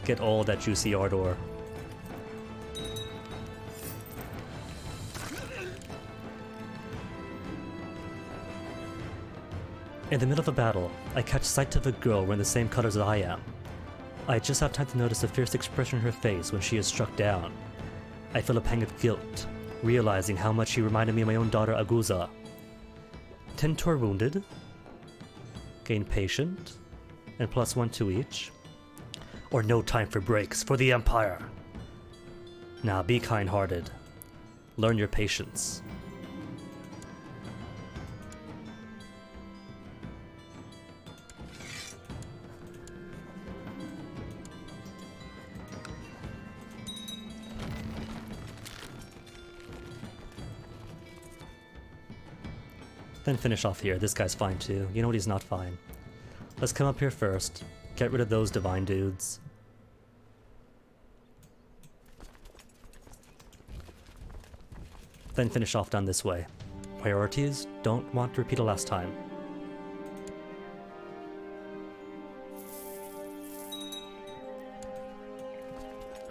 Get all that juicy ardor. In the middle of a battle, I catch sight of a girl wearing the same colors as I am. I just have time to notice the fierce expression on her face when she is struck down. I feel a pang of guilt, realizing how much she reminded me of my own daughter Aguza. 10 to our wounded. Gain patient, and +1 to each. Or no time for breaks for the Empire. Now be kind-hearted. Learn your patience. Then finish off here. This guy's fine too. You know what, he's not fine. Let's come up here first. Get rid of those divine dudes. Then finish off down this way. Priorities, don't want to repeat it last time.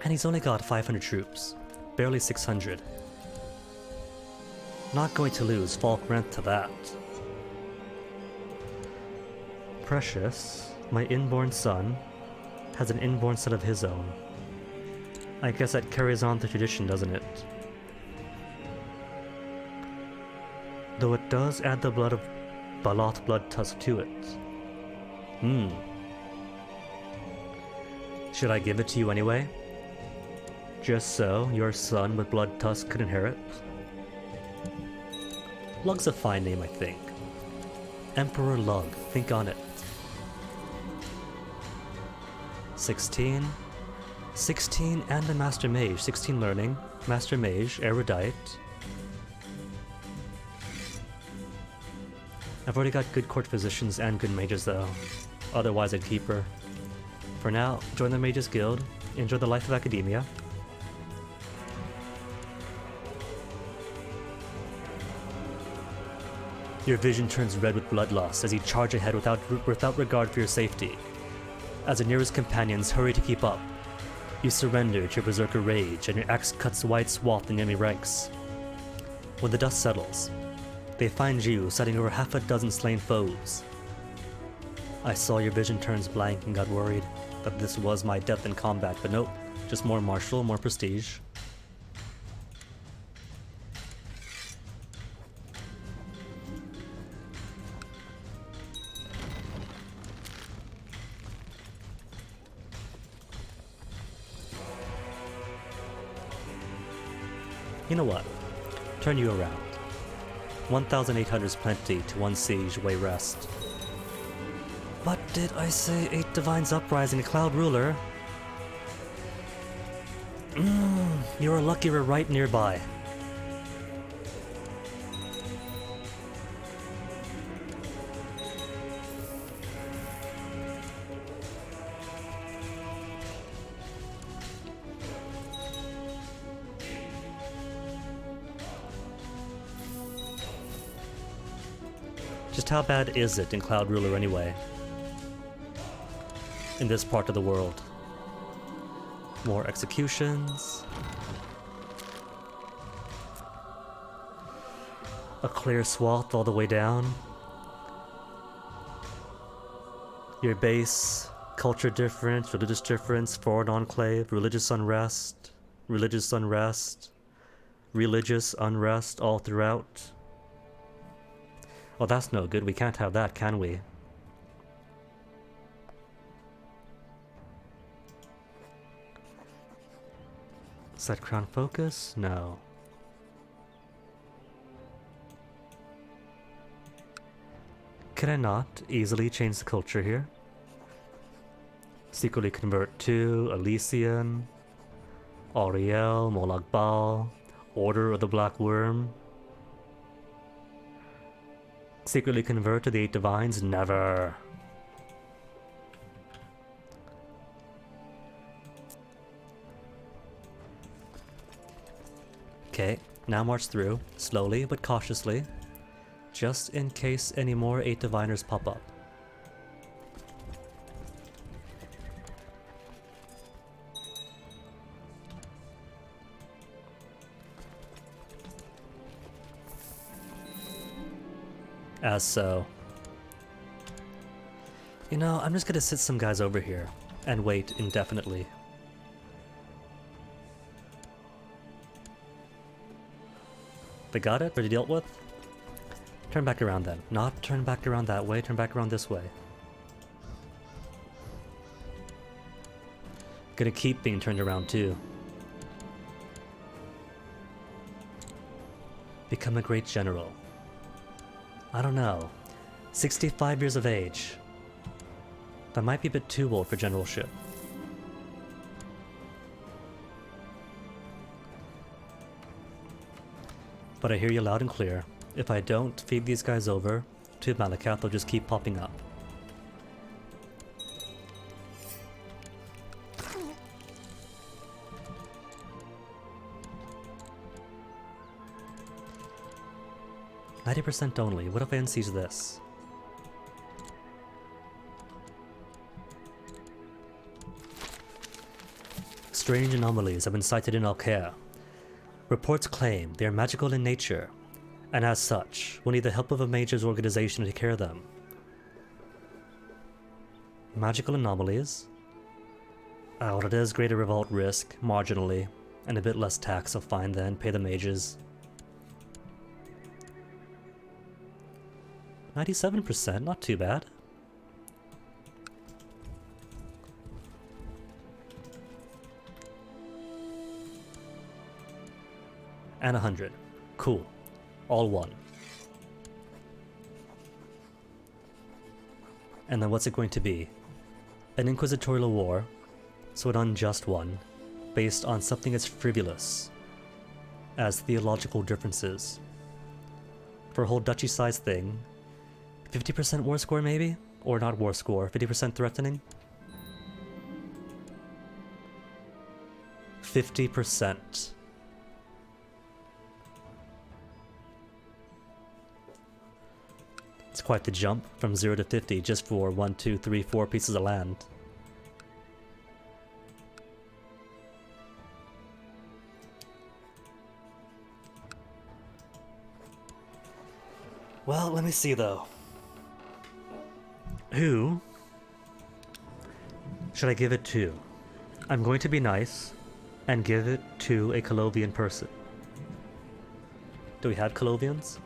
And he's only got 500 troops. Barely 600. Not going to lose Falk Rent to that. Precious, my inborn son, has an inborn son of his own. I guess that carries on the tradition, doesn't it? Though it does add the blood of Baloth Bloodtusk to it. Should I give it to you anyway? Just so your son with Bloodtusk could inherit? Lug's a fine name, I think. Emperor Lug, think on it. 16. 16 and a Master Mage. 16 learning, Master Mage, erudite. I've already got good court physicians and good mages though. Otherwise I'd keep her. For now, join the Mages Guild, enjoy the life of academia. Your vision turns red with bloodlust as you charge ahead without regard for your safety. As your nearest companions hurry to keep up, you surrender to your berserker rage and your axe cuts wide swath in enemy ranks. When the dust settles, they find you setting over half a dozen slain foes. I saw your vision turns blank and got worried that this was my death in combat, but nope, just more martial, more prestige. You know what? Turn you around. 1,800 is plenty to one siege way rest. What did I say? 8 Divines Uprising, a Cloud Ruler? You're lucky we're right nearby. Just how bad is it in Cloud Ruler anyway? In this part of the world. More executions. A clear swath all the way down. Your base, culture difference, religious difference, foreign enclave, religious unrest, religious unrest, religious unrest all throughout. Well, that's no good. We can't have that, can we? Set crown focus? No. Can I not easily change the culture here? Secretly convert to Elysian, Auriel, Molag Bal, Order of the Black Worm. Secretly convert to the 8 Divines? Never. Okay, now march through, slowly but cautiously, just in case any more 8 Diviners pop up. As so. You know, I'm just gonna sit some guys over here and wait indefinitely. They got it? Already dealt with? Turn back around then. Not turn back around that way, turn back around this way. Gonna keep being turned around too. Become a great general. I don't know. 65 years of age. That might be a bit too old for generalship. But I hear you loud and clear. If I don't feed these guys over to Malakath, they'll just keep popping up. %90 only. What if I unsiege this? Strange anomalies have been sighted in Alkea. Reports claim they are magical in nature, and as such, will need the help of a mage's organization to take care of them. Magical anomalies? Well, it is greater revolt risk, marginally, and a bit less tax, so fine then, pay the mages. 97%, not too bad. And 100. Cool. All one. And then what's it going to be? An inquisitorial war, so an unjust one, based on something as frivolous as theological differences. For a whole duchy-sized thing, 50% war score maybe? Or not war score, 50% threatening? 50%. It's quite the jump from 0 to 50 just for 1, 2, 3, 4 pieces of land. Well, let me see though. Who should I give it to? I'm going to be nice and give it to a Colovian person. Do we have Colovians?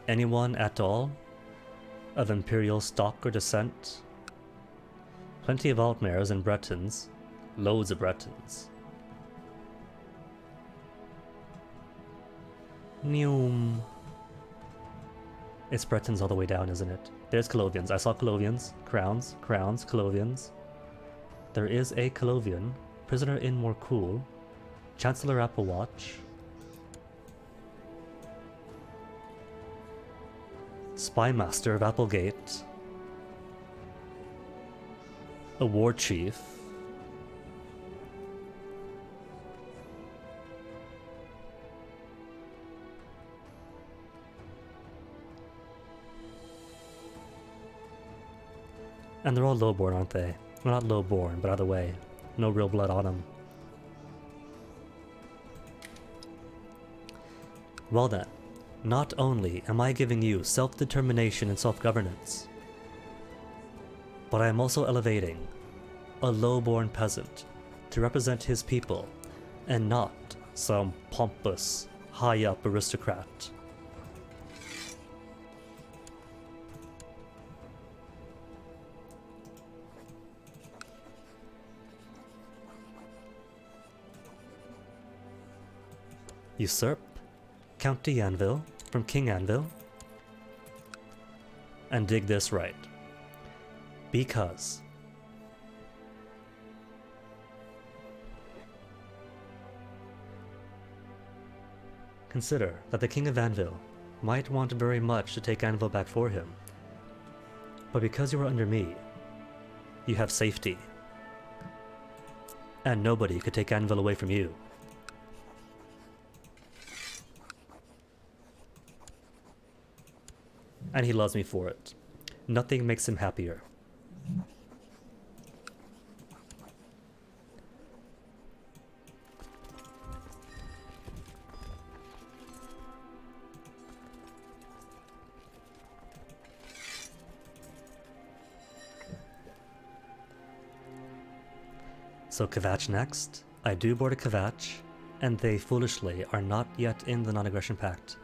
Anyone at all of Imperial stock or descent? Plenty of Altmares and Bretons. Loads of Bretons. Neum. It's Bretons all the way down, isn't it? There's Colovians. I saw Colovians. Crowns, crowns, Colovians. There is a Colovian. Prisoner in Morcool. Chancellor Applewatch. Spymaster of Applegate. A war chief. And they're all lowborn, aren't they? Well, not lowborn, but either way. No real blood on them. Well then, not only am I giving you self-determination and self-governance, but I am also elevating a low-born peasant to represent his people, and not some pompous, high-up aristocrat. Usurp County Anvil from King Anvil, and dig this right. Because consider that the King of Anvil might want very much to take Anvil back for him, but because you are under me, you have safety, and nobody could take Anvil away from you. And he loves me for it. Nothing makes him happier. So Kvatch next. I do board a Kvatch, and they foolishly are not yet in the non-aggression pact.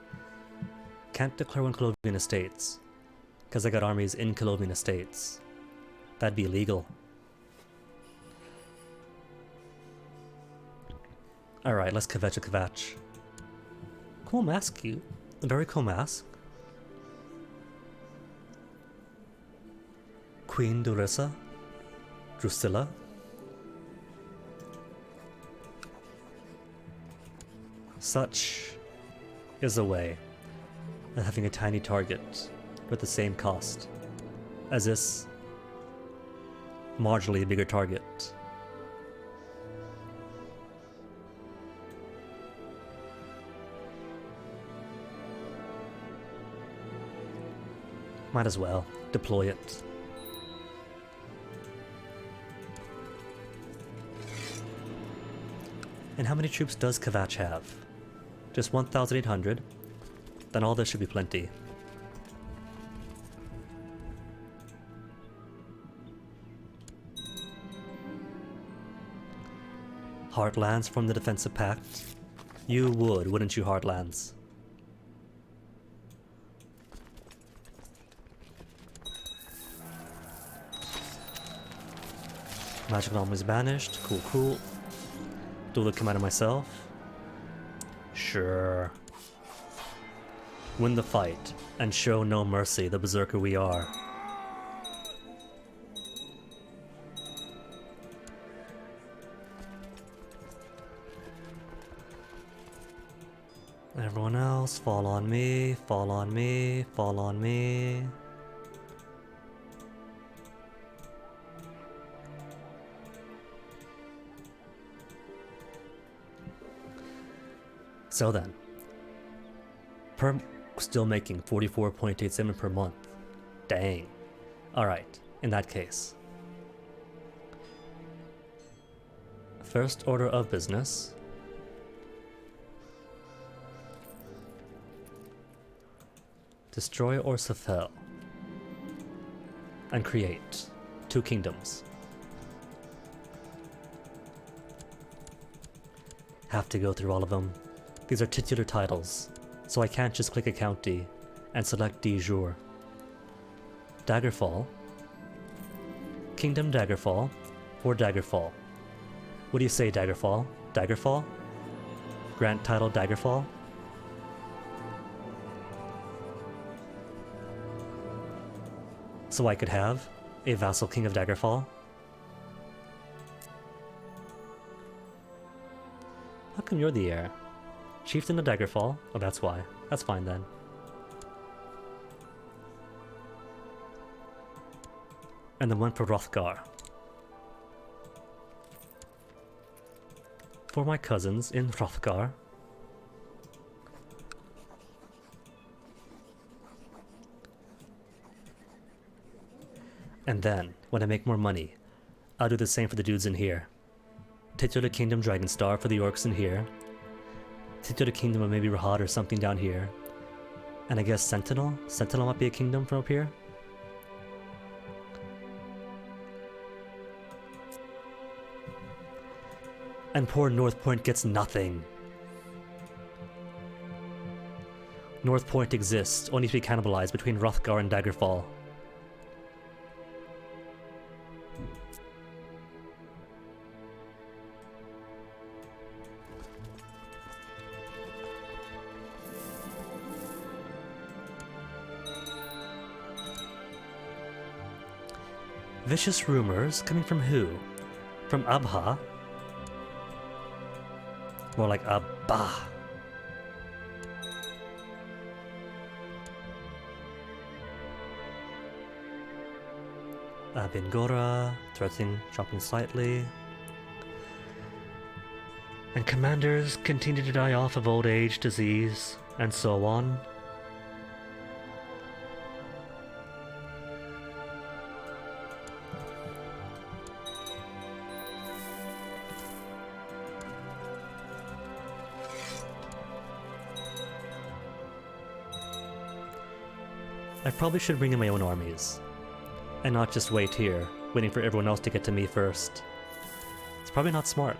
Can't declare one Colovian Estates, because I got armies in Colovian Estates. That'd be illegal. Alright, let's Kvetch a Kvatch. Cool mask, you. A very cool mask. Queen Durissa. Drusilla. Such is a way of having a tiny target with the same cost as this marginally bigger target. Might as well deploy it. And how many troops does Kvatch have? Just 1,800. Then all this should be plenty. Heartlands from the defensive pact. You would, wouldn't you, Heartlands? Magic anomalies banished. Cool, cool. Do the commander myself. Sure. Win the fight, and show no mercy, the berserker we are. Everyone else, fall on me, fall on me, fall on me. So then, still making 44.87 per month. Dang. Alright, in that case. First order of business. Destroy Orsafel. And create 2 kingdoms. Have to go through all of them. These are titular titles, so I can't just click a county and select de jure. Daggerfall. Kingdom Daggerfall or Daggerfall. What do you say, Daggerfall? Daggerfall? Grant title Daggerfall? so I could have a vassal king of Daggerfall. How come you're the heir? Chieftain of Daggerfall? Oh, that's why. That's fine then. And then one for Hrothgar. For my cousins in Hrothgar. And then, when I make more money, I'll do the same for the dudes in here. Titular Kingdom Dragonstar for the orcs in here. Titular Kingdom of maybe Rahad or something down here. And I guess Sentinel? Sentinel might be a kingdom from up here? And poor North Point gets nothing. North Point exists, only to be cannibalized between Hrothgar and Daggerfall. Vicious rumors coming from who? From Abha? More like Abba. Abingora, threatening dropping slightly. And commanders continue to die off of old age, disease, and so on. I probably should bring in my own armies, and not just wait here, waiting for everyone else to get to me first. It's probably not smart.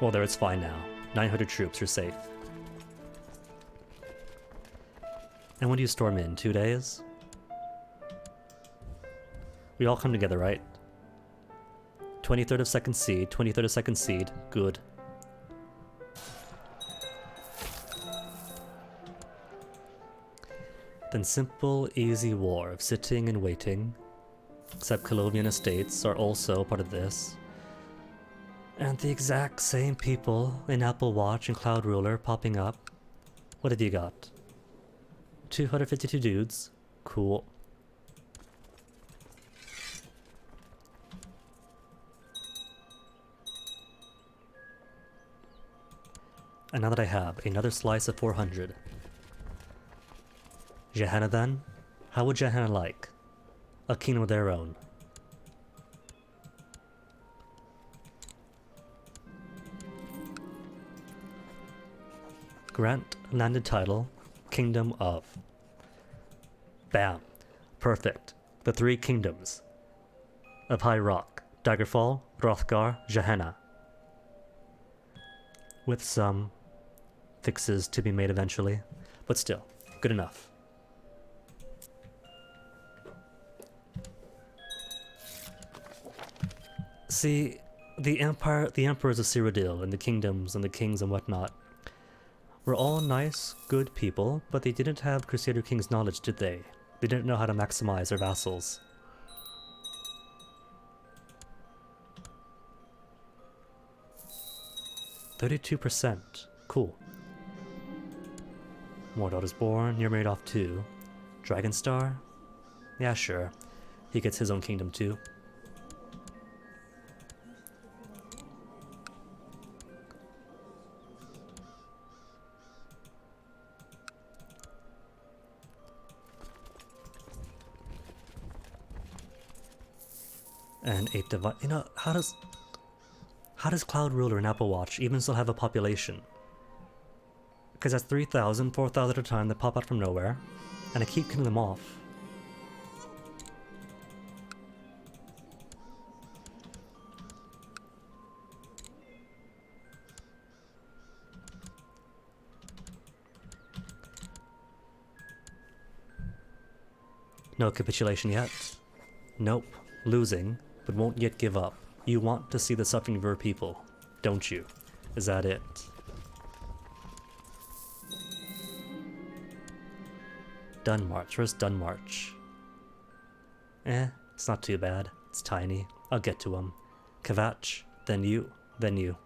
Well, there, it's fine now. 900 troops, you're safe. And when do you storm in? 2 days? We all come together, right? 23rd of second seed, 23rd of second seed, good. Then simple, easy war of sitting and waiting, except Colovian estates are also part of this. And the exact same people in Apple Watch and Cloud Ruler popping up. What have you got? 252 dudes. Cool. And now that I have another slice of 400. Gehenna then? How would Gehenna like? A kingdom of their own. Grant landed title, Kingdom of. Bam. Perfect. The 3 kingdoms of High Rock, Daggerfall, Hrothgar, Gehenna. With some fixes to be made eventually, but still, good enough. See, the emperors of Cyrodiil and the kingdoms and the kings and whatnot were all nice, good people, but they didn't have Crusader King's knowledge, did they? They didn't know how to maximize their vassals. %. Cool. Mordor is born, you're married off too. Dragonstar? Yeah, sure. He gets his own kingdom too. And 8 divine. You know, how does Cloud Ruler and Apple Watch even still have a population? Because that's 3,000, 4,000 at a time that pop out from nowhere, and I keep killing them off. No capitulation yet. Nope. Losing, but won't yet give up. You want to see the suffering of your people, don't you? Is that it? Dunmarch. Where's Dunmarch? It's not too bad. It's tiny. I'll get to him. Kvatch, then you, then you.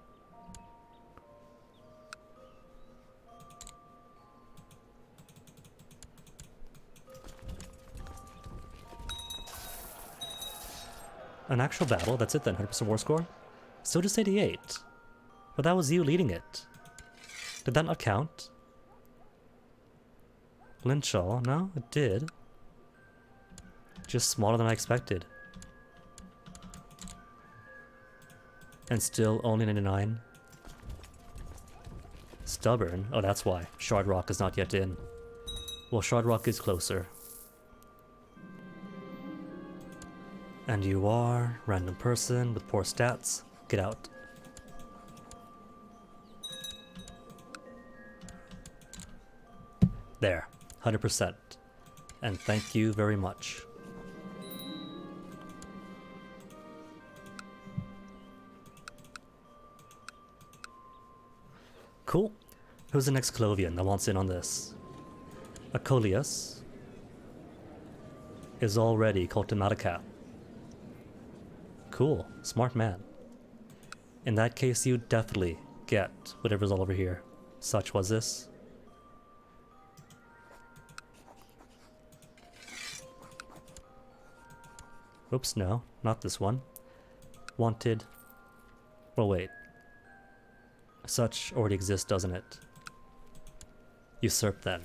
An actual battle? That's it then, 100% war score? So just 88. But that was you leading it. Did that not count? Lynchall? No, it did. Just smaller than I expected. And still only 99. Stubborn? Oh, that's why. Shard Rock is not yet in. Well, Shard Rock is closer. And you are random person with poor stats. Get out. There, 100%. And thank you very much. Cool. Who's the next Clovian that wants in on this? Acolius is already Cultimatica. Cool. Smart man. In that case, you definitely get whatever's all over here. Such was this. Oops, no. Not this one. Wanted. Well, wait. Such already exists, doesn't it? Usurp then.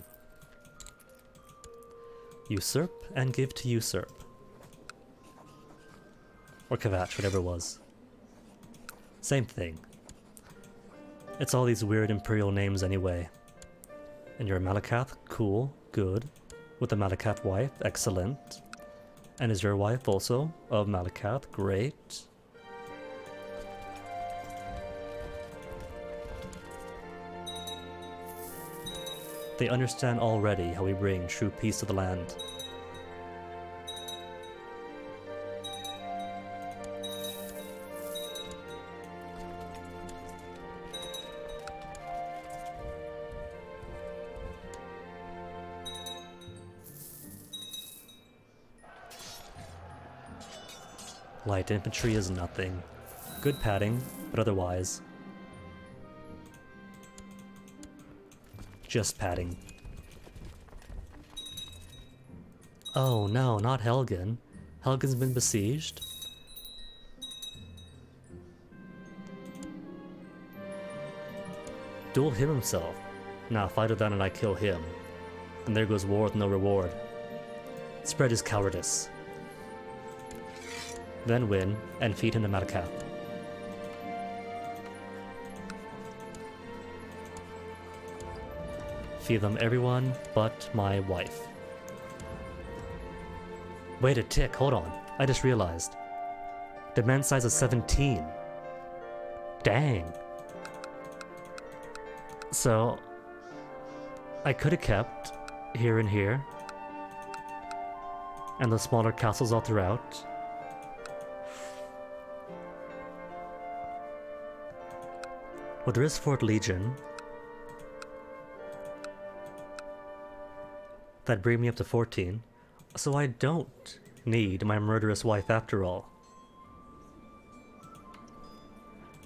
Usurp and give to usurp. Or Kvatch, whatever it was. Same thing. It's all these weird Imperial names anyway. And you're a Malakath? Cool, good. With a Malakath wife? Excellent. And is your wife also of Malakath? Great. They understand already how we bring true peace to the land. Light infantry is nothing. Good padding, but otherwise just padding. Oh no, not Helgen. Helgen's been besieged. Duel him himself. Nah, fight it down and I kill him. And there goes war with no reward. Spread his cowardice. Then win, and feed him to Malakath. Feed them everyone but my wife. Wait a tick, hold on. I just realized. Demand size is 17. Dang. So, I could have kept here and here. And the smaller castles all throughout. Well, there is Fort Legion. That'd bring me up to 14. So I don't need my murderous wife after all.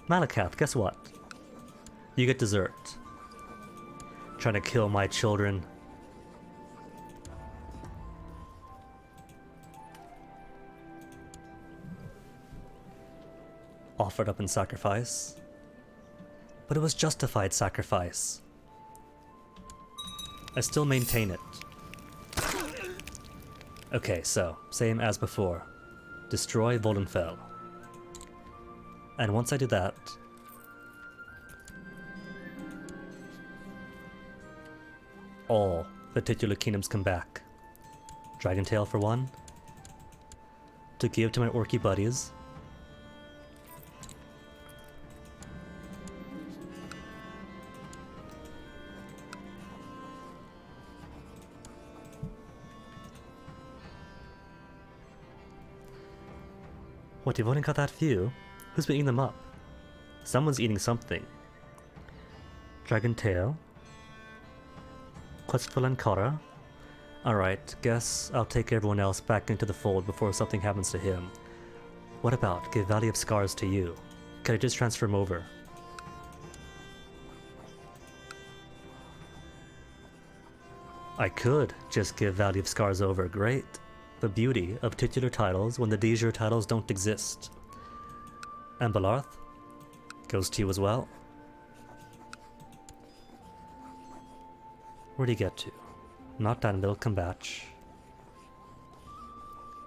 Malakath, guess what? You get dessert. Trying to kill my children. Offered up in sacrifice. But it was justified sacrifice. I still maintain it. Okay, so, same as before. Destroy Voldenfell. And once I do that... all the titular kingdoms come back. Dragontail for one. To give to my orky buddies. What, you've only got that few? Who's been eating them up? Someone's eating something. Dragontail. Questful and Kara. Alright, guess I'll take everyone else back into the fold before something happens to him. What about give Valley of Scars to you? Can I just transfer him over? I could just give Valley of Scars over, great. The beauty of titular titles when the de jure titles don't exist. And Balarth goes to you as well. Where'd he get to? Not Danville, Combach.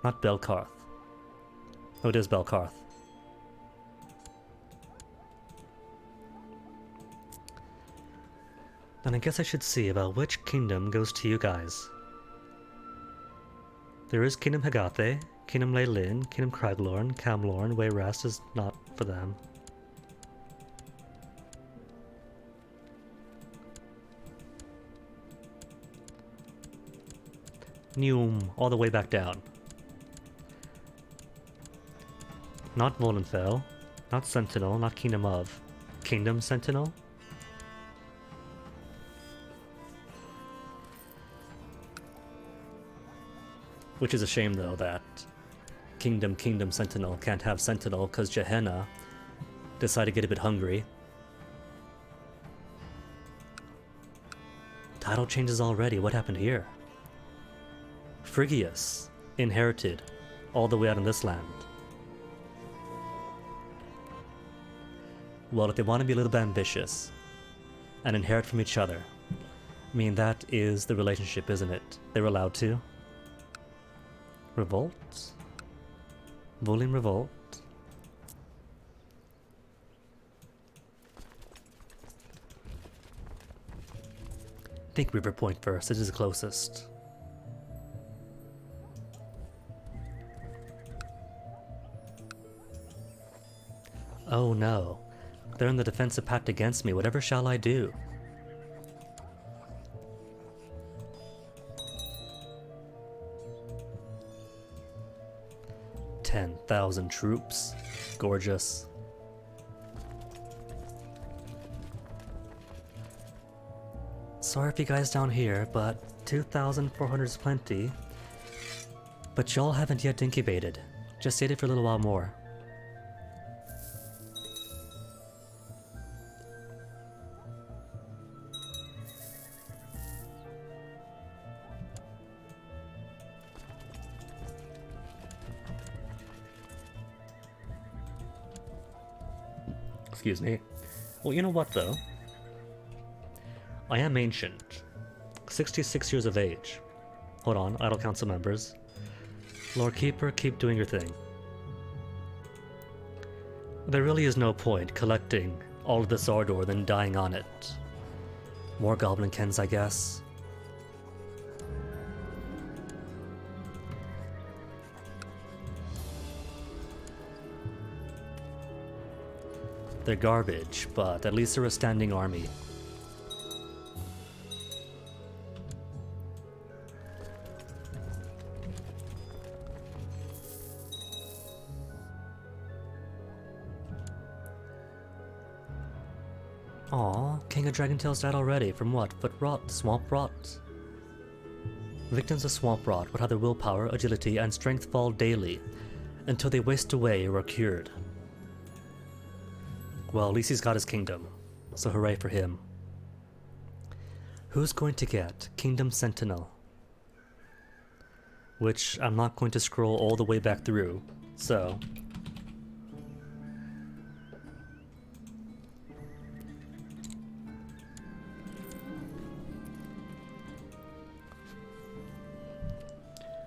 Not Belkarth. Oh, it is Belkarth. Then I guess I should see about which kingdom goes to you guys. There is Kingdom Hagathe, Kingdom Leylin, Kingdom Craglorn, Camlorn, Wayrest is not for them. Neum, all the way back down. Not Volenfell, not Sentinel, not Kingdom of. Kingdom Sentinel? Which is a shame though that Kingdom Sentinel can't have Sentinel because Gehenna decided to get a bit hungry. Title changes already, what happened here? Phrygius inherited all the way out in this land. Well, if they want to be a little bit ambitious and inherit from each other, I mean, that is the relationship, isn't it? They're allowed to. Revolt? Volim Revolt? I think River Point first, it is the closest. Oh no, they're in the defensive pact against me, whatever shall I do? "10,000 troops. Gorgeous. Sorry if you guys down here, but 2,400 is plenty. But y'all haven't yet incubated. Just stay there for a little while more. Excuse me. Well, you know what though? I am ancient. 66 years of age. Hold on, idle council members. Lord Keeper, keep doing your thing. There really is no point collecting all of this ardor than dying on it. More goblin kens, I guess. They're garbage, but at least they're a standing army. Aw, King of Dragentails died already. From what? Foot rot? Swamp rot? Victims of swamp rot would have their willpower, agility, and strength fall daily, until they waste away or are cured. Well, at least he's got his kingdom, so hooray for him. Who's going to get Kingdom Sentinel? Which I'm not going to scroll all the way back through, so...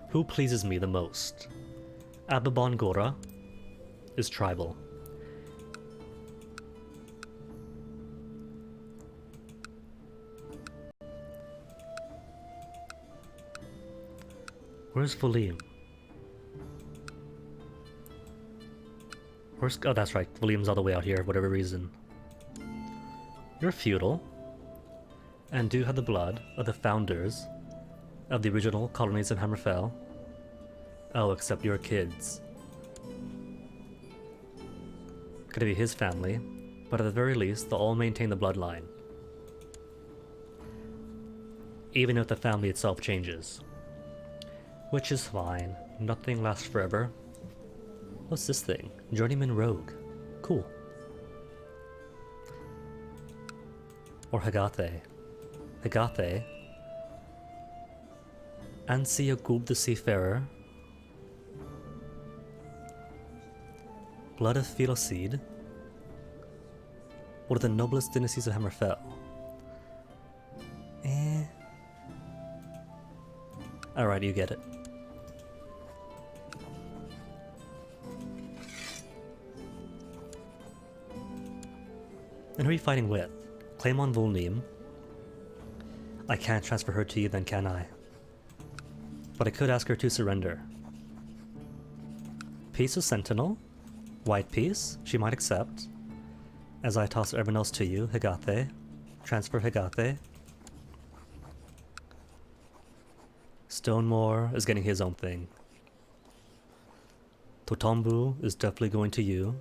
Who pleases me the most? Ababon Gora is tribal. Where's Valim? Where's... Oh, that's right. Valim's all the way out here, for whatever reason. You're feudal, and do have the blood of the founders of the original colonies of Hammerfell. Oh, except your kids. Could be his family, but at the very least, they'll all maintain the bloodline. Even if the family itself changes. Which is fine. Nothing lasts forever. What's this thing? Journeyman Rogue. Cool. Or Hagate. Hagate. Ansi Yagub the Seafarer. Blood of Philoseed. One of the noblest dynasties of Hammerfell. Alright, you get it. And who are you fighting with? Claymon Volneem. I can't transfer her to you then, can I? But I could ask her to surrender. Peace of Sentinel. White Peace. She might accept. As I toss everyone else to you, Higate. Transfer Higate. Stonemore is getting his own thing. Totombu is definitely going to you.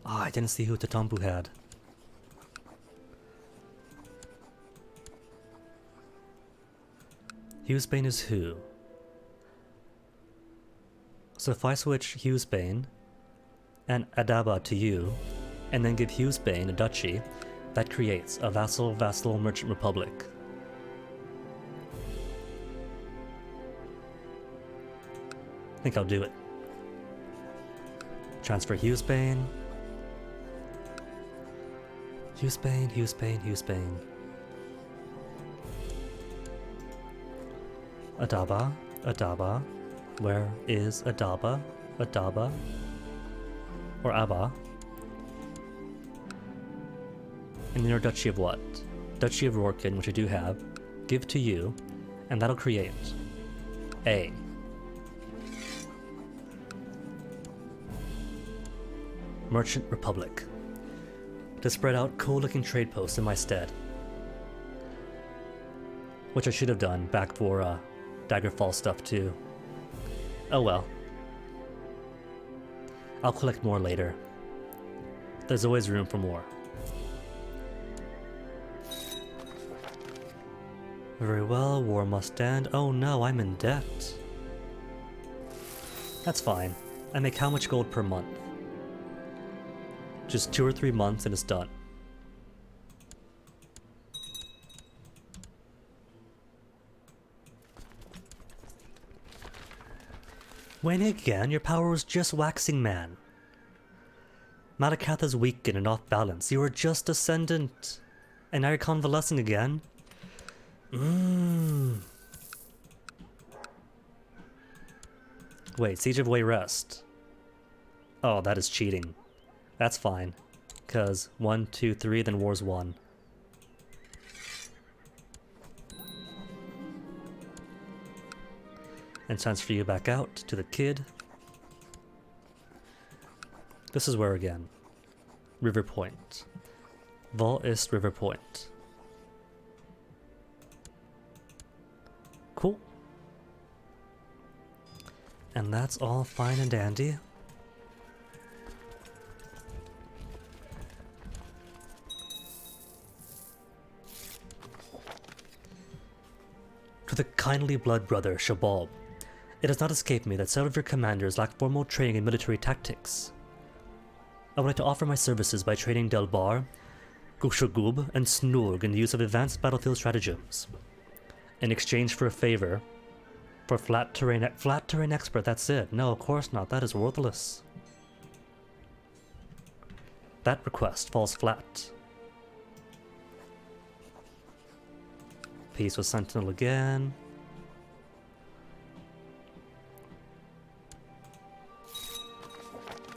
Ah, I didn't see who Totombu had. Hughesbane is who? So if I switch Hughesbane and Adaba to you, and then give Hughesbane a duchy, that creates a vassal merchant republic. I think I'll do it. Transfer Hughesbane. Hughesbane. Adaba. Where is Adaba? Or Abba? And then your Duchy of what? Duchy of Rorken, which I do have. Give to you, and that'll create a Merchant Republic to spread out cool-looking trade posts in my stead. Which I should have done back for Daggerfall stuff too. Oh well. I'll collect more later. There's always room for more. Very well, war must end. Oh no, I'm in debt. That's fine. I make how much gold per month? Just 2 or 3 months and it's done. When again, your power was just waxing, man. Malakath is weakened and off balance. You were just ascendant. And now you're convalescing again? Wait, Siege of Wayrest. Oh, that is cheating. That's fine. Cause 1, 2, 3, then war's won. And transfer you back out to the kid. This is where again? River Point. Vol Ist River Point. Cool. And that's all fine and dandy. To the kindly blood brother, Shabab, it has not escaped me that several of your commanders lack formal training in military tactics. I would like to offer my services by training Delbar, Gushagub, and Snoorg in the use of advanced battlefield stratagems. In exchange for a favor, for flat terrain expert, that's it. No, of course not, that is worthless. That request falls flat. Peace with Sentinel again.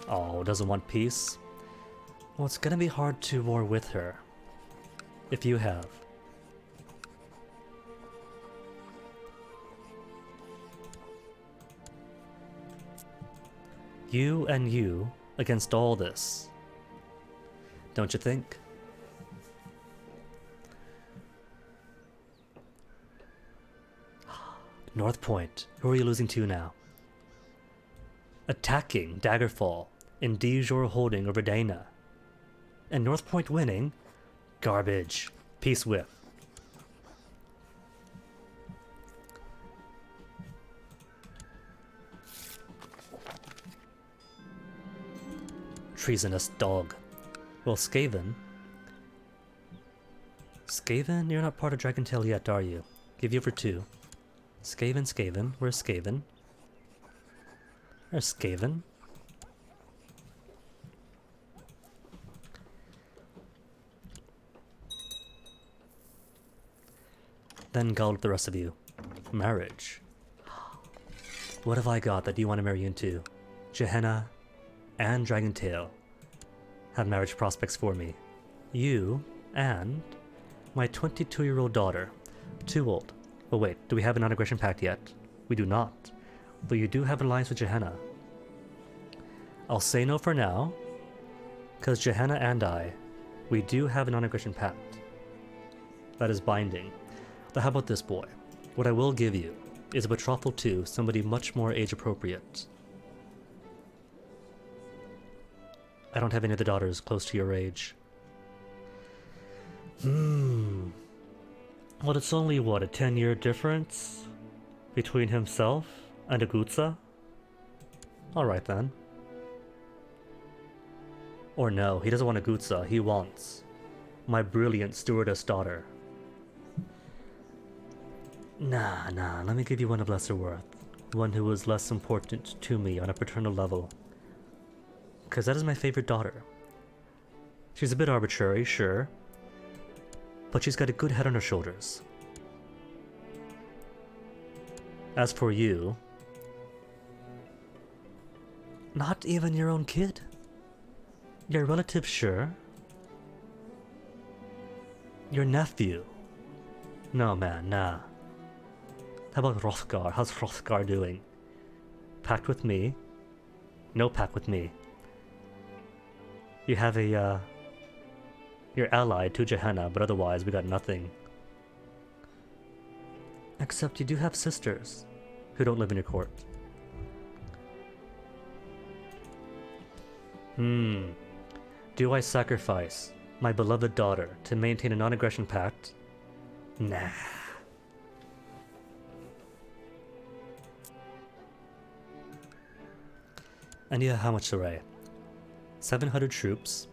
Oh, doesn't want peace? Well, it's gonna be hard to war with her. If you have. You and you against all this. Don't you think? North Point, who are you losing to now? Attacking Daggerfall in de jure holding over Dana. And North Point winning? Garbage. Peace with. Treasonous dog. Well, Skaven, you're not part of Dragontail yet, are you? Give you for 2. Skaven, where's Skaven? There's Skaven. Then gobble the rest of you. Marriage. What have I got that you want to marry into? Gehenna and Dragontail have marriage prospects for me. You and my 22-year-old daughter. Too old. Oh wait, do we have a non-aggression pact yet? We do not. Though you do have an alliance with Gehenna. I'll say no for now, because Gehenna and we do have a non-aggression pact. That is binding. But how about this, boy? What I will give you is a betrothal to somebody much more age-appropriate. I don't have any other daughters close to your age. Well, it's only, what, a 10-year difference between himself and Agutsa? Alright then. Or no, he doesn't want Agutsa, he wants my brilliant stewardess daughter. Nah, let me give you one of lesser worth. One who was less important to me on a paternal level. Because that is my favorite daughter. She's a bit arbitrary, sure. But she's got a good head on her shoulders. As for you... Not even your own kid? Your relative, sure. Your nephew? No, man, nah. How about Hrothgar? How's Hrothgar doing? Pact with me? No pact with me. You have a, you're allied to Gehenna, but otherwise we got nothing. Except you do have sisters who don't live in your court. Do I sacrifice my beloved daughter to maintain a non-aggression pact? Nah. And yeah, how much Saray? 700 troops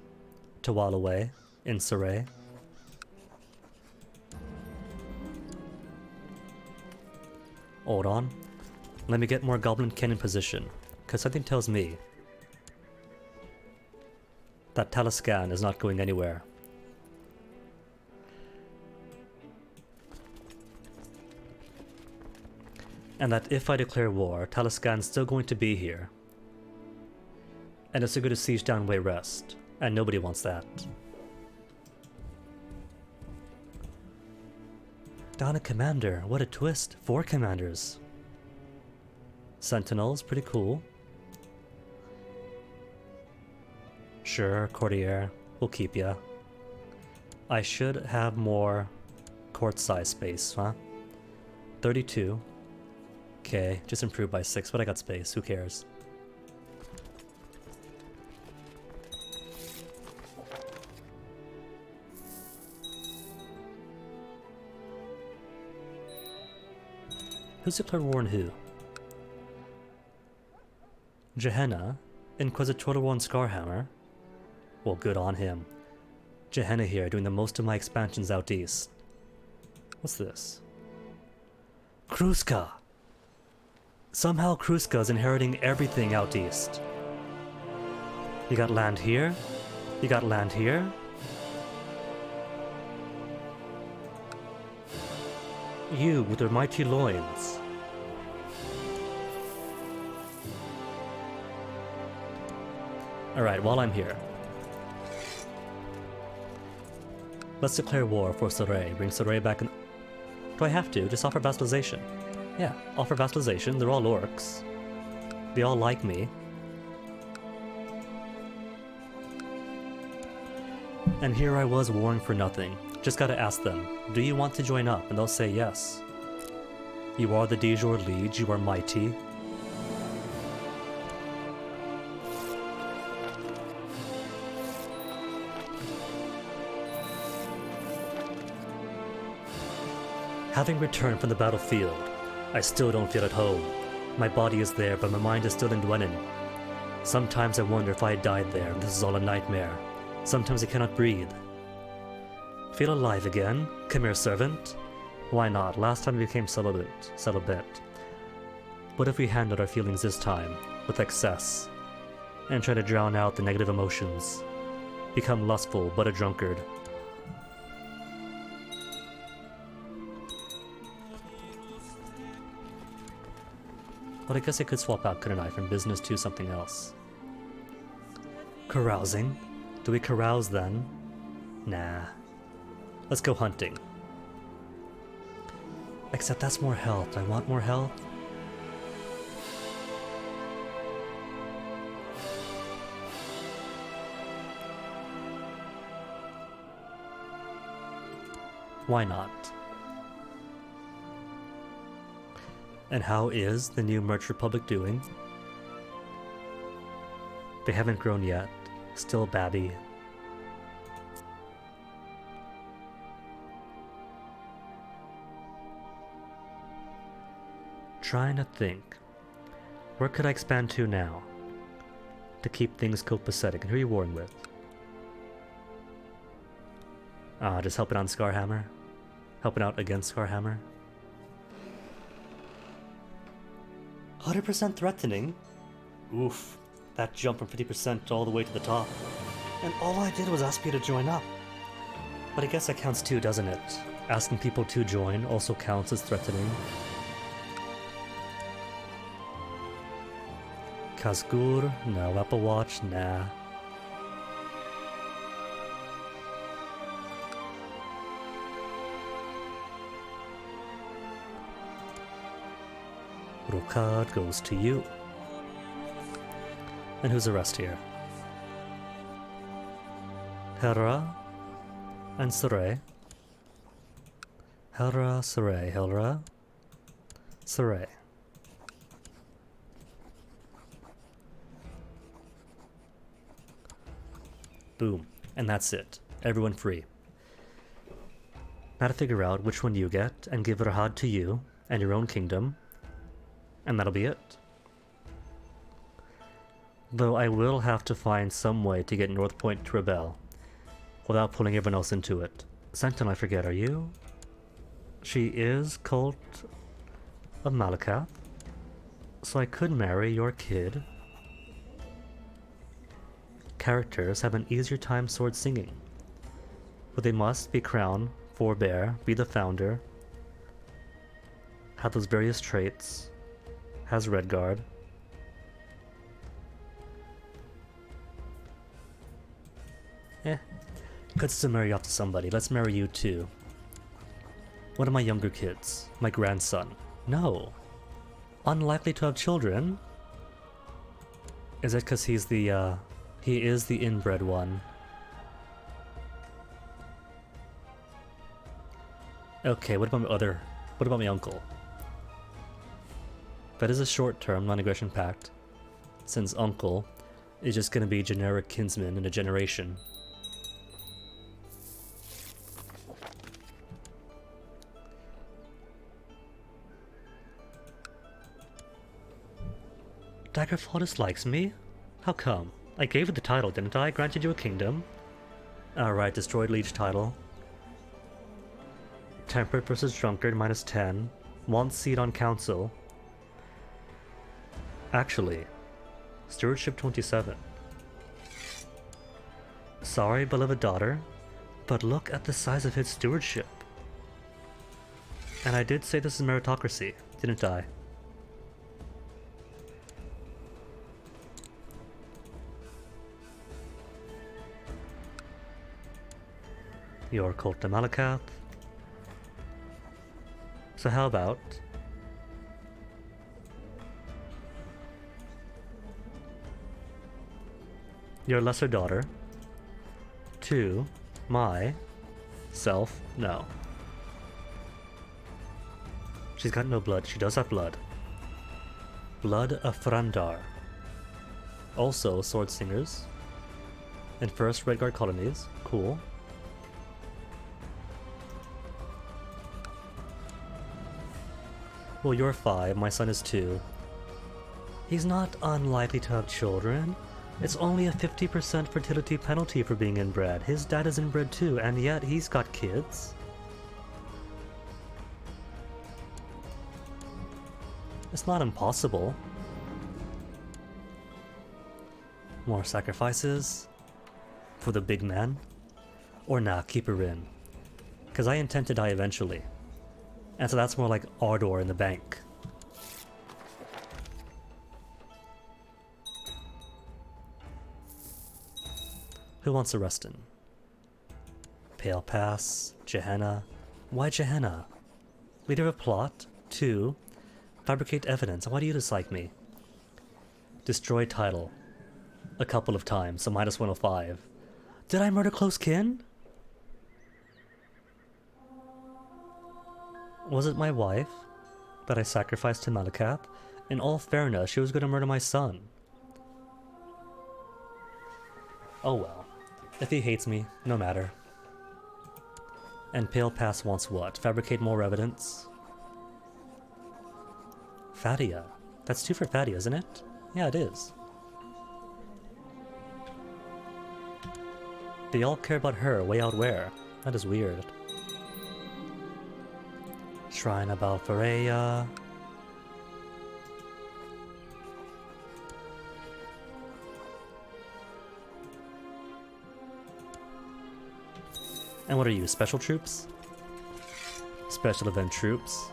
to while away in Saray. Hold on. Let me get more Goblin Kin in position, because something tells me that Taliscan is not going anywhere. And that if I declare war, Taliscan's still going to be here. And it's a good to siege down Wayrest, and nobody wants that. Down a commander, what a twist. 4 commanders. Sentinels, pretty cool. Sure, Courtier, we'll keep ya. I should have more court size space, huh? 32. Okay, just improved by 6, but I got space, who cares? Who's declared war on who? Gehenna, Inquisitorial War on Scarhammer. Well, good on him. Gehenna here, doing the most of my expansions out east. What's this? Kruska! Somehow Kruska's inheriting everything out east. You got land here, you got land here. You with your mighty loins. Alright, while I'm here, let's declare war for Saray. Bring Saray back in... Do I have to? Just offer vassalization. Yeah, offer vassalization. They're all orcs. They all like me. And here I was warring for nothing. Just gotta ask them, do you want to join up? And they'll say yes. You are the de jure liege, you are mighty. Having returned from the battlefield, I still don't feel at home. My body is there, but my mind is still in Dwenin. Sometimes I wonder if I died there and this is all a nightmare. Sometimes I cannot breathe. Feel alive again? Come here, servant. Why not? Last time we became celibate. What if we handled our feelings this time, with excess, and try to drown out the negative emotions? Become lustful, but a drunkard. Well, I guess I could swap out, couldn't I, from business to something else. Carousing? Do we carouse then? Nah. Let's go hunting. Except that's more health. I want more health. Why not? And how is the new Merch Republic doing? They haven't grown yet. Still babby. Trying to think. Where could I expand to now? To keep things copacetic. And who are you warring with? Just helping on Scarhammer? Helping out against Scarhammer? 100% threatening? Oof. That jump from 50% all the way to the top. And all I did was ask you to join up. But I guess that counts too, doesn't it? Asking people to join also counts as threatening. Kazgur? No. Apple Watch? Nah. Rokad goes to you. And who's the rest here? Hera and Saray. Hera, Saray, Hera, Saray. Boom. And that's it. Everyone free. Now to figure out which one you get and give Rahad to you and your own kingdom. And that'll be it. Though I will have to find some way to get North Point to rebel without pulling everyone else into it. Sentinel, I forget, are you? She is Cult of Malakath. So I could marry your kid. Characters have an easier time sword singing. But they must be crowned, forebear, be the founder, have those various traits, has Redguard. Could still marry off to somebody. Let's marry you too. One of my younger kids. My grandson. No. Unlikely to have children? Is it because he's the, he is the inbred one? Okay, what about my uncle? That is a short-term non-aggression pact, since uncle is just gonna be generic kinsman in a generation. Daggerfall dislikes me? How come? I gave it the title, didn't I? Granted you a kingdom. Alright, destroyed Leech title. Temperate versus Drunkard, -10. Wants seat on council. Actually, Stewardship 27. Sorry, beloved daughter, but look at the size of his stewardship. And I did say this is meritocracy, didn't I? Your Cult of Malakath. So how about your lesser daughter to my self? No. She's got no blood. She does have blood. Blood of Frandar. Also sword singers. And first Redguard colonies. Cool. Well, you're 5, my son is 2. He's not unlikely to have children. It's only a 50% fertility penalty for being inbred. His dad is inbred too, and yet he's got kids. It's not impossible. More sacrifices? For the big man? Or nah, keep her in. Because I intend to die eventually. And so that's more like Ardor in the bank. Who wants a Reston? Pale Pass, Gehenna. Why Gehenna? Leader of plot. 2. Fabricate evidence. Why do you dislike me? Destroy title. A couple of times, so minus 105. Did I murder close kin? Was it my wife that I sacrificed to Malakap? In all fairness, she was going to murder my son. Oh well. If he hates me, no matter. And Pale Pass wants what? Fabricate more evidence? Fadia. That's 2 for Fadia, isn't it? Yeah, it is. They all care about her, way out where? That is weird. Shrine of Balforea. And what are you, special troops? Special event troops?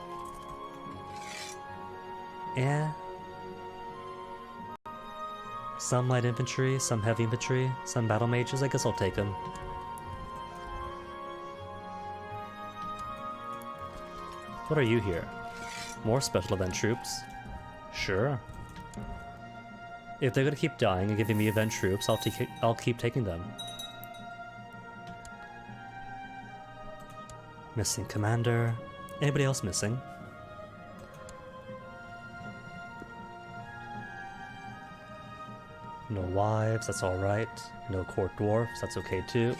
Eh. Some light infantry, some heavy infantry, some battle mages. I guess I'll take them. What are you here? More special event troops? Sure. If they're gonna keep dying and giving me event troops, I'll keep taking them. Missing commander. Anybody else missing? No wives, that's alright. No court dwarfs, that's okay too.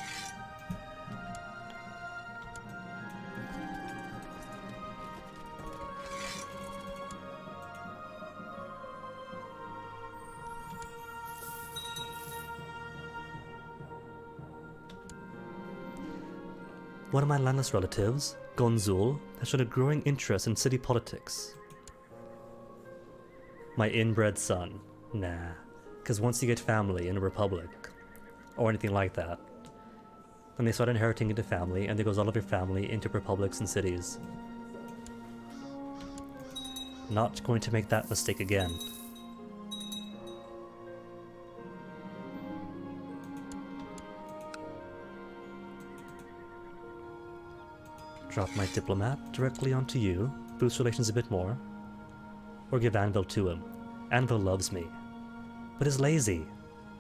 One of my landless relatives, Gonzul, has shown a growing interest in city politics. My inbred son. Nah. Because once you get family in a republic, or anything like that, then they start inheriting into family, and there goes all of your family into republics and cities. Not going to make that mistake again. Drop my diplomat directly onto you, boost relations a bit more, or give Anvil to him. Anvil loves me, but is lazy.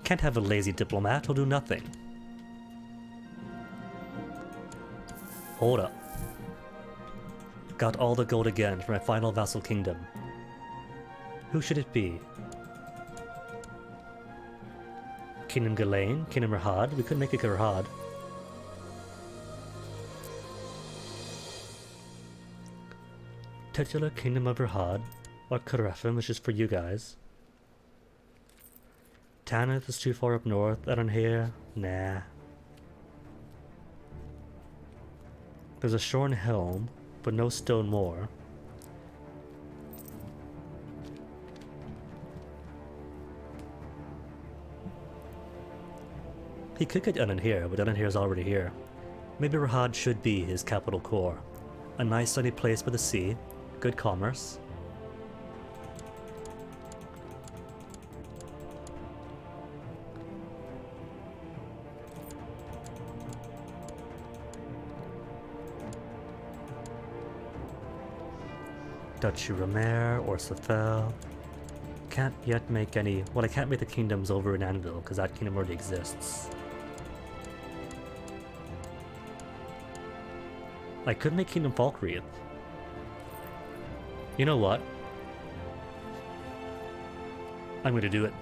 Can't have a lazy diplomat, he'll do nothing. Hold up. Got all the gold again for my final vassal kingdom. Who should it be? Kingdom Ghislaine? Kingdom Rahad? We could make it Rahad. Titular Kingdom of Rahad, or Kurefim, which is for you guys. Tanith is too far up north. I don't hear. Nah. There's a shorn helm, but no stone moor. He could get Unanhir, but Unanhir is already here. Maybe Rahad should be his capital core. A nice sunny place by the sea, good commerce. Duchy Romer or Safel. Can't yet make any... Well, I can't make the kingdoms over in Anvil, because that kingdom already exists. I could make Kingdom Falkreath. You know what? I'm gonna do it.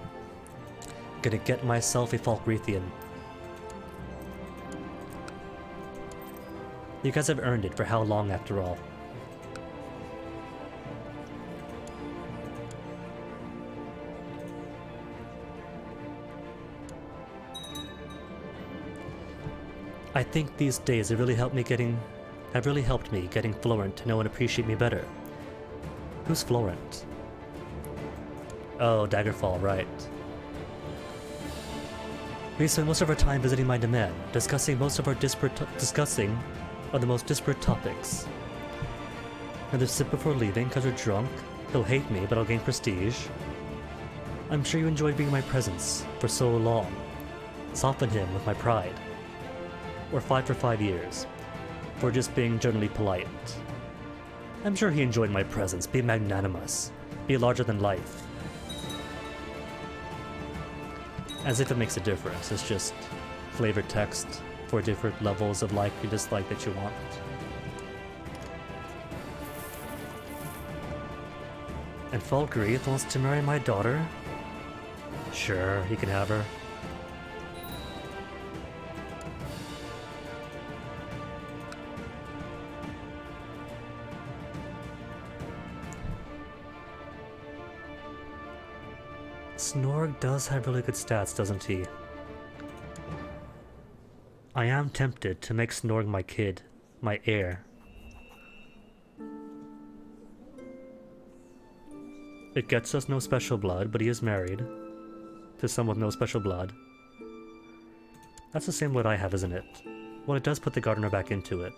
Gonna get myself a Falkreathian. You guys have earned it for how long after all? I think these days have really helped me getting Florent to know and appreciate me better. Who's Florent? Oh, Daggerfall, right. We spend most of our time visiting my domain, discussing on the most disparate topics. Another sip before leaving, cause we're drunk. He'll hate me, but I'll gain prestige. I'm sure you enjoyed being my presence for so long. Soften him with my pride. Or fight for 5 years. For just being generally polite. I'm sure he enjoyed my presence, be magnanimous, be larger than life. As if it makes a difference, it's just flavored text for different levels of like or dislike that you want. And Falkreath wants to marry my daughter? Sure, he can have her. Snorg does have really good stats, doesn't he? I am tempted to make Snorg my kid, my heir. It gets us no special blood, but he is married to someone with no special blood. That's the same blood I have, isn't it? Well, it does put the gardener back into it.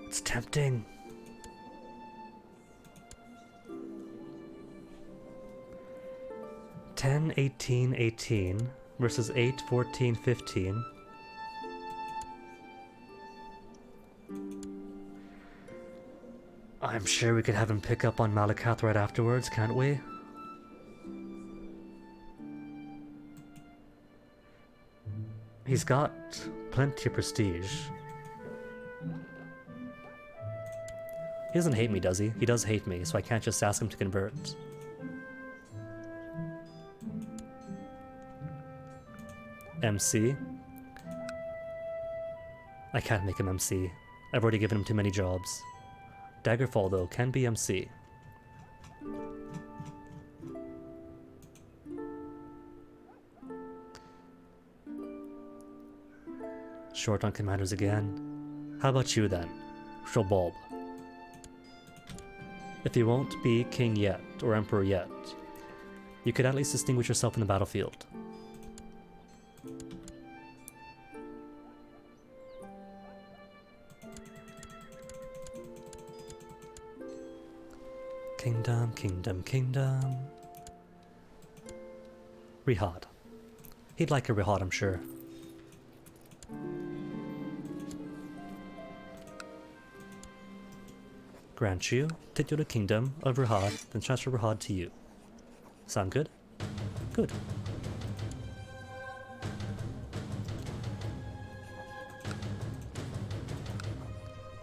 It's tempting. $10, 18, 18 versus 8, 14, 15. I'm sure we could have him pick up on Malakath right afterwards, can't we? He's got plenty of prestige. He doesn't hate me, does he? He does hate me, so I can't just ask him to convert. MC. I can't make him MC. I've already given him too many jobs. Daggerfall, though, can be MC. Short on commanders again. How about you, then? Shobob. If you won't be king yet, or emperor yet, you could at least distinguish yourself in the battlefield. Kingdom, kingdom, kingdom. Rihad. He'd like a Rihad, I'm sure. Grant you titular kingdom of Rihad, then transfer Rihad to you. Sound good? Good.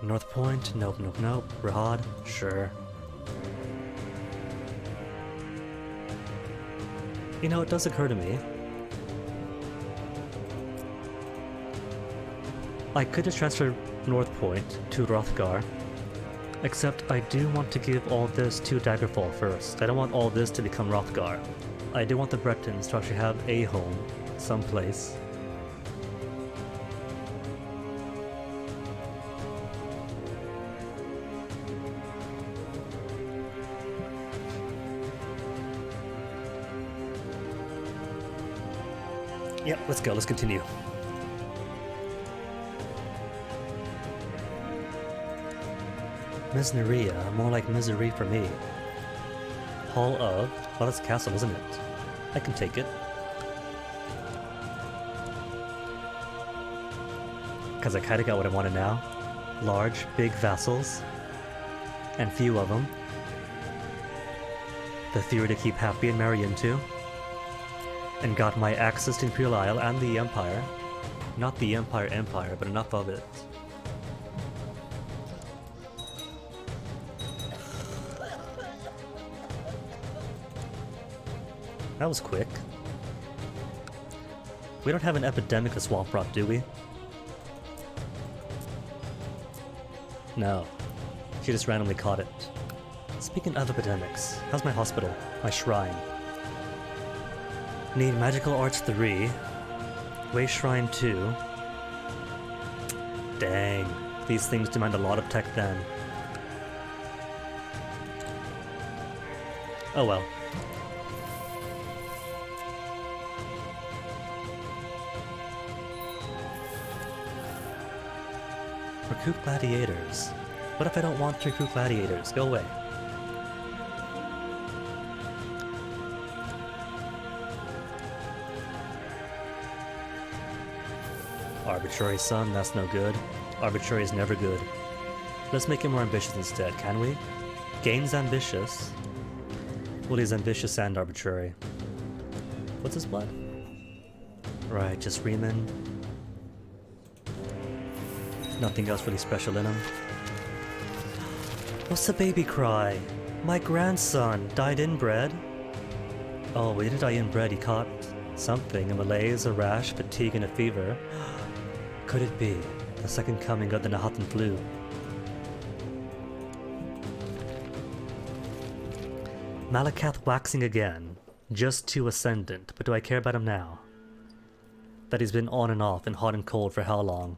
North Point, nope, nope, nope. Rihad, sure. You know, it does occur to me. I could just transfer North Point to Hrothgar, except I do want to give all this to Daggerfall first. I don't want all this to become Hrothgar. I do want the Bretons to actually have a home someplace. Yep, let's go, let's continue. Mesneria, more like misery for me. Hall of, well that's castle, isn't it? I can take it. Cause I kinda got what I wanted now. Large, big vassals. And few of them. The theory to keep happy and marry into. And got my access to Imperial Isle and the Empire. Not the Empire, but enough of it. That was quick. We don't have an epidemic of swamp rot, do we? No. She just randomly caught it. Speaking of epidemics, how's my hospital? My shrine? Need Magical Arts 3. Way Shrine 2. Dang, these things demand a lot of tech then. Oh well. Recruit gladiators. What if I don't want to recruit gladiators? Go away. Arbitrary son, that's no good. Arbitrary is never good. Let's make him more ambitious instead, can we? Gains ambitious. Well, he's ambitious and arbitrary. What's his blood? Right, just Riemann. Nothing else really special in him. What's the baby cry? My grandson died inbred. Oh, he didn't die inbred, he caught something, a malaise, a rash, fatigue, and a fever. Could it be the second coming of the Nahathan flu? Malakath waxing again. Just too ascendant, but do I care about him now? That he's been on and off and hot and cold for how long?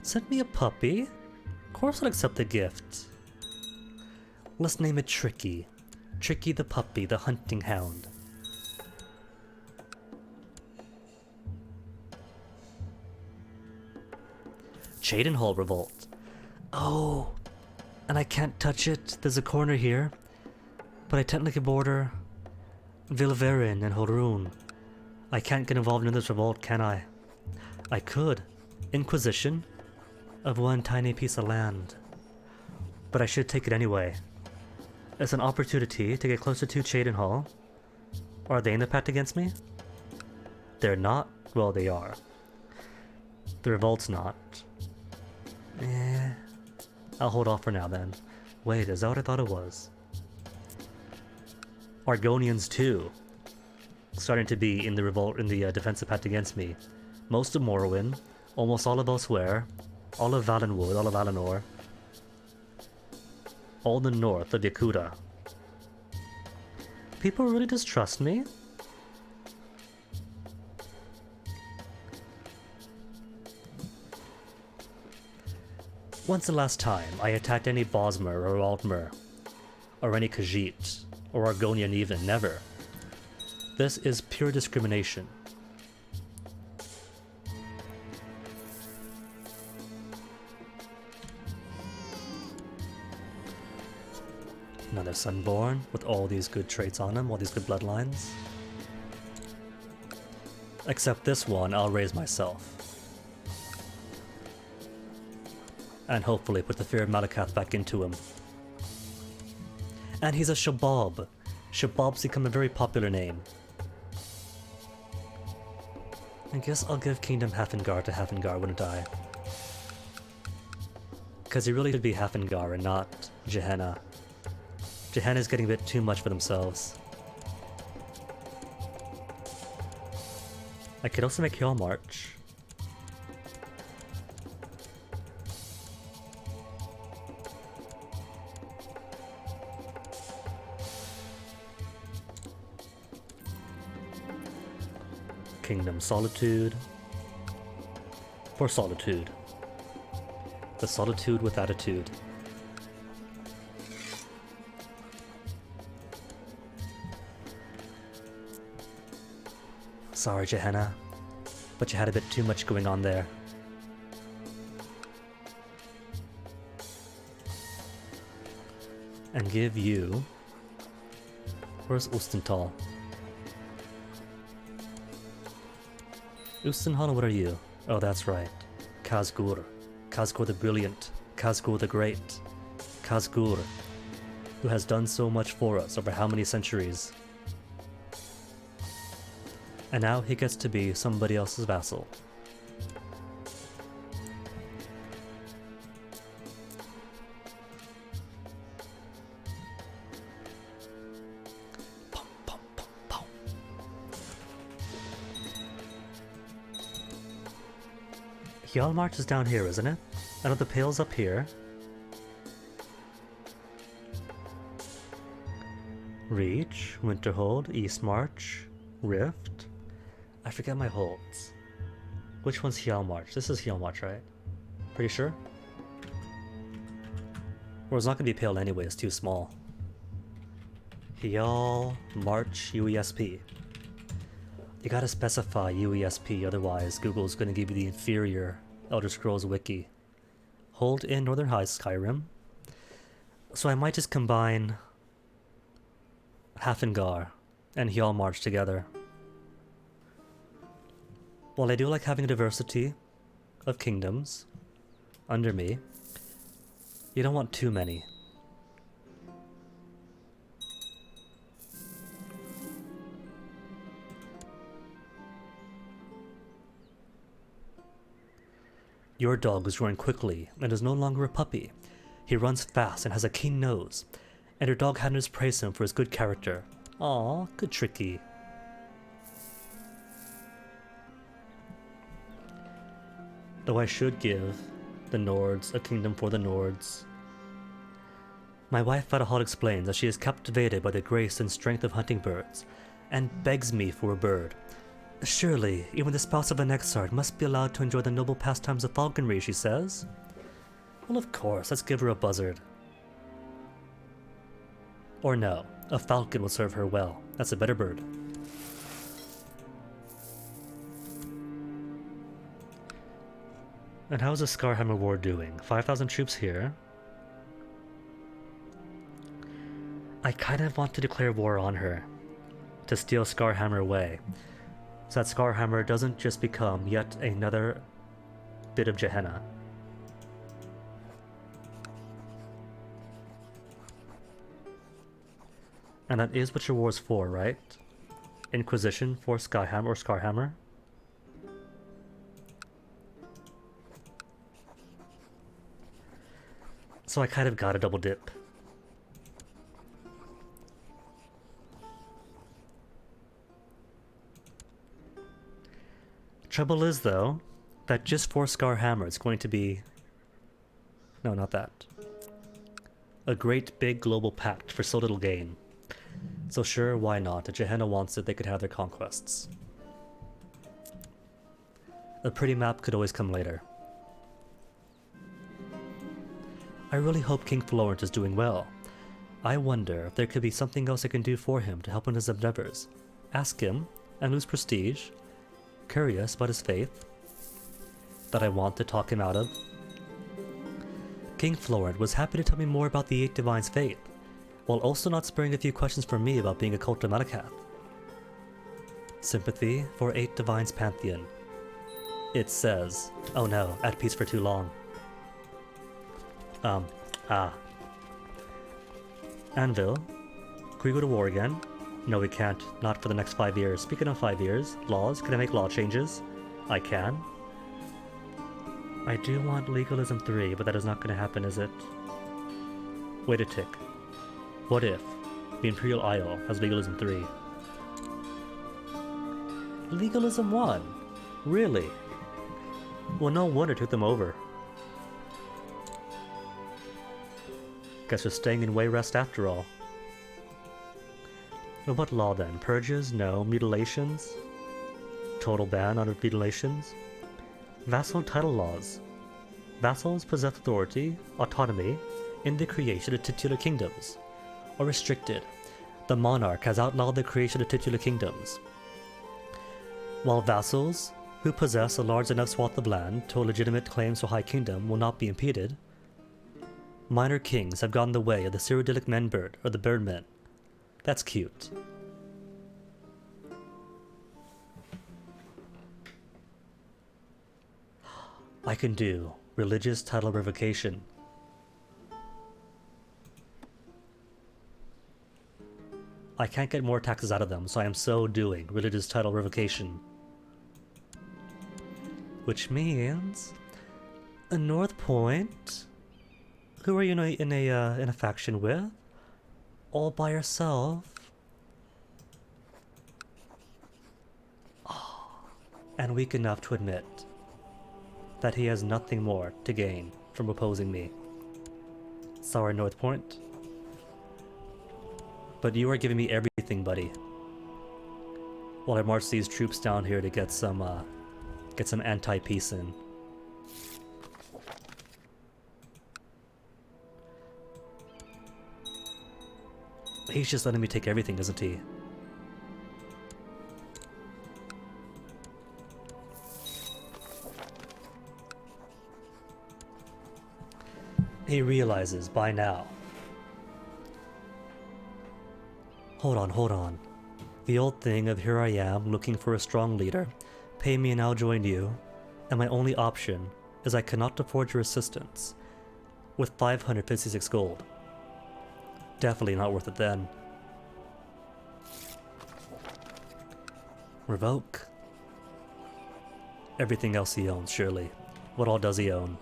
Send me a puppy? Of course I'll accept the gift. Let's name it Tricky. Tricky the puppy, the hunting hound. Cheydinhall revolt. Oh, and I can't touch it. There's a corner here, but I technically border Vilverin and Horun. I can't get involved in this revolt, can I? I could. Inquisition of one tiny piece of land. But I should take it anyway. It's an opportunity to get closer to Cheydinhall. Are they in the pact against me? They're not? Well, they are. The revolt's not. I'll hold off for now then. Wait, is that what I thought it was? Argonians too. Starting to be in the revolt, in the defensive pact against me. Most of Morrowind, almost all of Elsewhere, all of Valenwood, all of Valinor, all the north of Yakuta. People really distrust me? When's the last time I attacked any Bosmer or Altmer, or any Khajiit, or Argonian even? Never. This is pure discrimination. Another Sunborn with all these good traits on him, all these good bloodlines. Except this one I'll raise myself. And hopefully put the fear of Malakath back into him. And he's a Shabab. Shabab's become a very popular name. I guess I'll give Kingdom Hafingar to Hafingar, wouldn't I? Because he really should be Hafingar and not Gehenna. Gehenna's getting a bit too much for themselves. I could also make Hjalmarch. Kingdom Solitude. For Solitude. The Solitude with attitude. Sorry, Gehenna, but you had a bit too much going on there. And give you... Where's Ustental? Ustental, what are you? Oh, that's right. Khazgur. Khazgur the Brilliant. Khazgur the Great. Khazgur, who has done so much for us over how many centuries. And now he gets to be somebody else's vassal. Pum, pum, pum, pum. Hjalmarch is down here, isn't it? I know the Pale's up here. Reach, Winterhold, Eastmarch. Rift? I forget my holds. Which one's Heel March? This is Heel March, right? Pretty sure? Or it's not gonna be pale anyway, it's too small. Heel March UESP. You gotta specify UESP, otherwise Google's gonna give you the inferior Elder Scrolls wiki. Hold in Northern Heights, Skyrim. So I might just combine Hafengar and Heel March together. While I do like having a diversity of kingdoms under me, you don't want too many. Your dog is growing quickly and is no longer a puppy. He runs fast and has a keen nose, and your dog handlers praise him for his good character. Aw, good Tricky. Though I should give the Nords a kingdom for the Nords. My wife Vadahal explains that she is captivated by the grace and strength of hunting birds, and begs me for a bird. Surely, even the spouse of an exarch must be allowed to enjoy the noble pastimes of falconry, she says. Well, of course, let's give her a buzzard. Or no, a falcon will serve her well. That's a better bird. And how's the Scarhammer War doing? 5,000 troops here. I kind of want to declare war on her, to steal Scarhammer away, so that Scarhammer doesn't just become yet another bit of Gehenna. And that is what your war's for, right? Inquisition for Skyhammer or Scarhammer? So I kind of got a double dip. Trouble is, though, that just for Scarhammer it's going to be... No, not that. A great big global pact for so little gain. So sure, why not? If Gehenna wants it, they could have their conquests. A pretty map could always come later. I really hope King Florent is doing well. I wonder if there could be something else I can do for him to help in his endeavors. Ask him, and lose prestige. Curious about his faith that I want to talk him out of. King Florent was happy to tell me more about the 8 Divines' faith, while also not sparing a few questions from me about being a cult of Malakath. Sympathy for 8 Divines' pantheon. It says, oh no, at peace for too long. Anvil, can we go to war again? No, we can't. Not for the next 5 years. Speaking of 5 years, laws, can I make law changes? I can. I do want Legalism 3, but that is not going to happen, is it? Wait a tick. What if the Imperial Isle has Legalism 3? Legalism 1? Really? Well, no wonder it took them over. Guess we're staying in Wayrest after all. Well, what law then? Purges? No. Mutilations? Total ban on mutilations? Vassal title laws. Vassals possess authority, autonomy, in the creation of titular kingdoms. Or restricted. The monarch has outlawed the creation of titular kingdoms. While vassals, who possess a large enough swath of land to legitimate claims to high kingdom, will not be impeded, minor kings have gone the way of the Cyrodiilic Menbird or the Birdmen. That's cute. I can do religious title revocation. I can't get more taxes out of them, so I am so doing religious title revocation. Which means a North Point. Who are you in a faction with? All by yourself. Oh, and weak enough to admit that he has nothing more to gain from opposing me. Sorry, North Point. But you are giving me everything, buddy. while I march these troops down here to get some anti-peace in. He's just letting me take everything, isn't he? He realizes by now. Hold on. The old thing of here I am looking for a strong leader, pay me and I'll join you, and my only option is I cannot afford your assistance with 556 gold. Definitely not worth it then. Revoke. Everything else he owns, surely. What all does he own?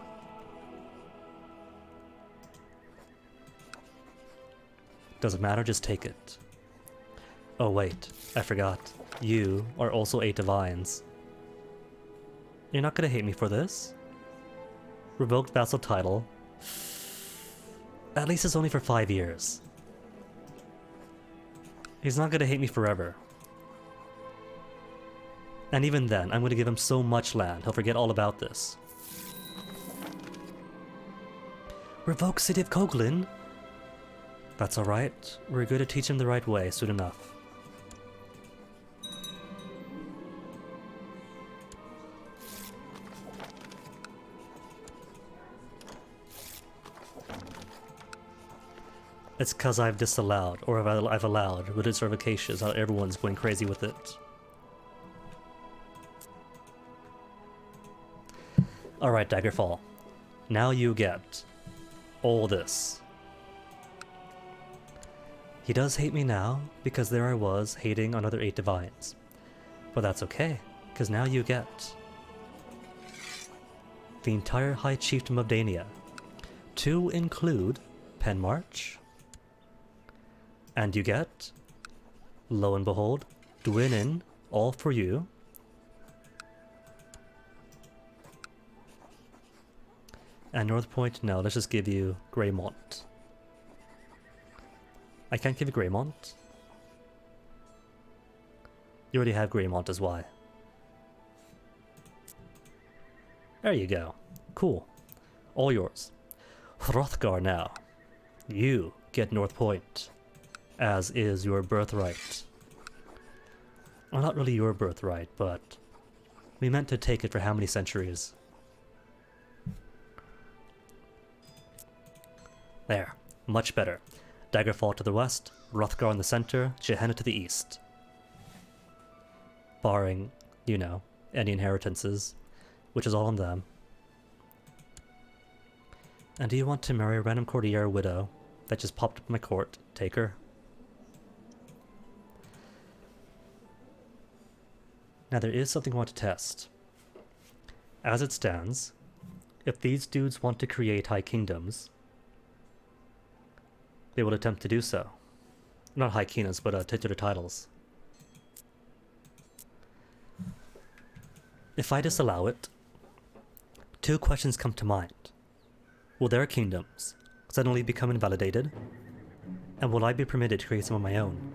Doesn't matter, just take it. Oh wait, I forgot. You are also 8 divines. You're not gonna hate me for this? Revoked vassal title. At least it's only for 5 years. He's not gonna hate me forever. And even then, I'm gonna give him so much land, he'll forget all about this. Revoke City of Koglin? That's alright. We're going to teach him the right way soon enough. It's cause I've disallowed, or I've allowed, religious revocations, how everyone's going crazy with it. Alright, Daggerfall. Now you get all this. He does hate me now, because there I was, hating on other 8 divines. But that's okay, because now you get the entire High Chiefdom of Dania, to include Penmarch, and you get, lo and behold, Dwynnin, all for you, and North Point, no, let's just give you Greymont. I can't give you Greymont. You already have Greymont as Y. There you go. Cool. All yours. Hrothgar now. You get North Point, as is your birthright. Well, not really your birthright, but we meant to take it for how many centuries? There. Much better. Daggerfall to the west, Hrothgar in the center, Gehenna to the east. Barring, you know, any inheritances, which is all on them. And do you want to marry a random courtier widow that just popped up in my court? Take her. Now there is something I want to test. As it stands, if these dudes want to create high kingdoms, they will attempt to do so. Not high kingdoms, but titular titles. If I disallow it, 2 questions come to mind. Will their kingdoms suddenly become invalidated? And will I be permitted to create some of my own?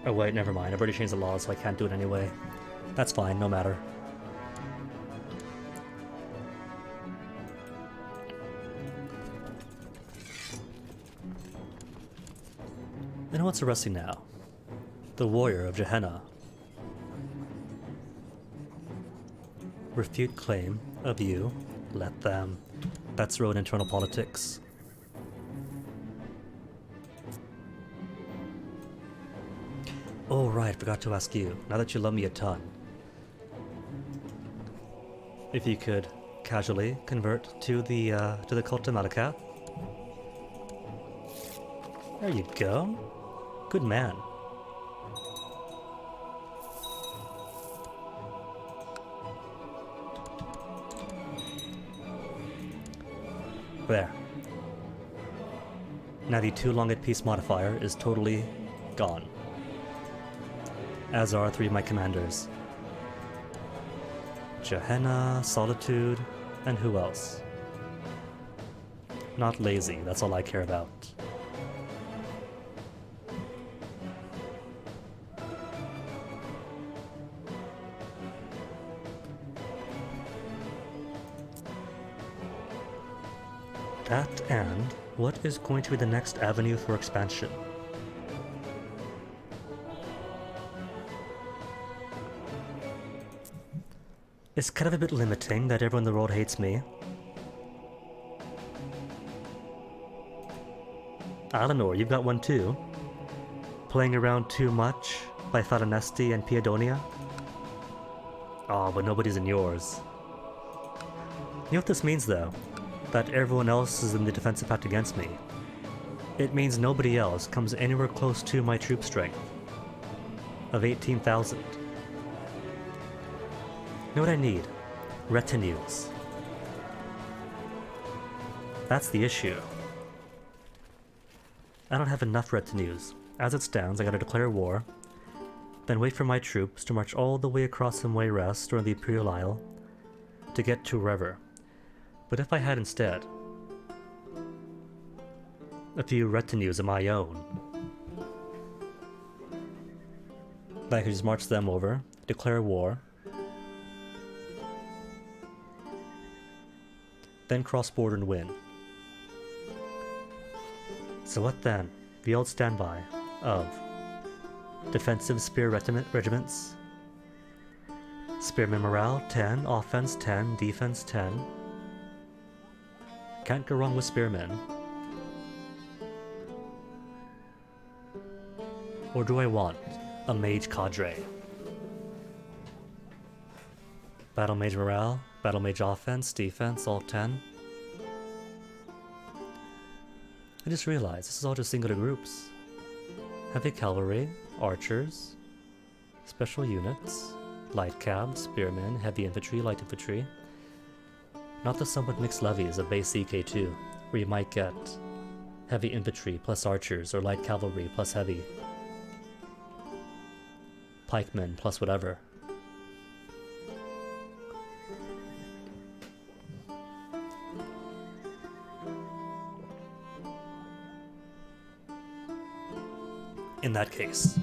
Oh wait, never mind. I've already changed the laws, so I can't do it anyway. That's fine, no matter. And what's arresting now? The warrior of Gehenna. Refute claim of you. Let them. That's road internal politics. Oh right, forgot to ask you, now that you love me a ton, if you could casually convert to the cult of Malakath. There you go. Good man. There. Now the too long at peace modifier is totally gone. As are 3 of my commanders. Gehenna, Solitude, and who else? Not lazy, that's all I care about. That and what is going to be the next avenue for expansion? It's kind of a bit limiting that everyone in the world hates me. Alanor, you've got one too. Playing around too much by Fadanesti and Piedonia. Oh, but nobody's in yours. You know what this means though? That everyone else is in the defensive pact against me. It means nobody else comes anywhere close to my troop strength of 18,000. You know what I need? Retinues. That's the issue. I don't have enough retinues. As it stands, I gotta declare war, then wait for my troops to march all the way across Samway Rest or the Imperial Isle to get to wherever. But if I had instead a few retinues of my own, I could just march them over, declare war, then cross border and win. So what then? The old standby of defensive spear regiments, spearman morale 10, offense 10, defense 10. Can't go wrong with spearmen. Or do I want a mage cadre? Battle mage morale, battle mage offense, defense, all 10. I just realized this is all just singular groups. Heavy cavalry, archers, special units, light cav, spearmen, heavy infantry, light infantry. Not the somewhat mixed levies of base CK2, where you might get heavy infantry plus archers or light cavalry plus heavy. Pikemen plus whatever. In that case,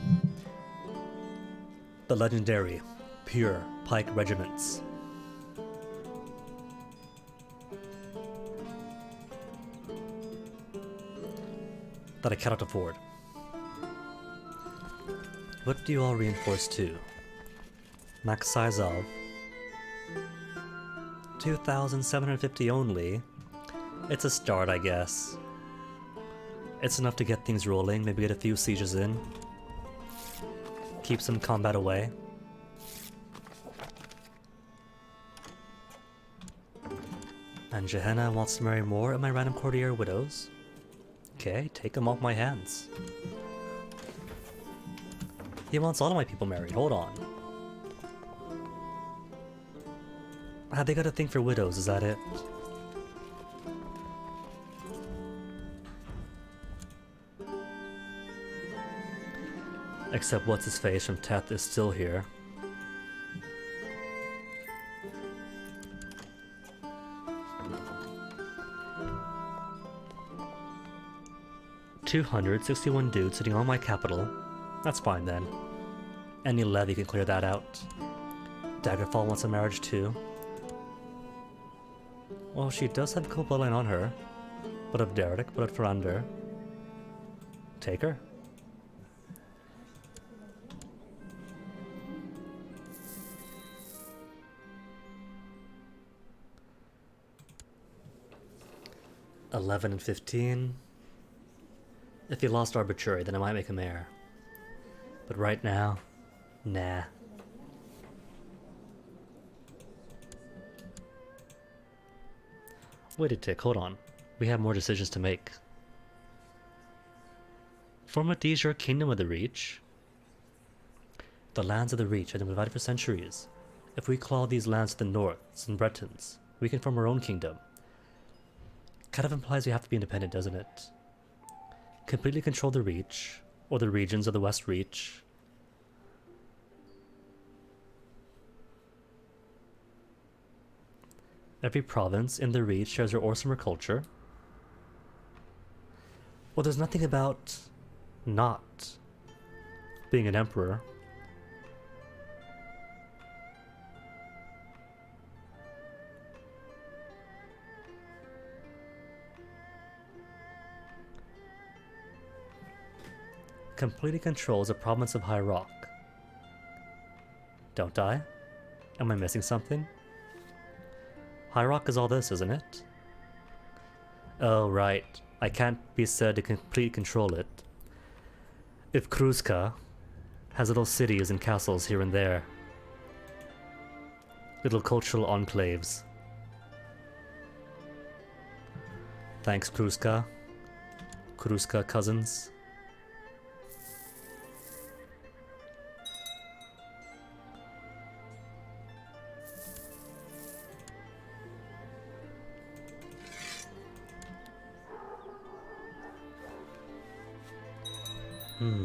the legendary pure pike regiments. That I cannot afford. What do you all reinforce to? Max size of 2,750 only. It's a start, I guess. It's enough to get things rolling, maybe get a few sieges in. Keep some combat away. And Gehenna wants to marry more of my random courtier widows. Okay, take them off my hands. He wants all of my people married, hold on. They got a thing for widows, is that it? Except what's-his-face from Teth is still here. $261 dudes sitting on my capital. That's fine then. Any levy can clear that out. Daggerfall wants a marriage too. Well, she does have a cool bloodline on her. But of Derek, but of Ferander. Take her. $11 and $15. If he lost arbitrary, then I might make him heir. But right now, nah. Wait a tick, hold on. We have more decisions to make. Form a Dejar Kingdom of the Reach. The lands of the Reach have been divided for centuries. If we claw these lands to the Norths and Bretons, we can form our own kingdom. Kind of implies we have to be independent, doesn't it? Completely control the Reach, or the regions of the West Reach. Every province in the reach shares their awesomer culture. Well, there's nothing about not being an emperor. Completely controls a province of High Rock. Don't I? Am I missing something? High Rock is all this, isn't it? Oh, right. I can't be said to completely control it. If Kruzka has little cities and castles here and there. Little cultural enclaves. Thanks, Kruzka. Kruzka cousins.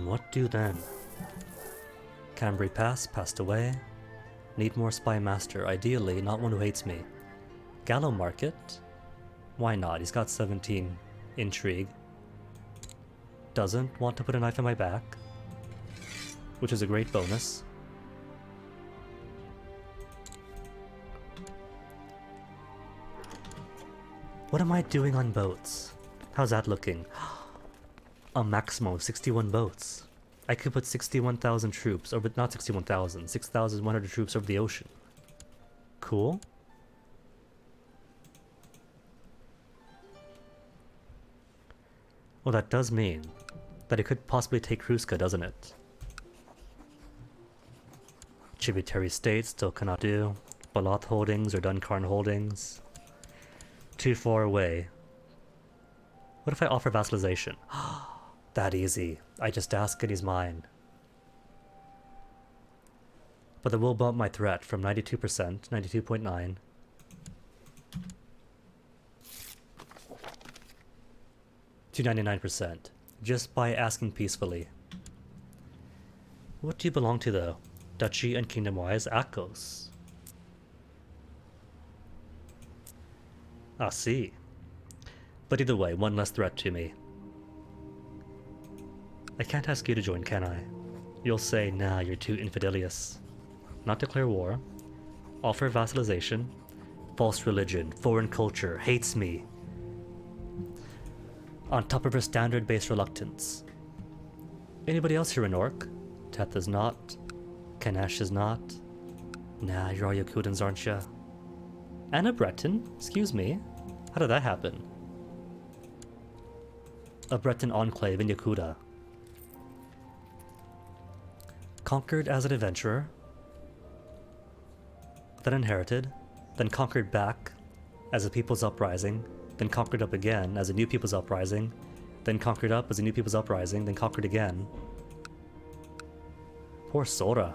What do then? Cambry Pass passed away. Need more spy master, ideally not one who hates me. Gallo Market? Why not? He's got 17 intrigue. Doesn't want to put a knife in my back, which is a great bonus. What am I doing on boats? How's that looking? A maximum of 61 boats. I could put 61,000 troops, or not 61,000, 6,100 troops over the ocean. Cool. Well, that does mean that it could possibly take Kruzka, doesn't it? Tributary states still cannot do. Baloth holdings or Dunkarn holdings. Too far away. What if I offer vassalization? That easy. I just ask and he's mine. But that will bump my threat from 92%, 92.9. to 99%, just by asking peacefully. What do you belong to though? Duchy and kingdom-wise, Akos. I see. But either way, one less threat to me. I can't ask you to join, can I? You'll say, nah, you're too infidelious. Not declare war. Offer vassalization. False religion, foreign culture, hates me. On top of her standard-based reluctance. Anybody else here in Orc? Teth is not. Kanash is not. Nah, you're all Yakutans, aren't ya? And a Breton? Excuse me. How did that happen? A Breton enclave in Yakuta. Conquered as an adventurer. Then inherited. Then conquered back as a people's uprising. Then conquered up again as a new people's uprising. Then conquered up as a new people's uprising. Then conquered again. Poor Sora.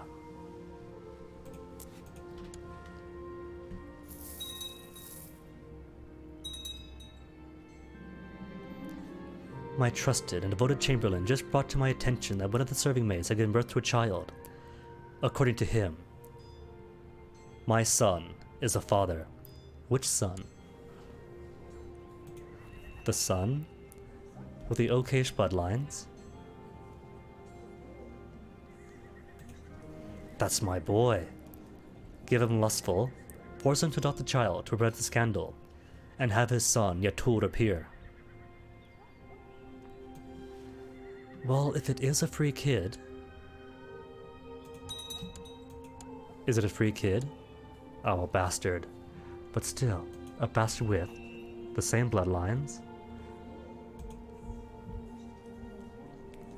My trusted and devoted chamberlain just brought to my attention that one of the serving maids had given birth to a child. According to him, my son is a father. Which son? The son with the Okesh bloodlines? That's my boy. Give him lustful, force him to adopt the child to prevent the scandal, and have his son Yatur appear. Well, if it is a free kid... Is it a free kid? Oh, a bastard. But still, a bastard with the same bloodlines.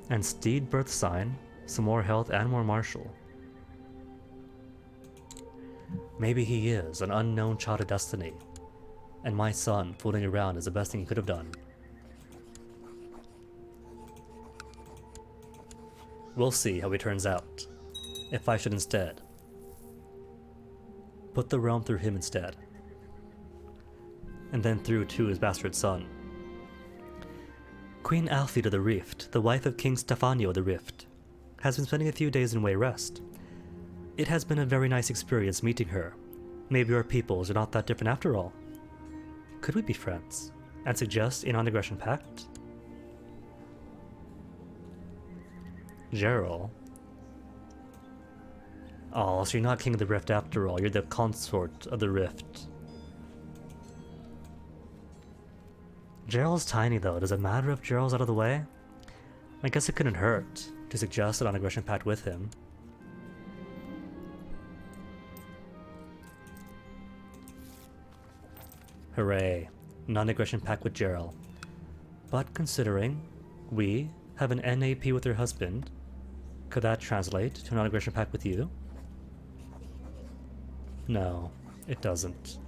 And steed birth sign, some more health and more martial. Maybe he is an unknown child of destiny, and my son fooling around is the best thing he could have done. We'll see how he turns out. If I should instead put the realm through him instead. And then through to his bastard son. Queen Alfida the Rift, the wife of King Stefanio the Rift, has been spending a few days in Way Rest. It has been a very nice experience meeting her, Maybe our peoples are not that different after all. Could we be friends and suggest a non-aggression pact? Gerald. Oh, so you're not King of the Rift after all. You're the consort of the Rift. Gerald's tiny though. Does it matter if Gerald's out of the way? I guess it couldn't hurt to suggest a non-aggression pact with him. Hooray. Non-aggression pact with Gerald. But considering we have an NAP with her husband, could that translate to a non-aggression pact with you? No, it doesn't.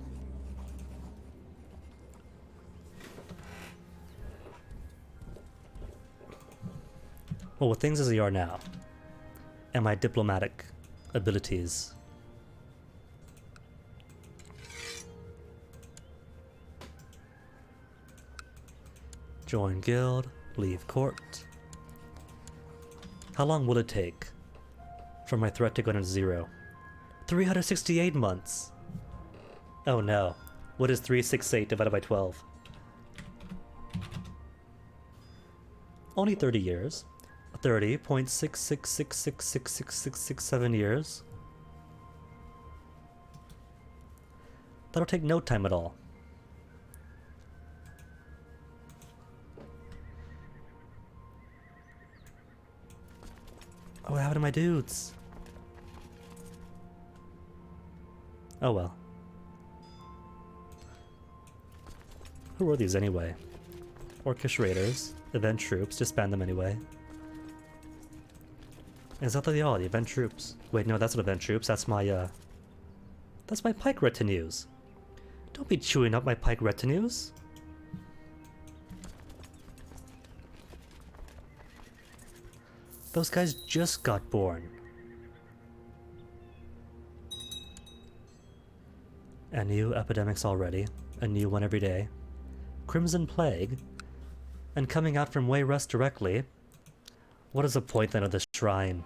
Well, with things as they are now, and my diplomatic abilities, join guild, leave court. How long will it take for my threat to go down to 0? 368 months! Oh no. What is 368 divided by 12? Only 30 years. 30.666666667 years. That'll take no time at all. Oh, what happened to my dudes? Oh well. Who were these anyway? Orcish raiders, event troops, disband them anyway. Is that the event troops? Wait, no, that's not event troops, that's my pike retinues. Don't be chewing up my pike retinues. Those guys just got born. And new epidemics already. A new one every day. Crimson Plague. And coming out from way west directly. What is the point then of this shrine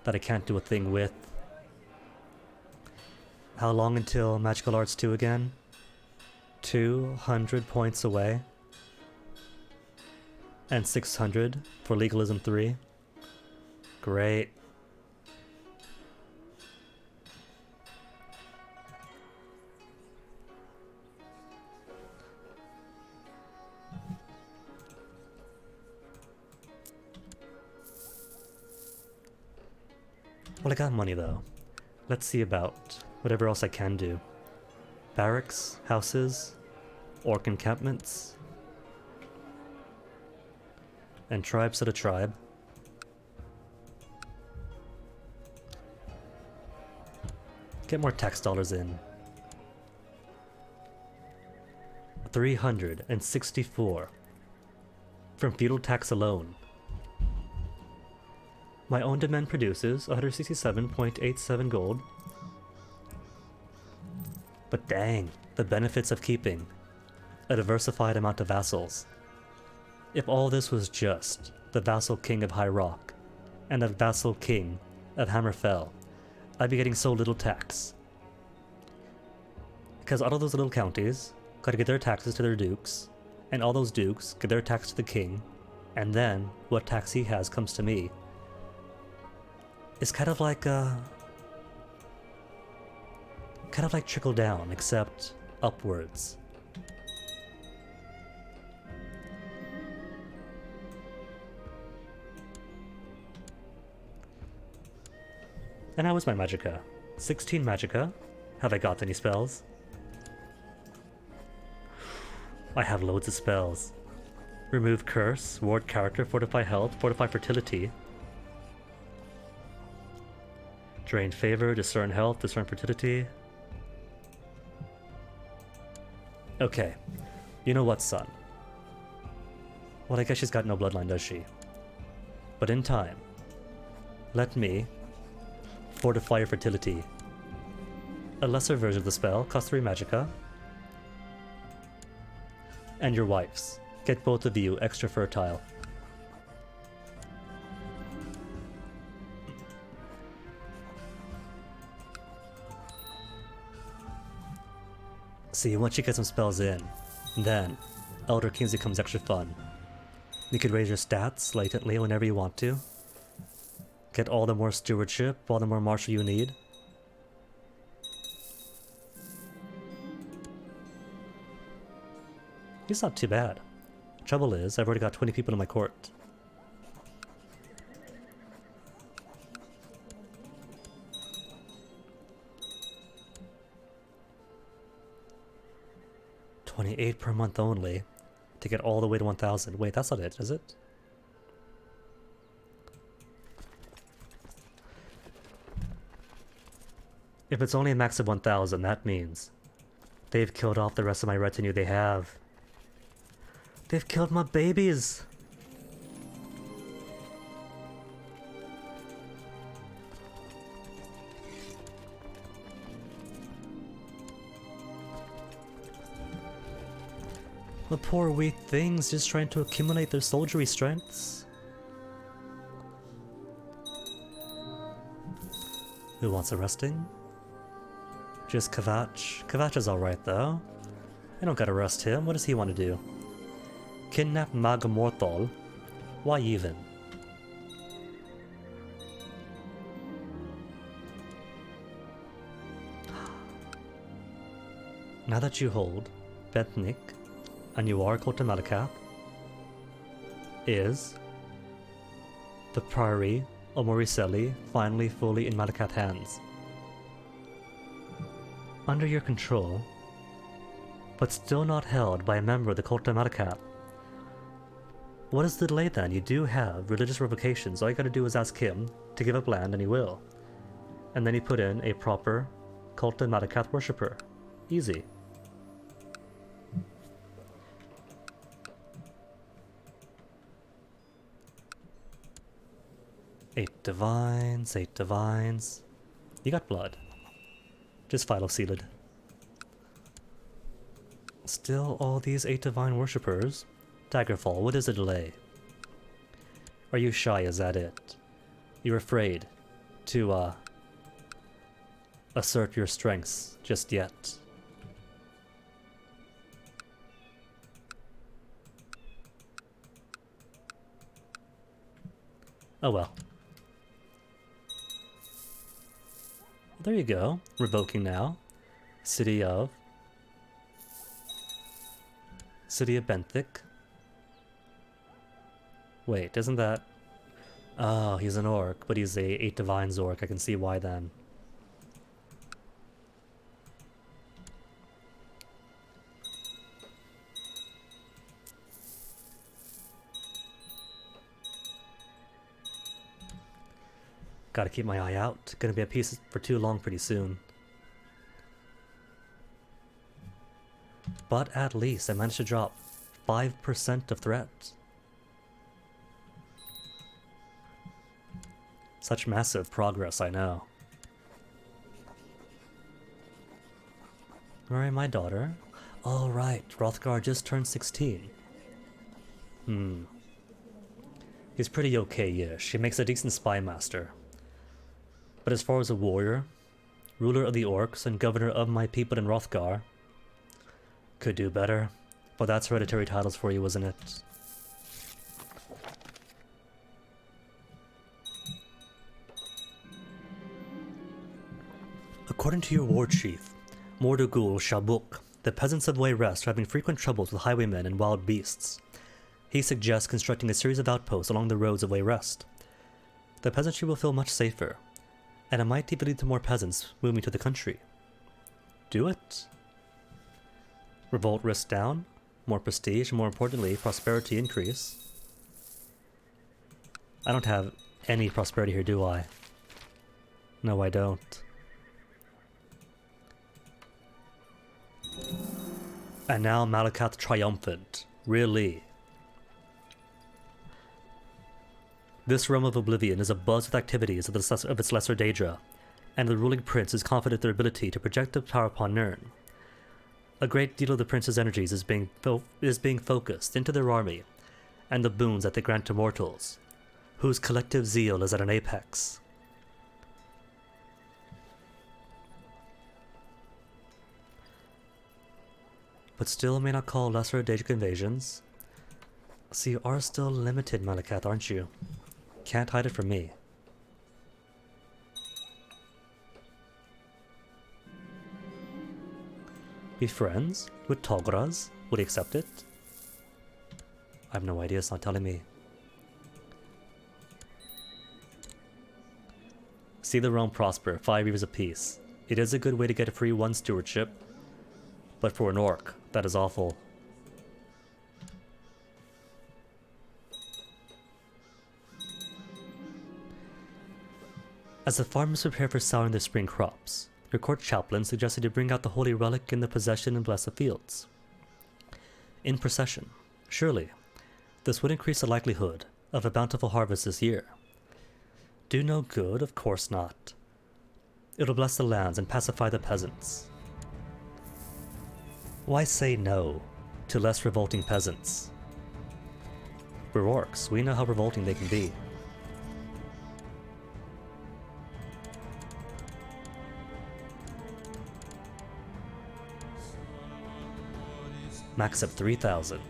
that I can't do a thing with? How long until Magical Arts 2 again? 200 points away. And 600 for Legalism 3. Great. Well, I got money though. Let's see about whatever else I can do. Barracks, houses, orc encampments, and tribes to the tribe. Get more tax dollars in. 364 from feudal tax alone. My own demand produces 167.87 gold. But dang, the benefits of keeping a diversified amount of vassals. If all this was just the vassal king of High Rock and the vassal king of Hammerfell, I'd be getting so little tax. Because all of those little counties gotta get their taxes to their dukes, and all those dukes get their tax to the king, and then what tax he has comes to me. It's kind of like trickle down, except upwards. And how is my magicka? 16 magicka. Have I got any spells? I have loads of spells. Remove curse, ward character, fortify health, fortify fertility. Drain favor, discern health, discern fertility. Okay. You know what, son? Well, I guess she's got no bloodline, does she? But in time, let me fortify your fertility. A lesser version of the spell, costs 3 magicka. And your wife's. Get both of you extra fertile. See, once you get some spells in, then Elder Kings becomes extra fun. You could raise your stats latently whenever you want to. Get all the more stewardship, all the more martial you need. He's not too bad. Trouble is, I've already got 20 people in my court. $28 per month only to get all the way to 1,000. Wait, that's not it, is it? If it's only a max of 1,000, that means they've killed off the rest of my retinue they have. They've killed my babies! The poor weak things just trying to accumulate their soldiery strengths. Who wants arresting? Just Kavach. Kavach is alright though. I don't gotta arrest him. What does he want to do? Kidnap Magamorthal? Why even? Now that you hold Bethnik, and you are Kota Malakath, is the Priory of Moriselli finally fully in Malakath hands. Under your control, but still not held by a member of the Kota Malakath. What is the delay then? You do have religious revocations. All you gotta do is ask him to give up land and he will. And then you put in a proper Kota Malakath worshipper. Easy. Eight divines. You got blood. Just philo-sealed. Still all these 8 divine worshippers. Daggerfall, what is the delay? Are you shy, is that it? You're afraid to, assert your strengths just yet. Oh well. There you go. Revoking now. City of Benthic. Wait, isn't that... Oh, he's an orc, but he's a 8 divines orc. I can see why then. Gotta keep my eye out. Gonna be a piece for too long pretty soon. But at least I managed to drop 5% of threat. Such massive progress, I know. Alright, my daughter. Alright, Hrothgar just turned 16. He's pretty okay-ish. He makes a decent spy master. But as far as a warrior, ruler of the orcs and governor of my people in Hrothgar, could do better. But that's hereditary titles for you, isn't it? According to your war chief, Mordugul Shabuk, the peasants of Wayrest are having frequent troubles with highwaymen and wild beasts. He suggests constructing a series of outposts along the roads of Wayrest. The peasantry will feel much safer, and it might even lead to more peasants moving to the country. Do it. Revolt risk down, more prestige, and more importantly, prosperity increase. I don't have any prosperity here, do I? No, I don't. And now Malakath triumphant. Really? This realm of oblivion is abuzz with activities of its lesser Daedra, and the ruling prince is confident in their ability to project their power upon Nirn. A great deal of the prince's energies is being focused into their army, and the boons that they grant to mortals, whose collective zeal is at an apex. but still may not call lesser Daedric invasions. So you are still limited, Malacath, aren't you? Can't hide it from me. Be friends with Tolgraz? Would he accept it? I have no idea, it's not telling me. See the realm prosper, 5 years apiece. It is a good way to get a free 1 stewardship, but for an orc, that is awful. As the farmers prepare for sowing their spring crops, your court chaplain suggested you bring out the holy relic in the possession and bless the fields. In procession, surely, this would increase the likelihood of a bountiful harvest this year. Do no good? Of course not. It'll bless the lands and pacify the peasants. Why say no to less revolting peasants? We're orcs, we know how revolting they can be. Max up 3,000.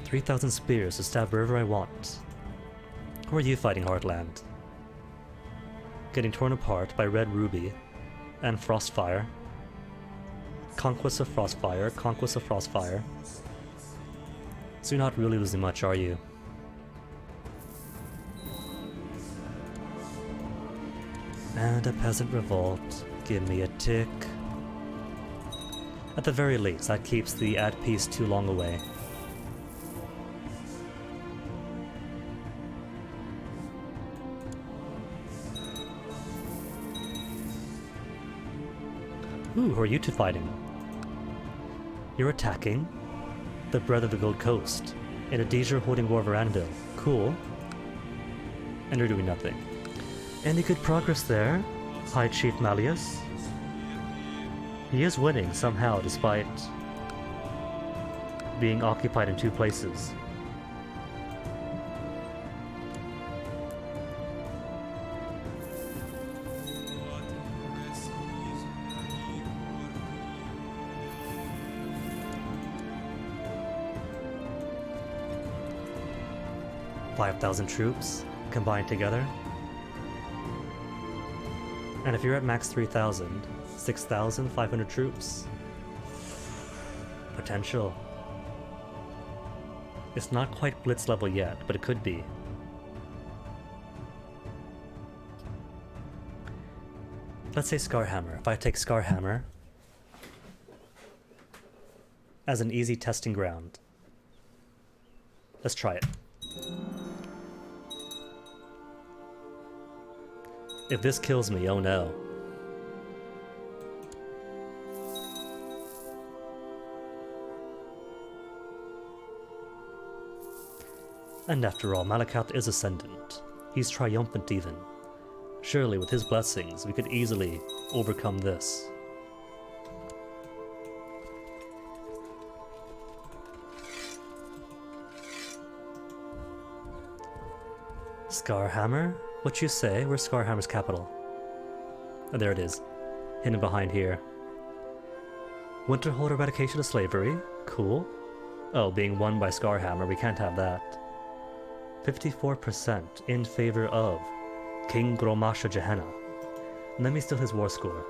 3,000 spears to stab wherever I want. Who are you fighting, Heartland? Getting torn apart by Red Ruby and Frostfire. Conquest of Frostfire, Conquest of Frostfire. So you're not really losing much, are you? And a peasant revolt. Give me a tick. At the very least, that keeps the ad piece too long away. Ooh, who are you two fighting? You're attacking the Breath of the Gold Coast in a Deja holding War of Arandil. Cool. And you're doing nothing. Any good progress there, High Chief Malleus? He is winning somehow despite being occupied in 2 places. $5,000 troops combined together. And if you're at max 3,000, 6,500 troops. Potential. It's not quite blitz level yet, but it could be. Let's say Scarhammer. If I take Scarhammer as an easy testing ground. Let's try it. If this kills me, oh no. And after all, Malacath is ascendant. He's triumphant even. Surely with his blessings, we could easily overcome this. Scarhammer? What you say? Where's Scarhammer's capital? Oh, there it is. Hidden behind here. Winterhold eradication of slavery? Cool. Oh, being won by Scarhammer, we can't have that. 54% in favor of King Gromasha Gehenna. Let me steal his war score.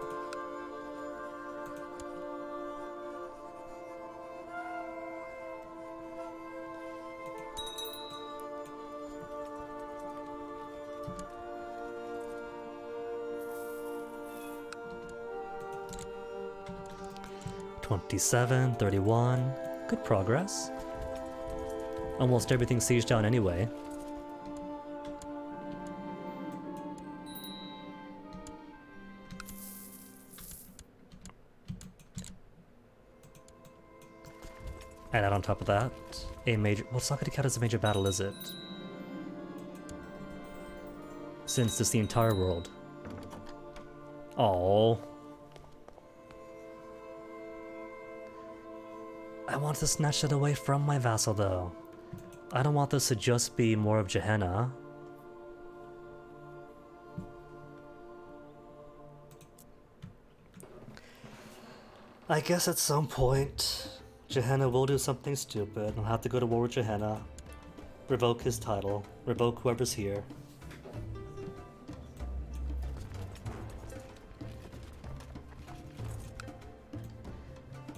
$27, $31. Good progress. Almost everything sieged down anyway. And on top of that, a major... Well, it's not going to count as a major battle, is it? Since it's the entire world. Oh. I want to snatch it away from my vassal, though. I don't want this to just be more of Gehenna. I guess at some point, Gehenna will do something stupid. I'll have to go to war with Gehenna, revoke his title, revoke whoever's here.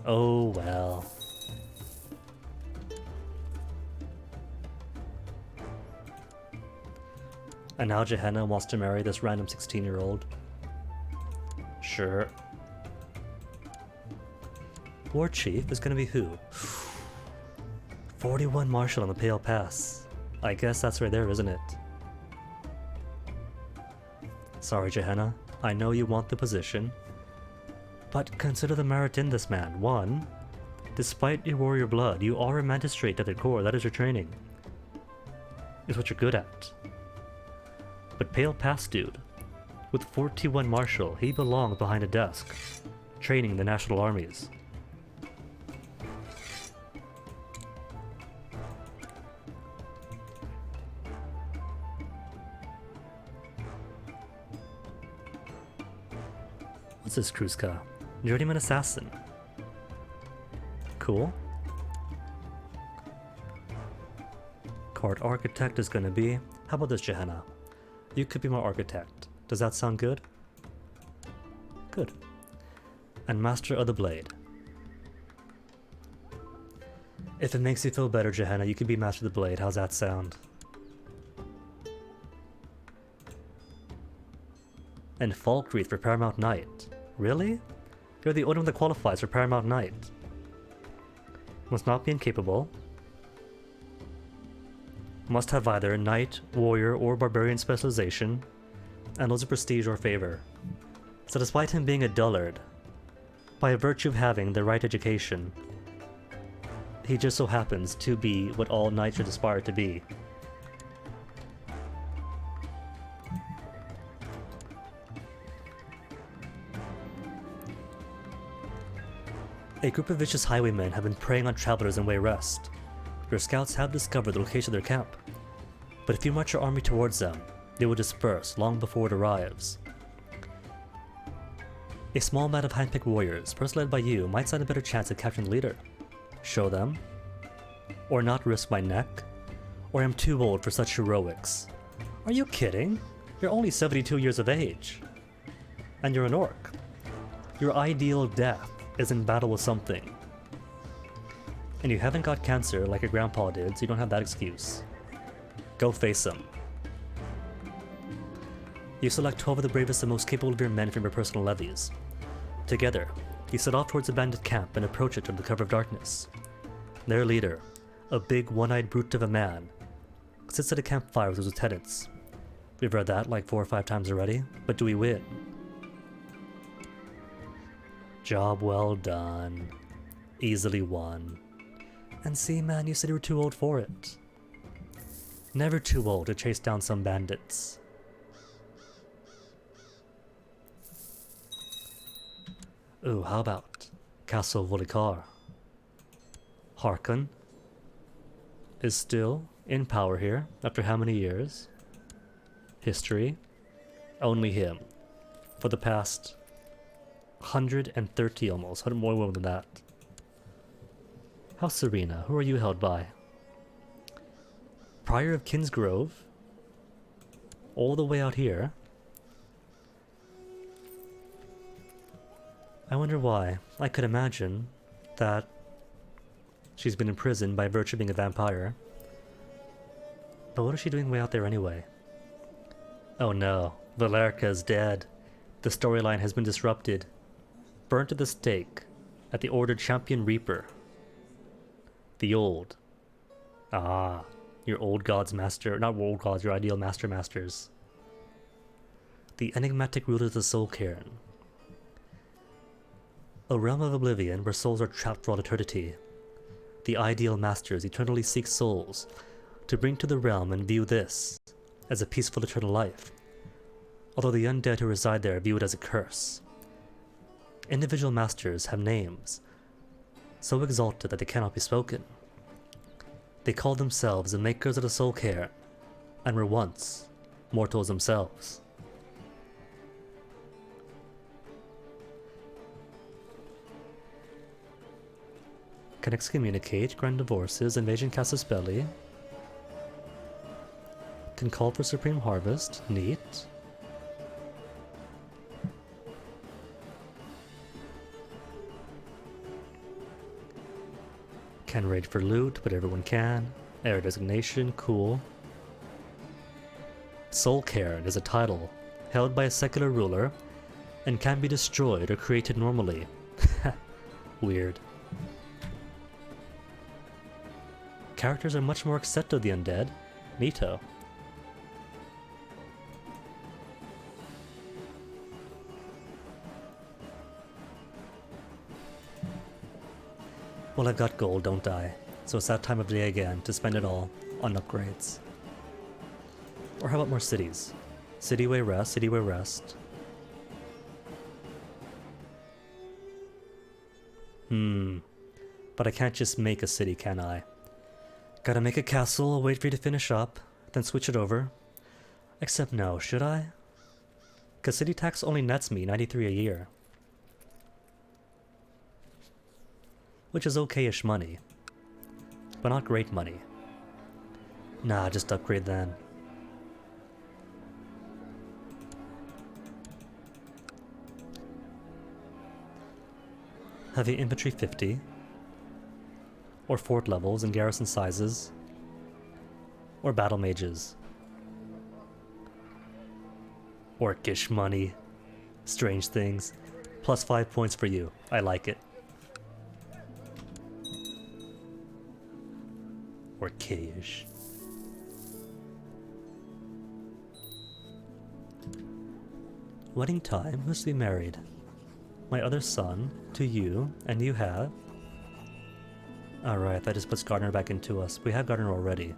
Oh well. And now Gehenna wants to marry this random 16-year-old. Sure. War Chief is gonna be who? 41 Marshal on the Pale Pass. I guess that's right there, isn't it? Sorry, Gehenna. I know you want the position. But consider the merit in this man. 1. Despite your warrior blood, you are a magistrate at the core. That is your training. It's what you're good at. But Pale Pass dude, with 41 Marshal, he belongs behind a desk, training the national armies. What's this, Kruska? Journeyman Assassin. Cool. Card Architect is gonna be... How about this, Gehenna? You could be my architect. Does that sound good? Good. And Master of the Blade. If it makes you feel better, Gehenna, you can be Master of the Blade. How's that sound? And Falkreath for Paramount Knight. Really? You're the only one that qualifies for Paramount Knight. Must not be incapable. Must have either Knight, Warrior, or Barbarian specialization, and loads of prestige or favor. So despite him being a dullard, by virtue of having the right education, he just so happens to be what all knights should aspire to be. A group of vicious highwaymen have been preying on travelers in Wayrest. Your scouts have discovered the location of their camp, but if you march your army towards them, they will disperse long before it arrives. A small band of handpicked warriors, first led by you, might stand a better chance of capturing the leader. Show them, or not risk my neck, or I'm too old for such heroics. Are you kidding? You're only 72 years of age. And you're an orc. Your ideal death is in battle with something. And you haven't got cancer like your grandpa did, so you don't have that excuse. Go face him. You select 12 of the bravest and most capable of your men from your personal levies. Together, you set off towards the bandit camp and approach it under the cover of darkness. Their leader, a big one-eyed brute of a man, sits at a campfire with his lieutenants. We've read that like 4 or 5 times already, but do we win? Job well done. Easily won. And see, man, you said you were too old for it. Never too old to chase down some bandits. Ooh, how about Castle Volikar? Harkon is still in power here after how many years? History? Only him. For the past 130 almost, 100 more than that. House Serena, who are you held by? Prior of Kinsgrove? All the way out here? I wonder why. I could imagine that she's been imprisoned by virtue of being a vampire. But what is she doing way out there anyway? Oh no, Valerka is dead. The storyline has been disrupted. Burnt at the stake at the ordered Champion Reaper. The old. Ah, your old god's master, not old gods, your ideal masters. The enigmatic rulers of the Soul Cairn. A realm of oblivion where souls are trapped for all eternity. The ideal masters eternally seek souls to bring to the realm and view this as a peaceful eternal life, although the undead who reside there view it as a curse. Individual masters have names so exalted that they cannot be spoken. They call themselves the makers of the soul care, and were once mortals themselves. Can excommunicate, grant divorces, invasion Casus Belli. Can call for supreme harvest, neat. Can raid for loot, but everyone can. Heir designation, cool. Soul Cairn is a title held by a secular ruler and can be destroyed or created normally. Weird. Characters are much more accepted of the undead. Neato. Well, I've got gold, don't I? So it's that time of day again to spend it all on upgrades. Or how about more cities? Cityway Rest, Cityway Rest. But I can't just make a city, can I? Gotta make a castle, wait for you to finish up, then switch it over. Except no, should I? Cause city tax only nets me 93 a year. Which is okay-ish money. But not great money. Nah, just upgrade then. Heavy infantry 50. Or fort levels and garrison sizes. Or battle mages. Orcish money. Strange things. Plus 5 points for you. I like it. Orcish. Wedding time, who's to be married? My other son, to you, and you have... Alright, that just puts Gardner back into us. We have Gardner already.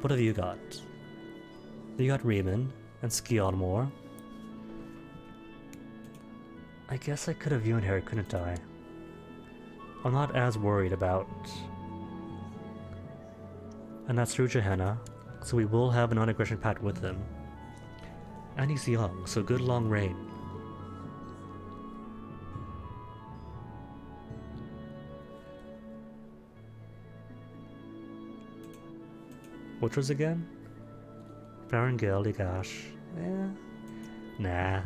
What have you got? You got Riemann and Skionmore. I guess I could have you inherit, couldn't I? I'm not as worried about... And that's through Gehenna, so we will have a non-aggression pact with him. And he's young, so good long reign. Which was again? Farangel, Ligash. Eh. Nah.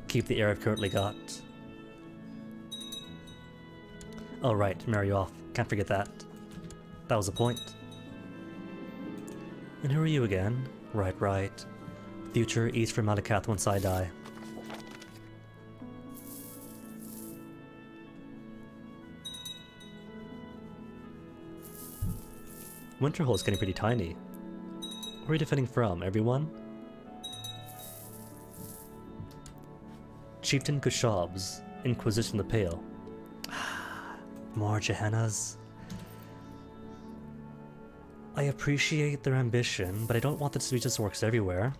Keep the heir I've currently got. Oh right, marry you off. Can't forget that. That was the point. And who are you again? Right. Future east from Malakath once I die. Winterhole's getting pretty tiny. Where are you defending from? Everyone? Chieftain Kushab's Inquisition the Pale. More Gehennas. I appreciate their ambition, but I don't want this to be just works everywhere.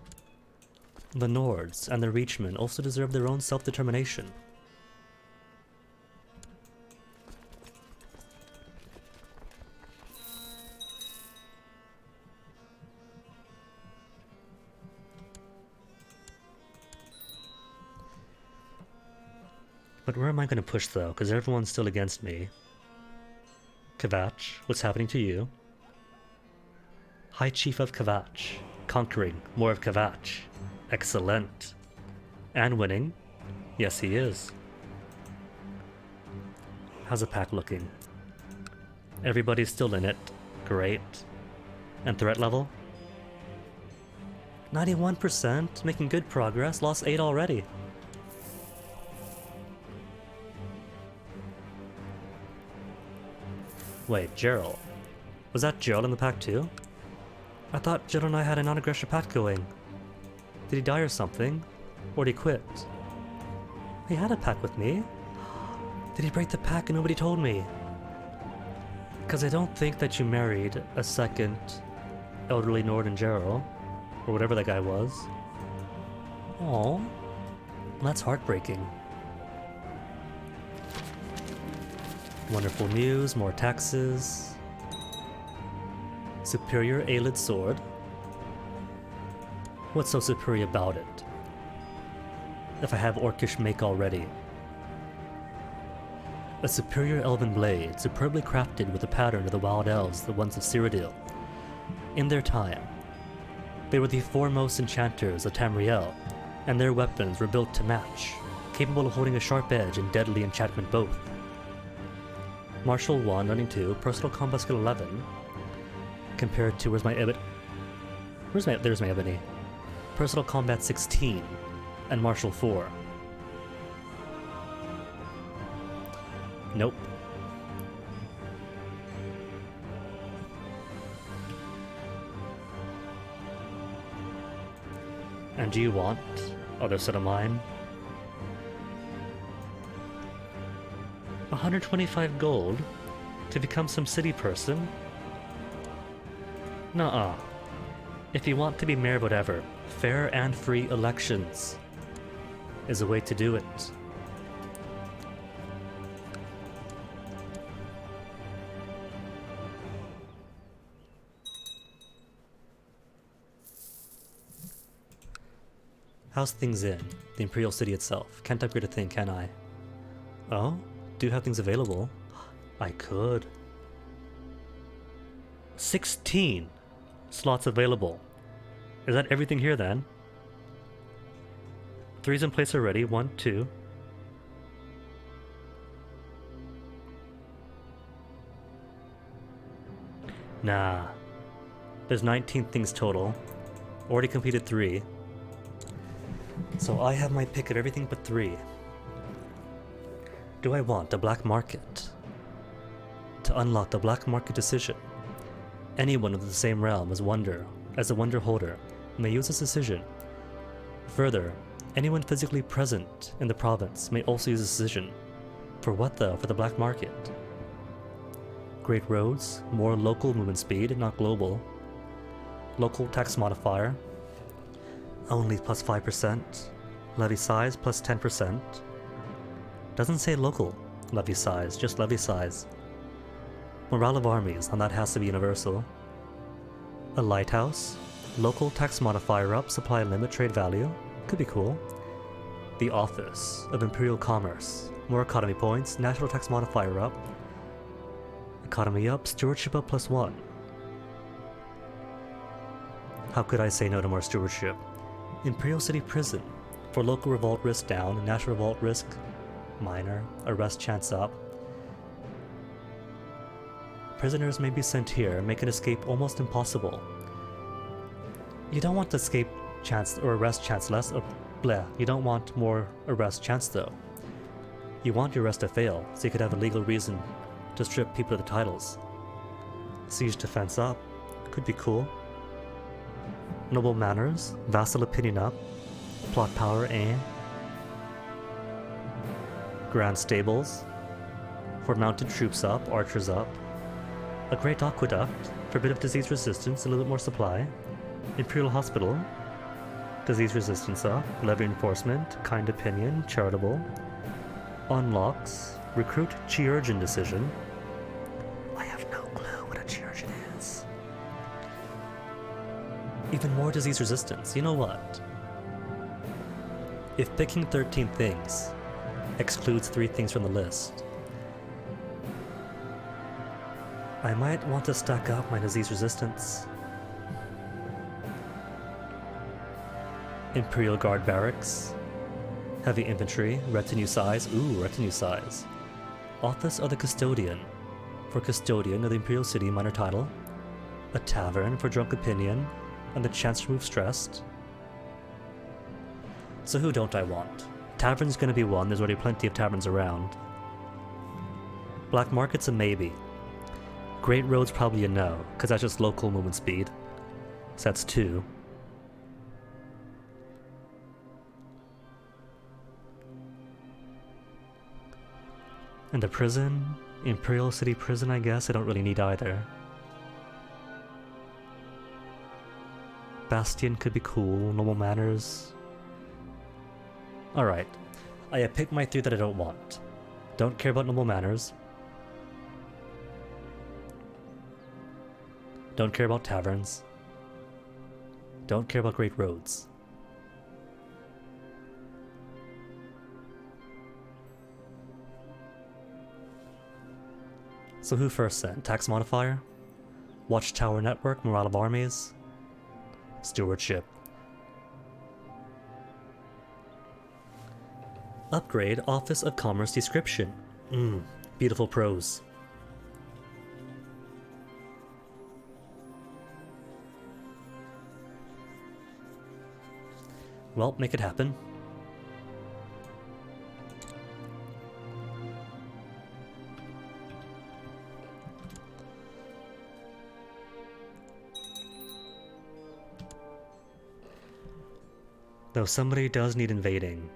The Nords and the Reachmen also deserve their own self-determination. But where am I going to push though? Because everyone's still against me. Kvatch, what's happening to you? High Chief of Kvatch, conquering more of Kvatch. Excellent. And winning. Yes, he is. How's the pack looking? Everybody's still in it. Great. And threat level? 91%, making good progress. Lost 8 already. Wait, Gerald. Was that Gerald in the pack too? I thought Gerald and I had a non-aggression pact going. Did he die or something? Or did he quit? He had a pact with me. Did he break the pact and nobody told me? Because I don't think that you married a second elderly Nord and Gerald, or whatever that guy was. Oh, that's heartbreaking. Wonderful Muse, more taxes. Superior Aelid Sword. What's so superior about it? If I have Orcish make already. A superior elven blade, superbly crafted with the pattern of the wild elves, the ones of Cyrodiil. In their time, they were the foremost enchanters of Tamriel, and their weapons were built to match, capable of holding a sharp edge and deadly enchantment both. Martial 1, Learning 2, Personal Combat Skill 11, compared to, there's my ebony. Personal Combat 16, and Martial 4. Nope. And do you want other set of mine? 125 gold to become some city person? Nuh-uh. If you want to be mayor of whatever, fair and free elections is a way to do it. How's things in the Imperial City itself? Can't upgrade a thing, can I? Oh? Do have things available? I could. 16 slots available. Is that everything here then? 3's in place already. 1, 2. Nah. There's 19 things total. Already completed 3. So I have my pick of everything but 3. Do I want a black market? To unlock the black market decision, anyone of the same realm as the Wonder Holder may use this decision. Further, anyone physically present in the province may also use this decision. For what though? For the black market. Great roads, more local movement speed, not global. Local tax modifier, only plus 5%. Levy size plus 10%. Doesn't say local levy size, just levy size. Morale of armies, and that has to be universal. A lighthouse, local tax modifier up, supply limit, trade value, could be cool. The Office of Imperial Commerce, more economy points, national tax modifier up, economy up, stewardship up plus 1. How could I say no to more stewardship? Imperial City Prison, for local revolt risk down, national revolt risk minor, arrest chance up. Prisoners may be sent here, making escape almost impossible. You don't want escape chance or arrest chance less, you don't want more arrest chance though. You want your arrest to fail, so you could have a legal reason to strip people of the titles. Siege defense up, could be cool. Noble manners, vassal opinion up, plot power aim. Grand stables, for mounted troops up, archers up. A great aqueduct, for a bit of disease resistance, a little bit more supply. Imperial hospital, disease resistance up, levy enforcement, kind opinion, charitable. Unlocks, recruit Chirurgeon decision. I have no clue what a Chirurgeon is. Even more disease resistance. You know what? If picking 13 things excludes 3 things from the list, I might want to stack up my disease resistance. Imperial Guard Barracks, heavy infantry, retinue size, retinue size. Office of the Custodian, for Custodian of the Imperial City, minor title. A tavern for drunk opinion, and the chance to move stressed. So who don't I want? Tavern's gonna be one, there's already plenty of taverns around. Black market's a maybe. Great road's probably a no, because that's just local movement speed. So that's 2. And the prison, Imperial City Prison, I guess I don't really need either. Bastion could be cool, normal manners. Alright, I have picked my 3 that I don't want. Don't care about normal manners. Don't care about taverns. Don't care about great roads. So who first sent? Tax modifier? Watchtower network? Morale of armies? Stewardship. Upgrade Office of Commerce description. Beautiful prose. Well, make it happen. Though somebody does need invading.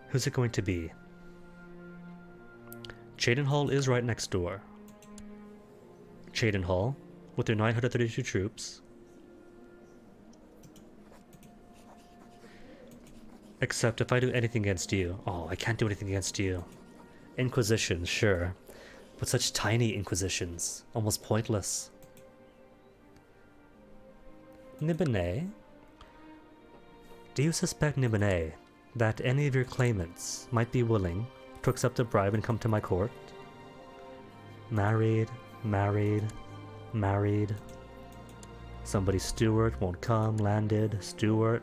Who's it going to be? Cheydinhal is right next door. Cheydinhal, with their 932 troops. Except if I do anything against you. Oh, I can't do anything against you. Inquisitions, sure. But such tiny inquisitions. Almost pointless. Nibene? Do you suspect, Nibene, that any of your claimants might be willing to accept a bribe and come to my court? Married, married, married. Somebody's steward won't come, landed, steward.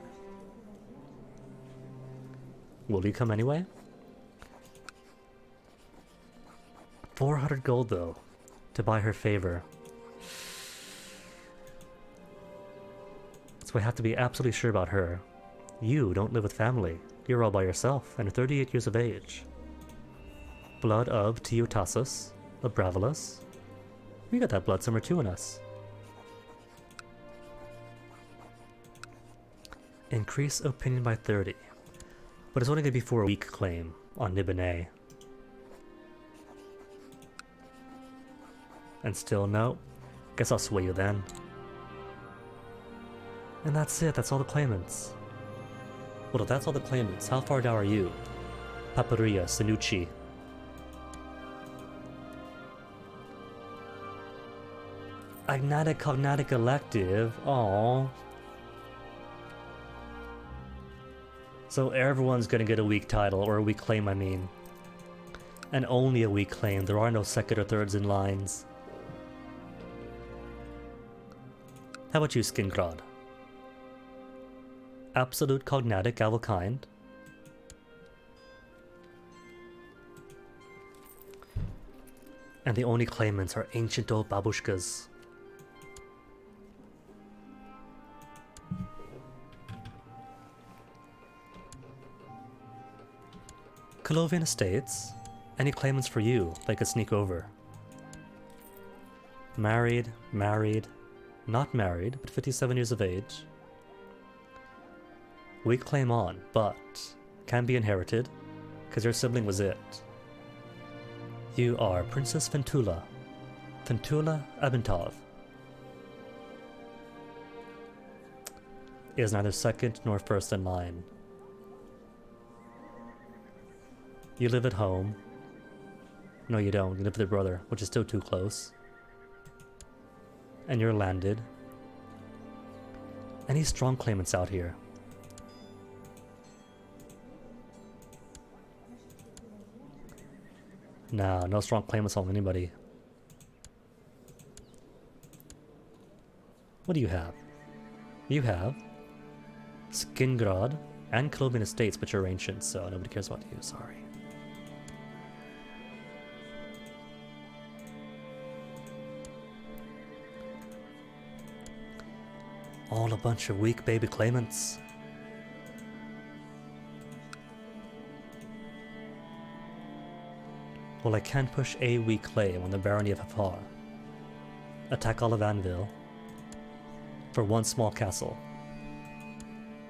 Will you come anyway? 400 gold, though, to buy her favor. So I have to be absolutely sure about her. You don't live with family. You're all by yourself, and are 38 years of age. Blood of Teutassus, of Bravilus. We got that blood somewhere too in us. Increase opinion by 30. But it's only going to be for a weak claim on Nibene. And still no. Guess I'll sway you then. And that's it, that's all the claimants. Well, if that's all the claimants, how far down are you? Paparia, Sanucci. Agnatic Cognatic Elective, aww. So everyone's gonna get a weak title, or a weak claim, I mean. And only a weak claim, there are no second or thirds in lines. How about you, Skingrod? Absolute Cognatic Avalkind. And the only claimants are ancient old babushkas. Colovian Estates. Any claimants for you that could sneak over? Married, married, not married, but 57 years of age. Weak claim on, but can be inherited, because your sibling was it. You are Princess Ventula. Ventula Abintov. Is neither second nor first in line. You live at home. No, you don't. You live with your brother, which is still too close. And you're landed. Any strong claimants out here? Nah, no strong claimants on anybody. What do you have? You have Skingrad and Colovian Estates, but you're ancient, so nobody cares about you, sorry. All a bunch of weak baby claimants. Well, I can push a weak claim on the Barony of Hafar. Attack all of Anvil for one small castle.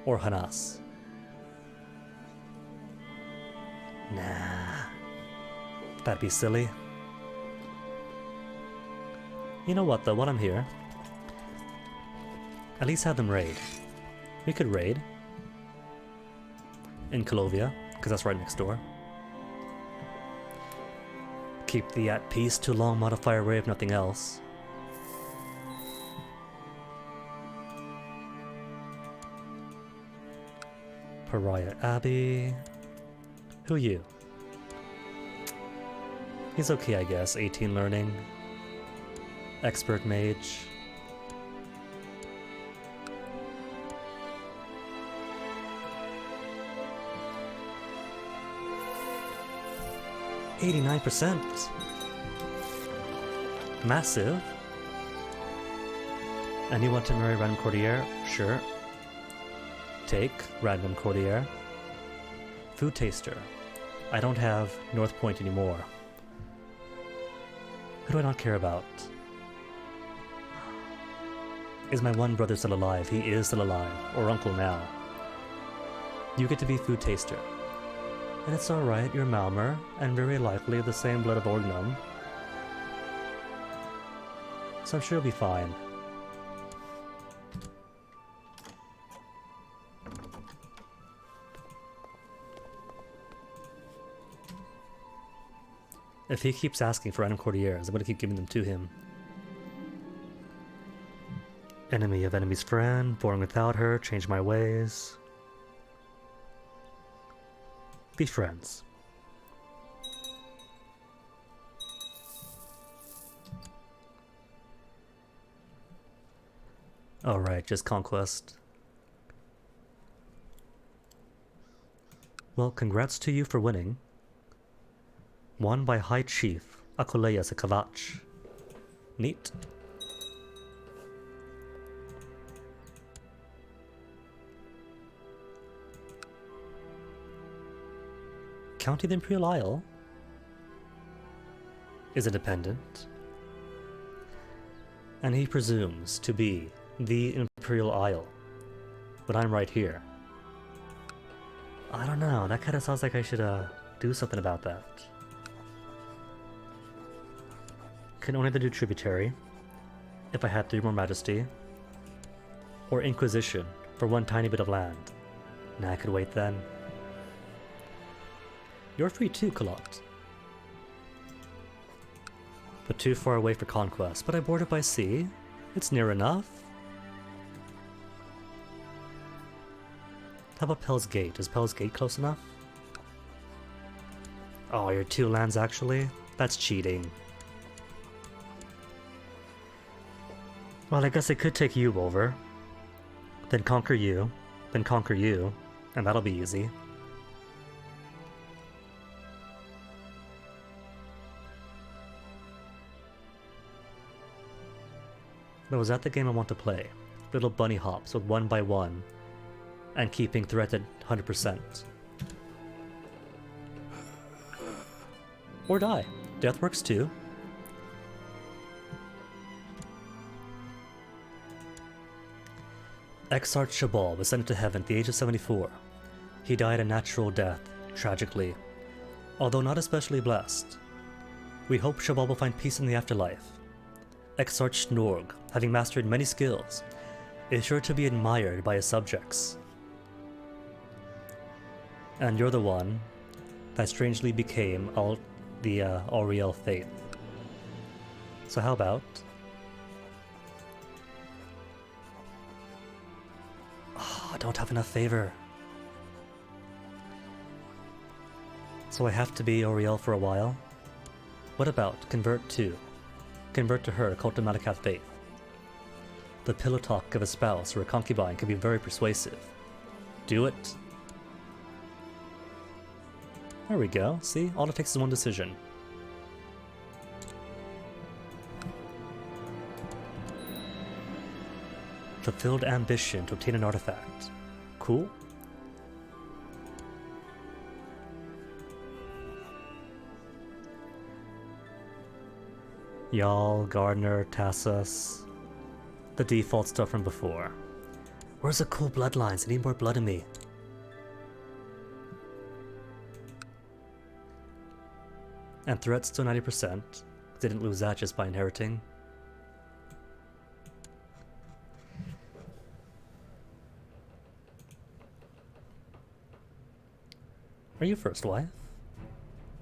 Or Hanas. Nah. That'd be silly. You know what though, while I'm here, at least have them raid. We could raid. In Colovia, because that's right next door. Keep the at peace too long modifier away if nothing else. Pariah Abbey. Who are you? He's okay, I guess. 18 learning. Expert mage. $89%. Massive. And you want to marry random courtier? Sure. Take random courtier. Food taster. I don't have North Point anymore. Who do I not care about? Is my one brother still alive? He is still alive. Or uncle now. You get to be food taster. And it's alright, you're Malmer, and very likely the same blood of Orgnum. So I'm sure you'll be fine. If he keeps asking for random courtiers, I'm gonna keep giving them to him. Enemy of enemy's friend, born without her, change my ways. Be friends. Alright, just conquest. Well, congrats to you for winning. Won by High Chief Akuleya Kavach. Neat. County of the Imperial Isle is independent, and he presumes to be the Imperial Isle, but I'm right here. I don't know, that kind of sounds like I should do something about that. Can only do tributary, if I had 3 more majesty, or Inquisition for 1 tiny bit of land. Nah, I could wait then. You're free too, Kalot. But too far away for conquest, but I board it by sea. It's near enough. How about Pell's Gate? Is Pell's Gate close enough? Oh, you're 2 lands actually? That's cheating. Well, I guess I could take you over. Then conquer you. Then conquer you. And that'll be easy. But was that the game I want to play? Little bunny hops with 1 by 1 and keeping threat at 100%. Or die. Death works too. Exarch Shabal was sent to heaven at the age of 74. He died a natural death, tragically, although not especially blessed. We hope Shabal will find peace in the afterlife. Exarch Snorg, having mastered many skills, is sure to be admired by his subjects. And you're the one that strangely became the Auriel Faith. So how about... Oh, I don't have enough favor. So I have to be Auriel for a while? What about convert to? Convert to her Cult of Malakath faith. The pillow talk of a spouse or a concubine can be very persuasive. Do it. There we go. See? All it takes is one decision. Fulfilled ambition to obtain an artifact. Cool. Y'all, Gardner, Tassus. The default stuff from before. Where's the cool bloodlines? I need more blood in me. And threat's still 90%. Didn't lose that just by inheriting. Are you first wife?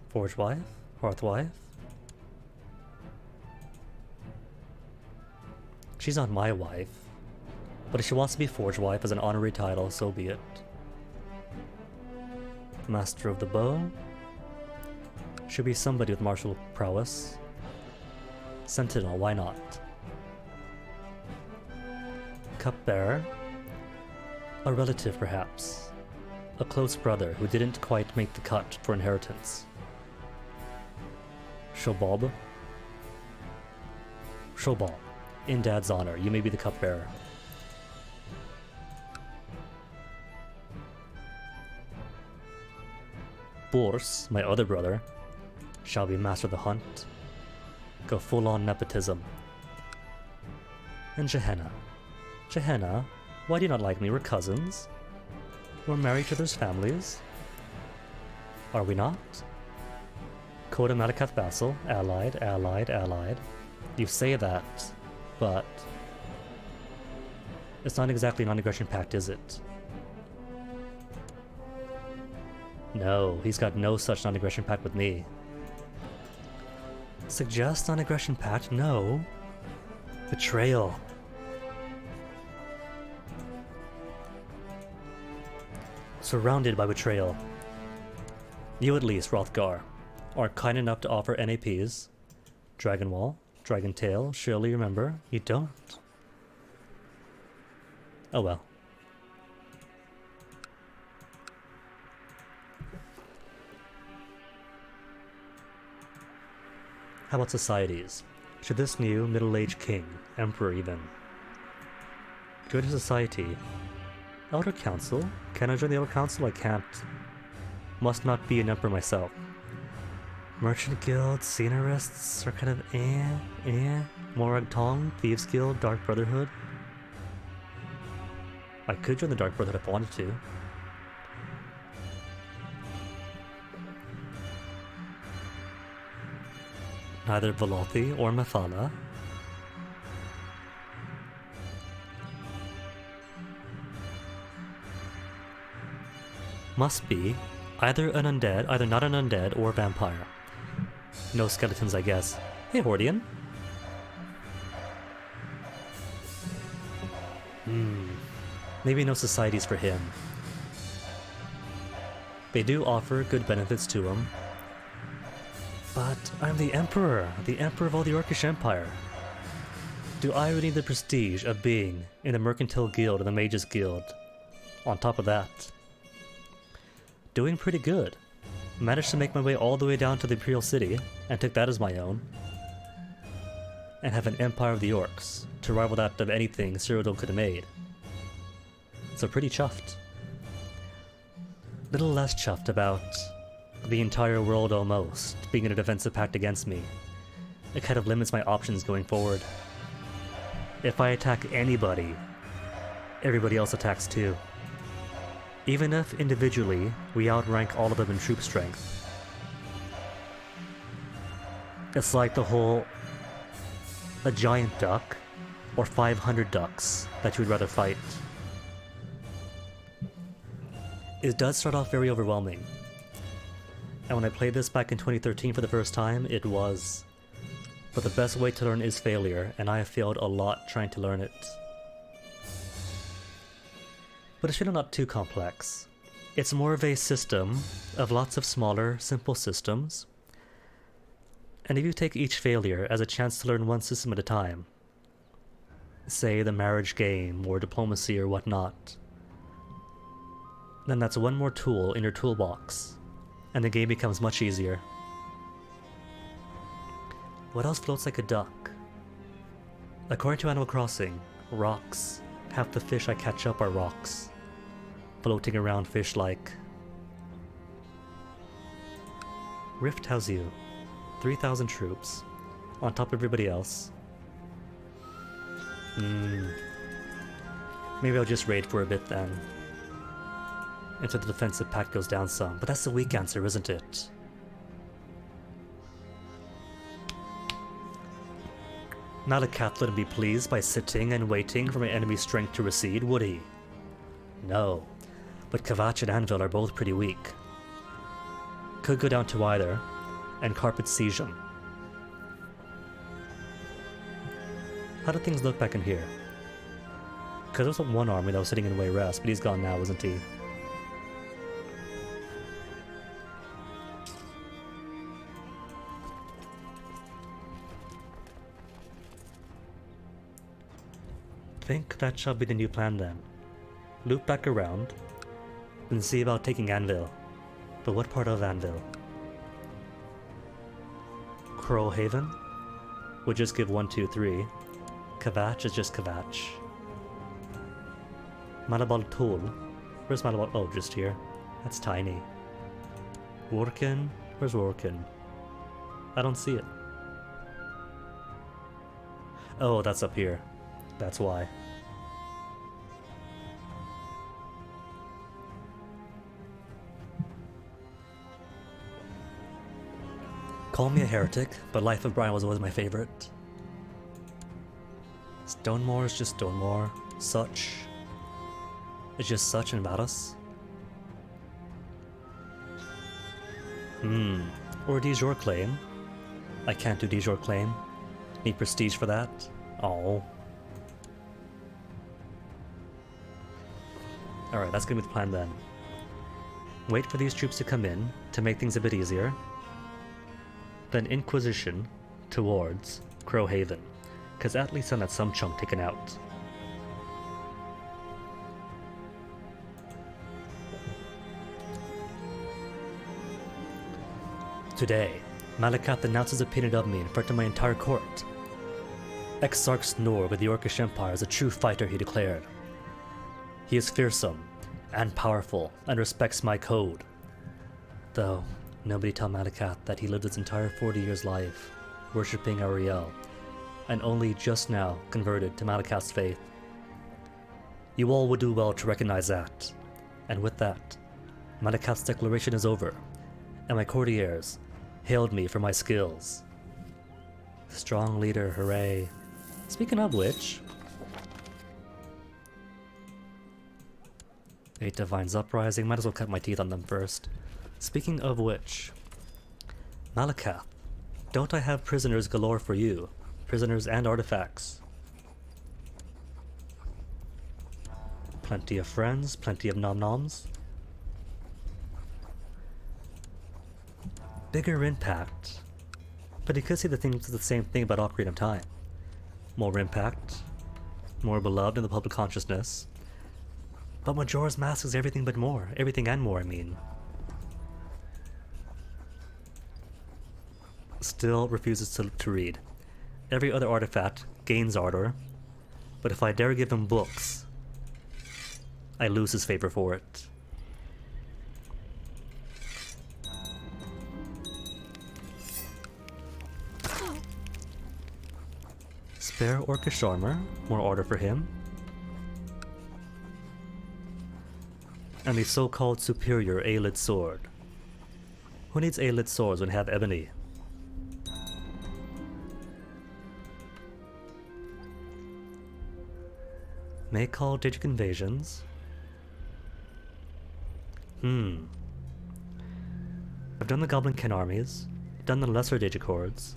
Forge wife? Hearth wife? She's not my wife. But if she wants to be Forge wife as an honorary title, so be it. Master of the bow. Should be somebody with martial prowess. Sentinel, why not? Cupbearer? A relative, perhaps. A close brother who didn't quite make the cut for inheritance. Shobob? Shobob. In Dad's honor, you may be the cupbearer. Bors, my other brother, shall be master of the hunt. Go full-on nepotism. And Gehenna. Gehenna, why do you not like me? We're cousins. We're married to other's families. Are we not? Coda Malakath vassal, allied, allied, allied. You say that, but it's not exactly a non-aggression pact, is it? No, he's got no such non-aggression pact with me. Suggest non-aggression pact? No. Betrayal. Surrounded by betrayal. You at least, Hrothgar, are kind enough to offer NAPs. Dragon Wall, Dragon Tail, surely remember, you don't. Oh well. How about societies? Should this new middle-aged king, emperor even, join a society? Elder Council? Can I join the Elder Council? I can't. Must not be an emperor myself. Merchant Guild, Scenarists are kind of Morag Tong, Thieves Guild, Dark Brotherhood. I could join the Dark Brotherhood if I wanted to. Neither Velothi or Mathala. Must be either an undead, either not an undead or a vampire. No skeletons, I guess. Hey, Hordian. Maybe no societies for him. They do offer good benefits to him. But I'm the Emperor of all the Orcish Empire. Do I really need the prestige of being in the Mercantile Guild or the Mages Guild? On top of that, doing pretty good. Managed to make my way all the way down to the Imperial City, and took that as my own. And have an Empire of the Orcs, to rival that of anything Cyrodiil could have made. So pretty chuffed. Little less chuffed about the entire world almost being in a defensive pact against me. It kind of limits my options going forward. If I attack anybody, everybody else attacks too. Even if individually we outrank all of them in troop strength. It's like the whole a giant duck or 500 ducks that you would rather fight. It does start off very overwhelming. And when I played this back in 2013 for the first time, it was. But the best way to learn is failure, and I have failed a lot trying to learn it. But it's really not too complex. It's more of a system of lots of smaller, simple systems. And if you take each failure as a chance to learn one system at a time, say the marriage game or diplomacy or whatnot, then that's one more tool in your toolbox, and the game becomes much easier. What else floats like a duck? According to Animal Crossing, rocks. Half the fish I catch up are rocks. Floating around fish-like. Rift has you. 3,000 troops. On top of everybody else. Maybe I'll just raid for a bit then. Until the defensive pact goes down some. But that's the weak answer, isn't it? Malakath wouldn't be pleased by sitting and waiting for my enemy's strength to recede, would he? No. But Kavach and Anvil are both pretty weak. Could go down to either, and carpet siege him. How do things look back in here? Because there was one army that was sitting in Way Rest, but he's gone now, isn't he? think that shall be the new plan then. Loop back around, and see about taking Anvil. But what part of Anvil? Crowhaven would just give 1, 2, 3. Kvatch is just Kvatch. Malabal Tool. Where's Malabal? Oh, just here. That's tiny. Workin? Where's Workin? I don't see it. Oh, that's up here. That's why. Call me a heretic, but Life of Brian was always my favorite. Stonemore is just Stonemore. Such. It's just Such and Vados. Or de jure claim. I can't do de jure claim. Need prestige for that. Oh. Alright, that's gonna be the plan then. Wait for these troops to come in to make things a bit easier. Then Inquisition towards Crowhaven, because at least then that's some chunk taken out. Today, Malakath announces opinion of me in front of my entire court. Exarch Snor with the Orcish Empire is a true fighter, he declared. He is fearsome and powerful and respects my code. Though, nobody tell Malakath that he lived his entire 40 years life worshipping Ariel, and only just now converted to Malakath's faith. You all would do well to recognize that. And with that, Malakath's declaration is over, and my courtiers hailed me for my skills. Strong leader, hooray. Speaking of which, 8 Divines Uprising, might as well cut my teeth on them first. Speaking of which, Malakath, don't I have prisoners galore for you? Prisoners and artifacts. Plenty of friends, plenty of nom-noms. Bigger impact, but you could say the same thing about Ocarina of Time. More impact, more beloved in the public consciousness. But Majora's Mask is everything but more. Everything and more, I mean. Still refuses to read. Every other artifact gains ardor, but if I dare give him books, I lose his favor for it. Spare Orcish armor, more ardor for him. And the so-called superior Aelid sword. Who needs Aelid swords when they have ebony? May call Digic invasions. I've done the Goblinkin armies, done the lesser Daedric hordes,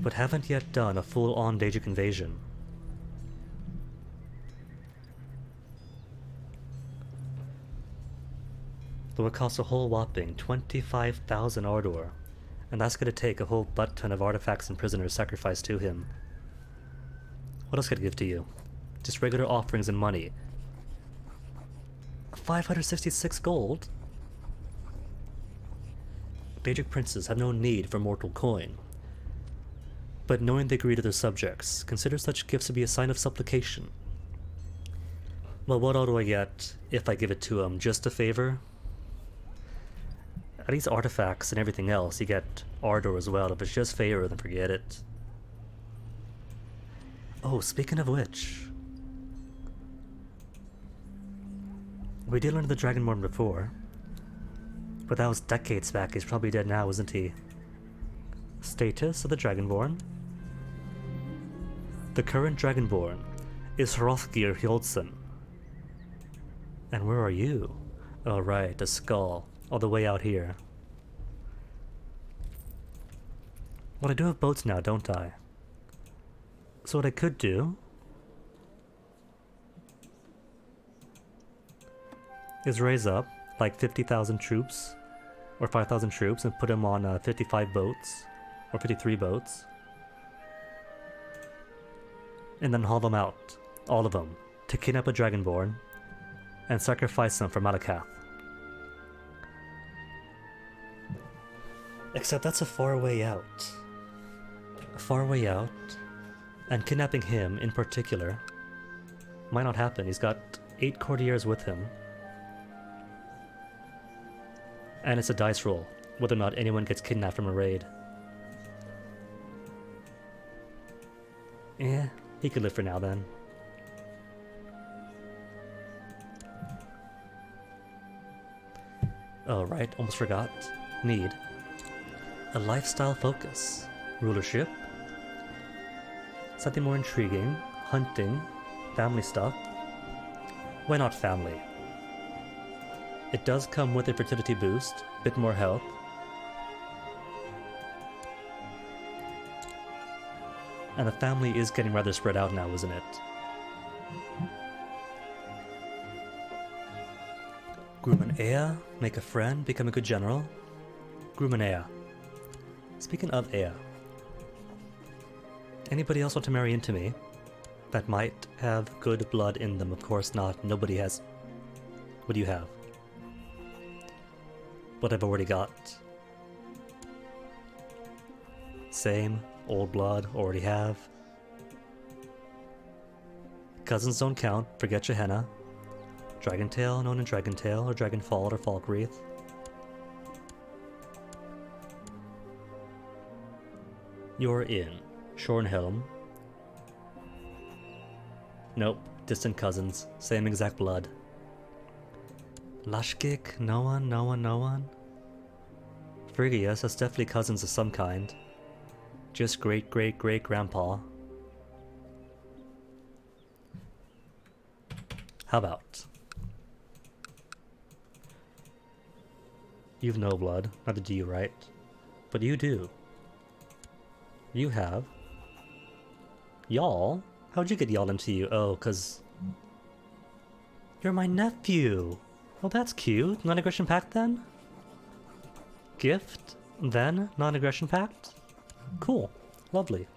but haven't yet done a full-on Daedric invasion. Though it costs a whole whopping 25,000 Ardor, and that's gonna take a whole butt-ton of artifacts and prisoners sacrificed to him. What else could I give to you? Just regular offerings and money. 566 gold? Daedric princes have no need for mortal coin. But knowing they agree to their subjects, consider such gifts to be a sign of supplication. Well, what all do I get if I give it to them? Just a favor? At least artifacts and everything else, you get Ardor as well. If it's just favor, then forget it. Oh, speaking of which, we did learn the Dragonborn before, but that was decades back. He's probably dead now, isn't he? Status of the Dragonborn. The current Dragonborn is Hrothgeir Hjoldson. And where are you? Oh right, the skull, all the way out here. Well, I do have boats now, don't I? So what I could do is raise up like 50,000 troops or 5,000 troops and put them on 55 boats or 53 boats and then haul them out all of them, to kidnap a Dragonborn and sacrifice them for Malakath. Except that's a far way out. A far way out, and kidnapping him in particular might not happen. He's got 8 courtiers with him. And it's a dice roll, whether or not anyone gets kidnapped from a raid. Eh, he could live for now then. Oh right, almost forgot. Need a lifestyle focus. Rulership. Something more intriguing. Hunting. Family stuff. Why not family? It does come with a fertility boost, bit more health. And the family is getting rather spread out now, isn't it? Groom an heir, make a friend, become a good general. Groom an heir. Speaking of heir, anybody else want to marry into me? That might have good blood in them, of course not. Nobody has. What do you have? What I've already got. Same, old blood, already have. Cousins don't count, forget Gehenna. Dragentail, known in Dragentail, or Dragonfall, or Falkreath. You're in. Shornhelm. Nope, distant cousins, same exact blood. Lashkik, no one, no one, no one. Phrygius, that's definitely cousins of some kind. Just great-great-great-grandpa. How about? You've no blood, neither do you, right? But you do. You have. Y'all? How'd you get y'all into you? Oh, 'cause you're my nephew! Oh, that's cute. Non-aggression pact then? Gift? Then? Non-aggression pact? Cool. Lovely.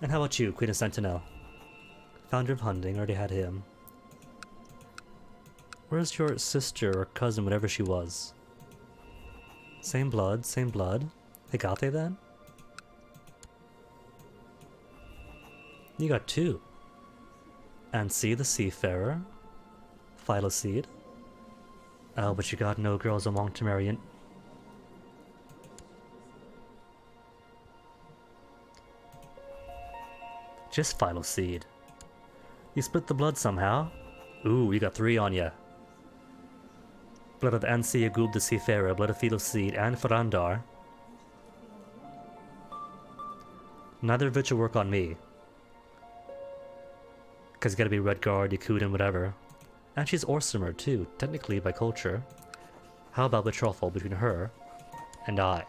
And how about you, Queen of Sentinel? Founder of Hunting, already had him. Where's your sister or cousin, whatever she was? Same blood, same blood. Hegate then? You got 2. And see the Seafarer. Phyloseed. Oh, but you got no girls among to marry in. Just Phyloseed. You split the blood somehow. Ooh, you got 3 on ya. Blood of Ansi Yagub the Seafarer, blood of Phyloseed, and Farandar. Neither of which will work on me. Cause you gotta be Redguard, Yakuden, whatever. And she's Orsimer too, technically by culture. How about betrothal between her and I?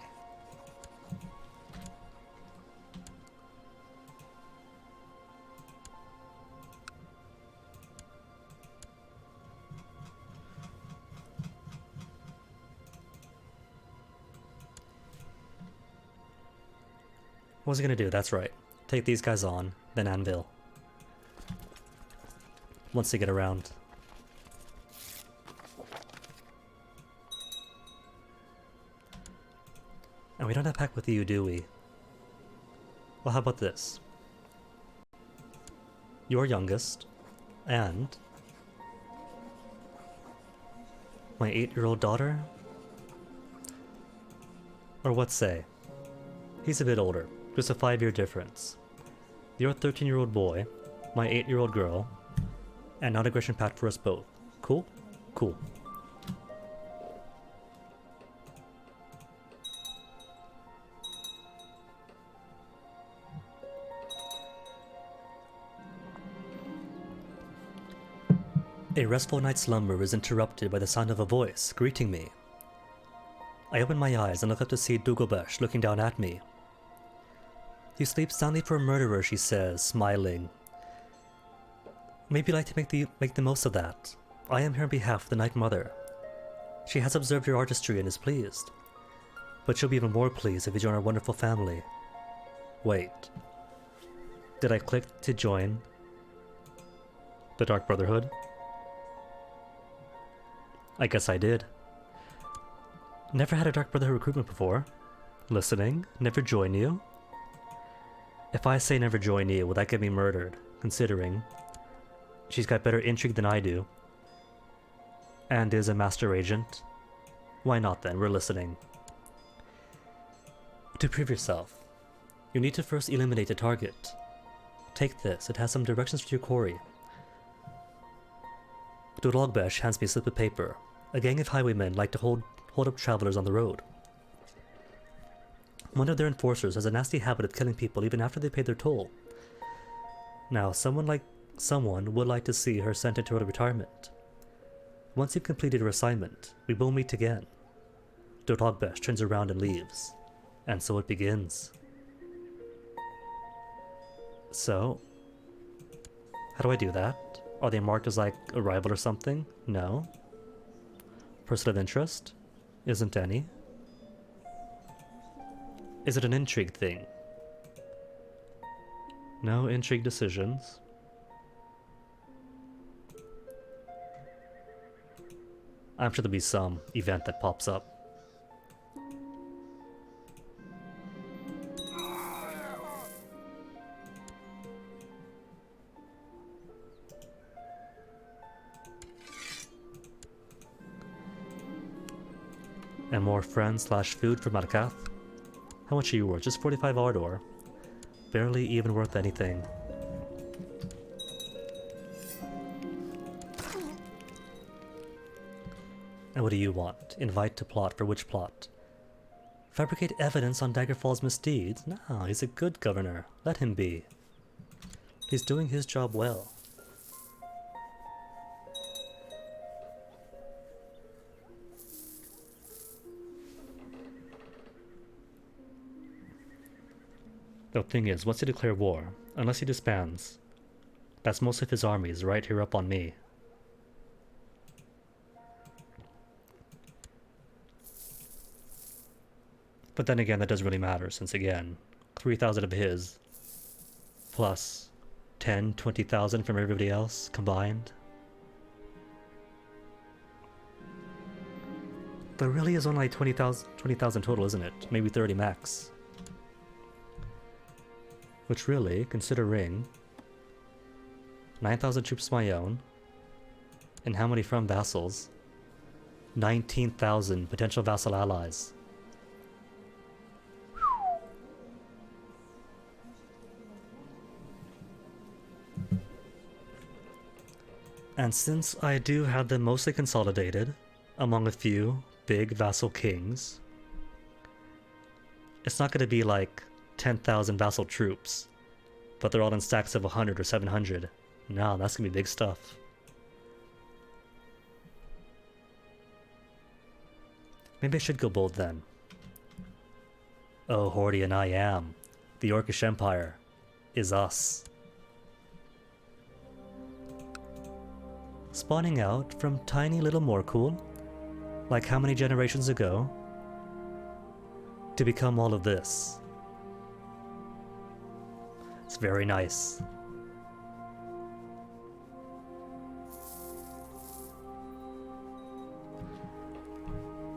What was he gonna do? That's right. Take these guys on, then Anvil. Once they get around. And we don't have pact with you, do we? Well, how about this? Your youngest, and my 8-year-old daughter? Or what say? He's a bit older, just a 5-year difference. Your 13-year-old boy, my 8-year-old girl, and non-aggression pact for us both. Cool? Cool. A restful night's slumber is interrupted by the sound of a voice greeting me. I open my eyes and look up to see Dugulbesh looking down at me. You sleep soundly for a murderer, she says, smiling. Maybe you'd like to make the most of that. I am here on behalf of the Night Mother. She has observed your artistry and is pleased. But she'll be even more pleased if you join our wonderful family. Wait. Did I click to join the Dark Brotherhood? I guess I did. Never had a Dark Brotherhood recruitment before. Listening, never join you. If I say never join you, will that get me murdered? Considering she's got better intrigue than I do, and is a master agent. Why not then? We're listening. To prove yourself, you need to first eliminate the target. Take this, it has some directions to your quarry. Durogbesh hands me a slip of paper. A gang of highwaymen like to hold up travelers on the road. One of their enforcers has a nasty habit of killing people even after they pay their toll. Now, someone would like to see her sent into early retirement. Once you've completed her assignment, we will meet again. Durogbesh turns around and leaves. And so it begins. So, how do I do that? Are they marked as like a rival or something? No. Person of interest? Isn't any. Is it an intrigue thing? No intrigue decisions. I'm sure there'll be some event that pops up. And more friends/food from Malakath. How much are you worth? Just 45 Ardor. Barely even worth anything. And what do you want? Invite to plot. For which plot? Fabricate evidence on Daggerfall's misdeeds? No, he's a good governor. Let him be. He's doing his job well. The thing is, once he declare war, unless he disbands, that's most of his armies right here up on me. But then again, that doesn't really matter, since again, 3,000 of his, plus 10, 20,000 from everybody else combined. There really is only like 20,000 total, isn't it? Maybe 30 max. Which really, considering 9,000 troops of my own, and how many from vassals? 19,000 potential vassal allies. And since I do have them mostly consolidated among a few big vassal kings, it's not going to be like 10,000 vassal troops, but they're all in stacks of 100 or 700. No, that's gonna be big stuff. Maybe I should go bold then. Oh, Hordian I am. The Orcish Empire is us. Spawning out from tiny little Morkul, like how many generations ago, to become all of this. It's very nice.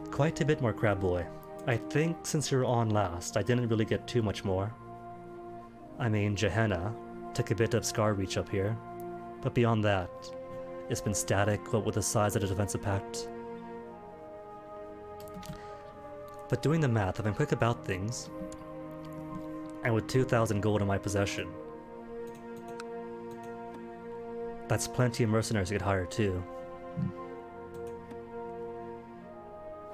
Quite a bit more, Crab Boy. I think since you're on last, I didn't really get too much more. I mean, Gehenna took a bit of Scar Reach up here, but beyond that, it's been static, but with the size of the defensive pact. But doing the math, if I'm quick about things, and with 2,000 gold in my possession, that's plenty of mercenaries to get hired too.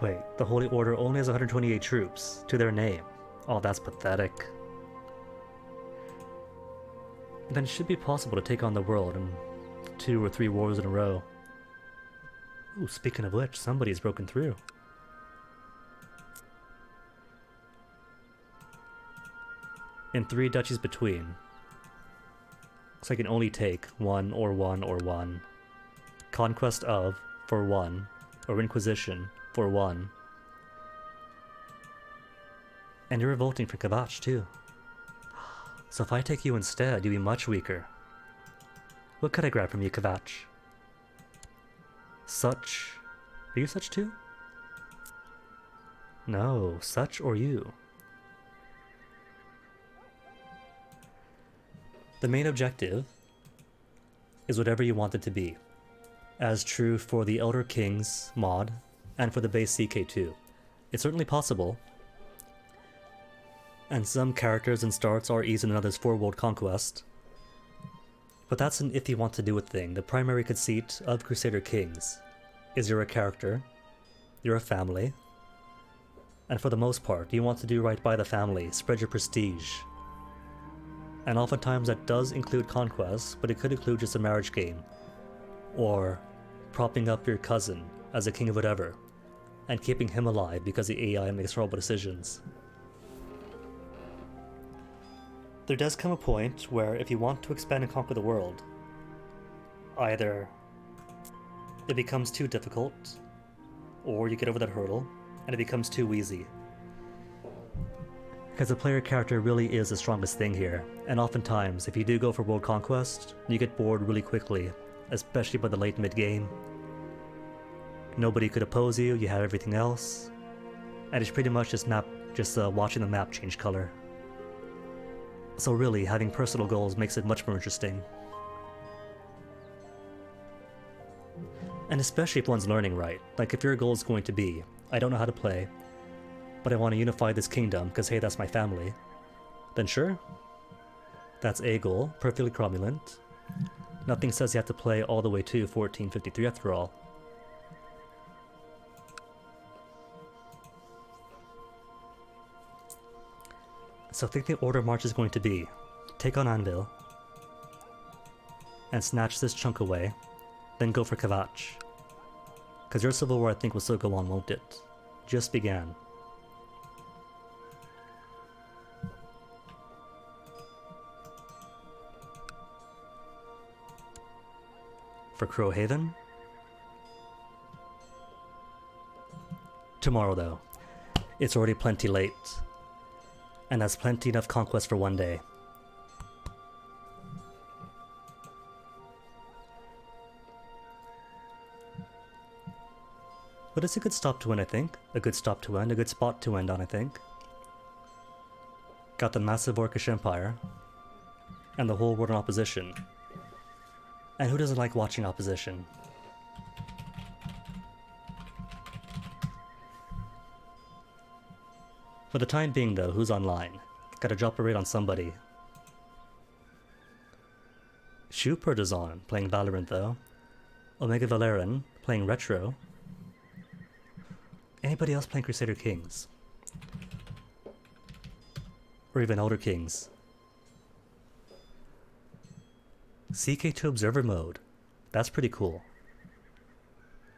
Wait, the Holy Order only has 128 troops to their name. Oh, that's pathetic. Then it should be possible to take on the world in 2 or 3 wars in a row. Ooh, speaking of which, somebody's broken through. In 3 duchies between. So I can only take 1 or 1 or 1. Conquest of for 1, or Inquisition for 1. And you're revolting for Kavach too. So if I take you instead, you'll be much weaker. What could I grab from you, Kvatch? Such... Are you such too? No, such or you. The main objective is whatever you want it to be, as true for the Elder Kings mod and for the base CK2. It's certainly possible, and some characters and starts are easier than others for World Conquest, but that's an if you want to do it thing. The primary conceit of Crusader Kings is you're a character, you're a family, and for the most part, you want to do right by the family, spread your prestige. And oftentimes that does include conquest, but it could include just a marriage game, or propping up your cousin as a king of whatever, and keeping him alive because the AI makes horrible decisions. There does come a point where if you want to expand and conquer the world, either it becomes too difficult, or you get over that hurdle, and it becomes too easy. Because the player character really is the strongest thing here, and oftentimes, if you do go for world conquest, you get bored really quickly, especially by the late mid-game. Nobody could oppose you, you have everything else, and it's pretty much just watching the map change color. So really, having personal goals makes it much more interesting. And especially if one's learning right. Like if your goal is going to be, I don't know how to play, but I want to unify this kingdom because hey, that's my family, then sure. That's a goal, perfectly cromulent. Nothing says you have to play all the way to 1453 after all. So I think the order of march is going to be take on Anvil and snatch this chunk away, then go for Kvatch. Because your civil war I think will still go on, won't it? Just began. For Crowhaven? Tomorrow though. It's already plenty late. And that's plenty enough conquest for one day. But it's a good stop to end, I think. A good stop to end, a good spot to end on, I think. Got the massive Orcish Empire, and the whole world in opposition. And who doesn't like watching opposition? For the time being though, who's online? Gotta drop a raid on somebody. Shupert is on, playing Valorant though. Omega Valerian, playing Retro. Anybody else playing Crusader Kings? Or even Elder Kings? CK2 Observer mode. That's pretty cool.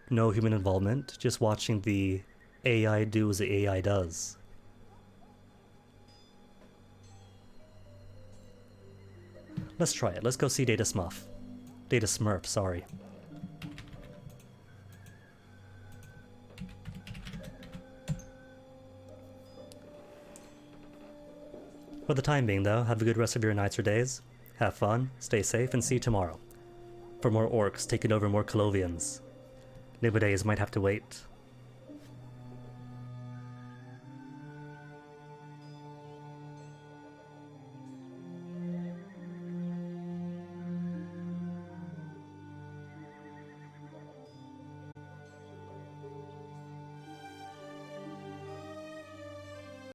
No human involvement, just watching the AI do as the AI does. Let's try it. Let's go see Data Smurf. Data Smurf, sorry. For the time being though, have a good rest of your nights or days. Have fun, stay safe, and see you tomorrow. For more orcs taking over more Colovians. New days might have to wait.